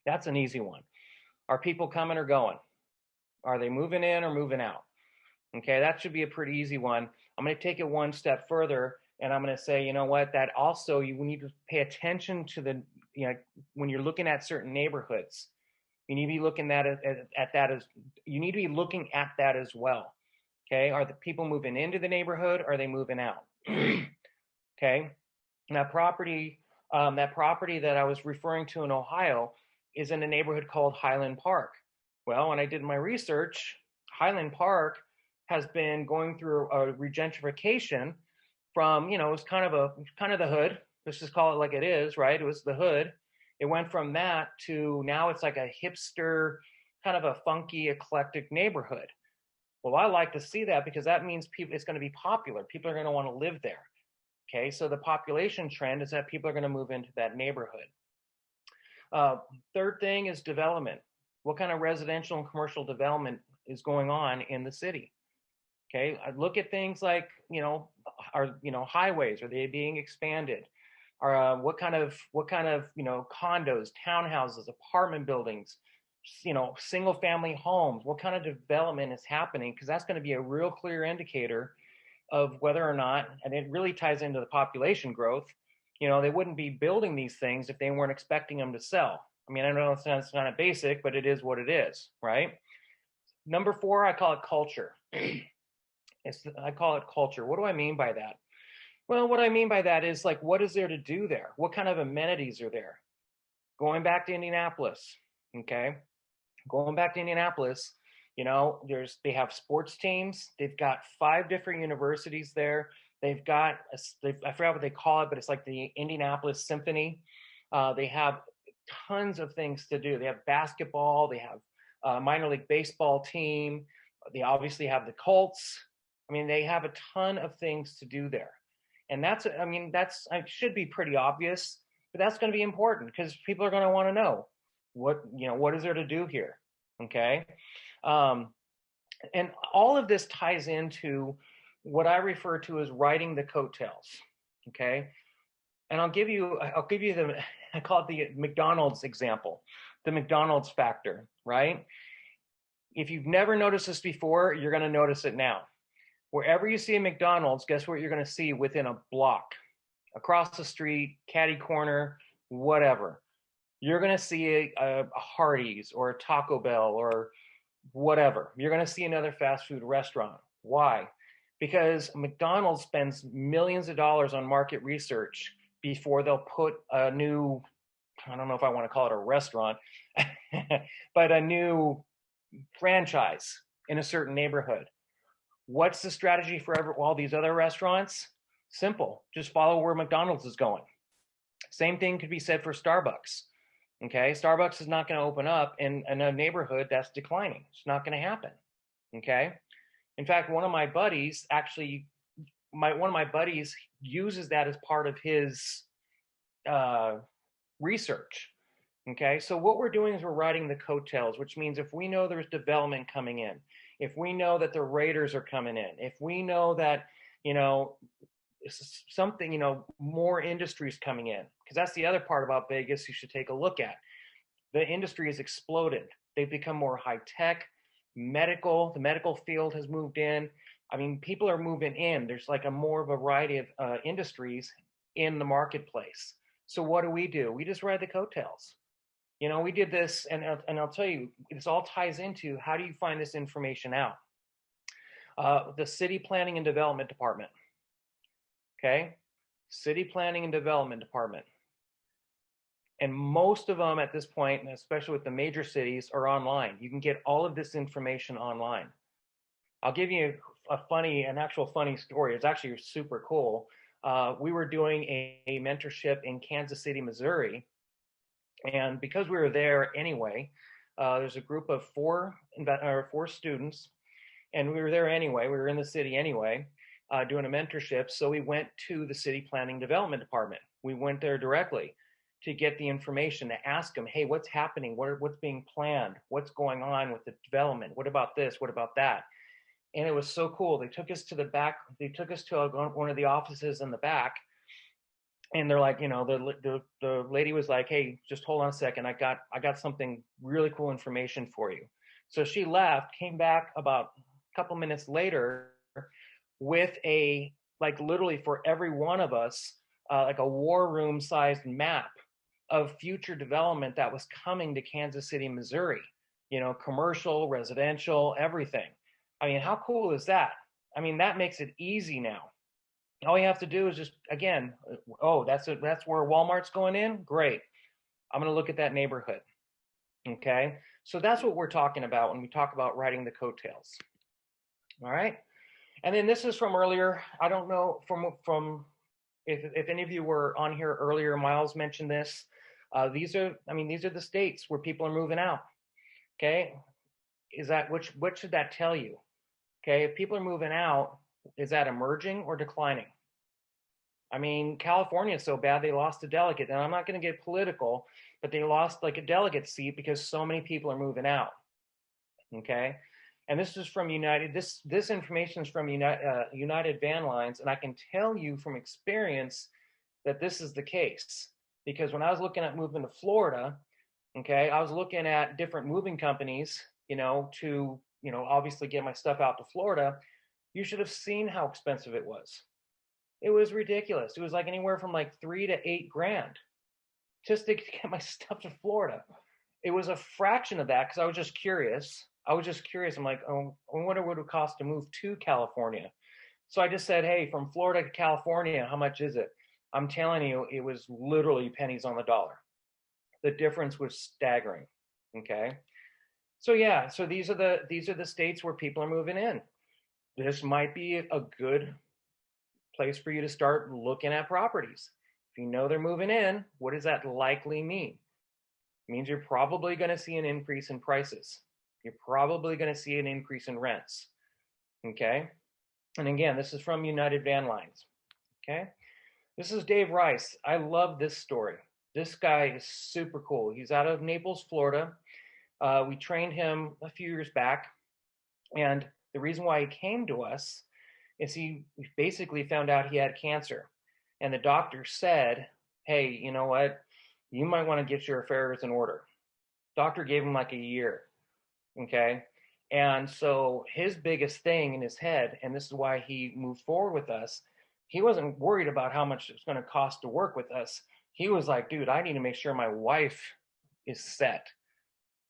S12: That's an easy one. Are people coming or going? Are they moving in or moving out? Okay, that should be a pretty easy one. I'm going to take it one step further, and I'm going to say, you know what, that also you need to pay attention to when you're looking at certain neighborhoods. You need to be looking at that as you need to be looking at that as well. Okay, are the people moving into the neighborhood? Or are they moving out? Okay, that property that I was referring to in Ohio is in a neighborhood called Highland Park. Well, when I did my research, Highland Park has been going through a regentrification from, it was kind of the hood. Let's just call it like it is, right? It was the hood. It went from that to now it's like a hipster, kind of a funky, eclectic neighborhood. Well, I like to see that because that means it's going to be popular. People are going to want to live there. Okay, so the population trend is that people are going to move into that neighborhood. Third thing is development. What kind of residential and commercial development is going on in the city? Okay, I look at things like, highways, are they being expanded? Or what kind of condos, townhouses, apartment buildings, single family homes, what kind of development is happening? Because that's going to be a real clear indicator of whether or not, and it really ties into the population growth, they wouldn't be building these things if they weren't expecting them to sell. I mean, I know it sounds kind of basic, but it is what it is, right? Number 4, I call it culture. I call it culture. What do I mean by that? Well, what I mean by that is like, what is there to do there? What kind of amenities are there? Going back to Indianapolis, okay? Going back to Indianapolis, they have sports teams. They've got 5 different universities there. They've got, I forgot what they call it, but it's like the Indianapolis Symphony. They have tons of things to do. They have basketball. They have a minor league baseball team. They obviously have the Colts. I mean, they have a ton of things to do there. And that's should be pretty obvious, but that's going to be important because people are going to want to know what is there to do here. Okay. And all of this ties into what I refer to as riding the coattails. Okay. And I'll give you I call it the McDonald's example, the McDonald's factor, right? If you've never noticed this before, you're going to notice it now. Wherever you see a McDonald's, guess what you're going to see within a block, across the street, catty corner, whatever. You're going to see a Hardee's or a Taco Bell or whatever. You're going to see another fast food restaurant. Why? Because McDonald's spends millions of dollars on market research before they'll put a new, I don't know if I want to call it a restaurant, but a new franchise in a certain neighborhood. What's the strategy for all these other restaurants? Simple. Just follow where McDonald's is going. Same thing could be said for Starbucks. Okay, Starbucks is not going to open up in a neighborhood that's declining. It's not going to happen. Okay. In fact, one of my buddies uses that as part of his research. Okay, so what we're doing is we're riding the coattails, which means if we know there's development coming in, if we know that the Raiders are coming in, if we know that, something, more industries coming in, because that's the other part about Vegas you should take a look at. The industry has exploded. They've become more high tech, medical. The medical field has moved in. I mean, people are moving in. There's like a more variety of industries in the marketplace. So what do? We just ride the coattails. We did this, and I'll tell you, this all ties into how do you find this information out? The City Planning and Development Department. Okay, City Planning and Development Department. And most of them at this point, and especially with the major cities, are online. You can get all of this information online. I'll give you an actual funny story. It's actually super cool. We were doing a mentorship in Kansas City, Missouri. And because we were there anyway, there's a group of 4 students, and we were there anyway. We were in the city anyway, doing a mentorship. So we went to the City Planning Development Department. We went there directly to get the information, to ask them, hey, what's happening? What's being planned? What's going on with the development? What about this? What about that? And it was so cool. They took us to the back. They took us to one of the offices in the back. And they're like, the lady was like, hey, just hold on a second. I got something really cool information for you. So she left, came back about a couple minutes later with literally for every one of us, like a war room sized map of future development that was coming to Kansas City, Missouri, commercial, residential, everything. I mean, how cool is that? I mean, that makes it easy now. All you have to do is just, again, that's where Walmart's going in. Great. I'm going to look at that neighborhood. Okay. So that's what we're talking about when we talk about riding the coattails. All right. And then this is from earlier. I don't know from if any of you were on here earlier, Myles mentioned this. These are the states where people are moving out. Okay. What should that tell you? Okay. If people are moving out, is that emerging or declining? I mean, California is so bad they lost a delegate. And I'm not going to get political, but they lost like a delegate seat because so many people are moving out. Okay. And this is from this information is from United Van Lines. And I can tell you from experience that this is the case. Because when I was looking at moving to Florida, okay, I was looking at different moving companies, to, obviously get my stuff out to Florida. You should have seen how expensive it was. It was ridiculous. It was like anywhere from like $3,000 to $8,000 just to get my stuff to Florida. It was a fraction of that because I was just curious. I'm like, oh, I wonder what it would cost to move to California. So I just said, hey, from Florida to California, how much is it? I'm telling you, it was literally pennies on the dollar. The difference was staggering. Okay. So yeah, so these are the states where people are moving in. This might be a good place for you to start looking at properties. If you know they're moving in, what does that likely mean? It means you're probably going to see an increase in prices. You're probably going to see an increase in rents. Okay. And again, this is from United Van Lines. Okay. This is Dave Rice. I love this story. This guy is super cool. He's out of Naples, Florida. We trained him a few years back. And the reason why he came to us is he basically found out he had cancer. And the doctor said, hey, you know what? You might want to get your affairs in order. Doctor gave him like a year. Okay. And so his biggest thing in his head, and this is why he moved forward with us, he wasn't worried about how much it's going to cost to work with us. He was like, dude, I need to make sure my wife is set.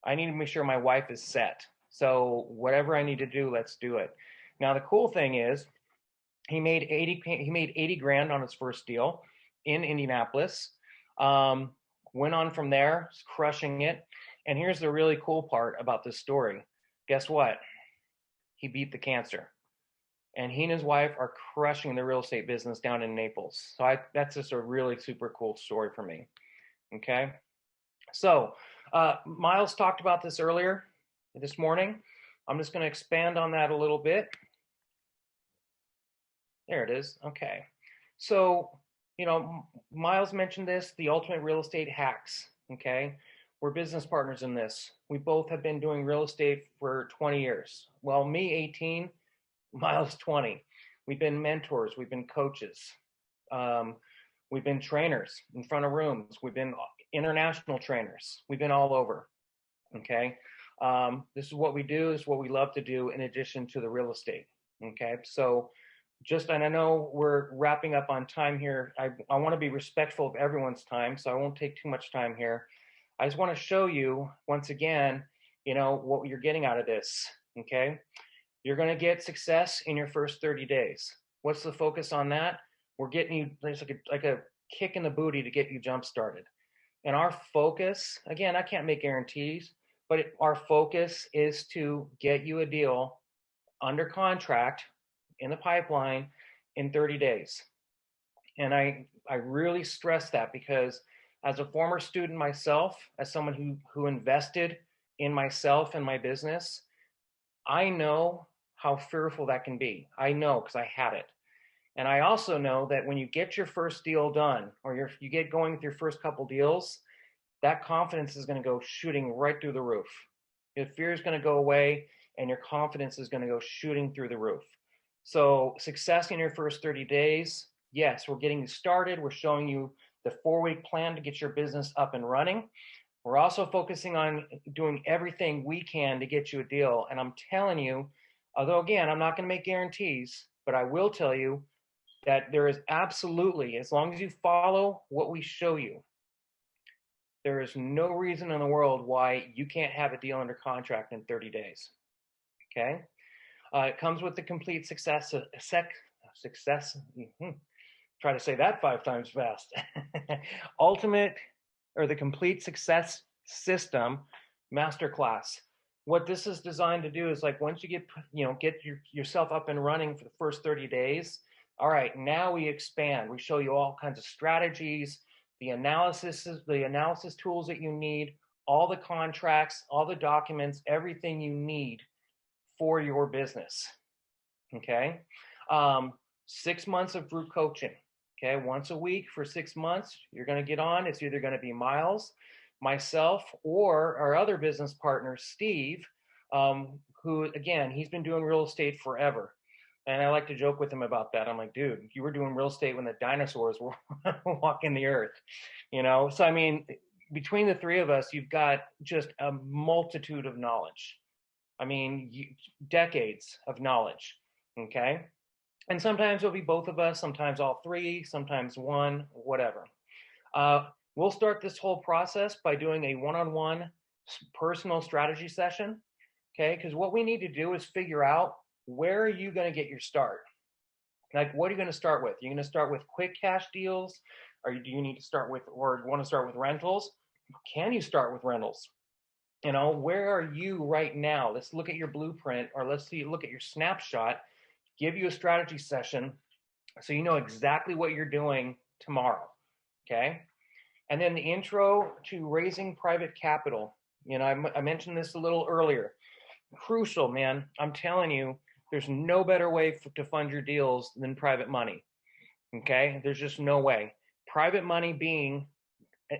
S12: I need to make sure my wife is set. So whatever I need to do, let's do it. Now, the cool thing is he made 80 grand on his first deal in Indianapolis. Went on from there, crushing it. And here's the really cool part about this story. Guess what? He beat the cancer. And he and his wife are crushing the real estate business down in Naples. So that's just a really super cool story for me. Okay. So Myles talked about this earlier this morning. I'm just going to expand on that a little bit. There it is. Okay. So, Myles mentioned this, the ultimate real estate hacks. Okay. We're business partners in this. We both have been doing real estate for 20 years. Well, me 18, Myles 20. We've been mentors. We've been coaches. We've been trainers in front of rooms. We've been international trainers. We've been all over. Okay. This is what we do. This is what we love to do in addition to the real estate. Okay. So and I know we're wrapping up on time here. I want to be respectful of everyone's time, so I won't take too much time here. I just want to show you once again, what you're getting out of this. Okay. You're going to get success in your first 30 days. What's the focus on that? We're getting you, there's like a kick in the booty to get you jump started. And our focus, again, I can't make guarantees, but our focus is to get you a deal under contract in the pipeline in 30 days. And I really stress that because as a former student myself, as someone who invested in myself and my business, I know how fearful that can be. I know because I had it. And I also know that when you get your first deal done or you get going with your first couple deals, that confidence is going to go shooting right through the roof. Your fear is going to go away and your confidence is going to go shooting through the roof. So success in your first 30 days, yes, we're getting you started. We're showing you the 4-week plan to get your business up and running. We're also focusing on doing everything we can to get you a deal. And I'm telling you, although again, I'm not going to make guarantees, but I will tell you that there is absolutely, as long as you follow what we show you, There is no reason in the world why you can't have a deal under contract in 30 days. Okay. It comes with the complete success. Try to say that 5 times fast. Ultimate, or the complete success system masterclass. What this is designed to do is, like, once you get yourself up and running for the first 30 days, all right, now we expand. We show you all kinds of strategies, the analysis tools that you need, all the contracts, all the documents, everything you need for your business. Okay. 6 months of group coaching. Okay. Once a week for 6 months, you're going to get on. It's either going to be Myles, myself, or our other business partner, Steve, who, again, he's been doing real estate forever. And I like to joke with him about that. I'm like, dude, you were doing real estate when the dinosaurs were walking the earth, So, I mean, between the 3 of us, you've got just a multitude of knowledge. I mean, decades of knowledge. Okay. And sometimes it'll be both of us, sometimes all 3, sometimes 1, whatever. We'll start this whole process by doing a one-on-one personal strategy session. Okay. Because what we need to do is figure out, where are you going to get your start? Like, what are you going to start with? You're going to start with quick cash deals? Or do you need to start with, or want to start with rentals? Can you start with rentals? Where are you right now? Let's look at your blueprint, or look at your snapshot, give you a strategy session so you know exactly what you're doing tomorrow. Okay. And then the intro to raising private capital. I mentioned this a little earlier. Crucial, man. I'm telling you, there's no better way to fund your deals than private money. Okay. There's just no way. Private money being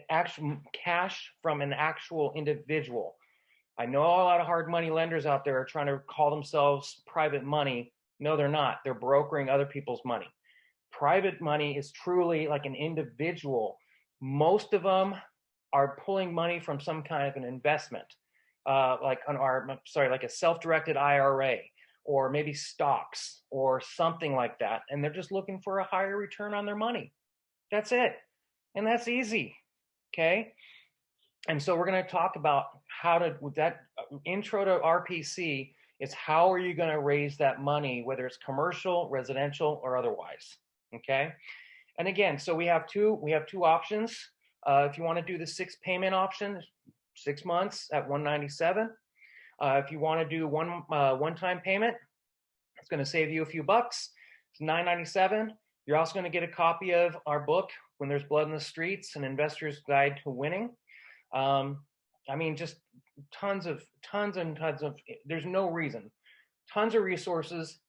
S12: actual cash from an actual individual. I know a lot of hard money lenders out there are trying to call themselves private money. No, they're not. They're brokering other people's money. Private money is truly like an individual. Most of them are pulling money from some kind of an investment, like a self-directed IRA, or maybe stocks or something like that. And they're just looking for a higher return on their money. That's it. And that's easy. Okay. And so we're going to talk about with that intro to RPC, is how are you going to raise that money, whether it's commercial, residential, or otherwise. Okay. And again, so we have two options. If you want to do the 6 payment option, 6 months at $197. If you want to do one-time payment, it's going to save you a few bucks. It's $997. You're also going to get a copy of our book, When There's Blood in the Streets, An Investor's Guide to Winning. Just tons and tons of, there's no reason. Tons of resources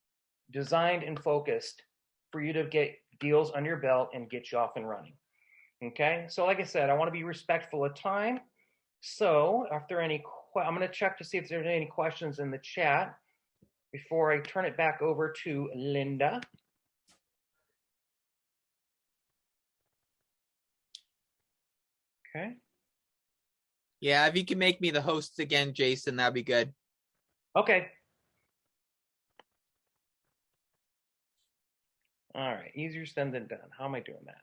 S12: designed and focused for you to get deals under your belt and get you off and running. Okay. So like I said, I want to be respectful of time. So I'm going to check to see if there's any questions in the chat before I turn it back over to Linda. Okay.
S3: Yeah, if you can make me the host again, Jason, that'd be good.
S12: Okay. All right. Easier said than done. How am I doing that?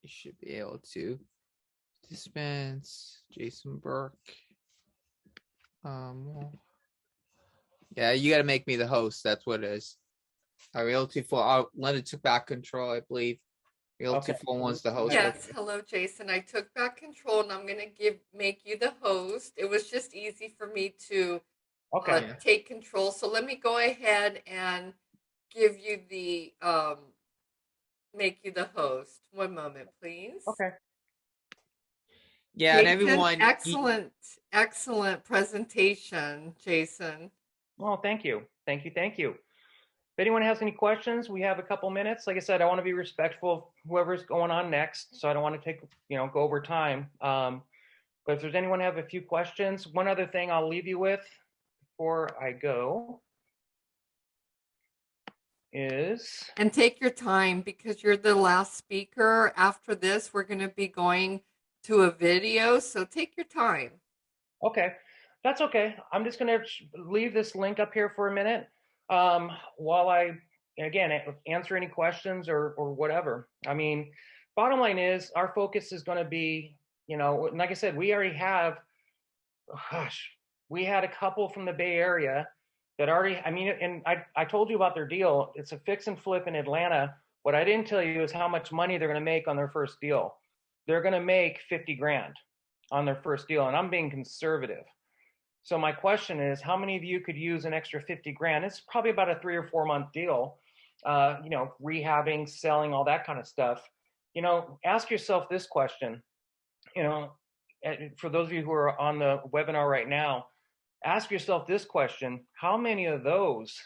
S3: You should be able to dispense Jason Burke. Yeah, you got to make me the host. That's what it is. Realty411 Linda took back control, I believe. Realty411's the host.
S1: Yes, hello, Jason. I took back control, and I'm going to make you the host. It was just easy for me to take control. So let me go ahead and give you the make you the host. One moment, please.
S12: Okay.
S3: Yeah,
S1: Jason,
S3: and everyone.
S1: Excellent presentation, Jason.
S12: Well, thank you. If anyone has any questions, we have a couple minutes. Like I said, I want to be respectful of whoever's going on next, so I don't want to go over time. But if there's anyone have a few questions, one other thing I'll leave you with before I go is...
S1: And take your time, because you're the last speaker. After this, we're going to be going to a video, so take your time.
S12: Okay, that's okay. I'm just going to leave this link up here for a minute while I, again, answer any questions or whatever. By bottom line is our focus is going to be, like I said, we already have, we had a couple from the Bay Area that already, and I told you about their deal. It's a fix and flip in Atlanta. What I didn't tell you is how much money they're going to make on their first deal. They're going to make 50 grand on their first deal, and I'm being conservative. So my question is, how many of you could use an extra 50 grand? It's probably about a 3 or 4 month deal, rehabbing, selling, all that kind of stuff. Ask yourself this question, for those of you who are on the webinar right now, ask yourself this question: how many of those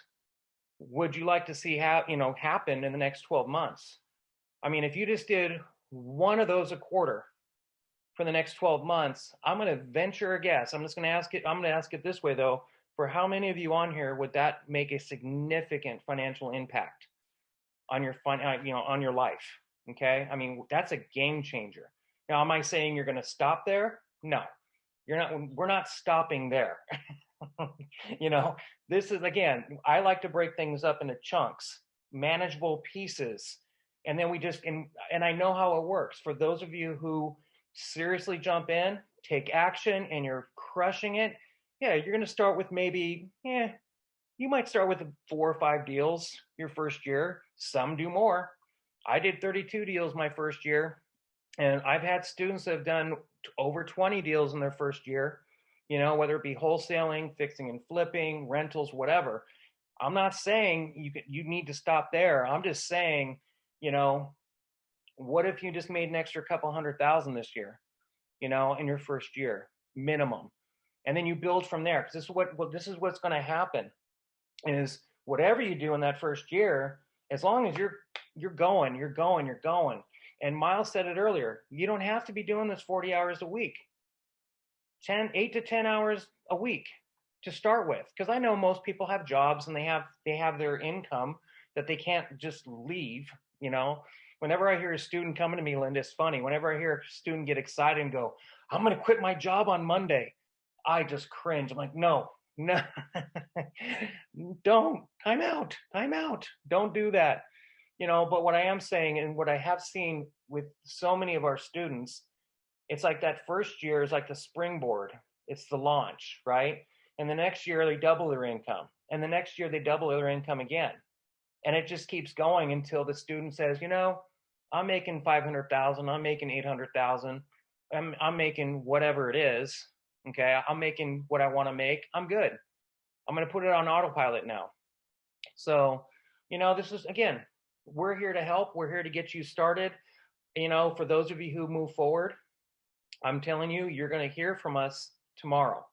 S12: would you like to see happen in the next 12 months? If you just did one of those a quarter for the next 12 months, I'm going to venture a guess. I'm going to ask it this way though: for how many of you on here would that make a significant financial impact on your on your life? Okay, that's a game changer. Now, am I saying you're going to stop there? No, you're not. We're not stopping there. This is, again, I like to break things up into chunks, manageable pieces, and then we just, and I know how it works. For those of you who seriously jump in, take action, and you're crushing it, yeah, you're going to start with maybe, you might start with 4 or 5 deals your first year. Some do more. I did 32 deals my first year, and I've had students that have done over 20 deals in their first year, whether it be wholesaling, fixing and flipping, rentals, whatever. I'm not saying you need to stop there. I'm just saying, what if you just made an extra couple $100,000 this year, in your first year, minimum, and then you build from there. Because this is what's going to happen is whatever you do in that first year, as long as you're going. And Myles said it earlier, you don't have to be doing this 40 hours a week, 8 to 10 hours a week to start with. Because I know most people have jobs and they have their income that they can't just leave. Whenever I hear a student coming to me, Linda, it's funny. Whenever I hear a student get excited and go, I'm going to quit my job on Monday, I just cringe. I'm like, no, don't. Time out. Don't do that. But what I am saying, and what I have seen with so many of our students, it's like that first year is like the springboard. It's the launch, right? And the next year they double their income. And the next year they double their income again. And it just keeps going until the student says, I'm making 500,000, I'm making 800,000, I'm making whatever it is. Okay, I'm making what I want to make. I'm good. I'm going to put it on autopilot now. So, this is, again, we're here to help. We're here to get you started. For those of you who move forward, I'm telling you, you're going to hear from us tomorrow.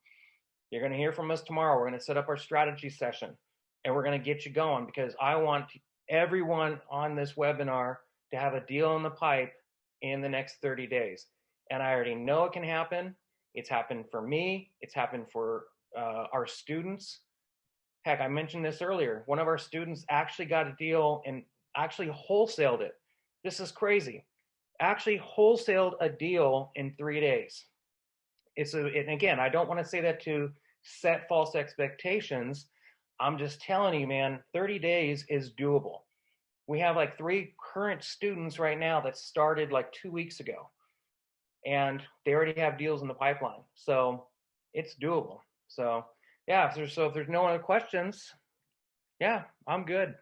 S12: We're going to set up our strategy session, and we're going to get you going, because I want everyone on this webinar to have a deal in the pipe in the next 30 days. And I already know it can happen. It's happened for me. It's happened for our students. Heck, I mentioned this earlier. One of our students actually got a deal and actually wholesaled it. This is crazy. Actually wholesaled a deal in 3 days. And again, I don't want to say that to set false expectations. I'm just telling you, man, 30 days is doable. We have like 3 current students right now that started like 2 weeks ago, and they already have deals in the pipeline. So it's doable. So yeah, if there's no other questions, yeah, I'm good.